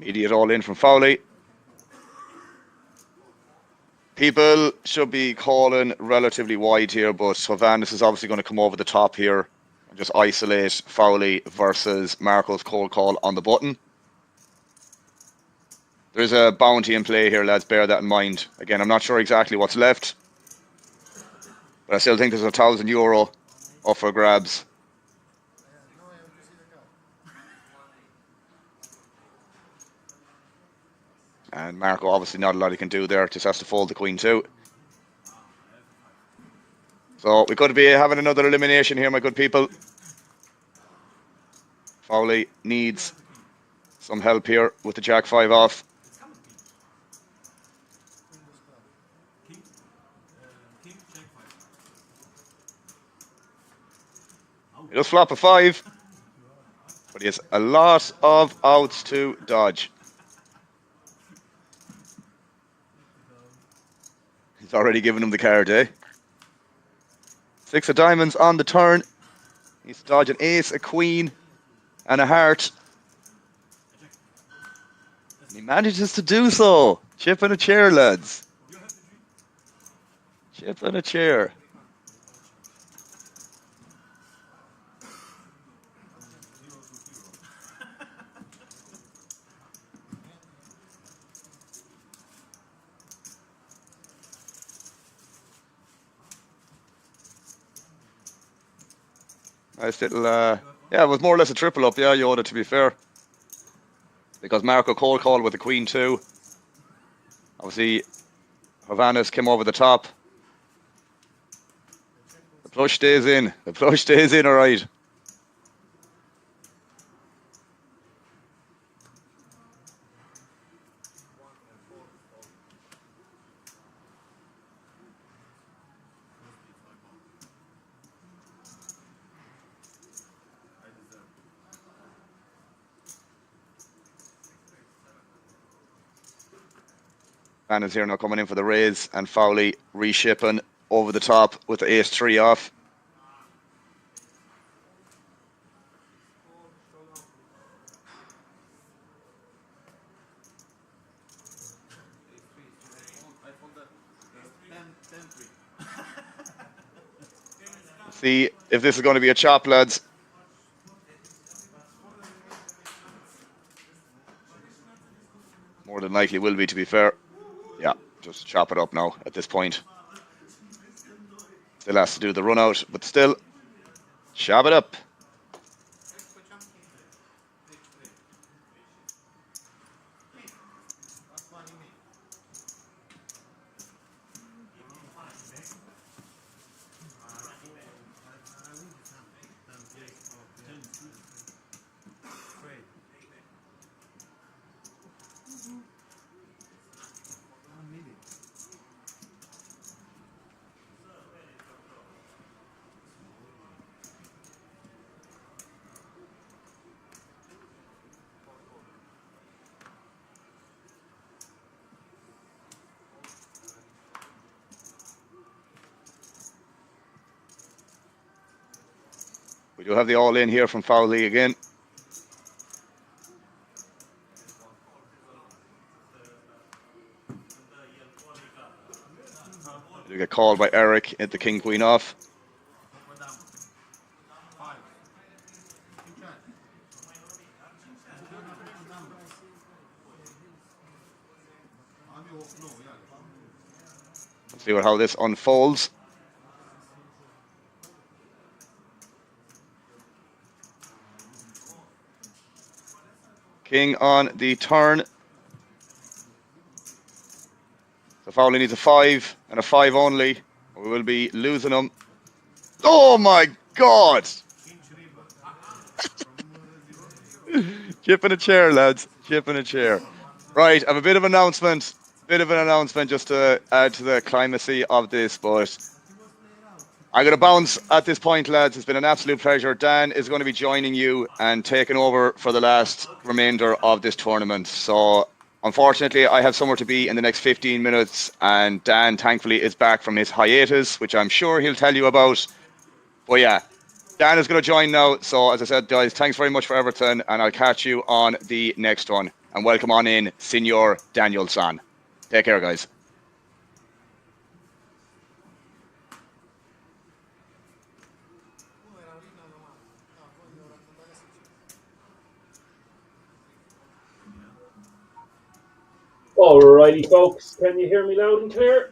Immediate all in from Fowley. People should be calling relatively wide here, but Hovannes is obviously going to come over the top here and just isolate Fowley versus Marco's cold call on the button. There's a bounty in play here, lads. Bear that in mind. Again, I'm not sure exactly what's left, but I still think there's €1,000 up for grabs. And Marco, obviously not a lot he can do there. Just has to fold the queen too. So we could be having another elimination here, my good people. Fowley needs some help here with the Jack 5 off. He does flop a 5, but he has a lot of outs to dodge. He's already given him the card, eh? 6 of diamonds on the turn. He's to dodge an ace, a queen, and a heart. And he manages to do so. Chip and a chair, lads. Chip and a chair. Nice little, yeah, it was more or less a triple up, yeah, Yoda, to be fair. Because Marco cold called with the queen too. Obviously, Hovannes came over the top. The flush stays in. The flush stays in, all right. Van is here now coming in for the raise, and Fowley reshipping over the top with the ace 3 off. See if this is going to be a chop, lads. More than likely will be, to be fair. Yeah, just chop it up now at this point. Still has to do the run out, but still, chop it up. We do have the all in here from Fowley again. We get called by Eric at the king queen off. Let's see how this unfolds. King on the turn. So Fowley needs a 5 and a 5 only. We will be losing him. Oh my God! Chip in a chair, lads. Chip in a chair. Right, I have a bit of an announcement. Just to add to the climacy of this, but I'm going to bounce at this point, lads. It's been an absolute pleasure. Dan is going to be joining you and taking over for the last remainder of this tournament. So, unfortunately, I have somewhere to be in the next 15 minutes, and Dan, thankfully, is back from his hiatus, which I'm sure he'll tell you about. But yeah, Dan is going to join now. So, as I said, guys, thanks very much for everything, and I'll catch you on the next one. and welcome on in Senor Danielson. Take care, guys. Alrighty, folks, can you hear me loud and clear?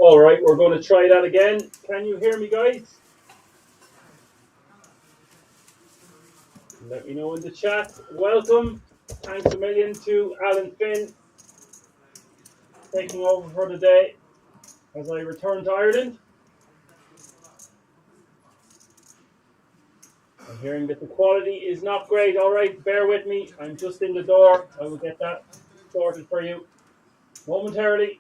Alright, we're going to try that again. Can you hear me, guys? Let me know in the chat. Welcome. Thanks a million to Alan Finn taking over for the day as I return to Ireland. I'm hearing that the quality is not great. Alright, bear with me. I'm just in the door. I will get that sorted for you momentarily.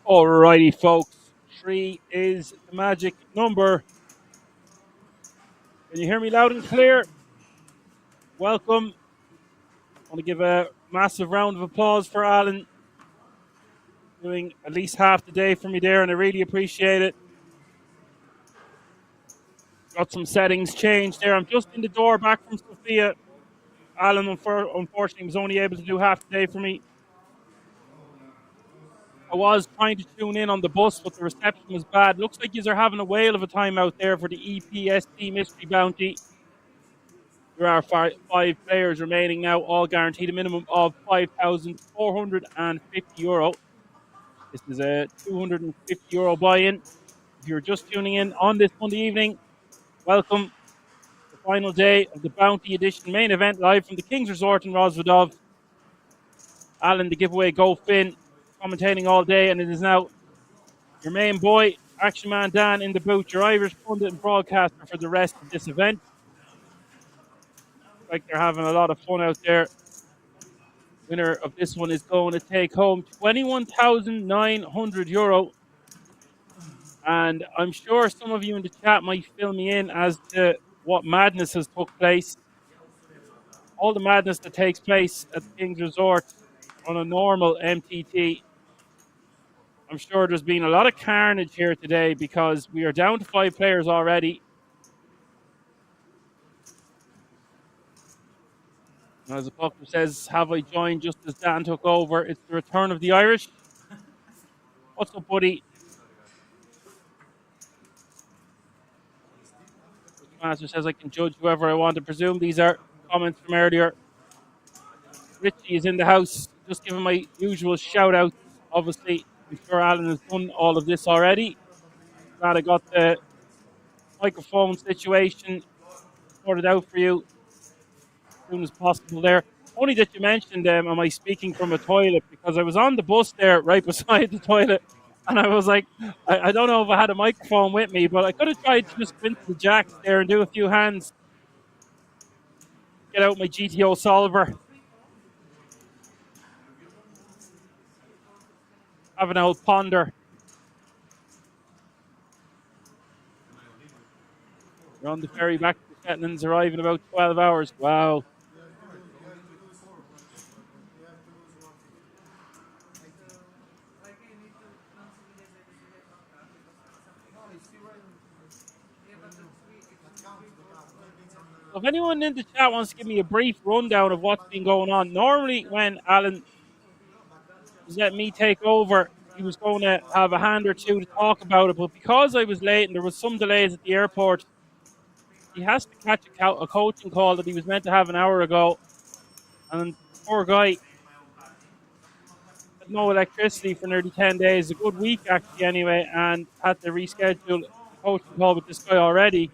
Alrighty, folks. 3 is the magic number. Can you hear me loud and clear? Welcome. I want to give a massive round of applause for Alan. Doing at least half the day for me there, and I really appreciate it. Got some settings changed there. I'm just in the door back from Sofia. Alan, unfortunately, was only able to do half the day for me. I was trying to tune in on the bus, but the reception was bad. Looks like you are having a whale of a time out there for the EPSC Mystery Bounty. There are 5 players remaining now, all guaranteed a minimum of €5,450. This is a €250 buy-in. If you're just tuning in on this Monday evening, welcome. The final day of the Bounty Edition main event live from the King's Resort in Rosvedov. Alan, the giveaway Go Finn, commentating all day, and it is now your main boy, Action Man Dan, in the booth, your Irish pundit and broadcaster for the rest of this event. Like they're having a lot of fun out there. Winner of this one is going to take home €21,900. And I'm sure some of you in the chat might fill me in as to what madness has took place. All the madness that takes place at the King's Resort on a normal MTT. I'm sure there's been a lot of carnage here today because we are down to 5 players already. As the puck says, have I joined just as Dan took over? It's the return of the Irish. What's up, buddy? Master says I can judge whoever I want. To presume these are comments from earlier. Richie is in the house. Just giving my usual shout out. Obviously, I'm sure Alan has done all of this already. Glad I got the microphone situation sorted out for you as soon as possible there. Only that you mentioned, am I speaking from a toilet? Because I was on the bus there right beside the toilet. And I was like, I don't know if I had a microphone with me, but I could have tried to just go into the jacks there and do a few hands. Get out my GTO solver. Have an old ponder. We're on the ferry back to the Shetlands, arrive in about 12 hours. Wow. If anyone in the chat wants to give me a brief rundown of what's been going on, normally when Alan was letting me take over, he was going to have a hand or two to talk about it, but because I was late and there was some delays at the airport, he has to catch a coaching call that he was meant to have an hour ago, and poor guy had no electricity for nearly 10 days, a good week actually anyway, and had to reschedule the coaching call with this guy already.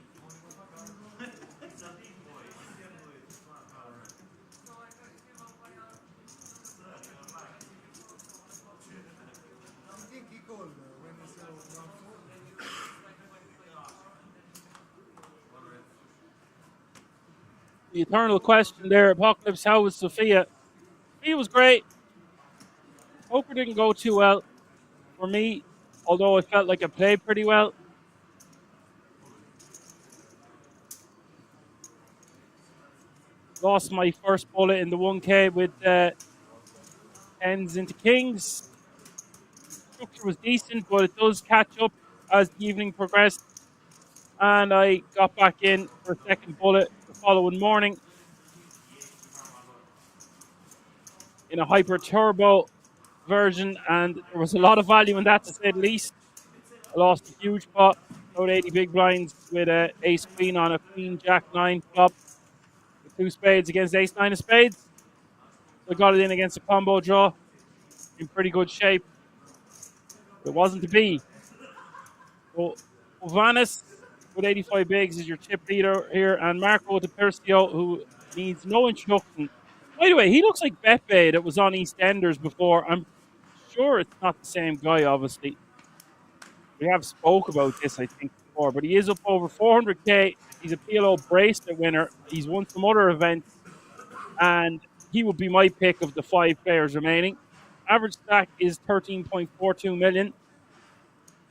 The eternal question there, Apocalypse, how was Sophia? Sophia was great. Poker didn't go too well for me, although I felt like I played pretty well. Lost my first bullet in the 1K with tens into kings. Structure was decent, but it does catch up as the evening progressed. And I got back in for a second bullet the following morning in a hyper turbo version, and there was a lot of value in that, to say the least. I lost a huge pot, about 80 big blinds with a ace queen on a queen jack 9 flop with 2 spades against ace 9 of spades. So I got it in against a combo draw in pretty good shape. It wasn't to be. So Vanis with 85 bigs is your chip leader here, and Marco de Percio, who needs no introduction. By the way, he looks like Beppe that was on EastEnders before. I'm sure it's not the same guy, obviously. We have spoke about this, I think, before, but he is up over 400k. He's a PLO bracelet winner. He's won some other events, and he would be my pick of the 5 players remaining. Average stack is 13.42 million.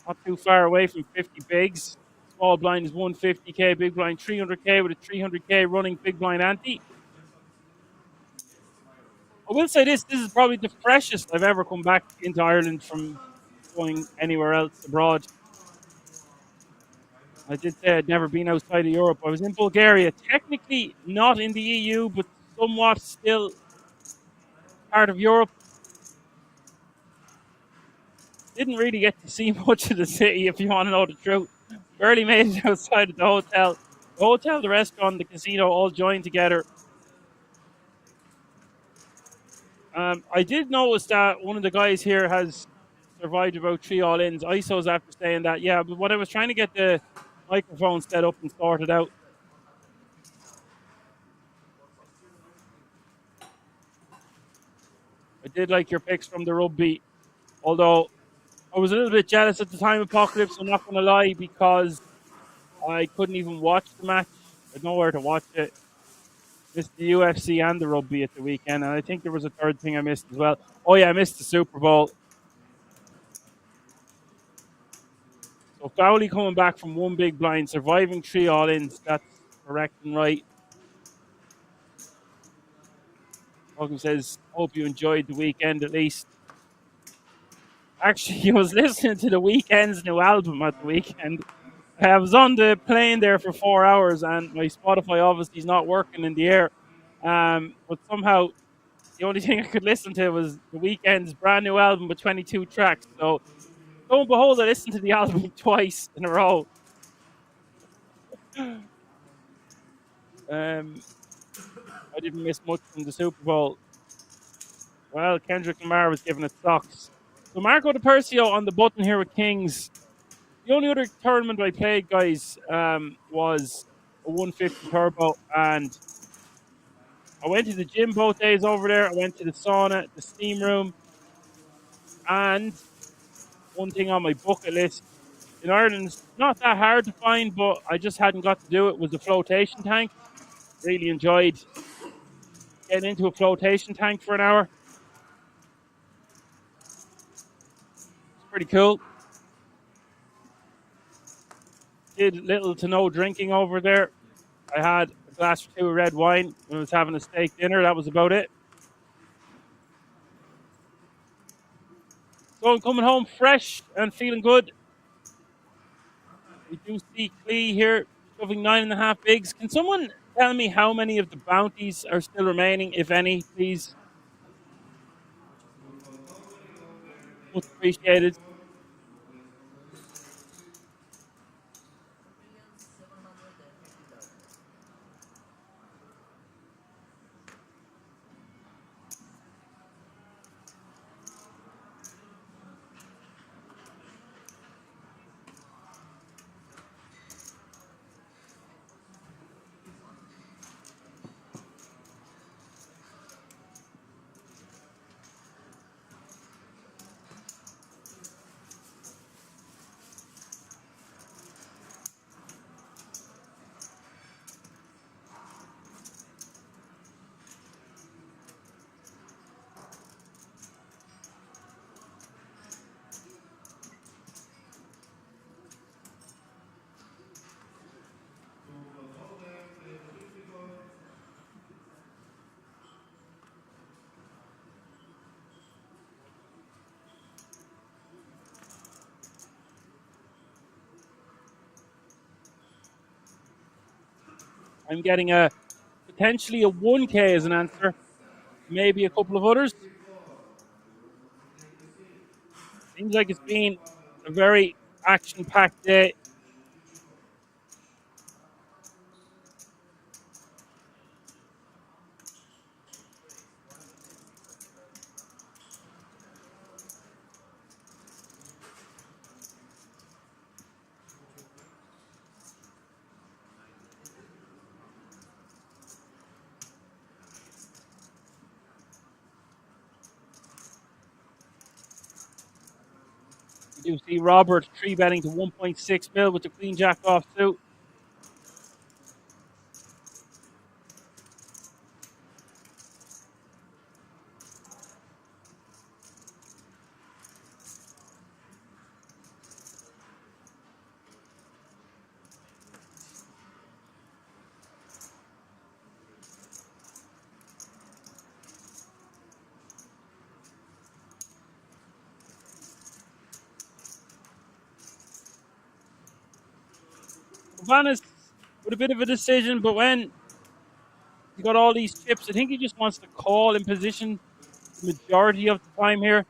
not too far away from 50 bigs. Small blind is 150k, big blind 300k with a 300k running big blind ante. I will say this is probably the freshest I've ever come back into Ireland from going anywhere else abroad. I did say I'd never been outside of Europe. I was in Bulgaria, technically not in the EU, but somewhat still part of Europe. Didn't really get to see much of the city, if you want to know the truth. Barely made it outside of the hotel. The hotel, the restaurant, the casino all joined together. I did notice that one of the guys here has survived about 3 all-ins. ISO's after saying that, yeah, but when I was trying to get the microphone set up and sorted out, I did like your picks from the rugby, although I was a little bit jealous at the time of Apocalypse, I'm not going to lie, because I couldn't even watch the match. I had nowhere to watch it. Missed the UFC and the rugby at the weekend, and I think there was a third thing I missed as well. Oh yeah, I missed the Super Bowl. So Fowley coming back from one big blind, surviving 3 all-ins. That's correct and right. Hogan says, hope you enjoyed the weekend at least. Actually, I was listening to The Weeknd's new album at the weekend. I was on the plane there for 4 hours, and my Spotify obviously is not working in the air. But somehow, the only thing I could listen to was The Weeknd's brand new album with 22 tracks. So, lo and behold, I listened to the album twice in a row. I didn't miss much from the Super Bowl. Well, Kendrick Lamar was giving it socks. So Marco Di Persio on the button here with Kings. The only other tournament I played, guys, was a 150 turbo, and I went to the gym both days over there. I went to the sauna, the steam room, and one thing on my bucket list in Ireland, it's not that hard to find, but I just hadn't got to do it, was the flotation tank. Really enjoyed getting into a flotation tank for an hour. It's pretty cool. Did little to no drinking over there. I had a glass or 2 of red wine when I was having a steak dinner. That was about it. So I'm coming home fresh and feeling good. We do see Clee here shoving 9.5 bigs. Can someone tell me how many of the bounties are still remaining, if any, please? Much appreciated. I'm getting potentially a 1K as an answer. Maybe a couple of others. Seems like it's been a very action-packed day. You see Robert 3-betting to 1.6 mil with the Queen Jack off suit. Havana's with a bit of a decision, but when he's got all these chips, I think he just wants to call in position the majority of the time here.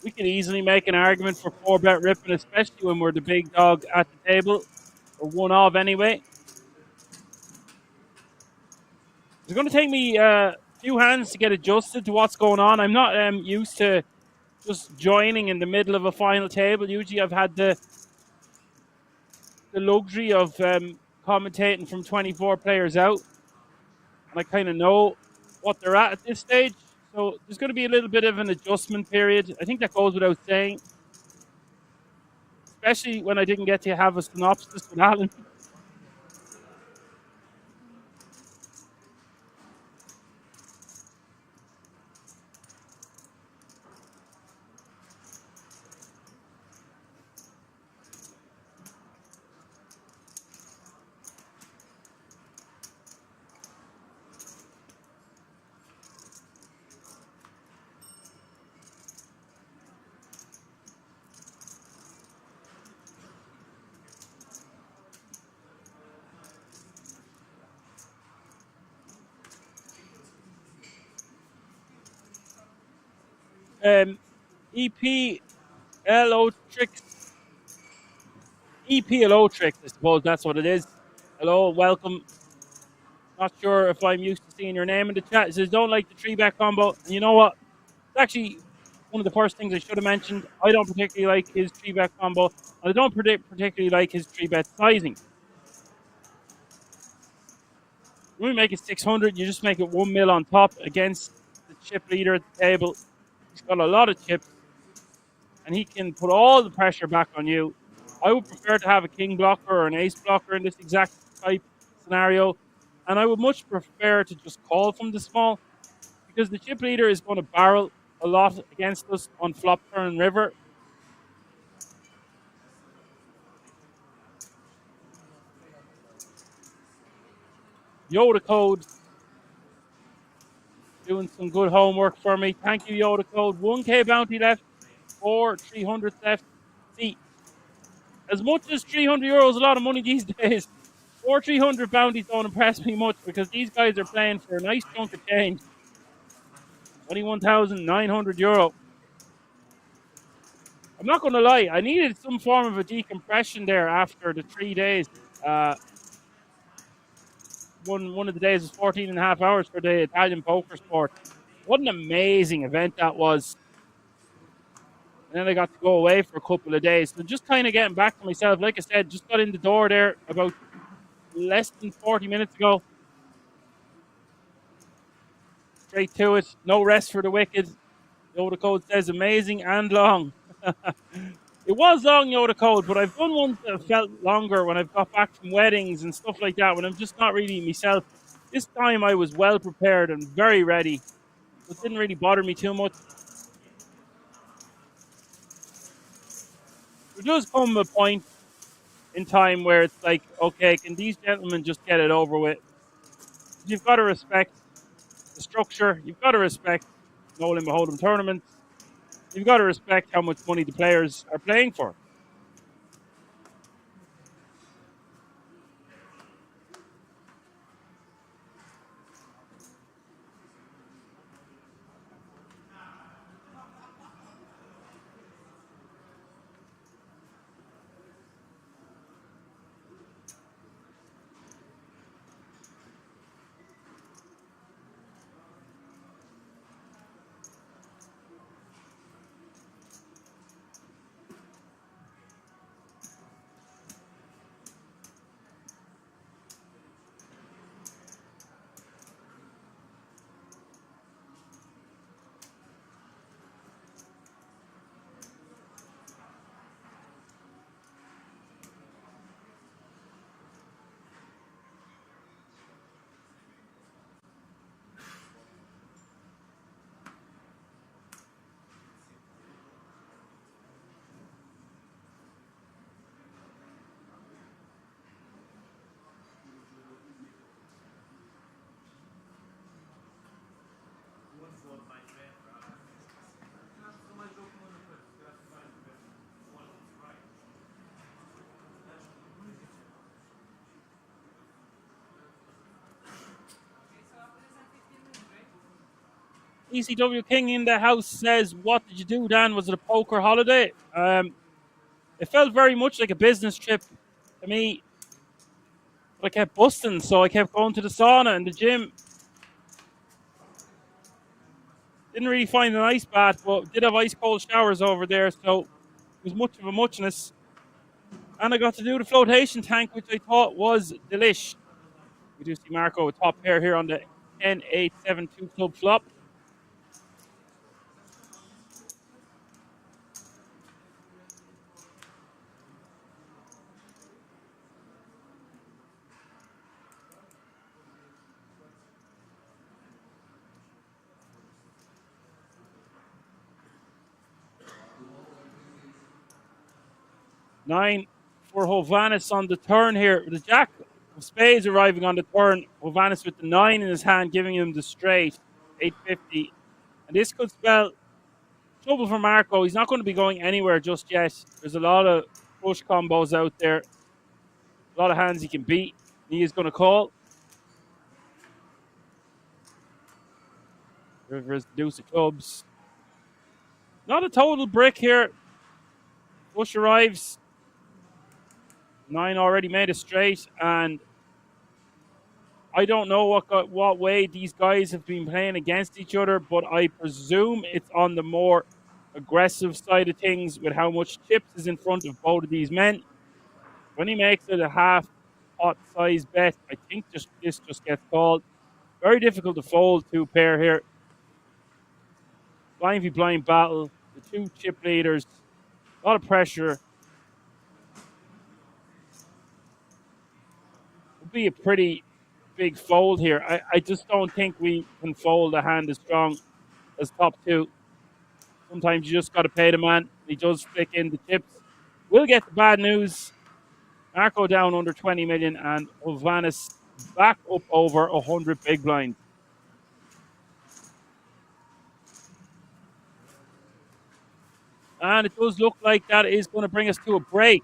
We could easily make an argument for 4-bet ripping, especially when we're the big dog at the table, or one of anyway. It's going to take me a few hands to get adjusted to what's going on. I'm not used to just joining in the middle of a final table. Usually I've had the luxury of commentating from 24 players out, and I kind of know what they're at this stage. So there's going to be a little bit of an adjustment period. I think that goes without saying, especially when I didn't get to have a synopsis with Alan. EPLO tricks. EPLO tricks, I suppose that's what it is. Hello, welcome. Not sure if I'm used to seeing your name in the chat. It says, don't like the 3-bet combo. And you know what? It's actually one of the first things I should have mentioned. I don't particularly like his 3-bet combo. And I don't particularly like his 3-bet sizing. When we make it 600, you just make it 1 mil on top against the chip leader at the table. He's got a lot of chips, and he can put all the pressure back on you. I would prefer to have a king blocker or an ace blocker in this exact type scenario, and I would much prefer to just call from the small, because the chip leader is going to barrel a lot against us on flop, turn, river. Yoda Code doing some good homework for me. Thank you, Yoda Code. 1K bounty left, 300 left. See, as much as €300 is a lot of money these days, 300 bounties don't impress me much, because these guys are playing for a nice chunk of change. €21,900. I'm not going to lie, I needed some form of a decompression there after the 3 days. One of the days was 14 and a half hours for the Italian poker sport. What an amazing event that was. And then I got to go away for a couple of days. So just kind of getting back to myself. Like I said, just got in the door there about less than 40 minutes ago. Straight to it. No rest for the wicked. Yoda Code says amazing and long. It was long, Yoda Code, but I've done ones that have felt longer when I've got back from weddings and stuff like that, when I'm just not really myself. This time I was well prepared and very ready. So it didn't really bother me too much. There does come a point in time where it's like, okay, can these gentlemen just get it over with? You've got to respect the structure. You've got to respect no limit hold'em tournaments. You've got to respect how much money the players are playing for. ECW King in the house says, what did you do, Dan? Was it a poker holiday? It felt very much like a business trip to me. But I kept busting, so I kept going to the sauna and the gym. Didn't really find an ice bath, but did have ice cold showers over there, so it was much of a muchness. And I got to do the flotation tank, which I thought was delish. We do see Marco a top pair here on the N872 club flop. Nine for Hovannes on the turn here. The jack of spades arriving on the turn. Hovannes with the 9 in his hand, giving him the straight. 850. And this could spell trouble for Marco. He's not going to be going anywhere just yet. There's a lot of push combos out there. A lot of hands he can beat. He is going to call. Rivers, deuce of clubs. Not a total brick here. Push arrives. 9 already made a straight, and I don't know what way these guys have been playing against each other, but I presume it's on the more aggressive side of things with how much chips is in front of both of these men. When he makes it a half-pot size bet, I think this just gets called. Very difficult to fold 2 pair here. Blind v blind battle. The 2 chip leaders. A lot of pressure. Be a pretty big fold here. I just don't think we can fold a hand as strong as top 2. Sometimes you just got to pay the man. He does flick in the chips. We'll get the bad news. Marco down under 20 million and Hovannes back up over 100 big blind. And it does look like that is going to bring us to a break.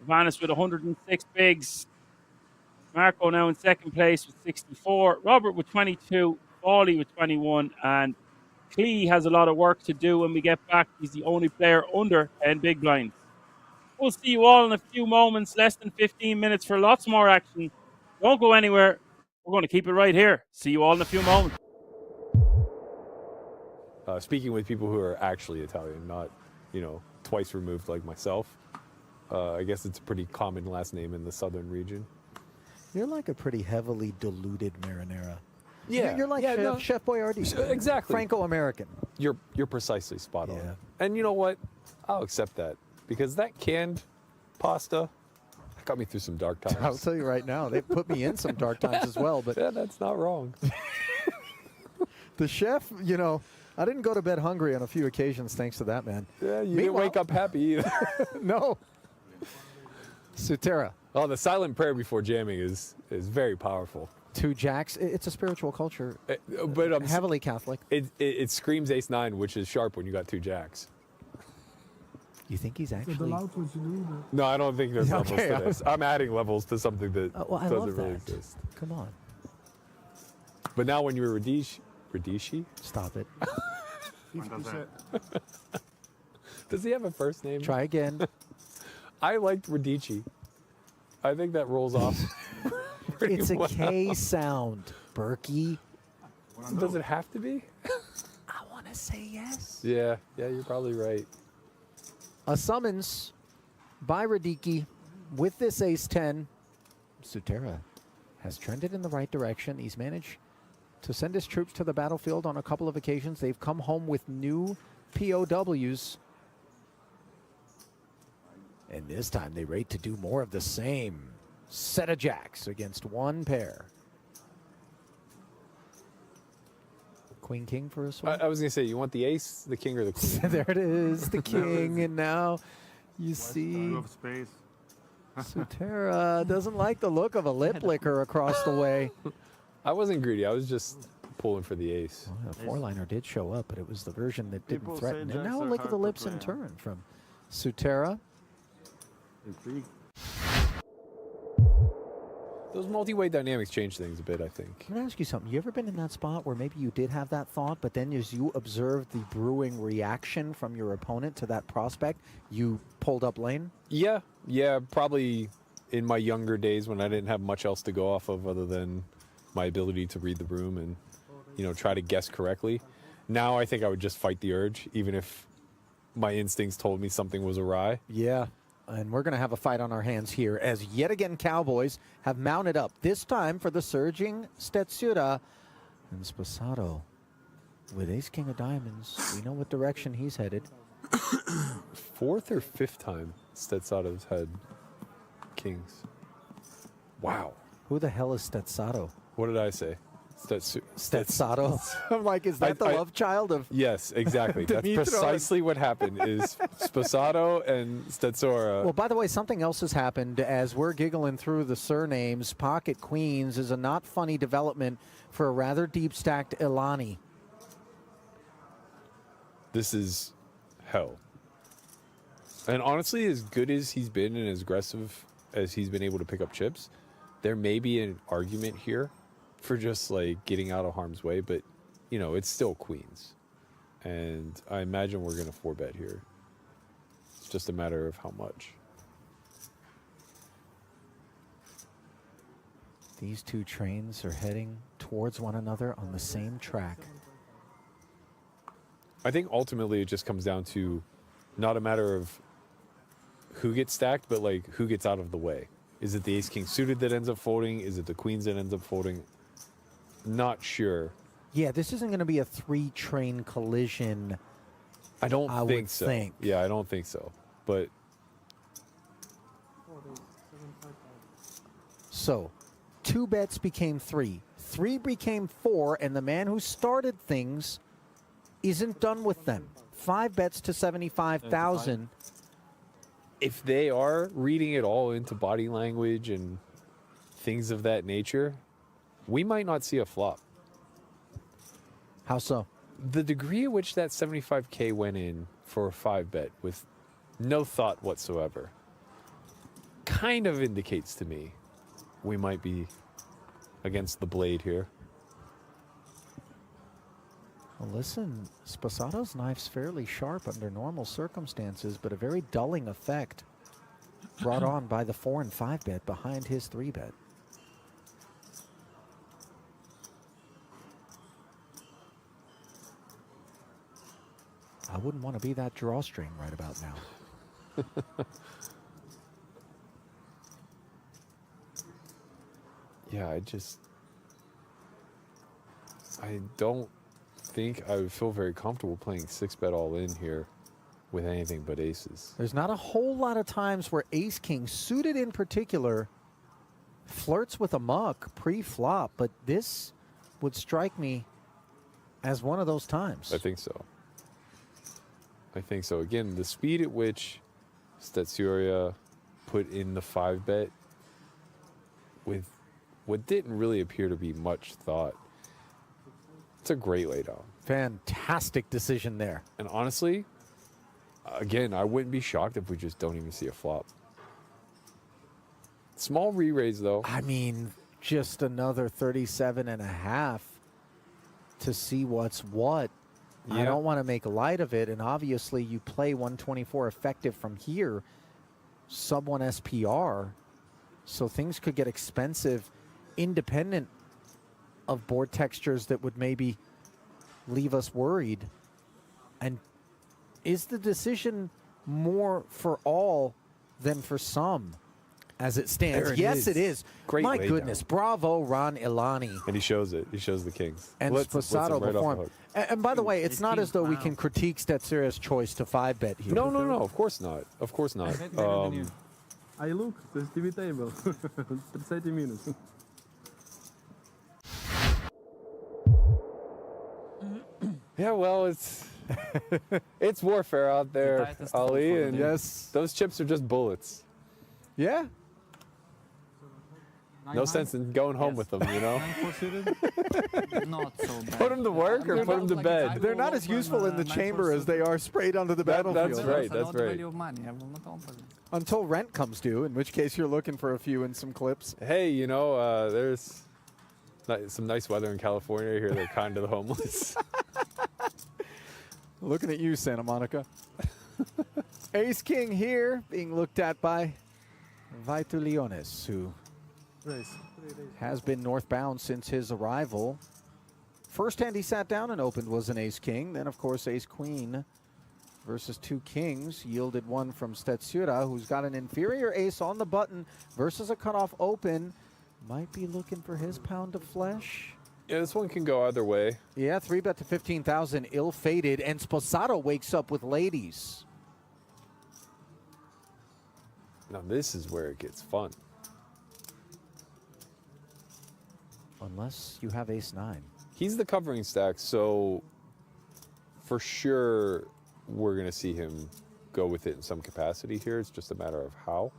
Hovannes with 106 bigs. Marco now in second place with 64. Robert with 22. Fawley with 21. And Clee has a lot of work to do when we get back. He's the only player under 10 big blinds. We'll see you all in a few moments, less than 15 minutes for lots more action. Don't go anywhere. We're going to keep it right here. See you all in a few moments. Speaking with people who are actually Italian, not, twice removed like myself. I guess it's a pretty common last name in the southern region. You're like a pretty heavily diluted marinara. Yeah, you're like Chef Boyardee. Exactly. Franco-American. You're precisely spot on. Yeah. And you know what? I'll accept that because that canned pasta got me through some dark times. I'll tell you right now, they put me in some dark times as well. But yeah, that's not wrong. The chef, I didn't go to bed hungry on a few occasions thanks to that, man. Yeah, you didn't wake up happy either. No. Sutera. Oh, the silent prayer before jamming is very powerful. 2 jacks. It's a spiritual culture, but I'm heavily Catholic. It screams ace-9, which is sharp when you got 2 jacks. You think he's actually... No, I don't think there's levels to this. I'm adding levels to something that I doesn't love really that. exist. Come on. But now when you're Radishi? Stop it. Does he have a first name? Try again. I liked Radici. I think that rolls off. It's a K sound, Berkey. Does it have to be? I want to say yes. Yeah, you're probably right. A summons by Radicki with this ace-10. Sutera has trended in the right direction. He's managed to send his troops to the battlefield on a couple of occasions. They've come home with new POWs. And this time they rate to do more of the same. Set of jacks against 1 pair. Queen, king for a swing? I was going to say, you want the ace, the king, or the queen? There it is, the king. And now you see Space. Sutera doesn't like the look of a lip licker across the way. I wasn't greedy. I was just pulling for the ace. Well, a 4-liner did show up, but it was the version that didn't People say threaten. And jacks now are look at the hard to lips play, in huh? turn from Sutera. those multi-way dynamics change things a bit, I think. I'm going to ask you something. You ever been in that spot where maybe you did have that thought, but then as you observed the brewing reaction from your opponent to that prospect, you pulled up lane? Yeah, probably in my younger days when I didn't have much else to go off of other than my ability to read the room and, try to guess correctly. Now I think I would just fight the urge, even if my instincts told me something was awry. Yeah, and we're going to have a fight on our hands here as yet again Cowboys have mounted up, this time for the surging Stetsura. And Sposato with ace-king of diamonds. We know what direction he's headed. Fourth or fifth time Stetsato's had kings. Wow. Who the hell is Stetsato? What did I say? Stetsato? I'm like, is that the love child of... Yes, exactly. That's precisely what happened, is Sposato and Stetsura. Well, by the way, something else has happened as we're giggling through the surnames. Pocket Queens is a not funny development for a rather deep-stacked Ilani. This is hell. And honestly, as good as he's been and as aggressive as he's been able to pick up chips, there may be an argument here for just like getting out of harm's way, but it's still queens. And I imagine we're going to 4-bet here. It's just a matter of how much. These two trains are heading towards one another on the same track. I think ultimately it just comes down to not a matter of who gets stacked, but like who gets out of the way. Is it the ace-king suited that ends up folding? Is it the queens that ends up folding? Not sure. Yeah, this isn't going to be a 3-train collision. I don't think so. Think. Yeah, I don't think so. But so, 2 bets became 3. 3 became 4, and the man who started things isn't done with them. 5 bets to 75,000. if they are reading it all into body language and things of that nature, we might not see a flop. How so? The degree at which that 75K went in for a 5-bet with no thought whatsoever kind of indicates to me we might be against the blade here. Well, listen, Sposato's knife's fairly sharp under normal circumstances, but a very dulling effect brought on by the 4 and 5 bet behind his 3 bet. I wouldn't want to be that drawstring right about now. Yeah, I don't think I would feel very comfortable playing 6-bet all in here with anything but aces. There's not a whole lot of times where ace-king, suited in particular, flirts with a muck pre-flop, but this would strike me as one of those times. I think so. I think so. Again, the speed at which Stetsura put in the 5-bet with what didn't really appear to be much thought. It's a great laydown. Fantastic decision there. And honestly, again, I wouldn't be shocked if we just don't even see a flop. Small re-raise, though. I mean, just another 37.5 to see what's what. Yeah. I don't want to make light of it, and obviously you play 124 effective from here, sub 1 SPR, so things could get expensive independent of board textures that would maybe leave us worried. And is the decision more for all than for some as it stands? Yes, it is. Great My goodness. Bravo, Ron Ilani. And he shows it. He shows the kings. And Sposato performed. And by the way, it's not as though we can critique Stetsura's choice to 5-bet here. No. Of course not. Of course not. Aí, Lucas, esse TV table. 37 minutes. Yeah, well, it's warfare out there, Ali, and yes, those chips are just bullets. Yeah. No sense in going home with them, you know? 9-4 suited? Not so bad. Put them to work or put them to bed. They're not as useful in the chamber as they are sprayed onto the battlefield. That's right, that's right. Until rent comes due, in which case you're looking for a few and some clips. Hey, you know, there's some nice weather in California here. They're kind to the homeless. Looking at you, Santa Monica. Ace King here, being looked at by Vaitulionis, who has been northbound since his arrival. First hand he sat down and opened was an Ace King. Then, of course, Ace Queen versus 2 kings. Yielded one from Stetsura, who's got an inferior ace on the button versus a cutoff open. Might be looking for his pound of flesh. Yeah, this one can go either way. Yeah, 3-bet to 15,000, ill-fated, and Sposado wakes up with ladies. Now this is where it gets fun. Unless you have ace-9. He's the covering stack, so for sure we're going to see him go with it in some capacity here. It's just a matter of how.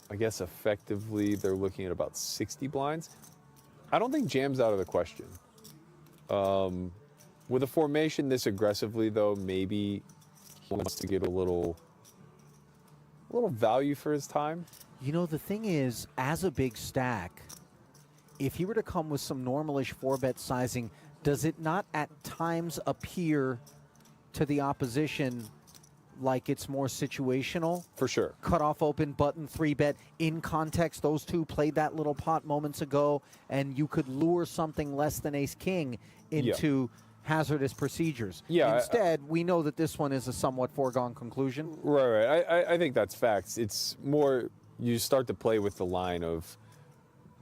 I guess effectively they're looking at about 60 blinds. I don't think jam's out of the question. With a formation this aggressively, though, maybe he wants to get a little value for his time. You know, the thing is, as a big stack, if he were to come with some normalish 4-bet sizing, does it not at times appear to the opposition like it's more situational? For sure. Cut off open, button, 3-bet. In context, those two played that little pot moments ago, and you could lure something less than ace-king into hazardous procedures. Yeah, Instead, we know that this one is a somewhat foregone conclusion. Right. I think that's facts. It's more you start to play with the line of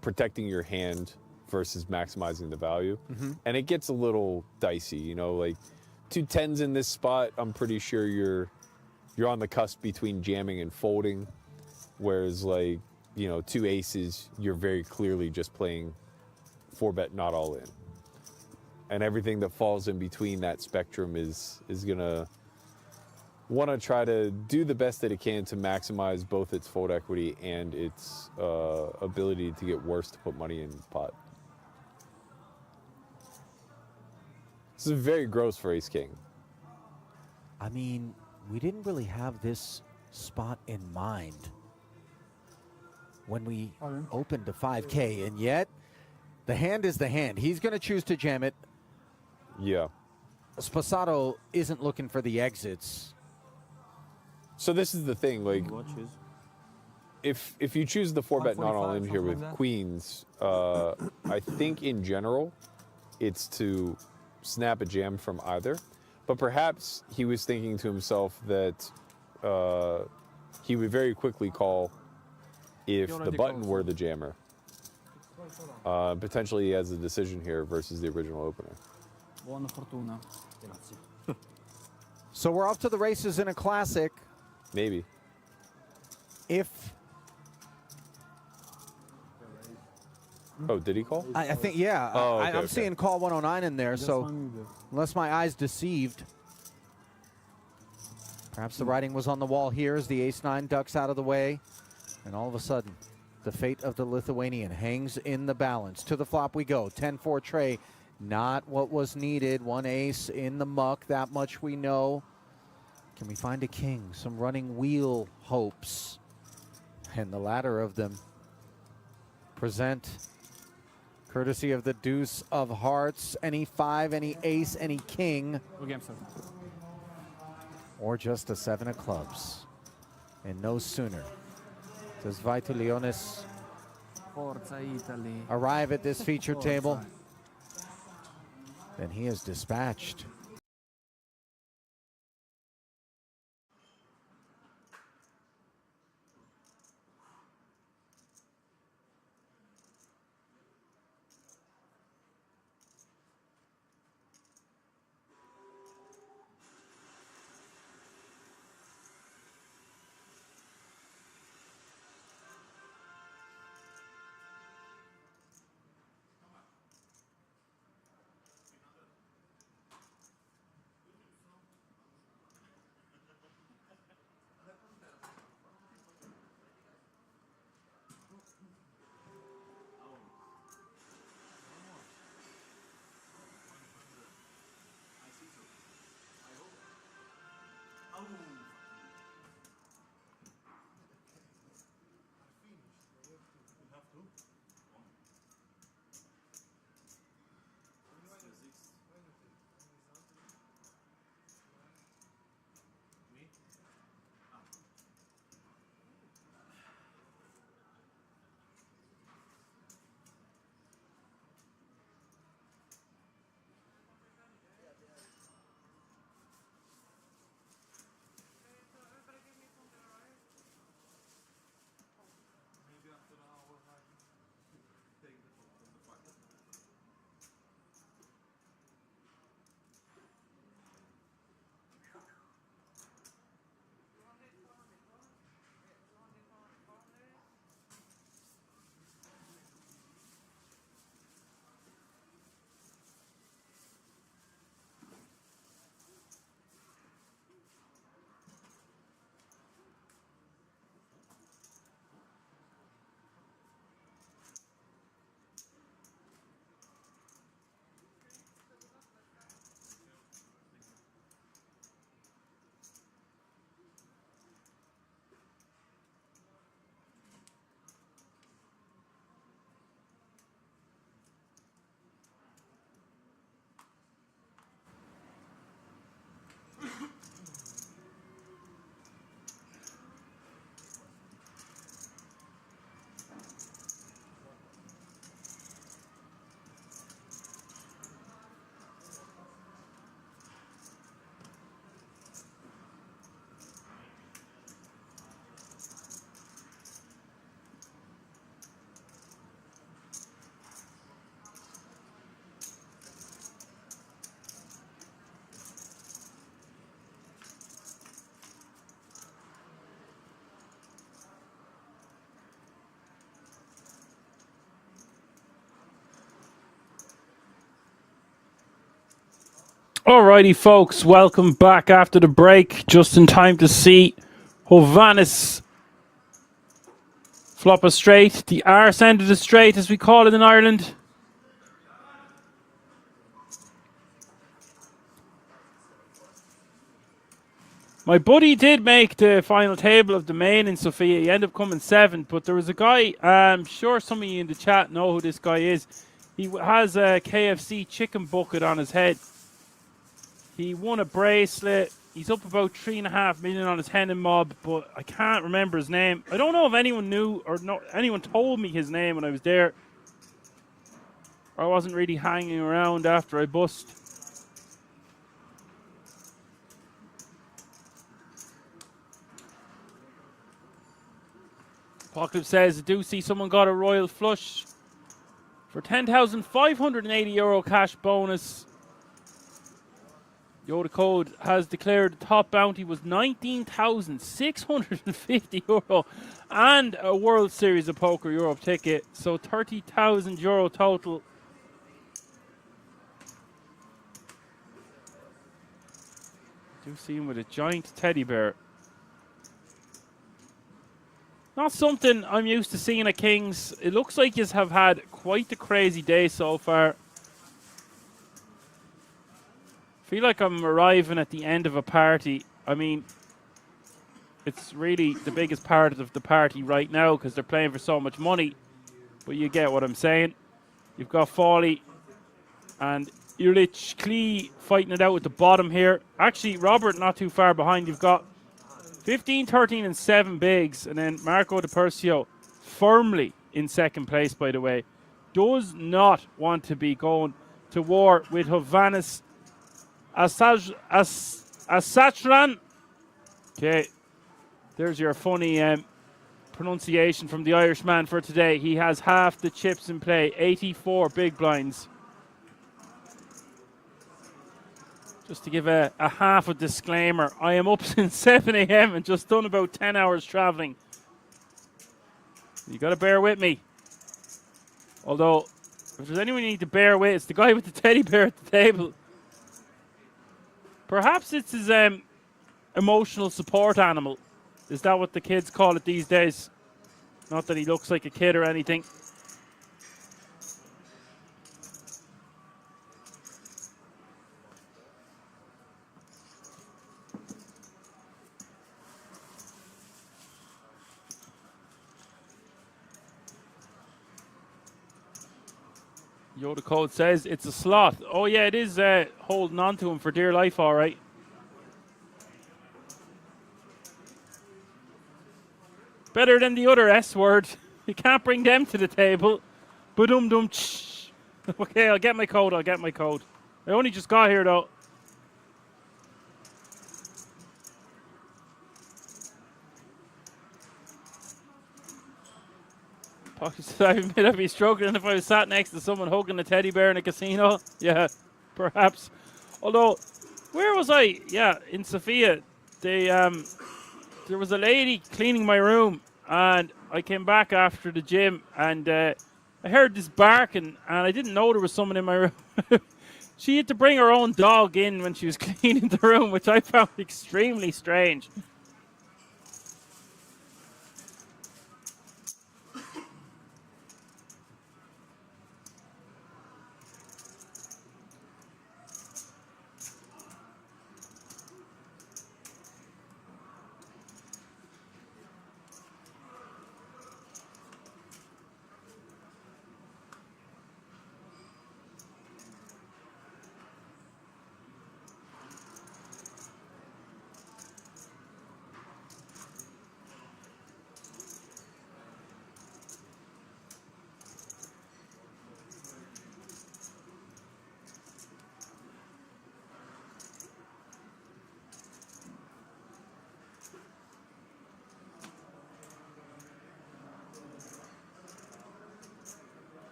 protecting your hand versus maximizing the value. And it gets a little dicey, you know, like 2 10s in this spot, I'm pretty sure you're on the cusp between jamming and folding, whereas like, you know, 2 aces, you're very clearly just playing 4-bet not all in. And everything that falls in between that spectrum is gonna want to try to do the best that it can to maximize both its fold equity and its ability to get worse to put money in the pot. This is very gross for ace-king. I mean, we didn't really have this spot in mind when we opened to 5K, and yet the hand is the hand. He's going to choose to jam it. Yeah. Sposado isn't looking for the exits. So this is the thing, like, if you choose the 4-bet not all in here with queens, I think in general it's to snap a jam from either. But perhaps he was thinking to himself that he would very quickly call if the button were the jammer. Potentially he has a decision here versus the original opener. Buona fortuna. So we're off to the races in a classic. Maybe. If... Oh, did he call? I think, yeah. Oh, okay, I'm seeing call 109 in there, so unless my eye's deceived. Perhaps the writing was on the wall here as the ace-9 ducks out of the way. And all of a sudden, the fate of the Lithuanian hangs in the balance. To the flop we go. 10-4 tray. Not what was needed. 1 ace in the muck. That much we know. Can we find a king? Some running wheel hopes. And the latter of them present courtesy of the deuce of hearts. Any 5, any ace, any king. Or just a 7 of clubs. And no sooner does Vaitulionis arrive at this feature table than he is dispatched. Alrighty, folks, welcome back after the break. Just in time to see Hovhannes flop a straight, the arse end of the straight, as we call it in Ireland. My buddy did make the final table of the main in Sofia. He ended up coming 7th, but there was a guy, I'm sure some of you in the chat know who this guy is. He has a KFC chicken bucket on his head. He won a bracelet. He's up about 3.5 million on his Hen and Mob, but I can't remember his name. I don't know if anyone knew or anyone told me his name when I was there. I wasn't really hanging around after I bust. Apocalypse says, I do see someone got a royal flush for €10,580 cash bonus. Yoda Code has declared the top bounty was €19,650 and a World Series of Poker Europe ticket. So €30,000 total. I do see him with a giant teddy bear. Not something I'm used to seeing at Kings. It looks like you have had quite the crazy day so far. Feel like I'm arriving at the end of a party. I mean, it's really the biggest part of the party right now because they're playing for so much money. But you get what I'm saying. You've got Foley and Ulich Klee fighting it out at the bottom here. Actually, Robert not too far behind. You've got 15, 13, and 7 bigs. And then Marco Di Persio firmly in second place, by the way. Does not want to be going to war with Hovhannes Asatran. Okay, there's your funny pronunciation from the Irishman for today. He has half the chips in play, 84 big blinds. Just to give a half a disclaimer, I am up since 7 a.m. and just done about 10 hours traveling. You got to bear with me. Although, if there's anyone you need to bear with, it's the guy with the teddy bear at the table. Perhaps it's his emotional support animal. Is that what the kids call it these days? Not that he looks like a kid or anything. Yoda Code says it's a sloth. Oh yeah, it is holding on to him for dear life, all right. Better than the other S word. You can't bring them to the table. Ba-dum-dum. Okay, I'll get my code. I only just got here, though. I admit I'd be struggling if I was sat next to someone hugging a teddy bear in a casino. Yeah, perhaps. Although, where was I? Yeah, in Sofia. There was a lady cleaning my room, and I came back after the gym, and I heard this barking, and I didn't know there was someone in my room. She had to bring her own dog in when she was cleaning the room, which I found extremely strange.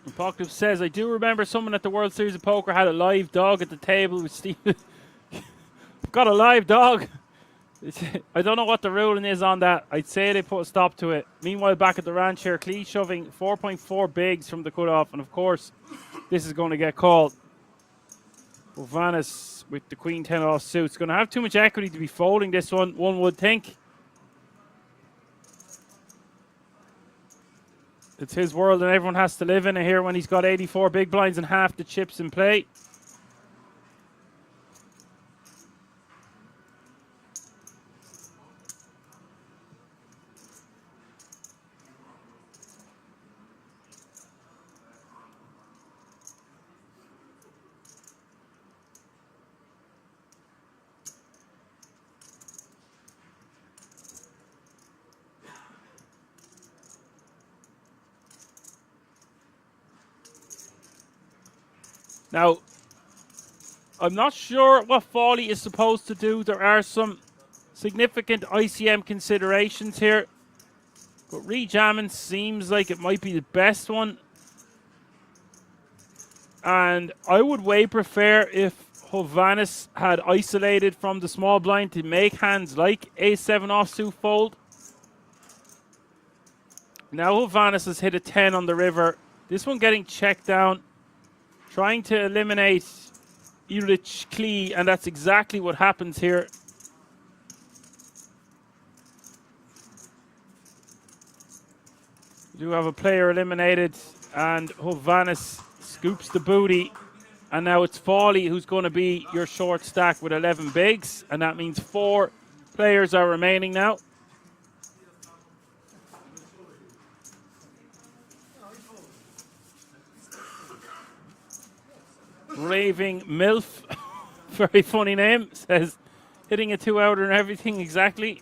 Apocalypse says, I do remember someone at the World Series of Poker had a live dog at the table with Steve. Got a live dog. I don't know what the ruling is on that. I'd say they put a stop to it. Meanwhile, back at the ranch here, Clee shoving 4.4 bigs from the cutoff. And of course, this is going to get called. Vanis with the Queen 10 off suits. Going to have too much equity to be folding this one would think. It's his world and everyone has to live in it here when he's got 84 big blinds and half the chips in play. Now, I'm not sure what Foley is supposed to do. There are some significant ICM considerations here. But rejamming seems like it might be the best one. And I would way prefer if Hovannes had isolated from the small blind to make hands like A7 offsuit fold. Now Hovannes has hit a 10 on the river. This one getting checked down. Trying to eliminate Ulrich Klee, and that's exactly what happens here. We do have a player eliminated, and Hovannes scoops the booty. And now it's Foley who's going to be your short stack with 11 bigs, and that means 4 players are remaining now. Raving MILF, very funny name, says hitting a 2-outer and everything exactly.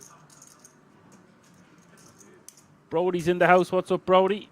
Brody's in the house. What's up, Brody?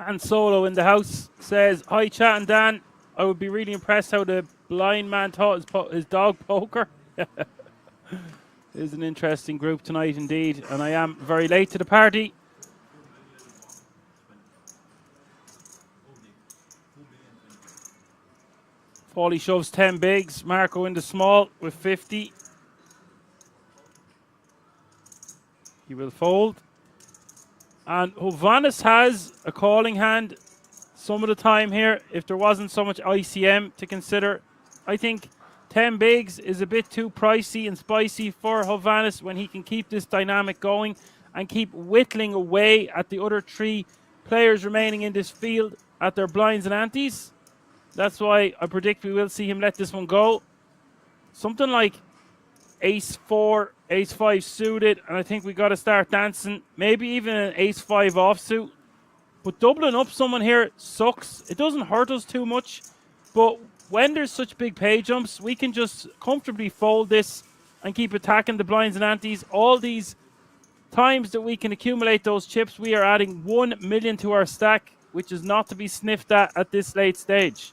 And Solo in the house says, hi, Chat and Dan. I would be really impressed how the blind man taught his dog poker. It is an interesting group tonight indeed, and I am very late to the party. Paulie shoves 10 bigs, Marco in the small with 50. He will fold. And Hovannes has a calling hand some of the time here if there wasn't so much ICM to consider. I think 10 bigs is a bit too pricey and spicy for Hovannes when he can keep this dynamic going and keep whittling away at the other 3 players remaining in this field at their blinds and antes. That's why I predict we will see him let this one go. Something like ace-4, ace-5 suited, and I think we got to start dancing. Maybe even an ace-5 offsuit. But doubling up someone here sucks. It doesn't hurt us too much, but when there's such big pay jumps, we can just comfortably fold this and keep attacking the blinds and antes. All these times that we can accumulate those chips, we are adding 1 million to our stack, which is not to be sniffed at this late stage.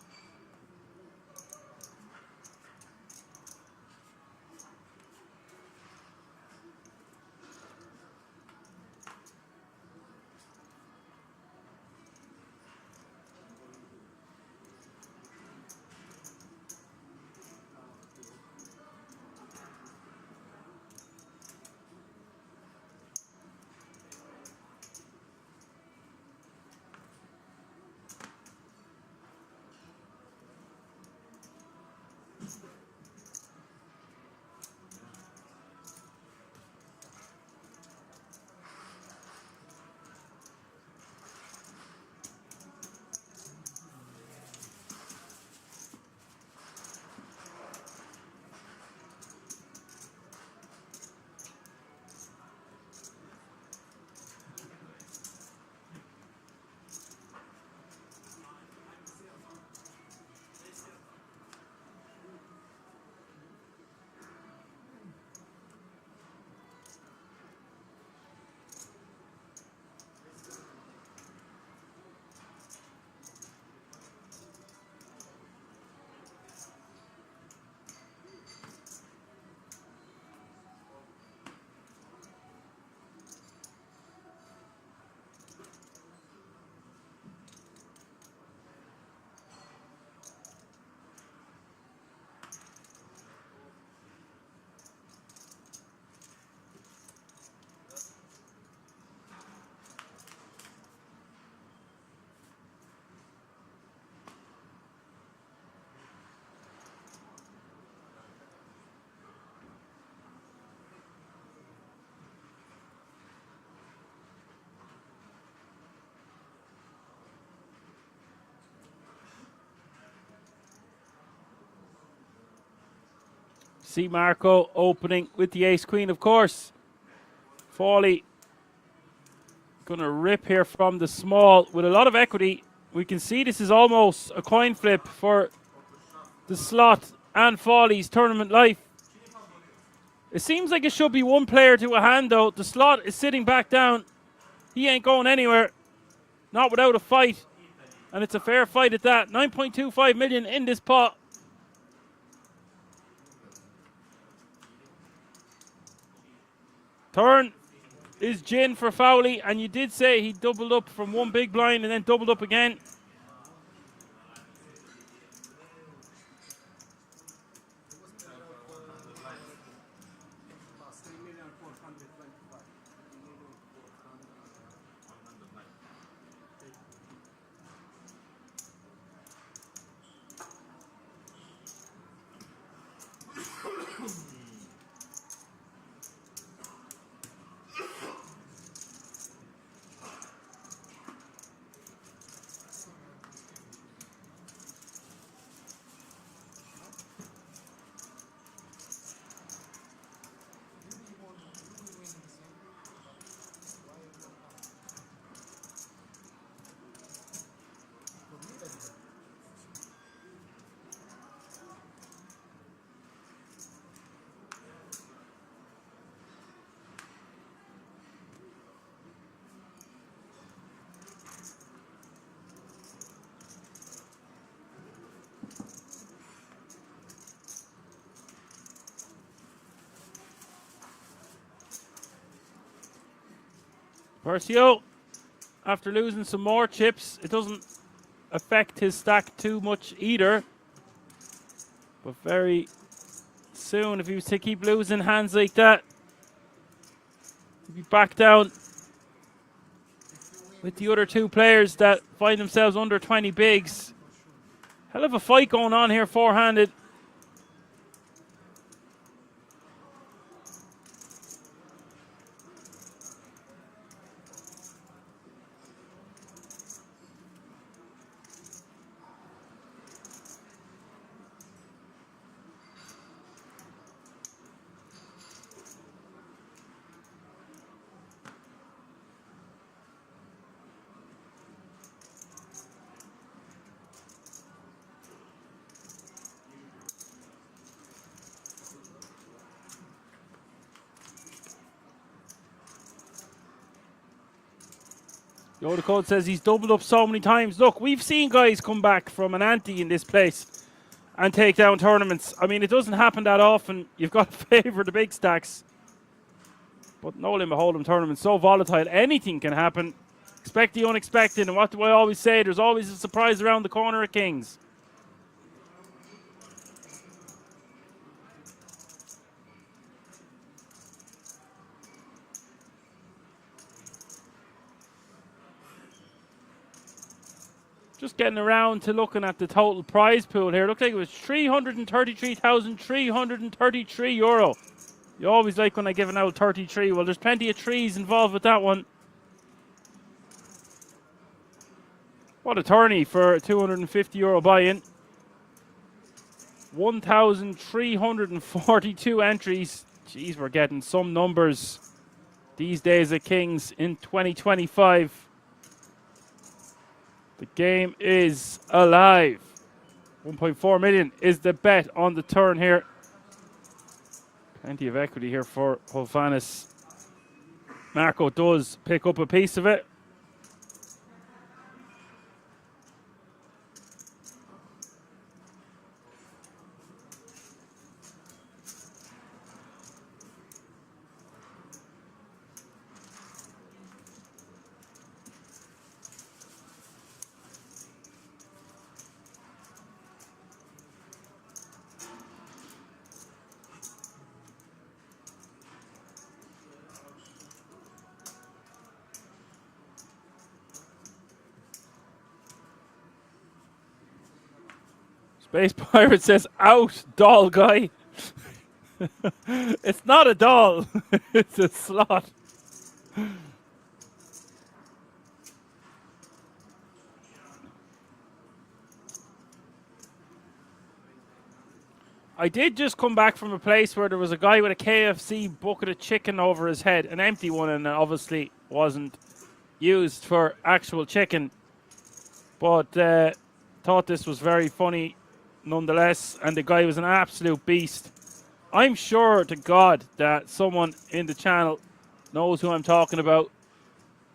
See Marco opening with the ace-queen, of course. Fawley going to rip here from the small with a lot of equity. We can see this is almost a coin flip for the slot and Fawley's tournament life. It seems like it should be one player to a hand, though. The slot is sitting back down. He ain't going anywhere. Not without a fight. And it's a fair fight at that. 9.25 million in this pot. Turn is gin for Fowley, and you did say he doubled up from one big blind and then doubled up again. Percio, after losing some more chips, it doesn't affect his stack too much either. But very soon, if he was to keep losing hands like that, he'd be back down with the other two players that find themselves under 20 bigs. Hell of a fight going on here, four-handed. Yoda Code says he's doubled up so many times. Look, we've seen guys come back from an ante in this place and take down tournaments. I mean, it doesn't happen that often. You've got to favour the big stacks. But no limit hold'em tournament, so volatile. Anything can happen. Expect the unexpected. And what do I always say? There's always a surprise around the corner at Kings. Just getting around to looking at the total prize pool here. Looked like it was €333,333. You always like when I give an out 33. Well, there's plenty of trees involved with that one. What a tourney for a €250 buy-in. 1,342 entries. Jeez, we're getting some numbers these days at Kings in 2025. The game is alive. 1.4 million is the bet on the turn here. Plenty of equity here for Hovannes. Marco does pick up a piece of it. Space Pirate says, out, doll guy. It's not a doll. It's a slot. I did just come back from a place where there was a guy with a KFC bucket of chicken over his head, an empty one, and it obviously wasn't used for actual chicken. But thought this was very funny nonetheless, and the guy was an absolute beast. I'm sure to God that someone in the channel knows who I'm talking about,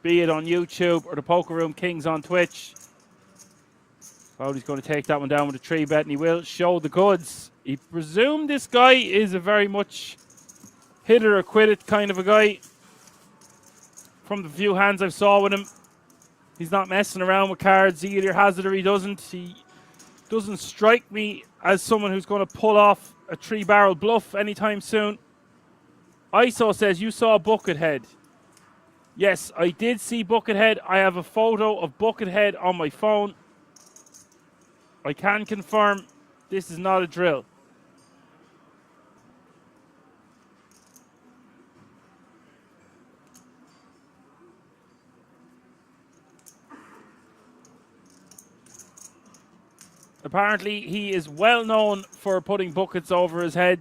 be it on YouTube or the Poker Room Kings on Twitch. Oh, he's going to take that one down with a 3-bet, and he will show the goods. He presumed this guy is a very much hit it or quit it kind of a guy. From the few hands I've saw with him, he's not messing around with cards. He either has it or he doesn't. He doesn't strike me as someone who's going to pull off a 3-barrel bluff anytime soon. ISO says, you saw Buckethead. Yes, I did see Buckethead. I have a photo of Buckethead on my phone. I can confirm this is not a drill. Apparently, he is well known for putting buckets over his head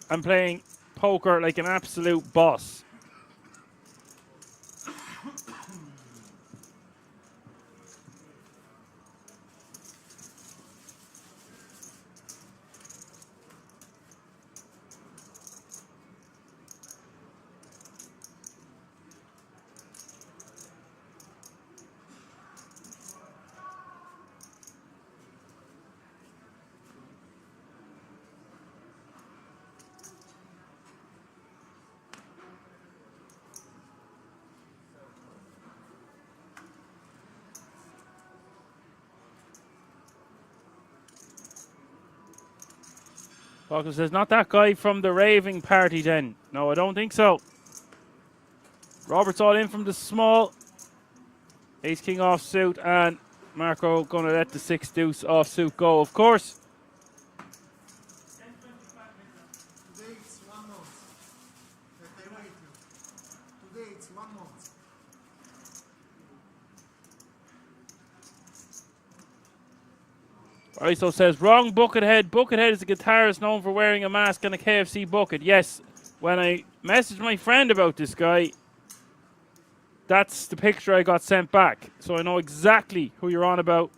and playing poker like an absolute boss. Buckle says, not that guy from the raving party then. No, I don't think so. Robert's all in from the small. Ace king offsuit, and Marco going to let the 6 deuce offsuit go, of course. ISO says, wrong Buckethead. Buckethead is a guitarist known for wearing a mask and a KFC bucket. Yes, when I messaged my friend about this guy, that's the picture I got sent back. So I know exactly who you're on about.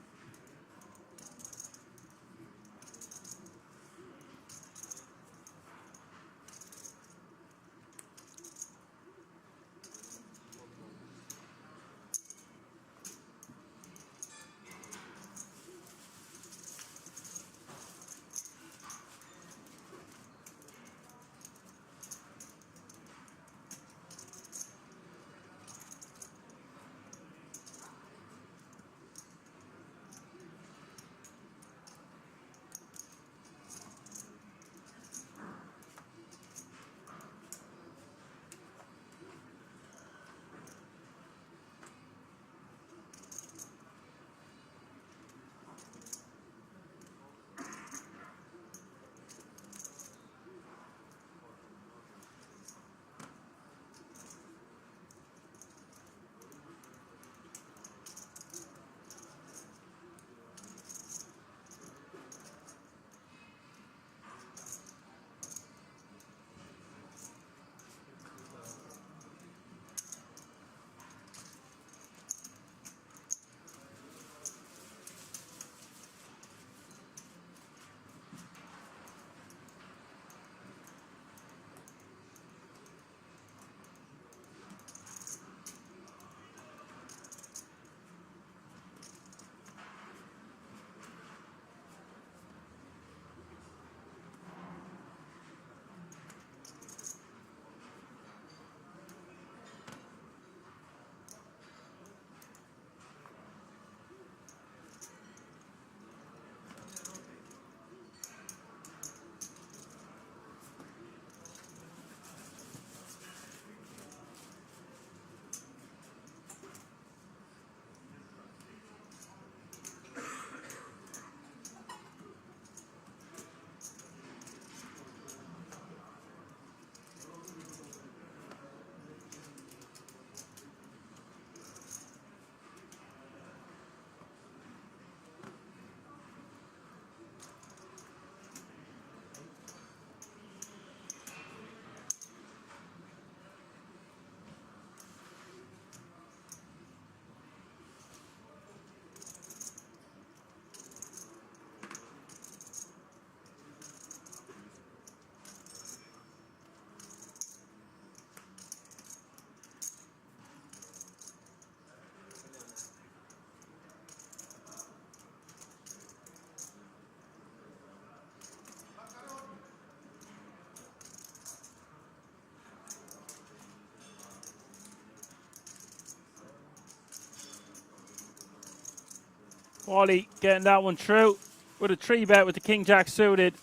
Wally getting that one through with a 3-bet with the King-Jack suited.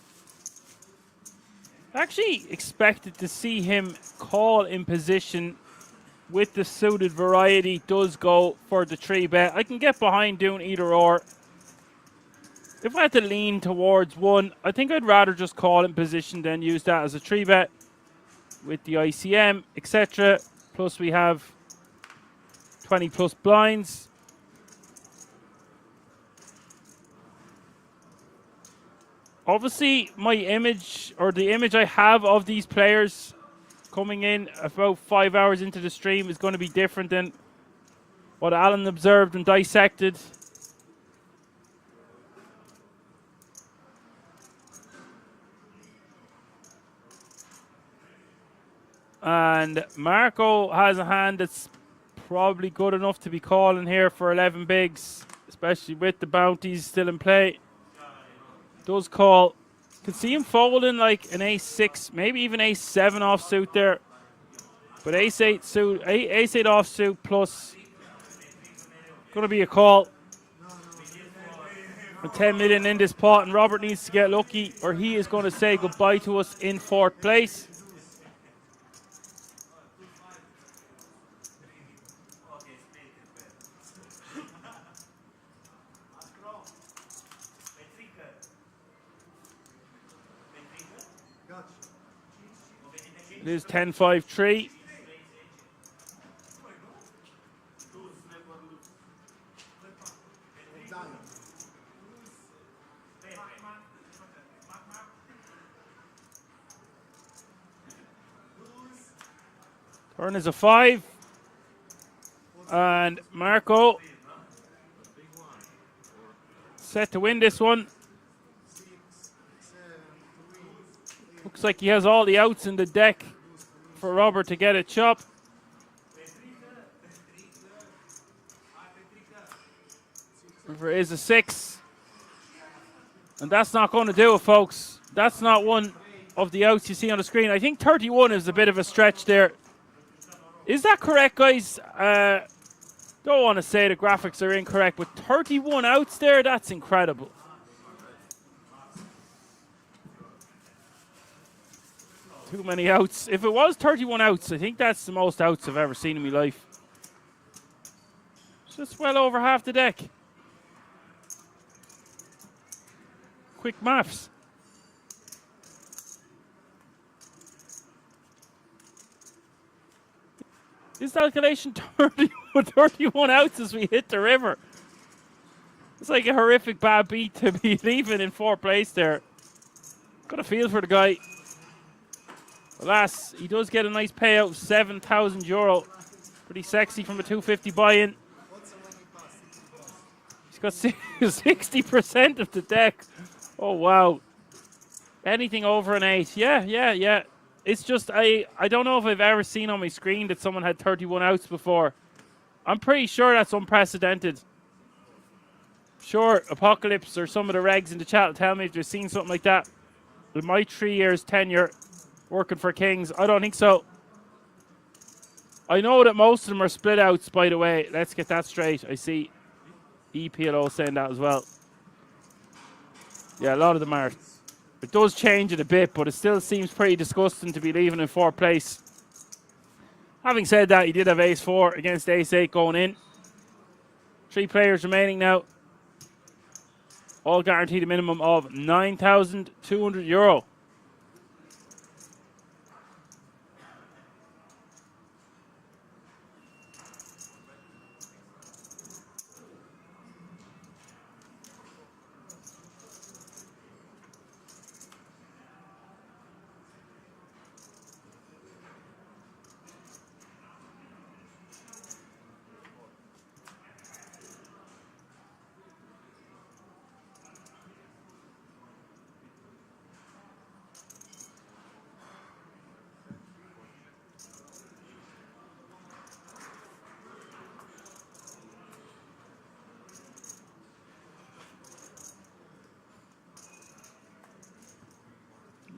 Actually expected to see him call in position with the suited variety. Does go for the 3-bet. I can get behind doing either or. If I had to lean towards one, I think I'd rather just call in position than use that as a 3-bet with the ICM, etc. Plus we have 20 plus blinds. Obviously, my image, or the image I have of these players coming in about 5 hours into the stream is going to be different than what Alan observed and dissected. And Marco has a hand that's probably good enough to be calling here for 11 bigs, especially with the bounties still in play. Does call. Can see him folding like an ace-6, maybe even ace-7 offsuit there. But ace-8 suit, ace-8 offsuit plus. Going to be a call. 10 million in this pot, and Robert needs to get lucky or he is going to say goodbye to us in 4th place. It is 10-5-3. Turn is a 5. And Marco set to win this one. Looks like he has all the outs in the deck for Robert to get a chop. River is a 6. And that's not going to do it, folks. That's not one of the outs you see on the screen. I think 31 is a bit of a stretch there. Is that correct, guys? Don't want to say the graphics are incorrect, but 31 outs there, that's incredible. Too many outs. If it was 31 outs, I think that's the most outs I've ever seen in my life. It's just well over half the deck. Quick maths. Is calculation 31 outs as we hit the river? It's like a horrific bad beat to be leaving in 4th place there. Got a feel for the guy. Alas, he does get a nice payout of €7,000. Pretty sexy from a 250 buy-in. He's got 60% of the deck. Oh, wow. Anything over an 8. Yeah. It's just, I don't know if I've ever seen on my screen that someone had 31 outs before. I'm pretty sure that's unprecedented. Sure, Apocalypse or some of the regs in the chat will tell me if they've seen something like that. In my 3 years tenure working for Kings, I don't think so. I know that most of them are split outs, by the way. Let's get that straight. I see EPLO saying that as well. Yeah, a lot of them are. It does change it a bit, but it still seems pretty disgusting to be leaving in 4th place. Having said that, he did have ace 4 against ace 8 going in. 3 players remaining now. All guaranteed a minimum of €9,200.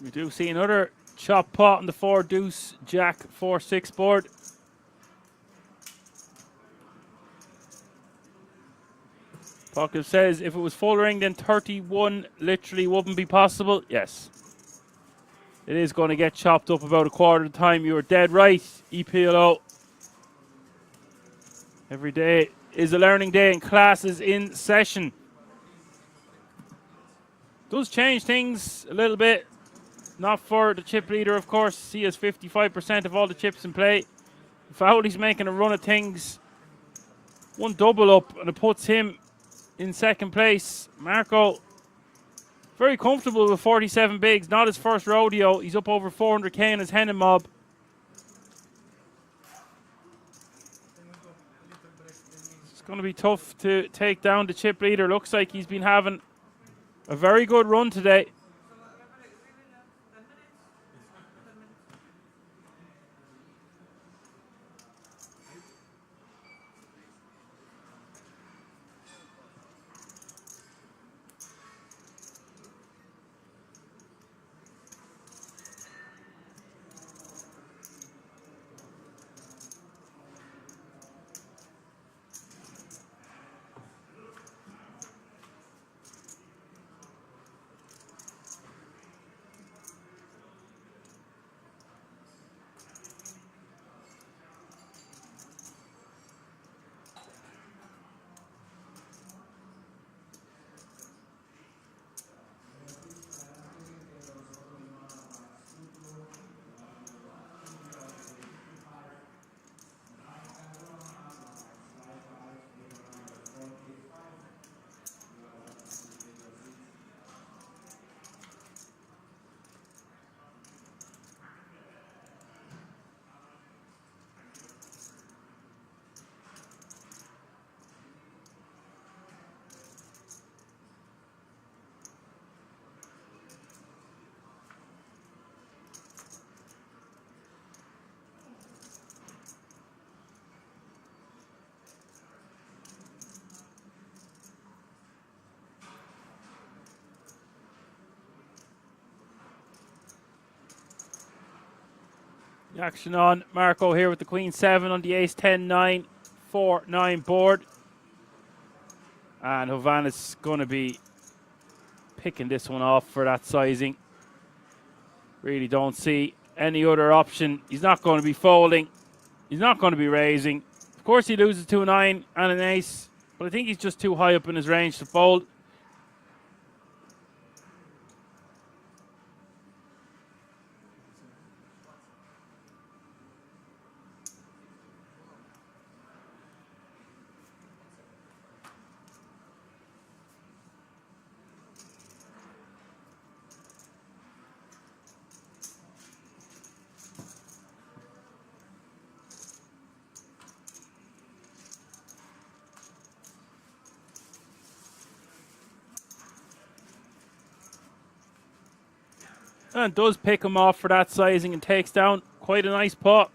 We do see another chop pot on the 4 deuce jack 4-6 board. Pocket says if it was full ring, then 31 literally wouldn't be possible. Yes. It is going to get chopped up about a quarter of the time. You are dead right, EPLO. Every day is a learning day and classes in session. Does change things a little bit. Not for the chip leader, of course. He has 55% of all the chips in play. Fowley's making a run of things. One double up, and it puts him in 2nd place. Marco, very comfortable with 47 bigs. Not his first rodeo. He's up over 400k in his Hennen mob. It's going to be tough to take down the chip leader. Looks like he's been having a very good run today. The action on. Marco here with the queen 7 on the ace 10 9 4 9 board. And Hovhannes going to be picking this one off for that sizing. Really don't see any other option. He's not going to be folding. He's not going to be raising. Of course he loses to a 9 and an ace, but I think he's just too high up in his range to fold. And does pick him off for that sizing and takes down quite a nice pot.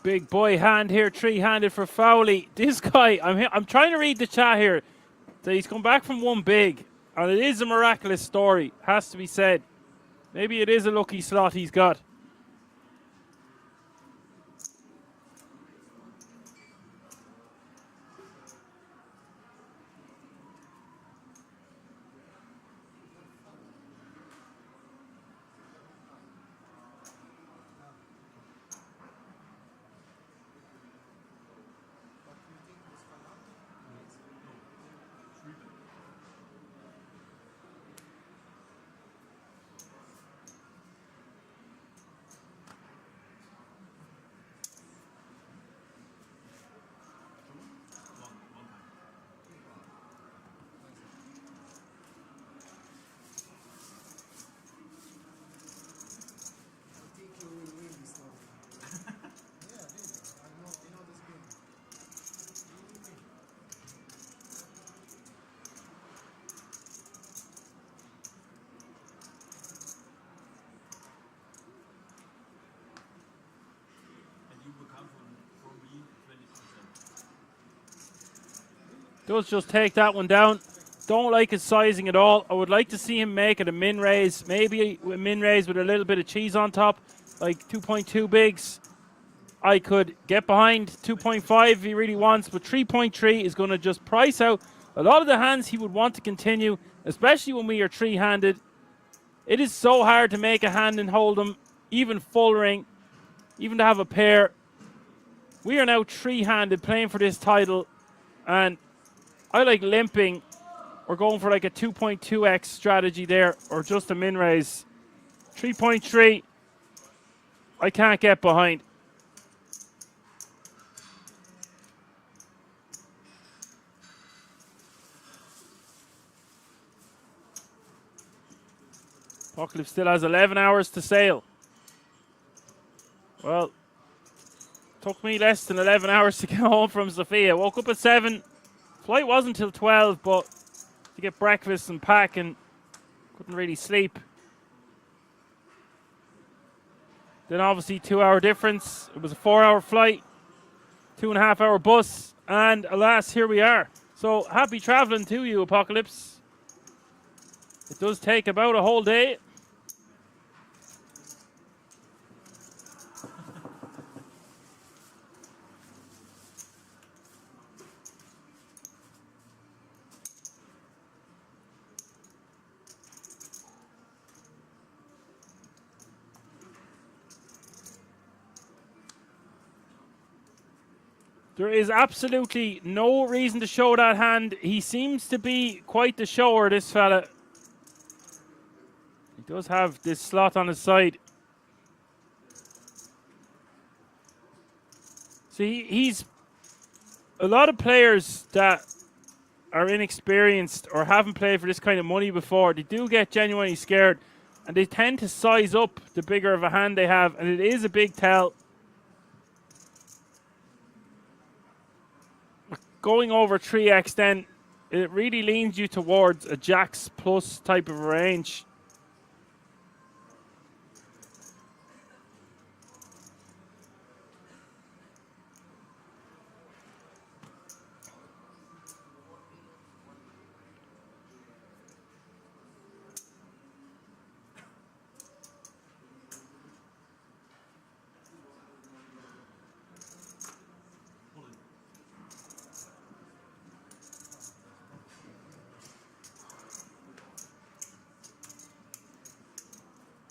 Big boy hand here, three-handed for Fowley. This guy, I'm trying to read the chat here. So he's come back from one big, and it is a miraculous story, has to be said. Maybe it is a lucky slot he's got. Does just take that one down. Don't like his sizing at all. I would like to see him make it a min raise. Maybe a min raise with a little bit of cheese on top, like 2.2 bigs. I could get behind 2.5 if he really wants, but 3.3 is going to just price out a lot of the hands he would want to continue, especially when we are three-handed. It is so hard to make a hand and hold them, even full ring, even to have a pair. We are now three-handed playing for this title, and I like limping or going for like a 2.2x strategy there, or just a min raise. 3.3, I can't get behind. Apocalypse still has 11 hours to sail. Well, took me less than 11 hours to get home from Sofia. Woke up at 7. Flight wasn't till 12, but to get breakfast and pack, and couldn't really sleep. Then obviously 2-hour difference. It was a 4-hour flight, 2.5-hour bus, and alas, here we are. So happy traveling to you, Apocalypse. It does take about a whole day. There is absolutely no reason to show that hand. He seems to be quite the shower, this fella. He does have this slot on his side. See, he's a lot of players that are inexperienced or haven't played for this kind of money before. They do get genuinely scared, and they tend to size up the bigger of a hand they have, and it is a big tell. Going over 3x, then it really leans you towards a jacks plus type of range.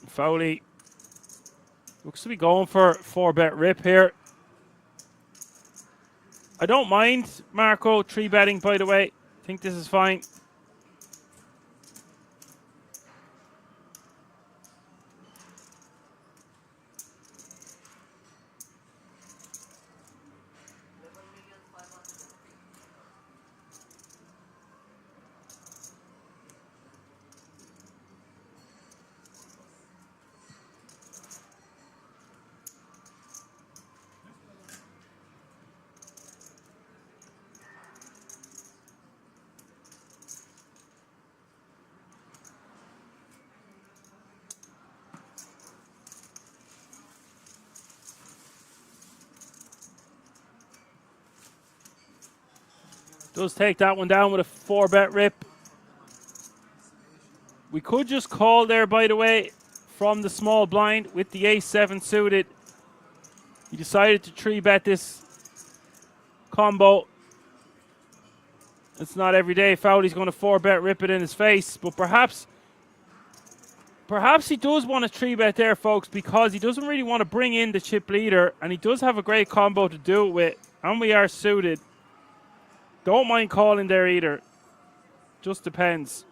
Fowley looks to be going for 4-bet rip here. I don't mind Marco 3-betting, by the way. I think this is fine. Does take that one down with a 4-bet rip. We could just call there, by the way, from the small blind with the ace-7 suited. He decided to 3-bet this combo. It's not every day Fowley's going to 4-bet rip it in his face, but perhaps he does want to 3-bet there, folks, because he doesn't really want to bring in the chip leader, and he does have a great combo to do it with, and we are suited. Don't mind calling there either. Just depends.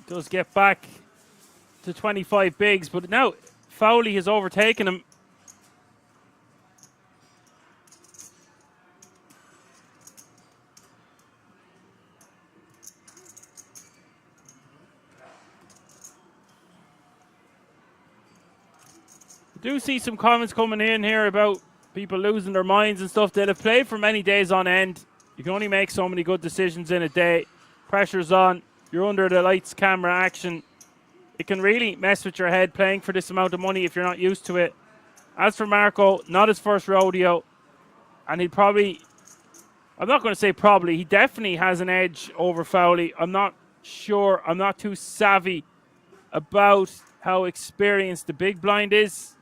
Does get back to 25 bigs, but now Fowley has overtaken him. I do see some comments coming in here about people losing their minds and stuff. They'll have played for many days on end. You can only make so many good decisions in a day. Pressure's on. You're under the lights, camera action. It can really mess with your head playing for this amount of money if you're not used to it. As for Marco, not his first rodeo. And he'd probably, I'm not going to say probably, he definitely has an edge over Fowley. I'm not sure, I'm not too savvy about how experienced the big blind is.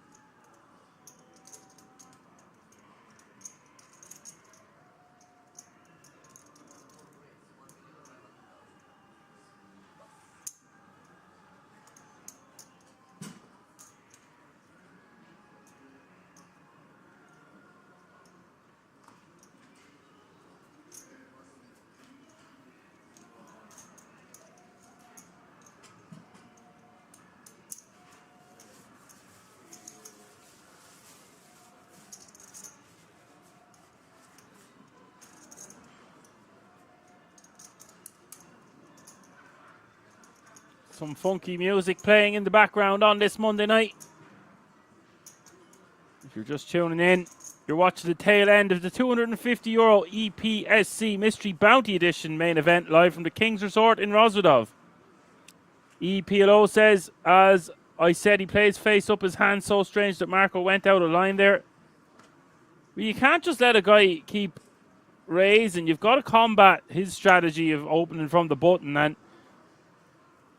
Some funky music playing in the background on this Monday night. If you're just tuning in, you're watching the tail end of the €250 EPSC Mystery Bounty Edition main event live from the King's Resort in Rozvadov. EPLO says, as I said, he plays face up, his hand so strange that Marco went out of line there. But you can't just let a guy keep raising. You've got to combat his strategy of opening from the button, and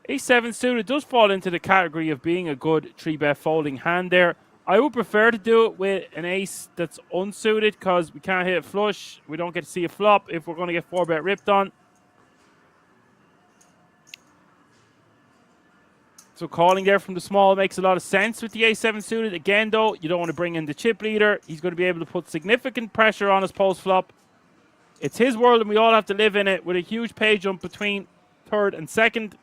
ace-7 suited does fall into the category of being a good 3-bet folding hand there. I would prefer to do it with an ace that's unsuited because we can't hit a flush. We don't get to see a flop if we're going to get 4-bet ripped on. So calling there from the small makes a lot of sense with the ace-7 suited. Again, though, you don't want to bring in the chip leader. He's going to be able to put significant pressure on his post-flop. It's his world and we all have to live in it with a huge pay jump between third and second.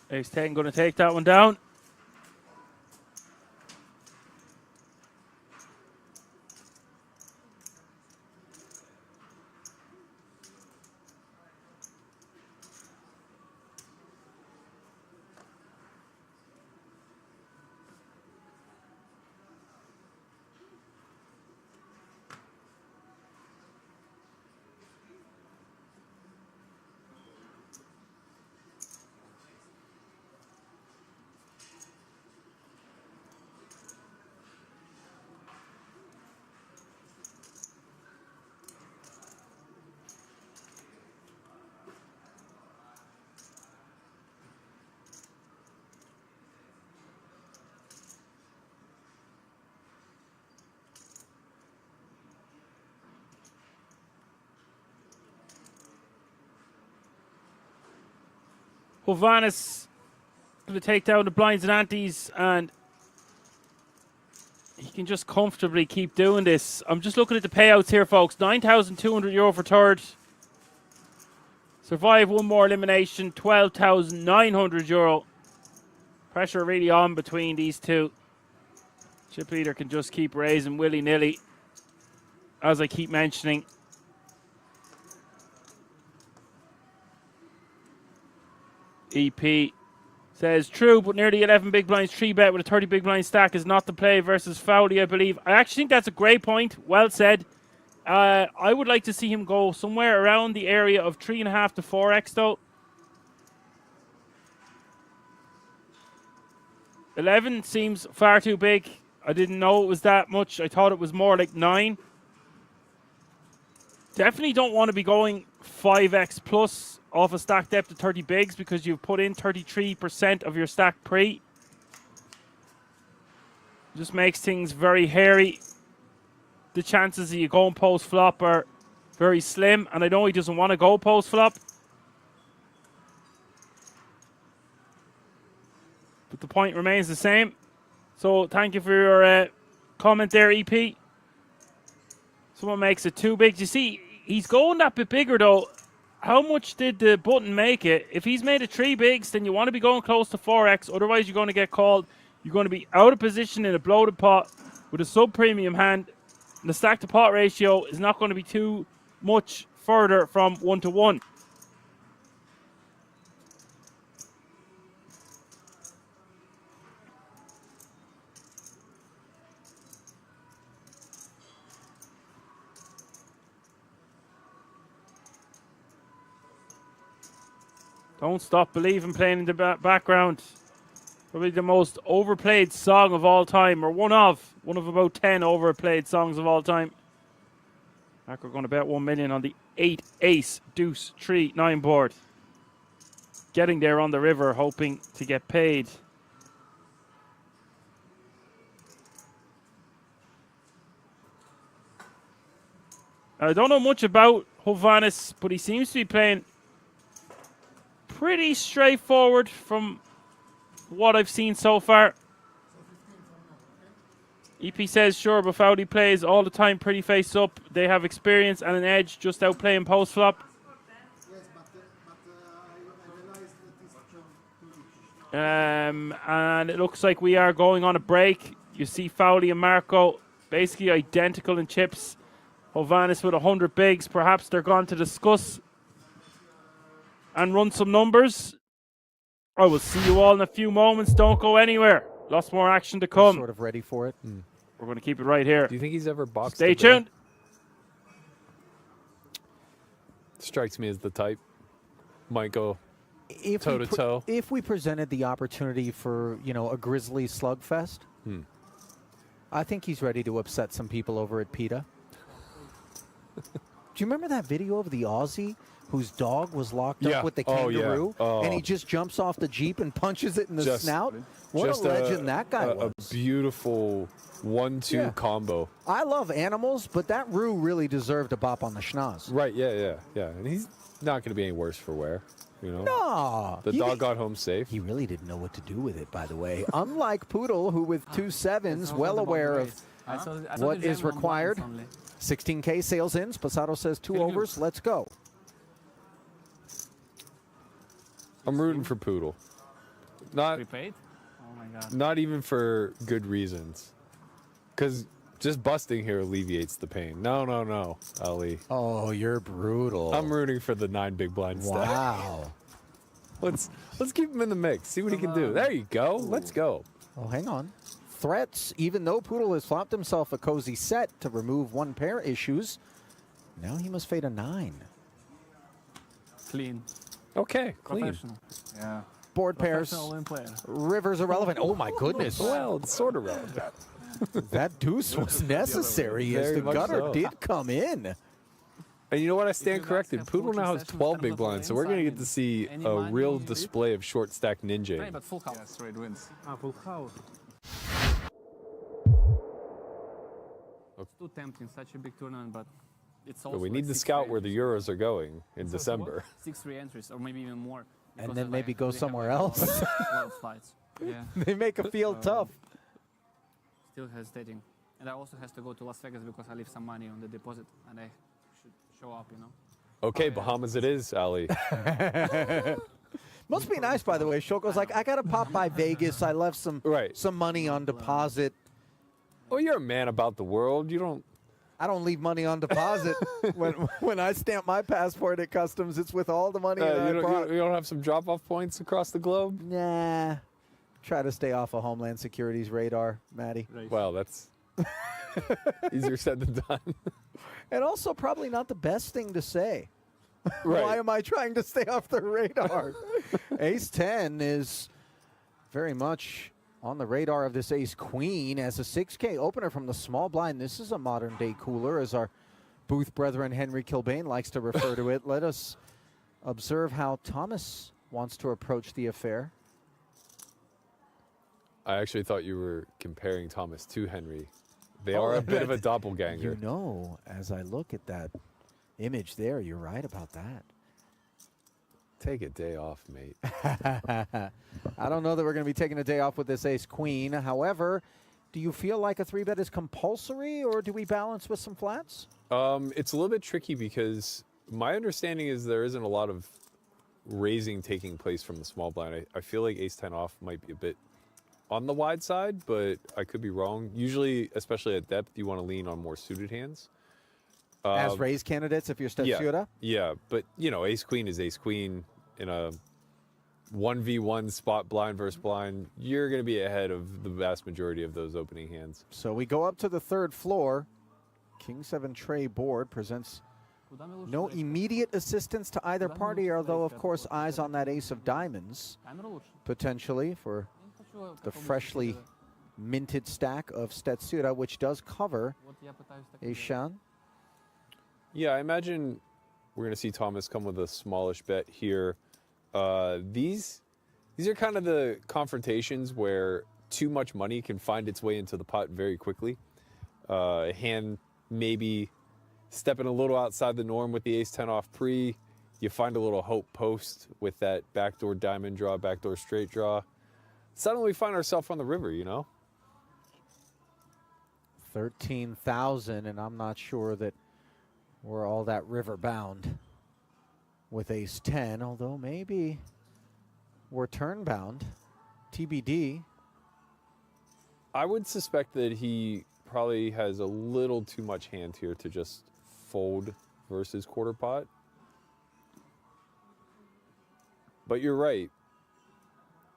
Ace-10 going to take that one down. Hovhannes going to take down the blinds and antes, and he can just comfortably keep doing this. I'm just looking at the payouts here, folks. €9,200 for third. Survive one more elimination, €12,900. Pressure really on between these two. Chiplead can just keep raising willy-nilly, as I keep mentioning. EP says, true, but nearly 11 big blinds 3-bet with a 30 big blind stack is not the play versus Fowley, I believe. I actually think that's a great point. Well said. I would like to see him go somewhere around the area of 3.5 to 4x, though. 11 seems far too big. I didn't know it was that much. I thought it was more like 9. Definitely don't want to be going 5x plus off a stack depth of 30 bigs because you've put in 33% of your stack pre. Just makes things very hairy. The chances of you going post flop are very slim, and I know he doesn't want to go post flop. But the point remains the same. So thank you for your comment there, EP. Someone makes it too big. You see, he's going that bit bigger though. How much did the button make it? If he's made it 3 bigs, then you want to be going close to 4x. Otherwise, you're going to get called. You're going to be out of position in a bloated pot with a sub-premium hand. And the stack to pot ratio is not going to be too much further from 1 to 1. Don't Stop Believing playing in the background. Probably the most overplayed song of all time, or one of about 10 overplayed songs of all time. Back we're going to bet 1 million on the 8 ace deuce 3 9 board. Getting there on the river, hoping to get paid. I don't know much about Hovhannes, but he seems to be playing pretty straightforward from what I've seen so far. EP says, sure, but Fowley plays all the time pretty face up. They have experience and an edge just out playing post flop. And it looks like we are going on a break. You see Fowley and Marco basically identical in chips. Hovhannes with 100 bigs. Perhaps they're going to discuss and run some numbers. I will see you all in a few moments. Don't go anywhere. Lots more action to come. Sort of ready for it. We're going to keep it right here. Do you think he's ever boxed? Stay tuned. Strikes me as the type. Might go toe to toe. If we presented the opportunity for, you know, a Grizzly slugfest, I think he's ready to upset some people over at PETA. Do you remember that video of the Aussie whose dog was locked up with the kangaroo, and he just jumps off the Jeep and punches it in the snout? What a legend that guy was. A beautiful 1-2 combo. I love animals, but that Roo really deserved a bop on the schnoz. Right, yeah. And he's not going to be any worse for wear, you know? No. The dog got home safe. He really didn't know what to do with it, by the way. Unlike Poodle, who with 2 sevens, well aware of what is required. 16K sales ins. Pasado says 2 overs. Let's go. I'm rooting for Poodle. Not Prepaid? Oh my god. Not even for good reasons. Because just busting here alleviates the pain. No, Ali. Oh, you're brutal. I'm rooting for the 9 big blind stack. Wow. Let's keep him in the mix. See what he can do. There you go. Let's go. Oh, hang on. Threats, even though Poodle has flopped himself a cozy set to remove 1 pair issues, now he must fade a 9. Clean. Okay, clean. Professional. Yeah. Board pairs. Rivers irrelevant. Oh my goodness. Well, it's sort of relevant. That deuce was necessary as the gutter did come in. And you know what? I stand corrected. Poodle now has 12 big blinds, so we're going to get to see a real display of short stack ninja. But full house. Yeah, straight wins. Full house. It's too tempting, such a big tournament, but it's also. But we need to scout where the Euros are going in December. 6 re-entries, or maybe even more. And Because then of, maybe like, go we have, somewhere like, else. A lot of flights. Yeah. They make a field tough. Still hesitating. And I also has to go to Las Vegas because I leave some money on the deposit and I should show up, you know. Okay, Bahamas it is, Ali. Must be nice, by the way. Shoko's like, I gotta pop by Vegas. I left some money on deposit. Oh, you're a man about the world. You don't. I don't leave money on deposit. when I stamp my passport at customs, it's with all the money that I brought. You don't have some drop-off points across the globe? Nah. Try to stay off of Homeland Security's radar, Maddie. Well, that's easier said than done. And also probably not the best thing to say. Right. Why am I trying to stay off the radar? Ace 10 is very much on the radar of this ace queen as a 6K opener from the small blind. This is a modern day cooler, as our booth brethren Henry Kilbane likes to refer to it. Let us observe how Thomas wants to approach the affair. I actually thought you were comparing Thomas to Henry. They are a bit of a doppelganger. You know, as I look at that image there, you're right about that. Take a day off, mate. I don't know that we're going to be taking a day off with this ace-queen. However, do you feel like a 3-bet is compulsory, or do we balance with some flats? It's a little bit tricky because my understanding is there isn't a lot of raising taking place from the small blind. I feel like ace-10 off might be a bit on the wide side, but I could be wrong. Usually, especially at depth, you want to lean on more suited hands. As raise candidates, if you're Stetsuda? Yeah, but, you know, ace-queen is ace-queen in a 1v1 spot blind versus blind. You're going to be ahead of the vast majority of those opening hands. So we go up to the 3rd floor. King 7 tray board presents no immediate assistance to either party, although, of course, eyes on that ace of diamonds, potentially, for the freshly minted stack of Stetsuda, which does cover Ace-Shan. Yeah, I imagine we're going to see Thomas come with a smallish bet here. These are kind of the confrontations where too much money can find its way into the pot very quickly. A hand maybe stepping a little outside the norm with the ace-10 off pre. You find a little hope post with that backdoor diamond draw, backdoor straight draw. Suddenly we find ourselves on the river, you know? 13,000, and I'm not sure that we're all that river bound with ace 10, although maybe we're turn bound. TBD. I would suspect that he probably has a little too much hand here to just fold versus quarter pot. But you're right.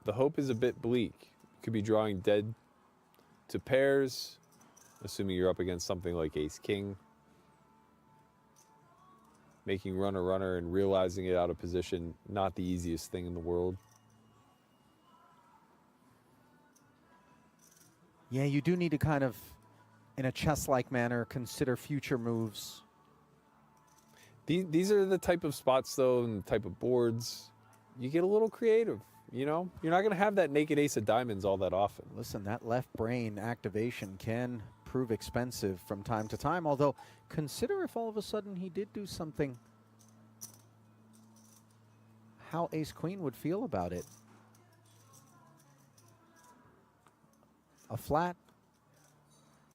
The hope is a bit bleak. You could be drawing dead to pairs, assuming you're up against something like ace-king. Making runner and realizing it out of position, not the easiest thing in the world. Yeah, you do need to kind of, in a chess-like manner, consider future moves. These are the type of spots, though, and the type of boards. You get a little creative, you know? You're not going to have that naked ace of diamonds all that often. Listen, that left brain activation can prove expensive from time to time, although consider if all of a sudden he did do something, how ace-queen would feel about it. A flat,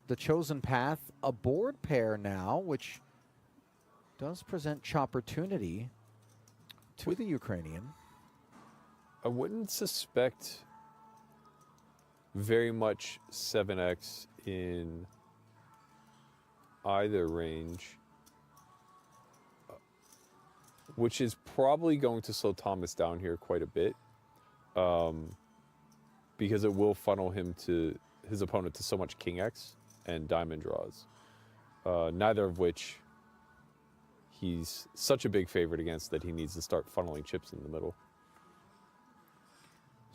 the chosen path, a board pair now, which does present opportunity to the Ukrainian. I wouldn't suspect very much 7x in either range, which is probably going to slow Thomas down here quite a bit, because it will funnel his opponent to so much king x and diamond draws, neither of which he's such a big favorite against that he needs to start funneling chips in the middle.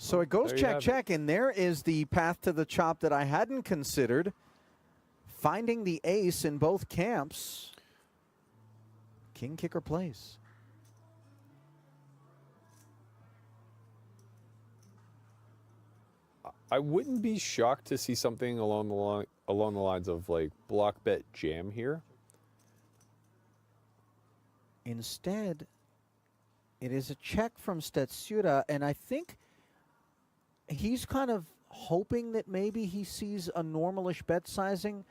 So it goes check, and there is the path to the chop that I hadn't considered. Finding the ace in both camps. King kicker plays. I wouldn't be shocked to see something along the lines of like block bet jam here. Instead, It is a check from Stetsura, and I think he's kind of hoping that maybe he sees a normalish bet sizing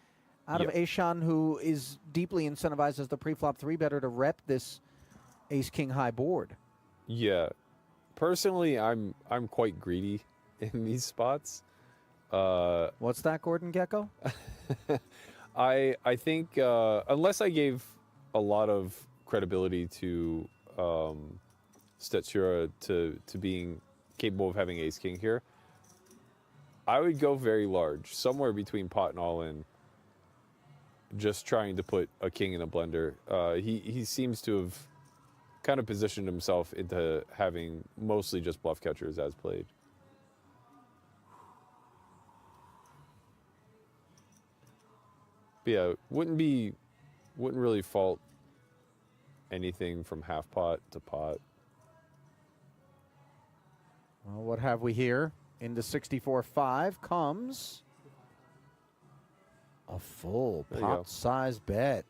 out of Eshan, who is deeply incentivized as the pre-flop 3-better to rep this ace-king high board. Yeah. Personally, I'm quite greedy in these spots. What's that, Gordon Gecko? I think unless I gave a lot of credibility to Stetsura to being capable of having ace-king here, I would go very large, somewhere between pot and all-in, just trying to put a king in a blender. He seems to have kind of positioned himself into having mostly just bluff catchers as played. But yeah, wouldn't really fault anything from half pot to pot. Well, what have we here? Into 64-5 comes a full pot-size bet.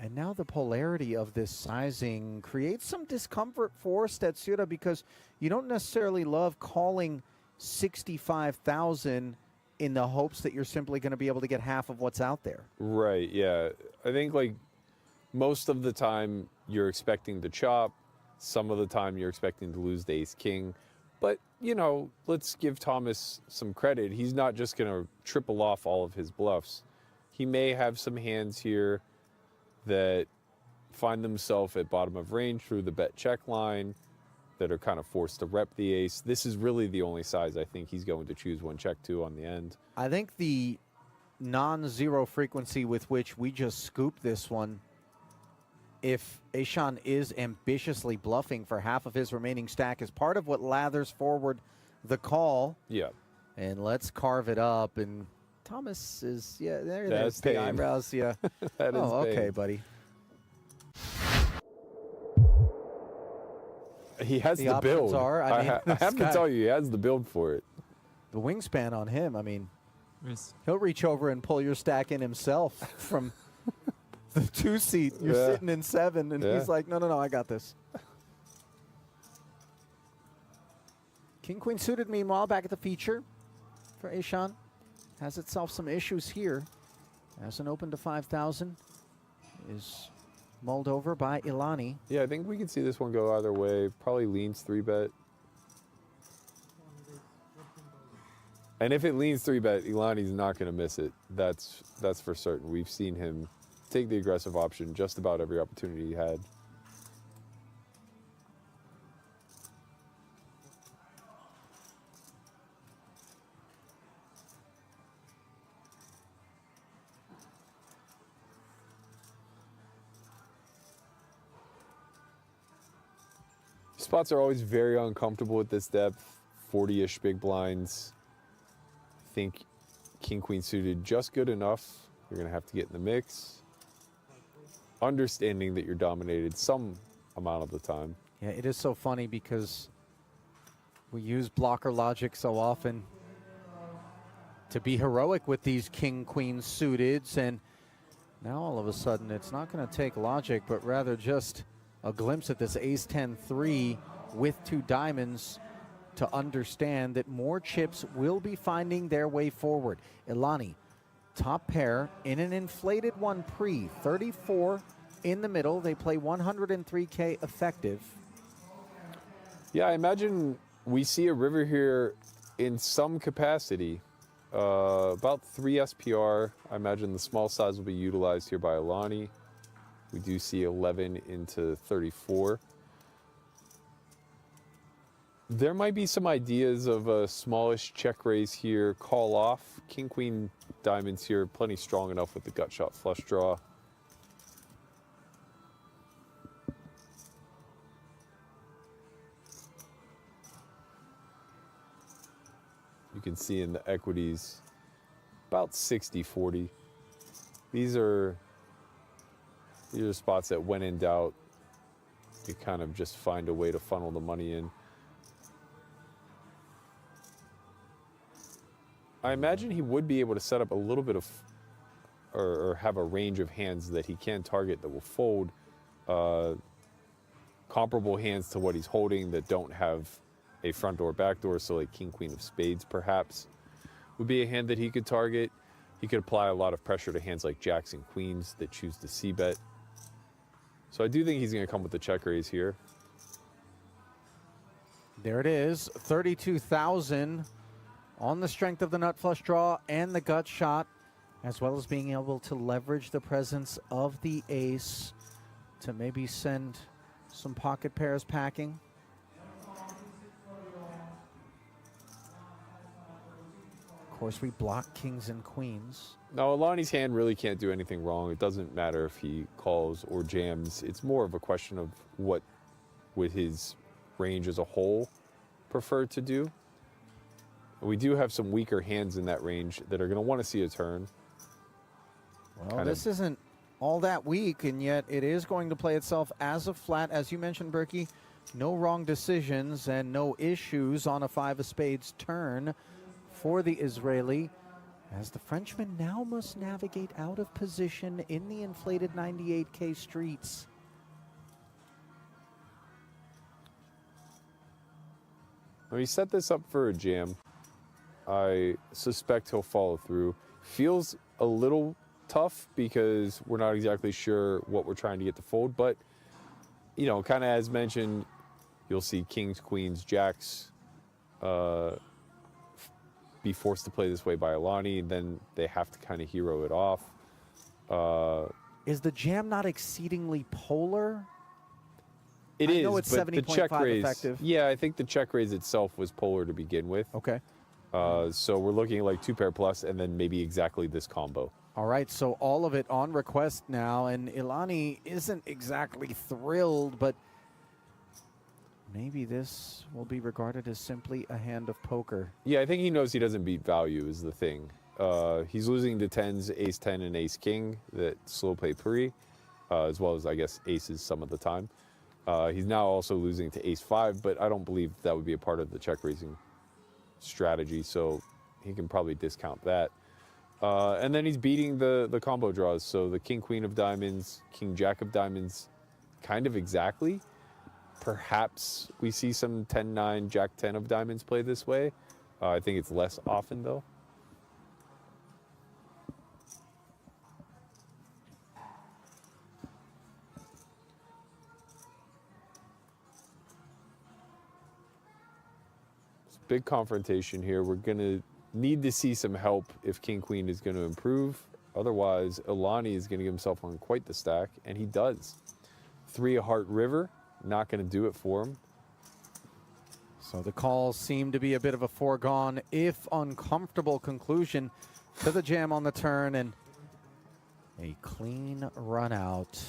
And now the polarity of this sizing creates some discomfort for Stetsura because you don't necessarily love calling 65,000 in the hopes that you're simply going to be able to get half of what's out there. Right, yeah. I think like most of the time you're expecting to chop. Some of the time you're expecting to lose the ace-king. But, you know, let's give Thomas some credit. He's not just going to triple off all of his bluffs. He may have some hands here that find themselves at bottom of range through the bet check line that are kind of forced to rep the ace. This is really the only size I think he's going to choose one check to on the end. I think the non-zero frequency with which we just scoop this one, if Eshan is ambitiously bluffing for half of his remaining stack, is part of what lathers forward the call. Yeah. And let's carve it up. And Thomas is, there's That's the pain. eyebrows. Yeah. That is okay, pain. buddy. He has The the options build. are, I mean, I have to this tell guy- you, he has the build for it. The wingspan on him, I mean, Yes. he'll reach over and pull your stack in himself from the 2-seat. You're Yeah. sitting in 7, and Yeah. he's like, no, I got this. King, queen suited, meanwhile, back at the feature for Eshan. Has itself some issues here. As an open to 5,000 is mulled over by Ilani. Yeah, I think we can see this one go either way. Probably leans 3-bet. And if it leans 3-bet, Ilani's not going to miss it. That's for certain. We've seen him take the aggressive option just about every opportunity he had. Spots are always very uncomfortable at this depth. 40-ish big blinds. I think king queen suited just good enough. You're gonna have to get in the mix. Understanding that you're dominated some amount of the time. Yeah, it is so funny because we use blocker logic so often to be heroic with these king-queen suiteds, and now all of a sudden it's not going to take logic, but rather just a glimpse at this ace-10-3 with 2 diamonds to understand that more chips will be finding their way forward. Ilani, top pair in an inflated one pre, 34 in the middle. They play 103K effective. Yeah, I imagine we see a river here in some capacity. About 3 SPR. I imagine the small size will be utilized here by Ilani. We do see 11 into 34. There might be some ideas of a smallish check raise here, call off. King, queen, diamonds here, plenty strong enough with the gut shot flush draw. You can see in the equities about 60-40. These are spots that when in doubt, you kind of just find a way to funnel the money in. I imagine he would be able to set up a little bit of, or have a range of hands that he can target that will fold. comparable hands to what he's holding that don't have a front door, back door, so like king, queen of spades perhaps would be a hand that he could target. He could apply a lot of pressure to hands like jacks and queens that choose to c-bet. So I do think he's going to come with the check raise here. There it is, 32,000 on the strength of the nut flush draw and the gut shot, as well as being able to leverage the presence of the ace to maybe send some pocket pairs packing. Of course, we block kings and queens. Now, Alani's hand really can't do anything wrong. It doesn't matter if he calls or jams. It's more of a question of what, with his range as a whole, prefer to do. We do have some weaker hands in that range that are going to want to see a turn. Well, this isn't all that weak, and yet it is going to play itself as a flat. As you mentioned, Berkey, no wrong decisions and no issues on a 5 of spades turn for the Israeli, as the Frenchman now must navigate out of position in the inflated 98K streets. When he set this up for a jam, I suspect he'll follow through. Feels a little tough because we're not exactly sure what we're trying to get to fold, but, you know, kind of as mentioned, you'll see kings, queens, jacks be forced to play this way by Alani, and then they have to kind of hero it off. Is the jam not exceedingly polar? It is, I know it's but the check 70.5 raise, effective. yeah, I think the check raise itself was polar to begin with. Okay. So we're looking at like 2 pair plus and then maybe exactly this combo. All right, so all of it on request now, and Ilani isn't exactly thrilled, but maybe this will be regarded as simply a hand of poker. Yeah, I think he knows he doesn't beat value is the thing. He's losing to 10s, ace 10 and ace king that slow play pre, as well as I guess aces some of the time. He's now also losing to ace 5, but I don't believe that would be a part of the check raising strategy, so he can probably discount that. And then he's beating the combo draws, so the king queen of diamonds, king jack of diamonds, kind of exactly. Perhaps we see some 10-9, jack 10 of diamonds play this way. I think it's less often though. It's a big confrontation here. We're gonna need to see some help if king queen is going to improve. Otherwise, Ilani is going to get himself on quite the stack, and he does. 3 of heart river, not going to do it for him. So the calls seem to be a bit of a foregone, if uncomfortable, conclusion to the jam on the turn, and a clean run out.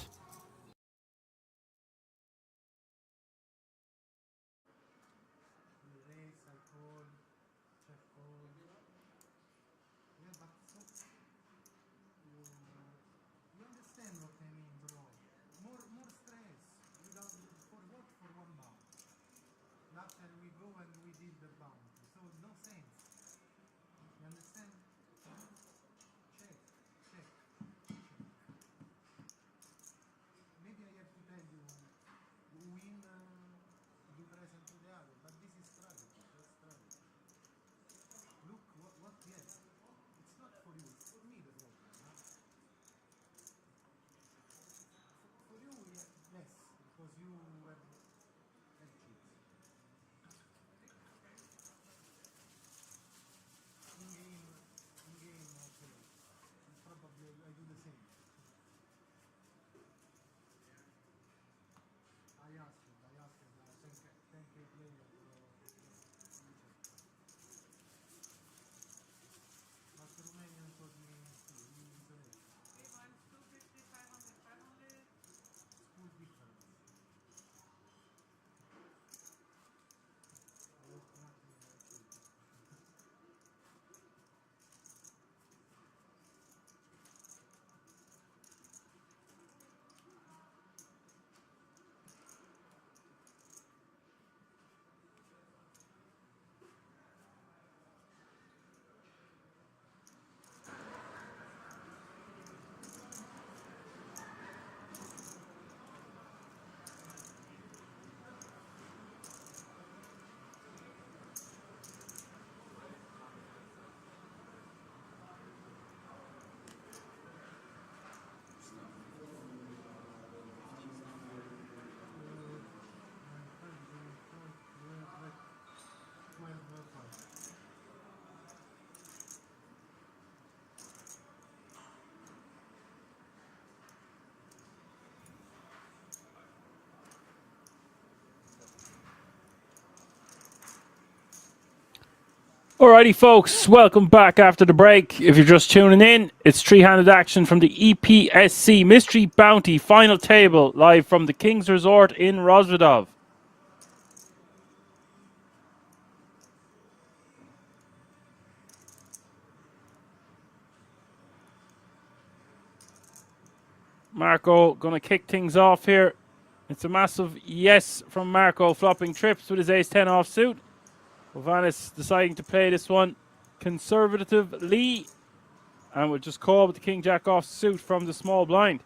Alrighty, folks, welcome back after the break. If you're just tuning in, it's three-handed action from the EPSC Mystery Bounty Final Table, live from the King's Resort in Rozvadov. Marco going to kick things off here. It's a massive yes from Marco, flopping trips with his ace-10 offsuit. Vanis deciding to play this one conservatively, and we'll just call with the king-jack offsuit from the small blind.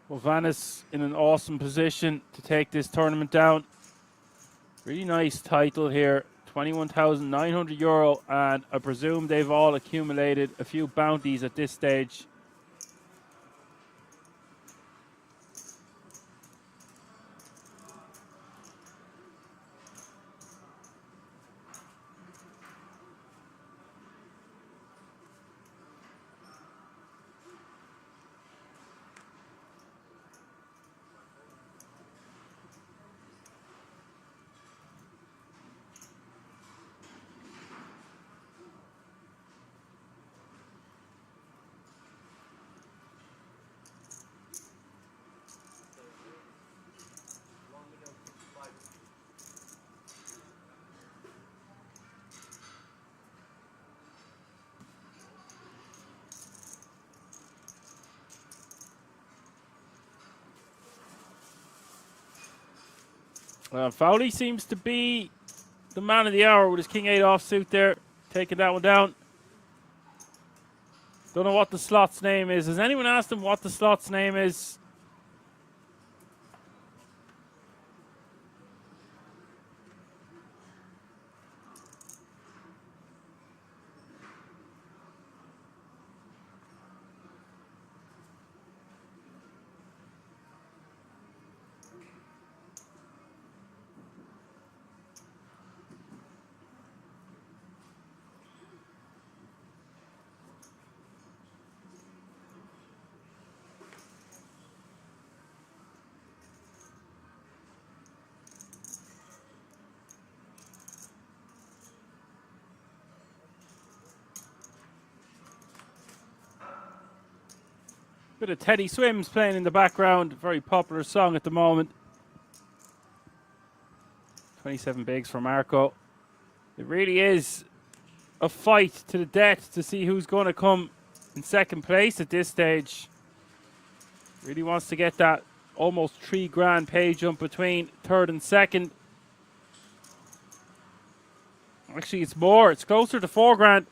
Well, Vanis in an awesome position to take this tournament down. Really nice title here, 21,900 euro, and I presume they've all accumulated a few bounties at this stage. Fowley seems to be the man of the hour with his king-8 offsuit there, taking that one down. Don't know what the slot's name is. Has anyone asked him what the slot's name is? Bit of Teddy Swims playing in the background. Very popular song at the moment. 27 bigs for Marco. It really is a fight to the death to see who's going to come in second place at this stage. Really wants to get that almost $3,000 pay jump between third and second. Actually, it's more. It's closer to $4,000.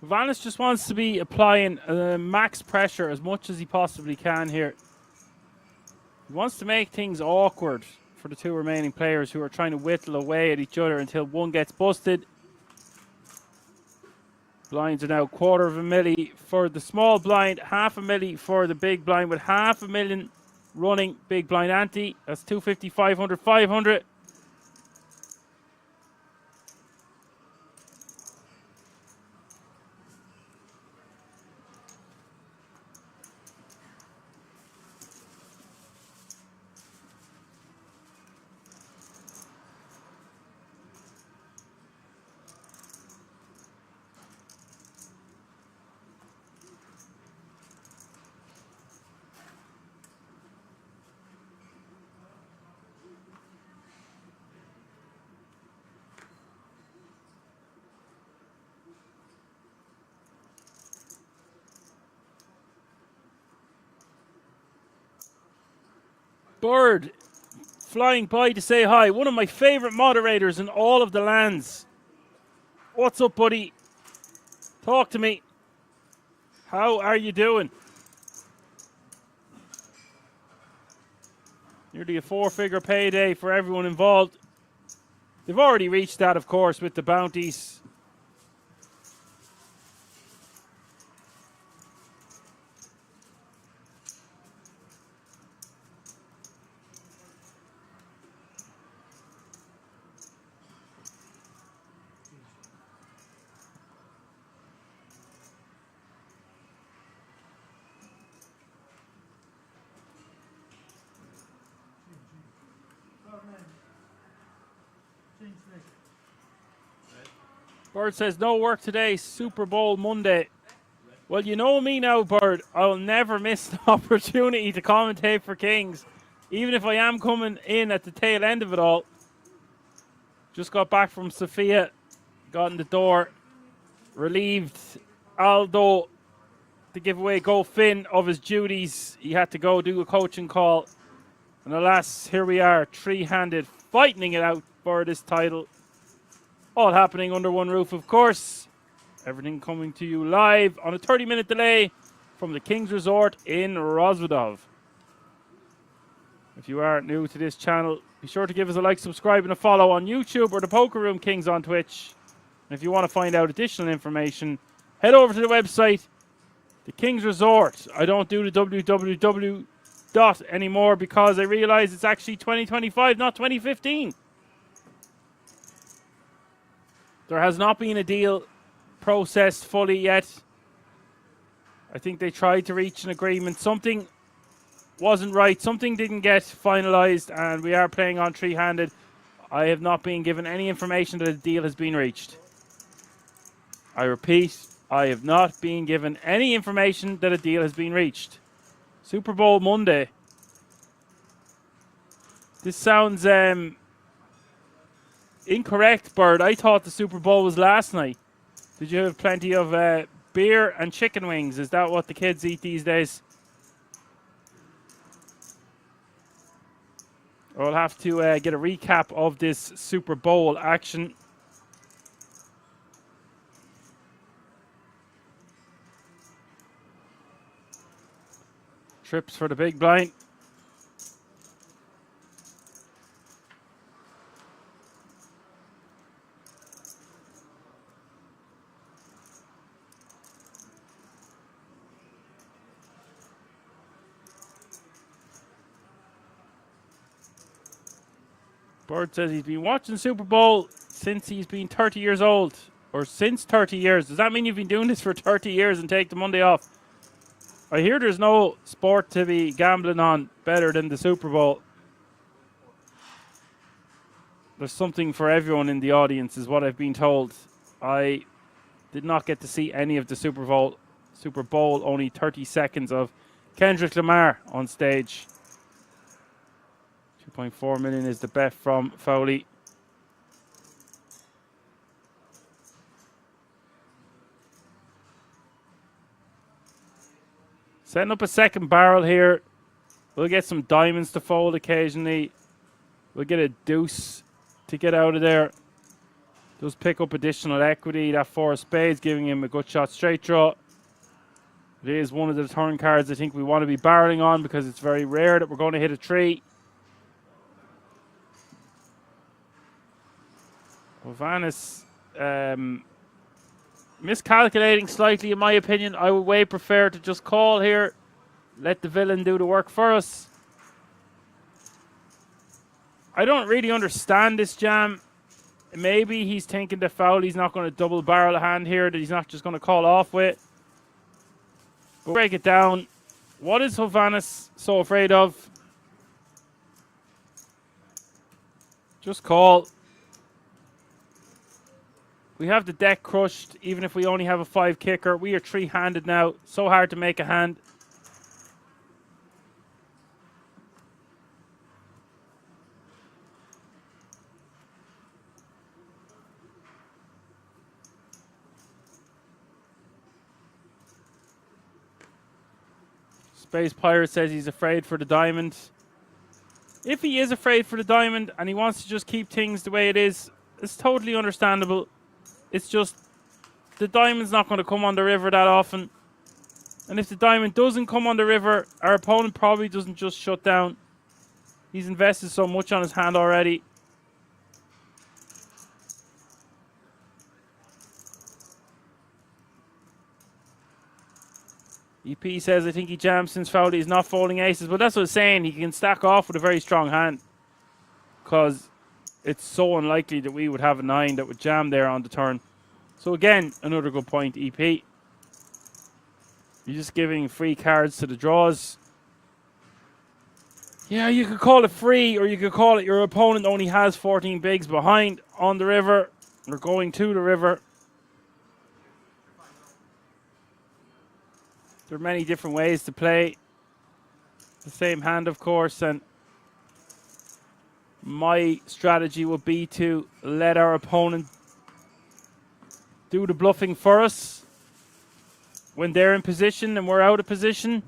Vanis just wants to be applying max pressure as much as he possibly can here. He wants to make things awkward for the two remaining players who are trying to whittle away at each other until one gets busted. Blinds are now 250,000 for the small blind, 500,000 for the big blind, with 500,000 running big blind ante. That's 250, 500, 500. Bird flying by to say hi. One of my favorite moderators in all of the lands. What's up, buddy? Talk to me. How are you doing? Nearly a 4-figure payday for everyone involved. They've already reached that, of course, with the bounties. Bird says, no work today, Super Bowl Monday. Well, you know me now, Bird. I'll never miss the opportunity to commentate for Kings, even if I am coming in at the tail end of it all. Just got back from Sofia, got in the door, relieved Aldo to give away Go Finn of his duties. He had to go do a coaching call. And alas, here we are, three-handed, fighting it out for this title. All happening under one roof, of course. Everything coming to you live on a 30-minute delay from the King's Resort in Rozvadov. If you are new to this channel, be sure to give us a like, subscribe, and a follow on YouTube or the Poker Room Kings on Twitch. And if you want to find out additional information, head over to the website, the King's Resort. I don't do the www anymore because I realize it's actually 2025, not 2015. There has not been a deal processed fully yet. I think they tried to reach an agreement. Something wasn't right. Something didn't get finalized, and we are playing on three-handed. I have not been given any information that a deal has been reached. I repeat, I have not been given any information that a deal has been reached. Super Bowl Monday. This sounds incorrect, Bird. I thought the Super Bowl was last night. Did you have plenty of beer and chicken wings? Is that what the kids eat these days? I'll have to get a recap of this Super Bowl action. Trips for the big blind. Bird says he's been watching Super Bowl since he's been 30 years old. Or since 30 years. Does that mean you've been doing this for 30 years and take the Monday off? I hear there's no sport to be gambling on better than the Super Bowl. There's something for everyone in the audience is what I've been told. I did not get to see any of the Super Bowl, only 30 seconds of Kendrick Lamar on stage. 2.4 million is the bet from Foley. Setting up a second barrel here. We'll get some diamonds to fold occasionally. We'll get a deuce to get out of there. Does pick up additional equity. That 4 of spades giving him a good shot straight draw. It is one of the turn cards I think we want to be barreling on because it's very rare that we're going to hit a 3. Vanis miscalculating slightly in my opinion. I would way prefer to just call here. Let the villain do the work for us. I don't really understand this jam. Maybe he's thinking that Fowley's not going to double barrel a hand here, that he's not just going to call off with. But break it down. What is Hovannes so afraid of? Just call. We have the deck crushed, even if we only have a 5 kicker. We are three-handed now. So hard to make a hand. Space Pirate says he's afraid for the diamond. If he is afraid for the diamond and he wants to just keep things the way it is, it's totally understandable. It's just the diamond's not going to come on the river that often. And if the diamond doesn't come on the river, our opponent probably doesn't just shut down. He's invested so much on his hand already. EP says, I think he jammed since Fowley. He's not folding aces. But that's what I'm saying. He can stack off with a very strong hand. Because it's so unlikely that we would have a 9 that would jam there on the turn. So again, another good point, EP. You're just giving free cards to the draws. Yeah, you could call it free, or you could call it your opponent only has 14 bigs behind on the river, or going to the river. There are many different ways to play the same hand, of course, and my strategy would be to let our opponent do the bluffing for us when they're in position and we're out of position.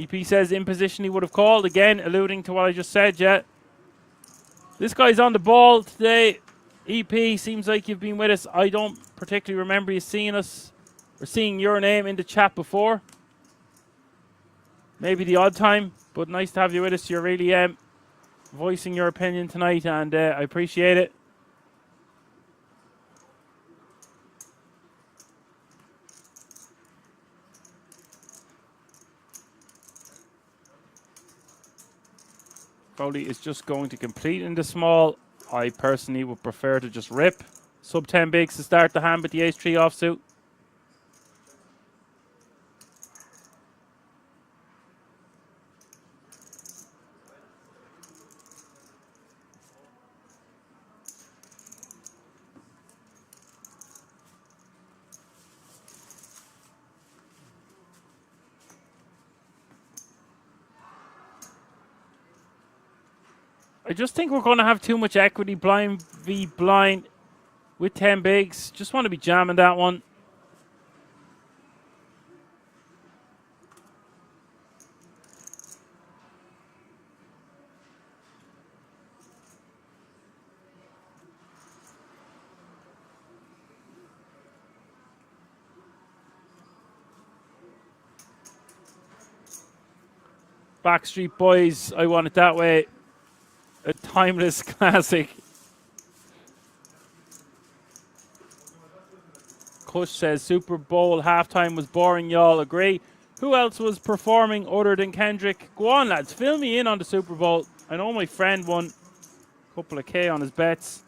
EP says in position he would have called. Again, alluding to what I just said, yeah. This guy's on the ball today. EP, seems like you've been with us. I don't particularly remember you seeing us or seeing your name in the chat before. Maybe the odd time, but nice to have you with us. You're really voicing your opinion tonight, and I appreciate it. Foley is just going to complete in the small. I personally would prefer to just rip. Sub 10 bigs to start the hand with the ace-3 offsuit. I just think we're going to have too much equity blind v blind with 10 bigs. Just want to be jamming that one. Backstreet Boys, I Want It That Way. A timeless classic. Kush says Super Bowl halftime was boring, y'all agree? Who else was performing other than Kendrick? Go on, lads, fill me in on the Super Bowl. I know my friend won a couple of K on his bets.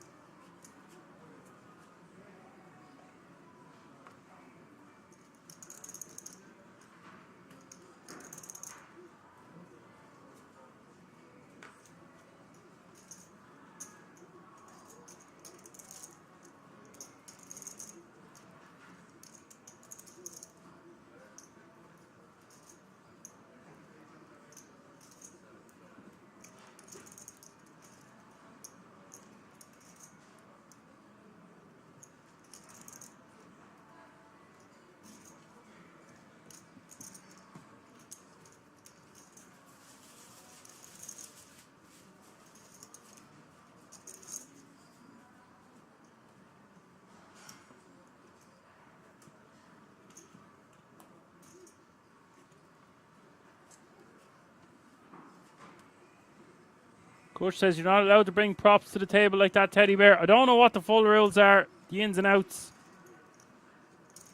Coach says you're not allowed to bring props to the table like that, Teddy Bear. I don't know what the full rules are, the ins and outs.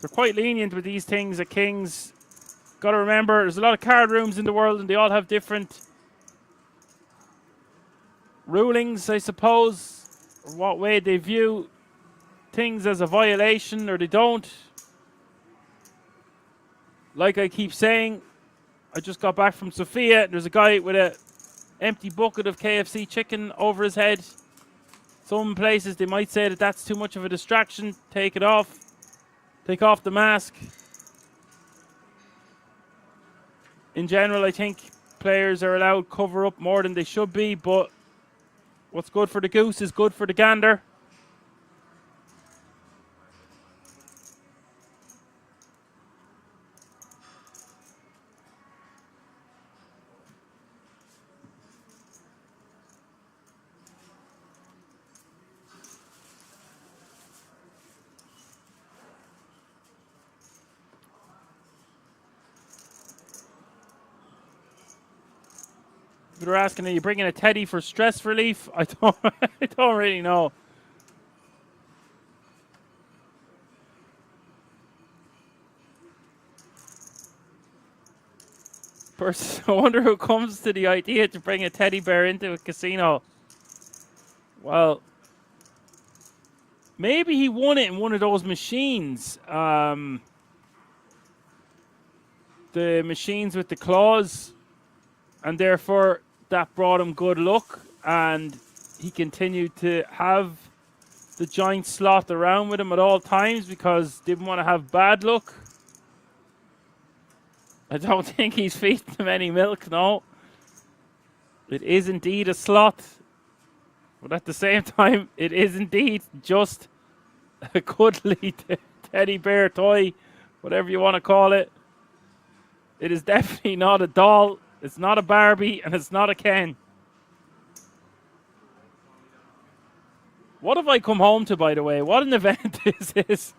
They're quite lenient with these things at Kings. Got to remember, there's a lot of card rooms in the world and they all have different rulings, I suppose, or what way they view things as a violation or they don't. Like I keep saying, I just got back from Sofia. There's a guy with a empty bucket of KFC chicken over his head. Some places they might say that that's too much of a distraction. Take it off. Take off the mask. In general, I think players are allowed cover up more than they should be, but what's good for the goose is good for the gander. People are asking, are you bringing a teddy for stress relief? I don't, I don't really know. I wonder who comes to the idea to bring a teddy bear into a casino. Well, maybe he won it in one of those machines. The machines with the claws. And therefore, that brought him good luck. And he continued to have the giant slot around with him at all times because didn't want to have bad luck. I don't think he's feeding them any milk, no. It is indeed a slot. But at the same time, it is indeed just a cuddly teddy bear toy, whatever you want to call it. It is definitely not a doll. It's not a Barbie, and it's not a Ken. What have I come home to, by the way? What an event this is.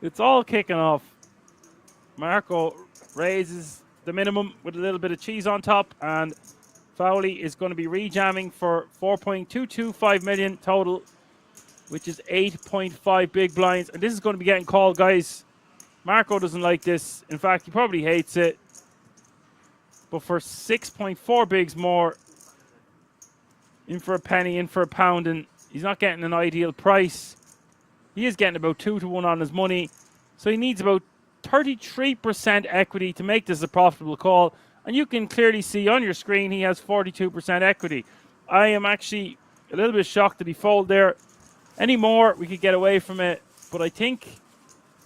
It's all kicking off. Marco raises the minimum with a little bit of cheese on top, and Fowley is going to be rejamming for 4.225 million total, which is 8.5 big blinds. And this is going to be getting called, guys. Marco doesn't like this. In fact, he probably hates it. But for 6.4 bigs more, in for a penny, in for a pound, and he's not getting an ideal price. He is getting about 2-to-1 on his money. So he needs about 33% equity to make this a profitable call. And you can clearly see on your screen he has 42% equity. I am actually a little bit shocked that he folded there. Any more, we could get away from it. But I think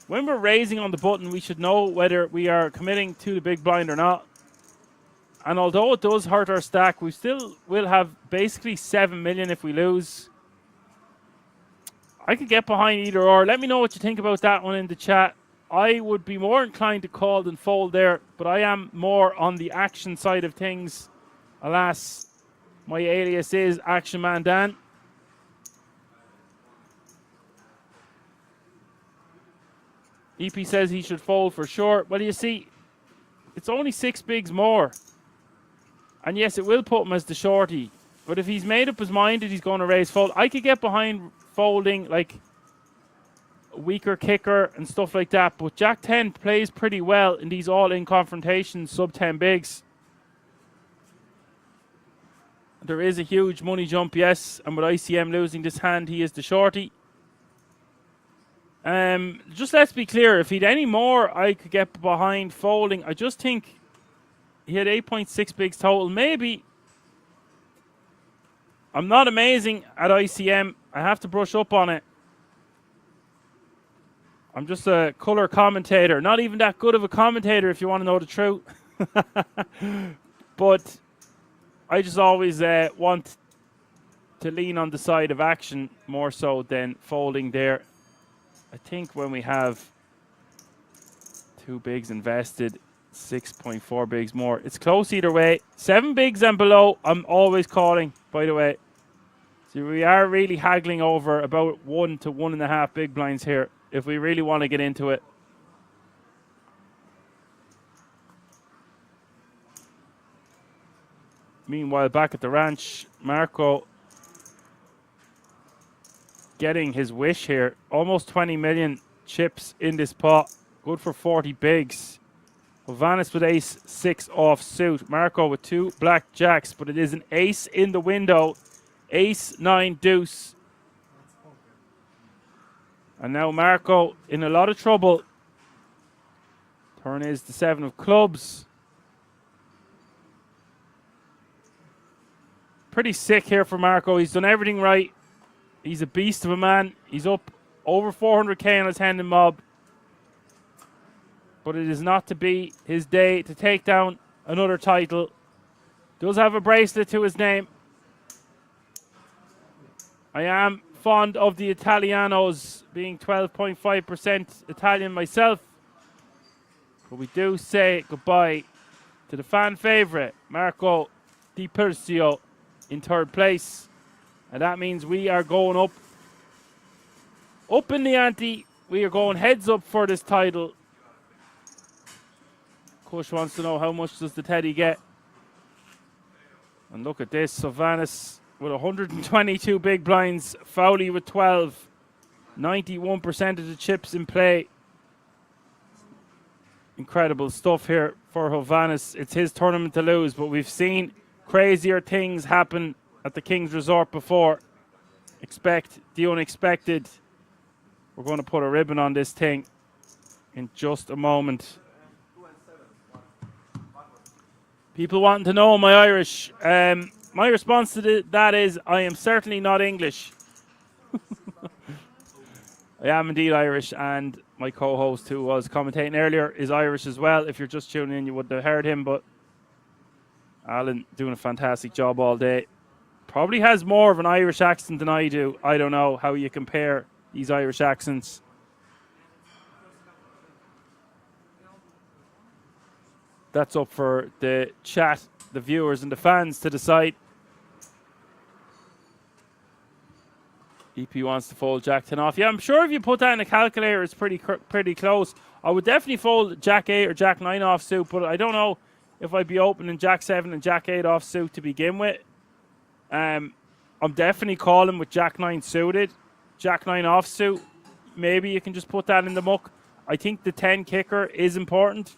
when we're raising on the button, we should know whether we are committing to the big blind or not. And although it does hurt our stack, we still will have basically 7 million if we lose. I could get behind either or. Let me know what you think about that one in the chat. I would be more inclined to call than fold there, but I am more on the action side of things. Alas, my alias is Action Man Dan. EP says he should fold for sure. Well, you see, it's only 6 bigs more. And yes, it will put him as the shorty. But if he's made up his mind that he's going to raise fold, I could get behind folding like a weaker kicker and stuff like that. But Jack 10 plays pretty well in these all-in confrontations, sub 10 bigs. There is a huge money jump, yes. And with ICM losing this hand, he is the shorty. Just let's be clear. If he'd any more, I could get behind folding. I just think he had 8.6 bigs total. Maybe. I'm not amazing at ICM. I have to brush up on it. I'm just a color commentator. Not even that good of a commentator, if you want to know the truth. But I just always want to lean on the side of action more so than folding there. I think when we have 2 bigs invested, 6.4 bigs more, it's close either way. 7 bigs and below, I'm always calling, by the way. So we are really haggling over about 1 to 1.5 big blinds here if we really want to get into it. Meanwhile, back at the ranch, Marco getting his wish here. Almost 20 million chips in this pot. Good for 40 bigs. Vanis with ace 6 off suit. Marco with 2 black jacks, but it is an ace in the window. Ace 9 deuce. And now Marco in a lot of trouble. Turn is the 7 of clubs. Pretty sick here for Marco. He's done everything right. He's a beast of a man. He's up over 400k on his hand and mob. But it is not to be his day to take down another title. Does have a bracelet to his name. I am fond of the Italianos, being 12.5% Italian myself. But we do say goodbye to the fan favourite, Marco Di Persio, in 3rd place. And that means we are going up in the ante. We are going heads up for this title. Kush wants to know how much does the teddy get. And look at this. Sylvanas with 122 big blinds. Fowley with 12. 91% of the chips in play. Incredible stuff here for Hovhannes. It's his tournament to lose, but we've seen crazier things happen at the King's Resort before. Expect the unexpected. We're going to put a ribbon on this thing in just a moment. People wanting to know my Irish. My response to that is I am certainly not English. I am indeed Irish, and my co-host who was commentating earlier is Irish as well. If you're just tuning in, you wouldn't have heard him, but Alan doing a fantastic job all day. Probably has more of an Irish accent than I do. I don't know how you compare these Irish accents. That's up for the chat, the viewers and the fans to decide. EP wants to fold Jack 10 off. Yeah, I'm sure if you put that in a calculator, it's pretty close. I would definitely fold Jack 8 or Jack 9 off suit, but I don't know if I'd be opening Jack 7 and Jack 8 off suit to begin with. I'm definitely calling with Jack 9 suited. Jack 9 off suit, maybe you can just put that in the muck. I think the 10 kicker is important.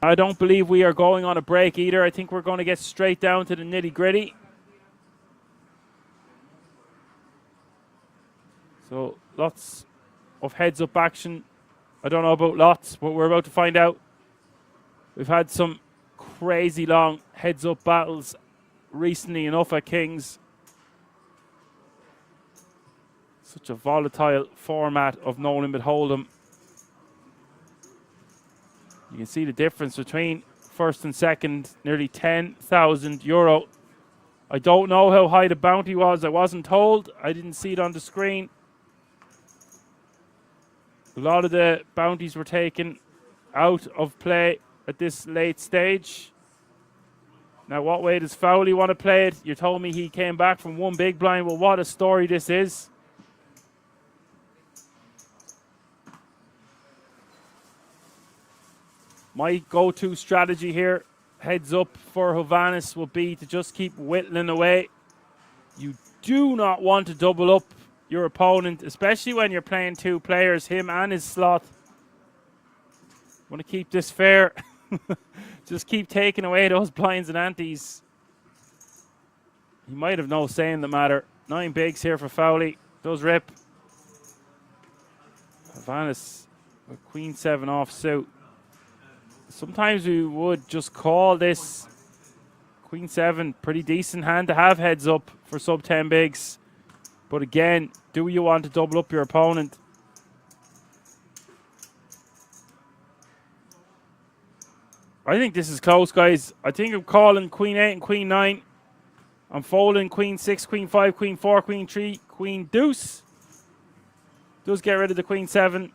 I don't believe we are going on a break either. I think we're going to get straight down to the nitty-gritty. So lots of heads-up action. I don't know about lots, but we're about to find out. We've had some crazy long heads-up battles recently enough at King's. Such a volatile format of No Limit Hold'em. You can see the difference between first and second, nearly €10,000. I don't know how high the bounty was. I wasn't told. I didn't see it on the screen. A lot of the bounties were taken out of play at this late stage. Now, what way does Fowley want to play it? You told me he came back from one big blind. Well, what a story this is. My go-to strategy here, heads up for Hovhannes, will be to just keep whittling away. You do not want to double up your opponent, especially when you're playing two players, him and his slot. Want to keep this fair. Just keep taking away those blinds and antes. He might have no say in the matter. 9 bigs here for Fowley. Does rip. Hovhannes with Queen 7 off suit. Sometimes we would just call this Queen 7 pretty decent hand to have heads up for sub 10 bigs. But again, do you want to double up your opponent? I think this is close, guys. I think I'm calling Queen 8 and Queen 9. I'm folding Queen 6, Queen 5, Queen 4, Queen 3, Queen Deuce. Does get rid of the Queen 7.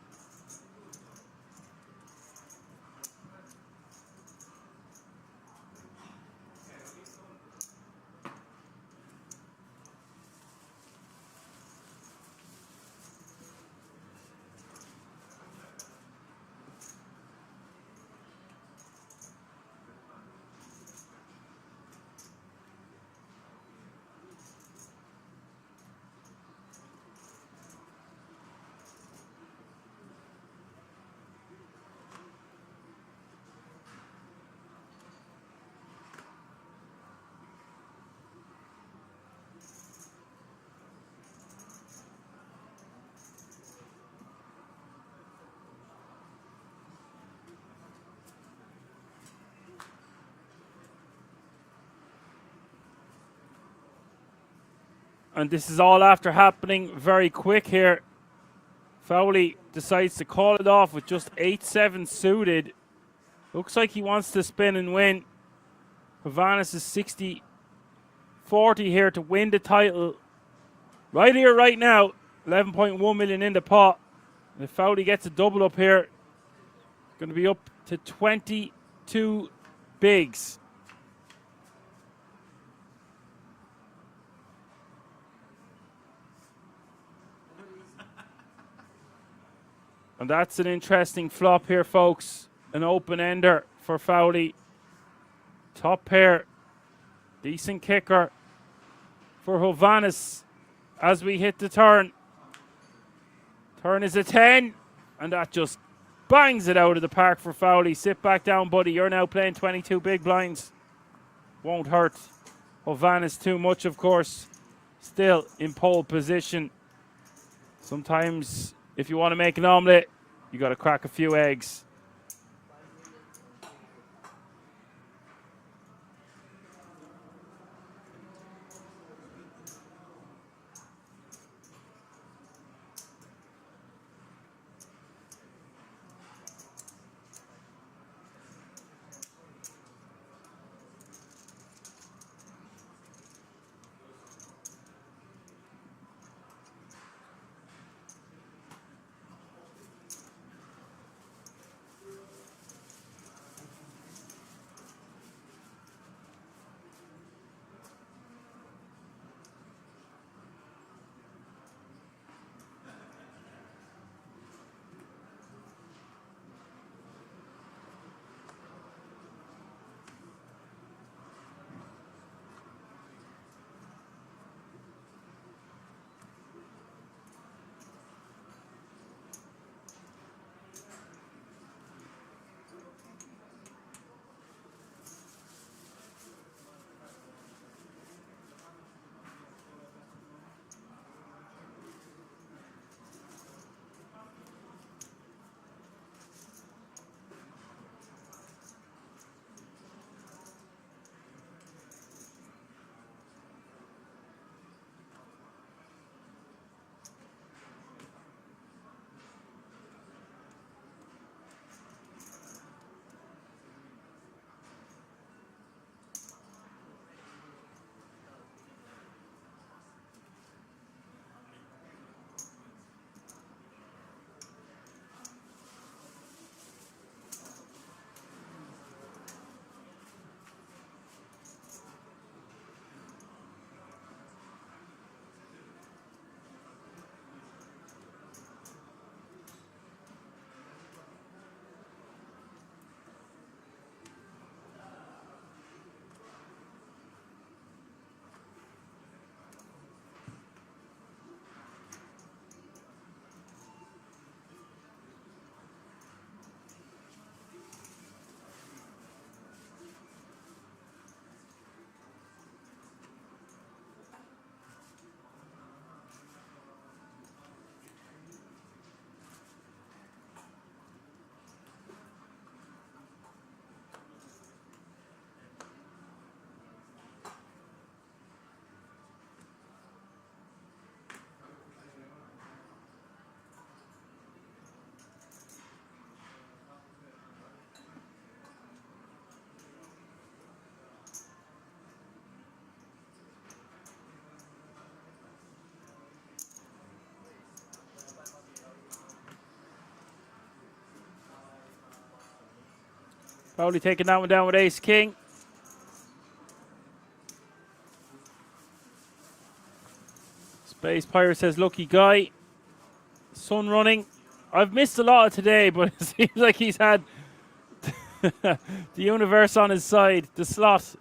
And this is all after happening very quick here. Fowley decides to call it off with just 8-7 suited. Looks like he wants to spin and win. Hovhannes is 60-40 here to win the title. Right here, right now. 11.1 million in the pot. And if Fowley gets a double up here, it's going to be up to 22 bigs. And that's an interesting flop here, folks. An open-ender for Fowley. Top pair. Decent kicker for Hovhannes as we hit the turn. Turn is a 10. And that just bangs it out of the park for Fowley. Sit back down, buddy. You're now playing 22 big blinds. Won't hurt Hovhannes too much, of course. Still in pole position. Sometimes, if you want to make an omelette, you got to crack a few eggs. Fowley taking that one down with ace king. Space Pirate says, lucky guy. Sun running. I've missed a lot of today, but it seems like he's had the universe on his side. The slot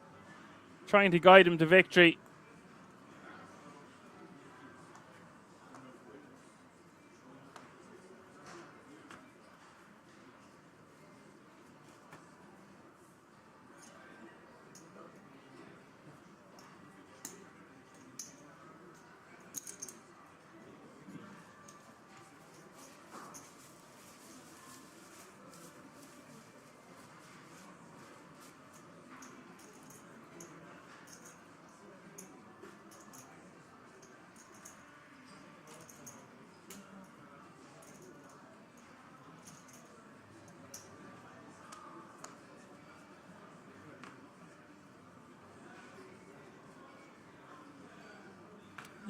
trying to guide him to victory.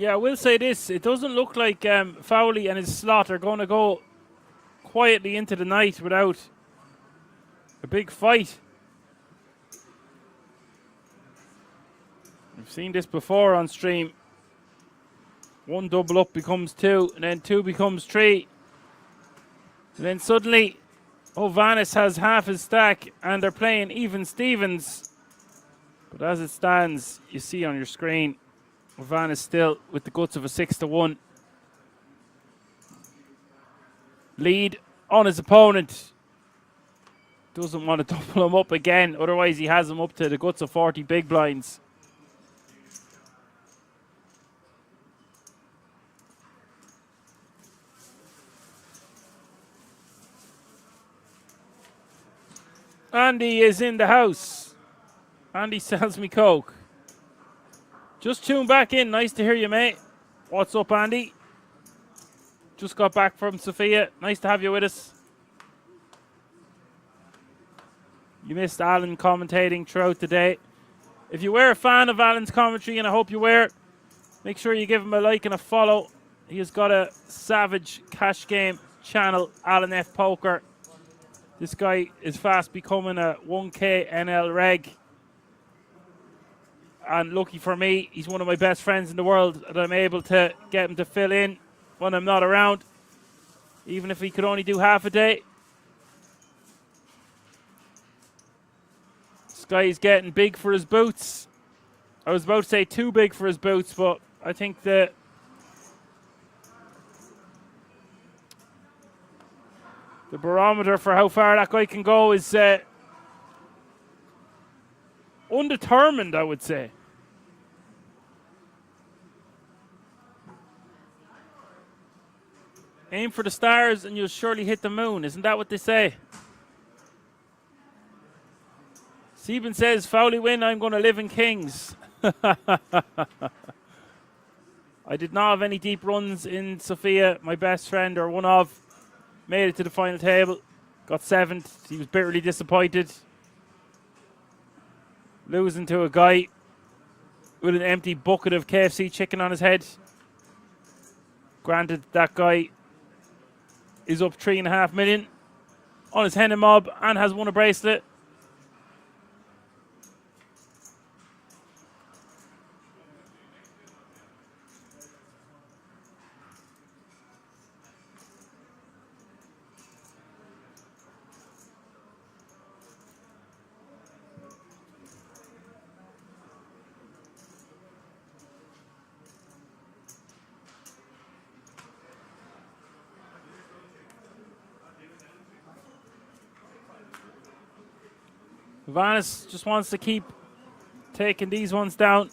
Yeah, I will say this. It doesn't look like Fowley and his slot are going to go quietly into the night without a big fight. We've seen this before on stream. One double up becomes two, and then two becomes three. And then suddenly, Ovanis has half his stack, and they're playing even Stevens. But as it stands, you see on your screen, Ovanis still with the guts of a 6-1 lead on his opponent. Doesn't want to double him up again, otherwise he has him up to the guts of 40 big blinds. Andy is in the house. Andy sells me coke. Just tuned back in. Nice to hear you, mate. What's up, Andy? Just got back from Sofia. Nice to have you with us. You missed Alan commentating throughout the day. If you were a fan of Alan's commentary, and I hope you were, make sure you give him a like and a follow. He has got a savage cash game channel, Alan F Poker. This guy is fast becoming a 1K NL reg. And lucky for me, he's one of my best friends in the world, that I'm able to get him to fill in when I'm not around, even if he could only do half a day. This guy is getting big for his boots. I was about to say too big for his boots, but I think the barometer for how far that guy can go is undetermined, I would say. Aim for the stars and you'll surely hit the moon. Isn't that what they say? Sieben says, Fowley win, I'm going to live in Kings. I did not have any deep runs in Sofia. My best friend, or one of, made it to the final table. Got 7th. He was bitterly disappointed. Losing to a guy with an empty bucket of KFC chicken on his head. Granted, that guy is up 3.5 million on his Henna mob and has won a bracelet. Vanis just wants to keep taking these ones down.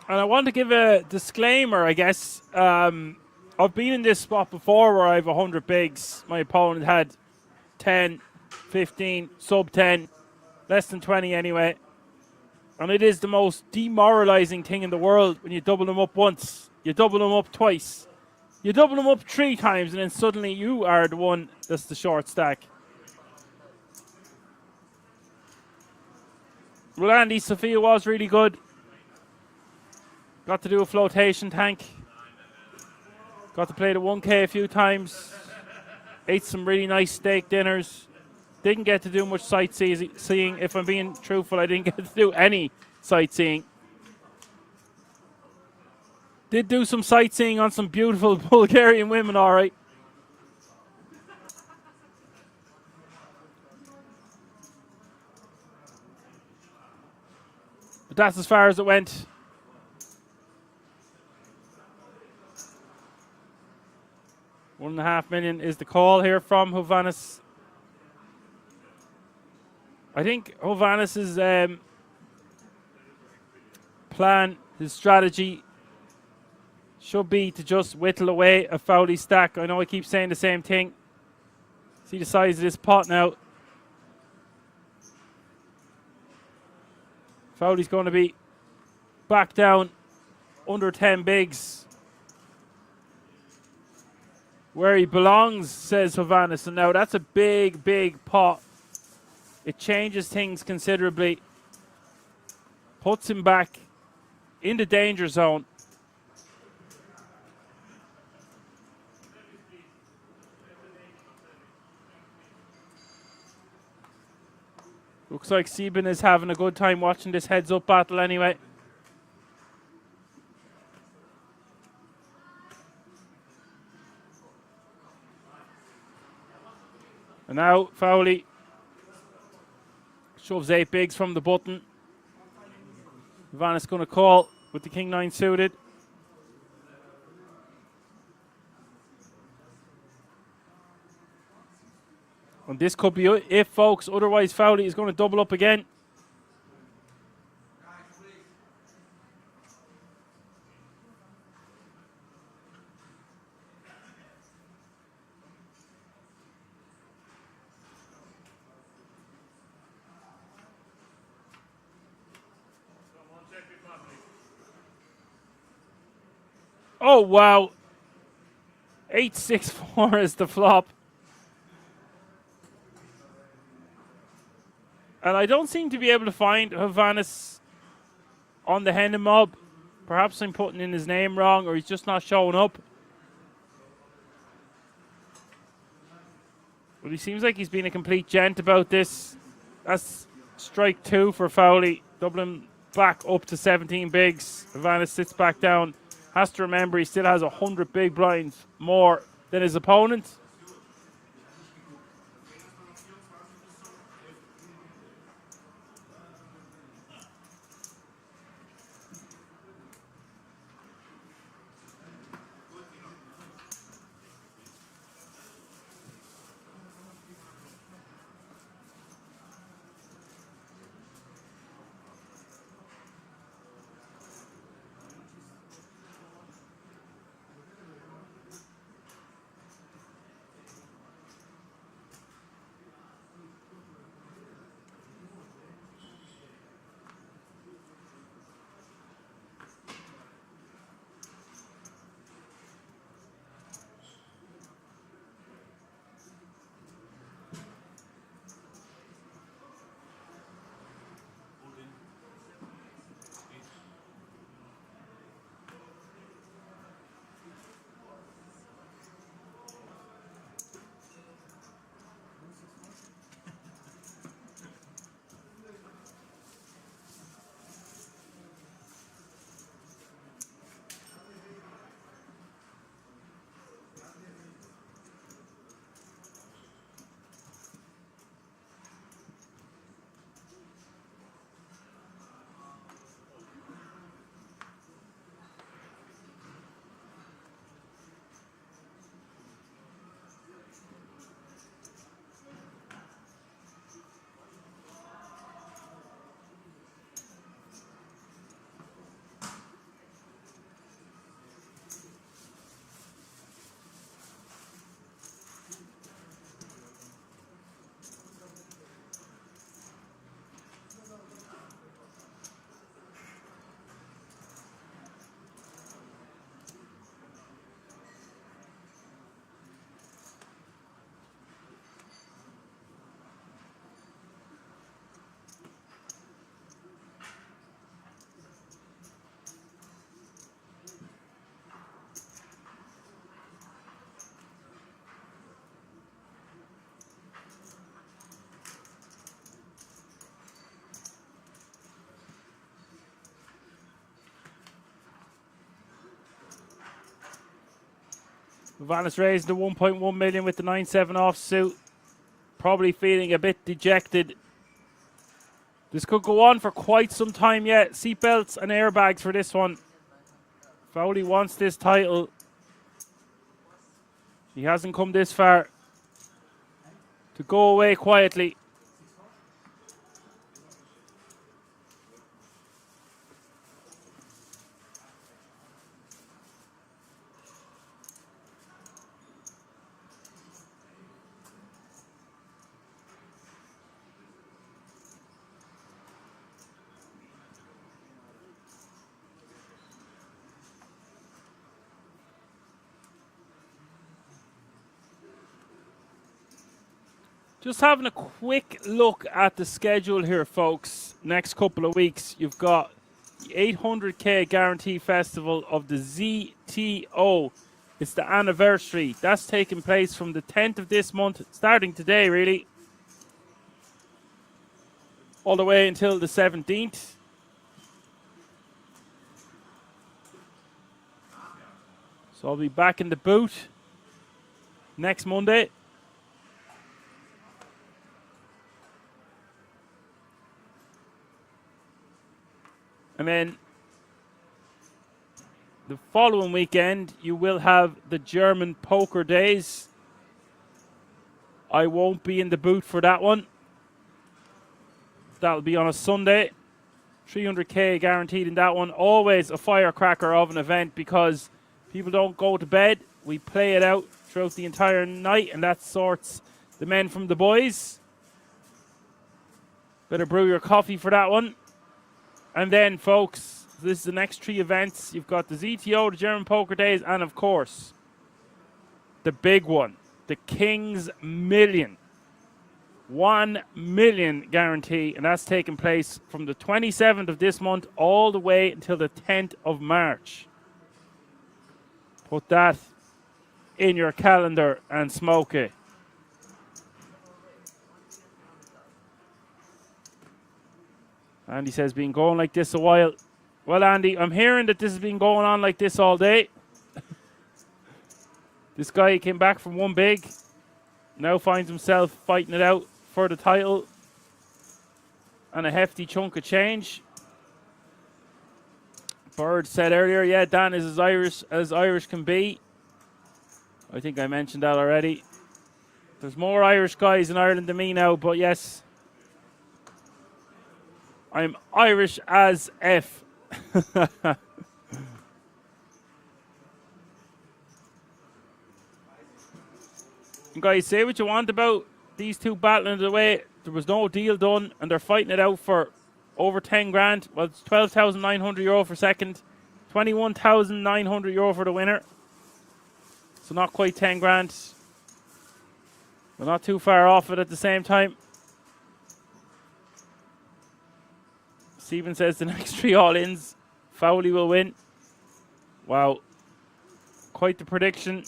And I want to give a disclaimer, I guess. I've been in this spot before where I have 100 bigs. My opponent had 10, 15, sub 10, less than 20 anyway. And it is the most demoralizing thing in the world when you double them up once, you double them up twice, you double them up 3 times, and then suddenly you are the one that's the short stack. Well, Andy, Sofia was really good. Got to do a flotation tank. Got to play the 1K a few times. Ate some really nice steak dinners. Didn't get to do much sightseeing. If I'm being truthful, I didn't get to do any sightseeing. Did do some sightseeing on some beautiful Bulgarian women, all right. But that's as far as it went. $1.5 million is the call here from Hovannes. I think Hovanes's plan, his strategy, should be to just whittle away a Fowley stack. I know I keep saying the same thing. See the size of this pot now. Fowley's going to be back down under 10 bigs. Where he belongs, says Hovanes. And now that's a big, big pot. It changes things considerably. Puts him back in the danger zone. Looks like Sebin is having a good time watching this heads-up battle anyway. And now Fowley shoves 8 bigs from the button. Hovanes going to call with the king-9 suited. And this could be it, folks. Otherwise, Fowley is going to double up again. Oh, wow. 8-6-4 is the flop. And I don't seem to be able to find Hovanes on the Hendon mob. Perhaps I'm putting in his name wrong, or he's just not showing up. But he seems like he's been a complete gent about this. That's strike 2 for Fowley. Dublin back up to 17 bigs. Hovanes sits back down. Has to remember he still has 100 big blinds more than his opponent. Hovanes raised the 1.1 million with the 9-7 offsuit. Probably feeling a bit dejected. This could go on for quite some time yet. Seatbelts and airbags for this one. Fowley wants this title. He hasn't come this far to go away quietly. Just having a quick look at the schedule here, folks. Next couple of weeks, you've got the 800k Guarantee Festival of the ZTO. It's the anniversary. That's taking place from the 10th of this month, starting today, really, all the way until the 17th. So I'll be back in the boot next Monday. And then the following weekend, you will have the German Poker Days. I won't be in the booth for that one. That'll be on a Sunday. 300k guaranteed in that one. Always a firecracker of an event because people don't go to bed. We play it out throughout the entire night, and that sorts the men from the boys. Better brew your coffee for that one. And then, folks, this is the next 3 events. You've got the ZTO, the German Poker Days, and, of course, the big one, the King's Million. 1 million guarantee, and that's taking place from the 27th of this month all the way until the 10th of March. Put that in your calendar and smoke it. Andy says, been going like this a while. Well, Andy, I'm hearing that this has been going on like this all day. This guy came back from one big, now finds himself fighting it out for the title and a hefty chunk of change. Bird said earlier, yeah, Dan is as Irish can be. I think I mentioned that already. There's more Irish guys in Ireland than me now, but yes, I'm Irish as F. Guys, say what you want about these two battling it away. There was no deal done, and they're fighting it out for over 10 grand. Well, it's 12,900 euro for second, 21,900 euro for the winner. So not quite 10 grand. But not too far off it at the same time. Stephen says the next 3 all-ins, Fowley will win. Wow. Quite the prediction.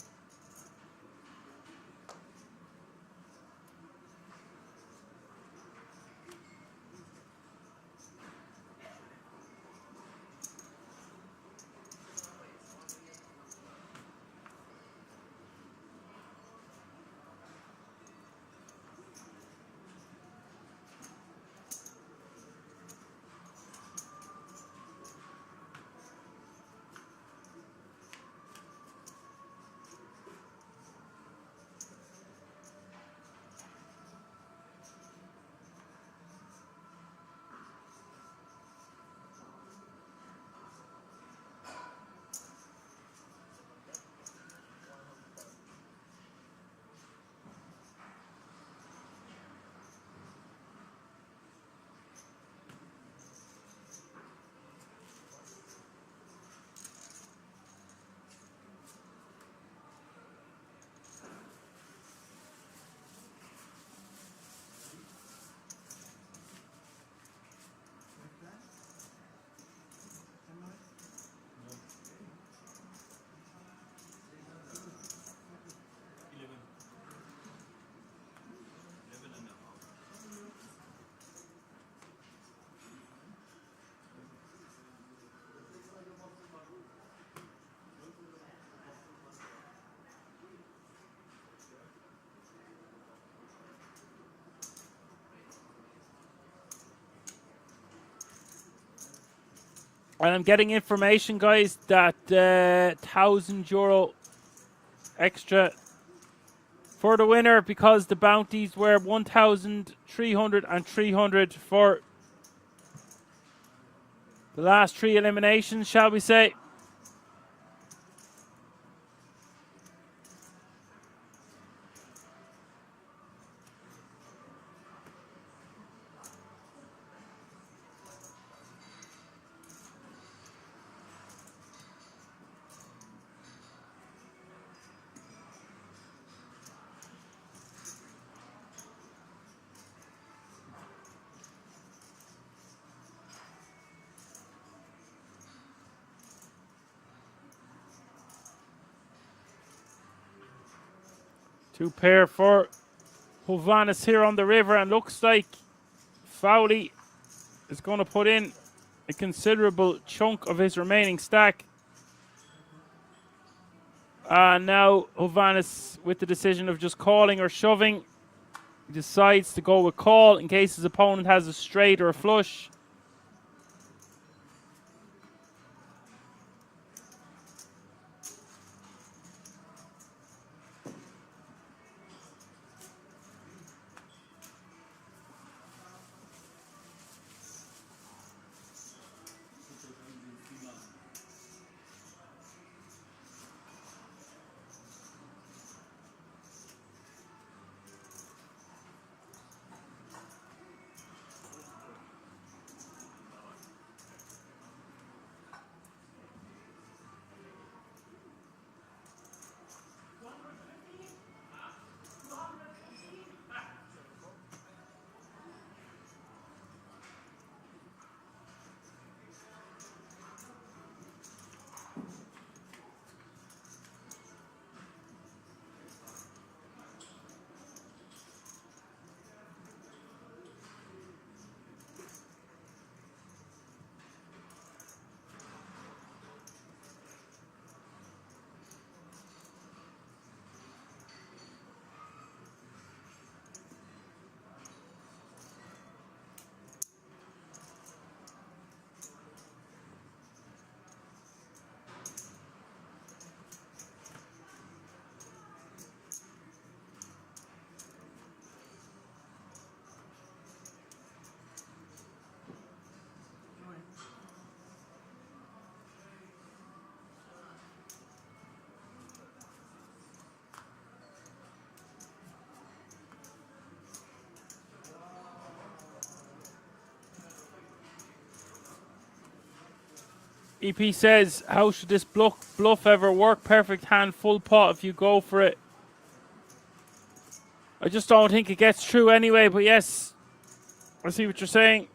And I'm getting information, guys, that €1,000 extra for the winner because the bounties were 1,300 and 300 for the last 3 eliminations, shall we say. Two pair for Hovannes here on the river, and looks like Fowley is going to put in a considerable chunk of his remaining stack. And now Hovannes, with the decision of just calling or shoving, decides to go with call in case his opponent has a straight or a flush. EP says, how should this bluff ever work? Perfect hand, full pot if you go for it. I just don't think it gets through anyway, but yes, I see what you're saying.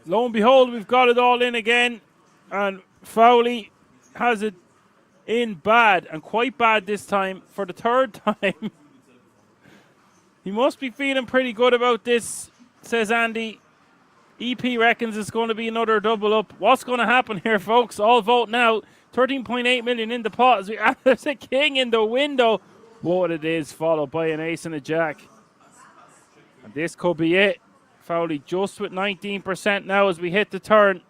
Lo and behold, we've got it all in again. And Fowley has it in bad, and quite bad this time, for the third time. He must be feeling pretty good about this, says Andy. EP reckons it's going to be another double up. What's going to happen here, folks? All vote now. 13.8 million in the pot. As we, there's a king in the window. What it is, followed by an ace and a jack. And this could be it. Fowley just with 19% now as we hit the turn.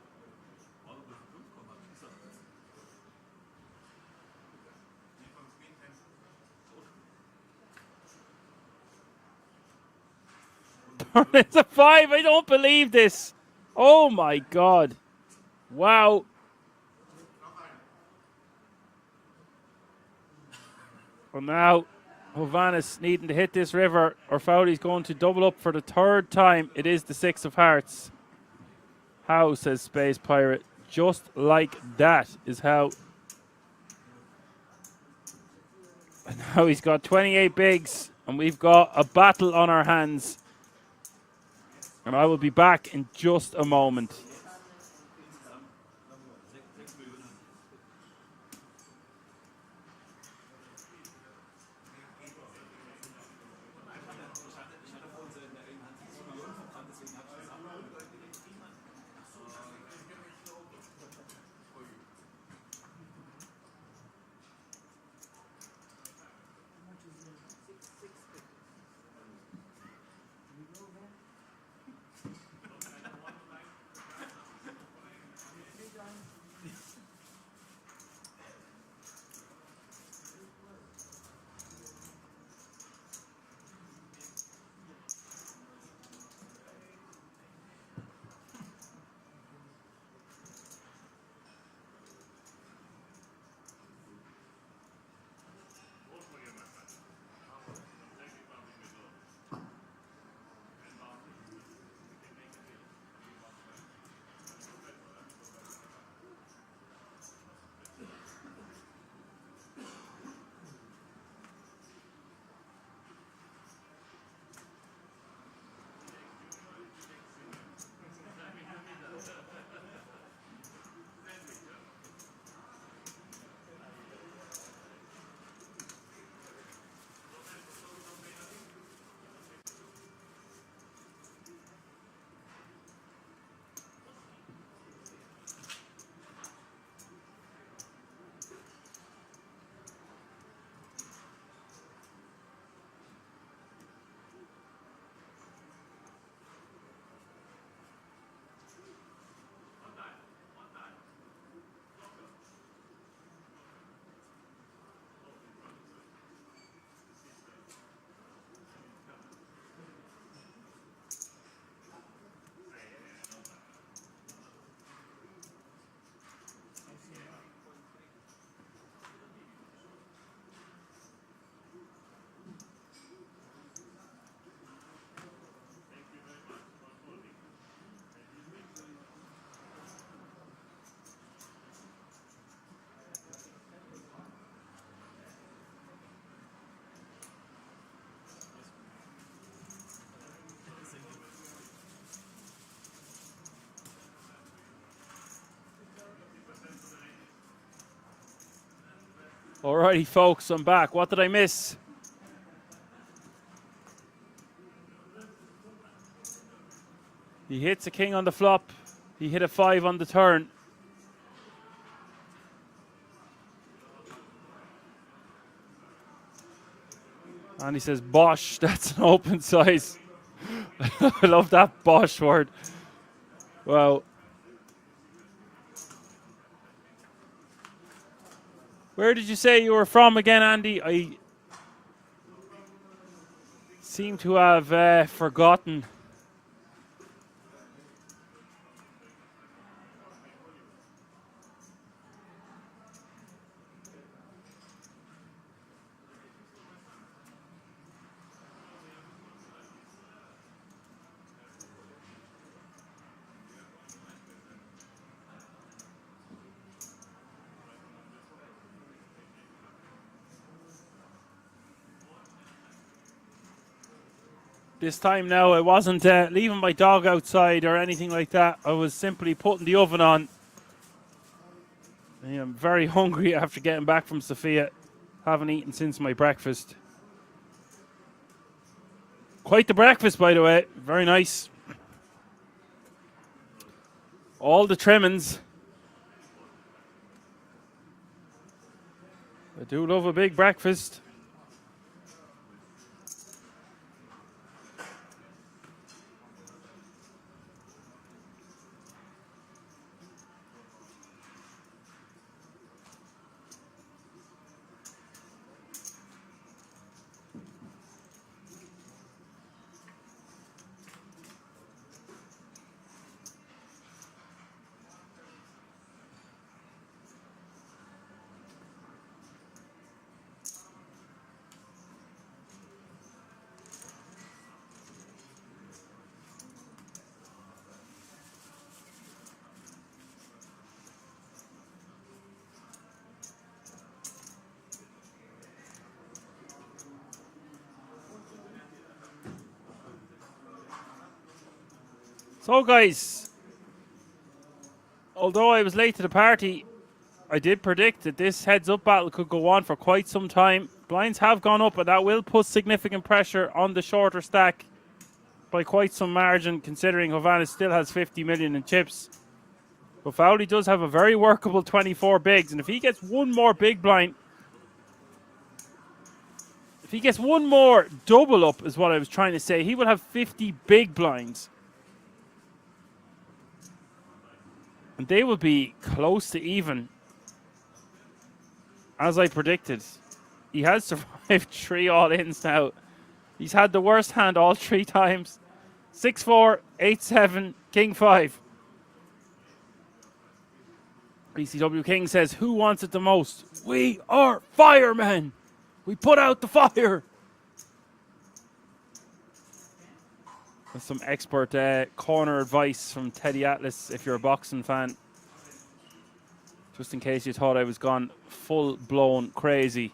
It's a 5. I don't believe this. Oh my God. Wow. Well, now Hovannes needing to hit this river, or Fowley's going to double up for the third time. It is the 6 of hearts. How, says Space Pirate. Just like that is how. And now he's got 28 bigs And we've got a battle on our hands. And I will be back in just a moment. Alrighty, folks, I'm back. What did I miss? He hits a king on the flop. He hit a 5 on the turn. And he says, bosh, that's an open size. I love that bosh word. Wow. Where did you say you were from again, Andy? I seem to have forgotten. This time now, I wasn't leaving my dog outside or anything like that. I was simply putting the oven on. I am very hungry after getting back from Sofia. Haven't eaten since my breakfast. Quite the breakfast, by the way. Very nice. All the trimmings. I do love a big breakfast. So, guys, although I was late to the party, I did predict that this heads-up battle could go on for quite some time. Blinds have gone up, and that will put significant pressure on the shorter stack by quite some margin, considering Havana still has 50 million in chips. But Fowley does have a very workable 24 bigs, and if he gets one more big blind, if he gets one more double up, is what I was trying to say, he will have 50 big blinds. And they will be close to even, as I predicted. He has survived 3 all-ins now. He's had the worst hand all 3 times. 6-4, 8-7, King 5. BCW King says, who wants it the most? We are firemen. We put out the fire. That's some expert corner advice from Teddy Atlas if you're a boxing fan. Just in case you thought I was gone full-blown crazy.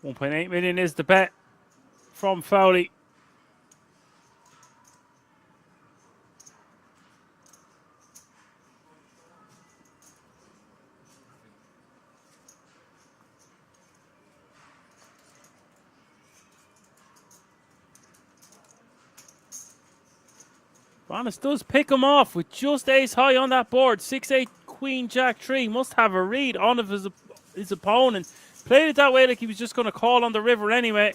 $1.8 million is the bet from Fowley. Vanis does pick him off with just ace high on that board. 6-8, queen, jack, 3. Must have a read on of his opponent. Played it that way like he was just going to call on the river anyway.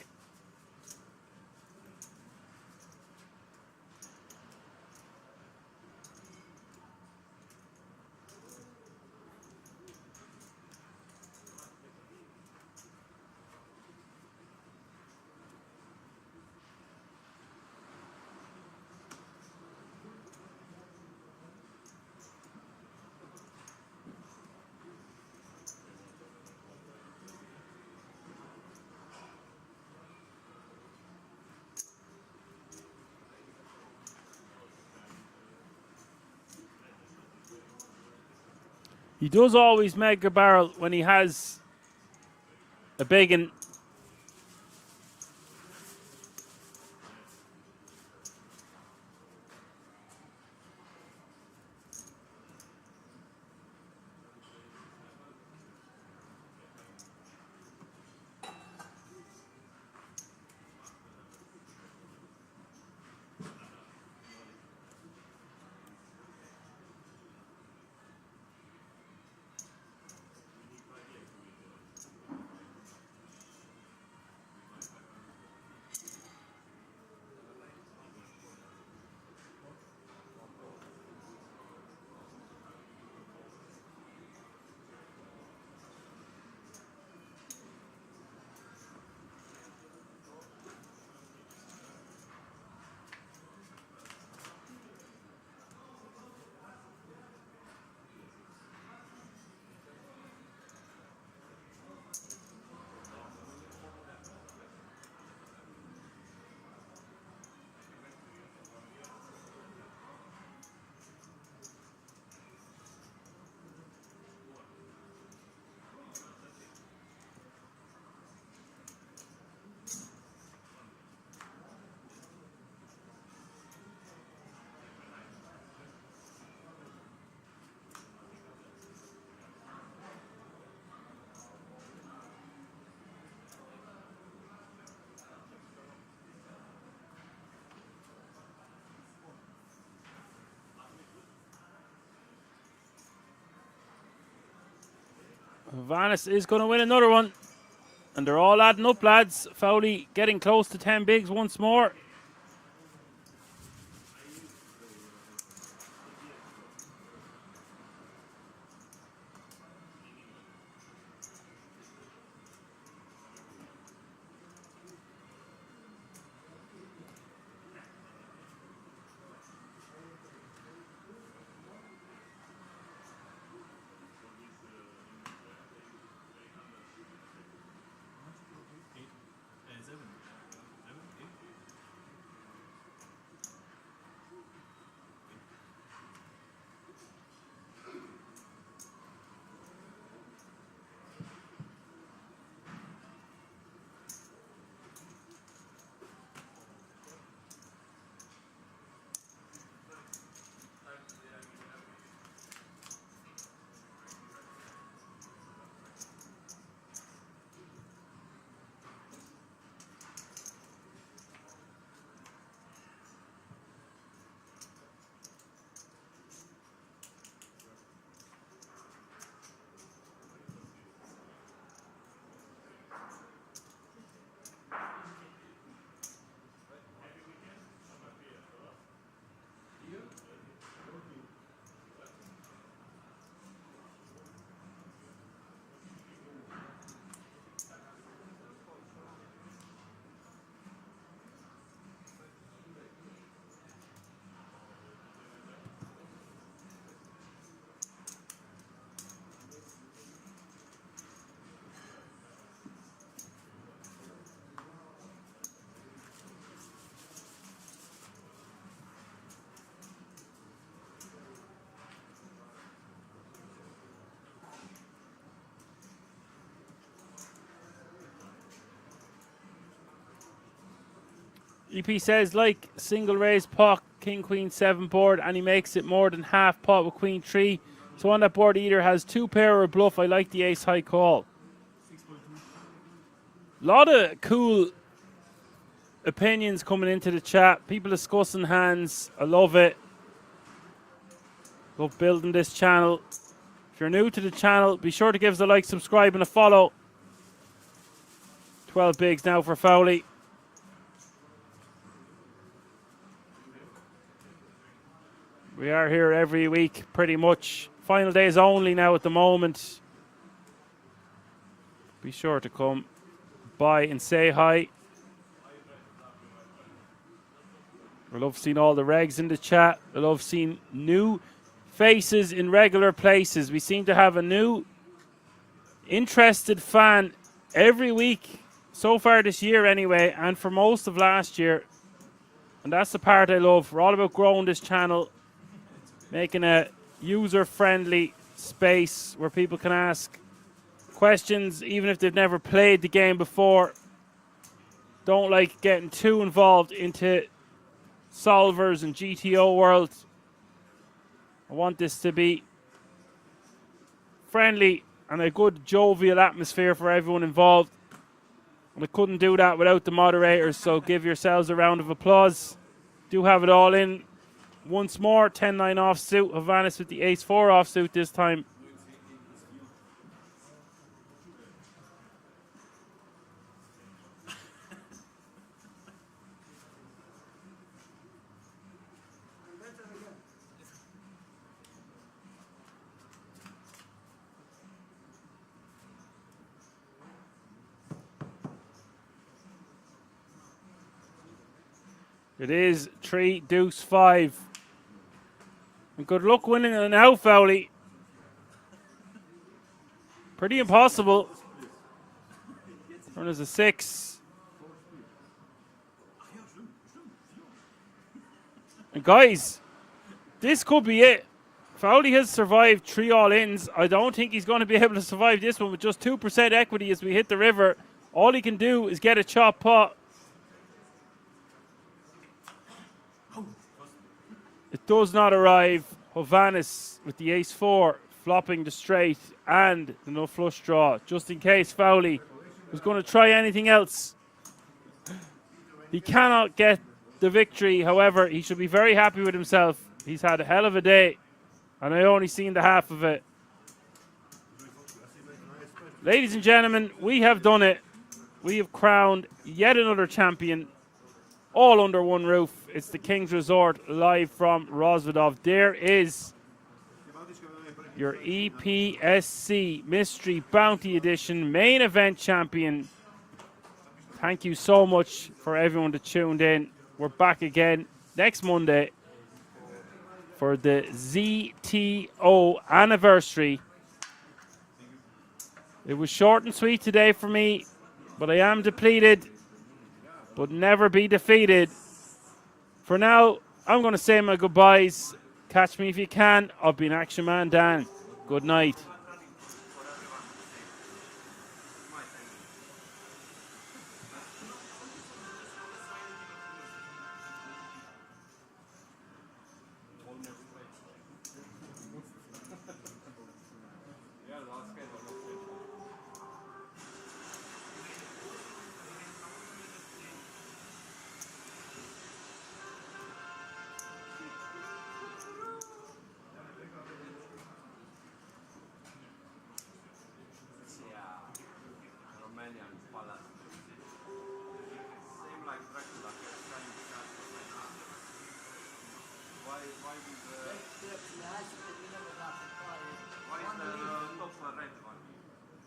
He does always mega barrel when he has a big one. Vanis is going to win another one. And they're all adding up, lads. Fowley getting close to 10 bigs once more. EP says, like single raise pot, king, queen, 7 board, and he makes it more than half pot with queen 3. So on that board, he either has 2 pair or a bluff. I like the ace high call. A lot of cool opinions coming into the chat. People discussing hands. I love it. Love building this channel. If you're new to the channel, be sure to give us a like, subscribe, and a follow. 12 bigs now for Fowley. We are here every week, pretty much. Final days only now at the moment. Be sure to come by and say hi. I love seeing all the regs in the chat. I love seeing new faces in regular places. We seem to have a new interested fan every week, so far this year anyway, and for most of last year. And that's the part I love. We're all about growing this channel, making a user-friendly space where people can ask questions even if they've never played the game before. Don't like getting too involved into solvers and GTO world. I want this to be friendly and a good jovial atmosphere for everyone involved. And I couldn't do that without the moderators, so give yourselves a round of applause. Do have it all in. Once more, 10-9 offsuit. Havanis with the ace-4 offsuit this time. It is 3 deuce 5. And good luck winning it now, Fowley. Pretty impossible. Turn is a 6. And guys, this could be it. Fowley has survived 3 all-ins. I don't think he's going to be able to survive this one with just 2% equity as we hit the river. All he can do is get a chop pot. It does not arrive. Hovannes with the ace-4, flopping the straight and the no flush draw, just in case Fowley was going to try anything else. He cannot get the victory. However, he should be very happy with himself. He's had a hell of a day, and I only seen the half of it. Ladies and gentlemen, we have done it. We have crowned yet another champion, all under one roof. It's the King's Resort live from Rozvadov. There is your EPSC Mystery Bounty Edition main event champion. Thank you so much for everyone that tuned in. We're back again next Monday for the ZTO anniversary. It was short and sweet today for me, but I am depleted, but never be defeated. For now, I'm going to say my goodbyes. Catch me if you can. I've been Action Man Dan. Good night.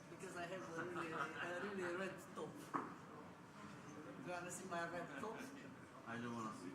Because I have a really red top. Do you want to see my red top? I don't want to see.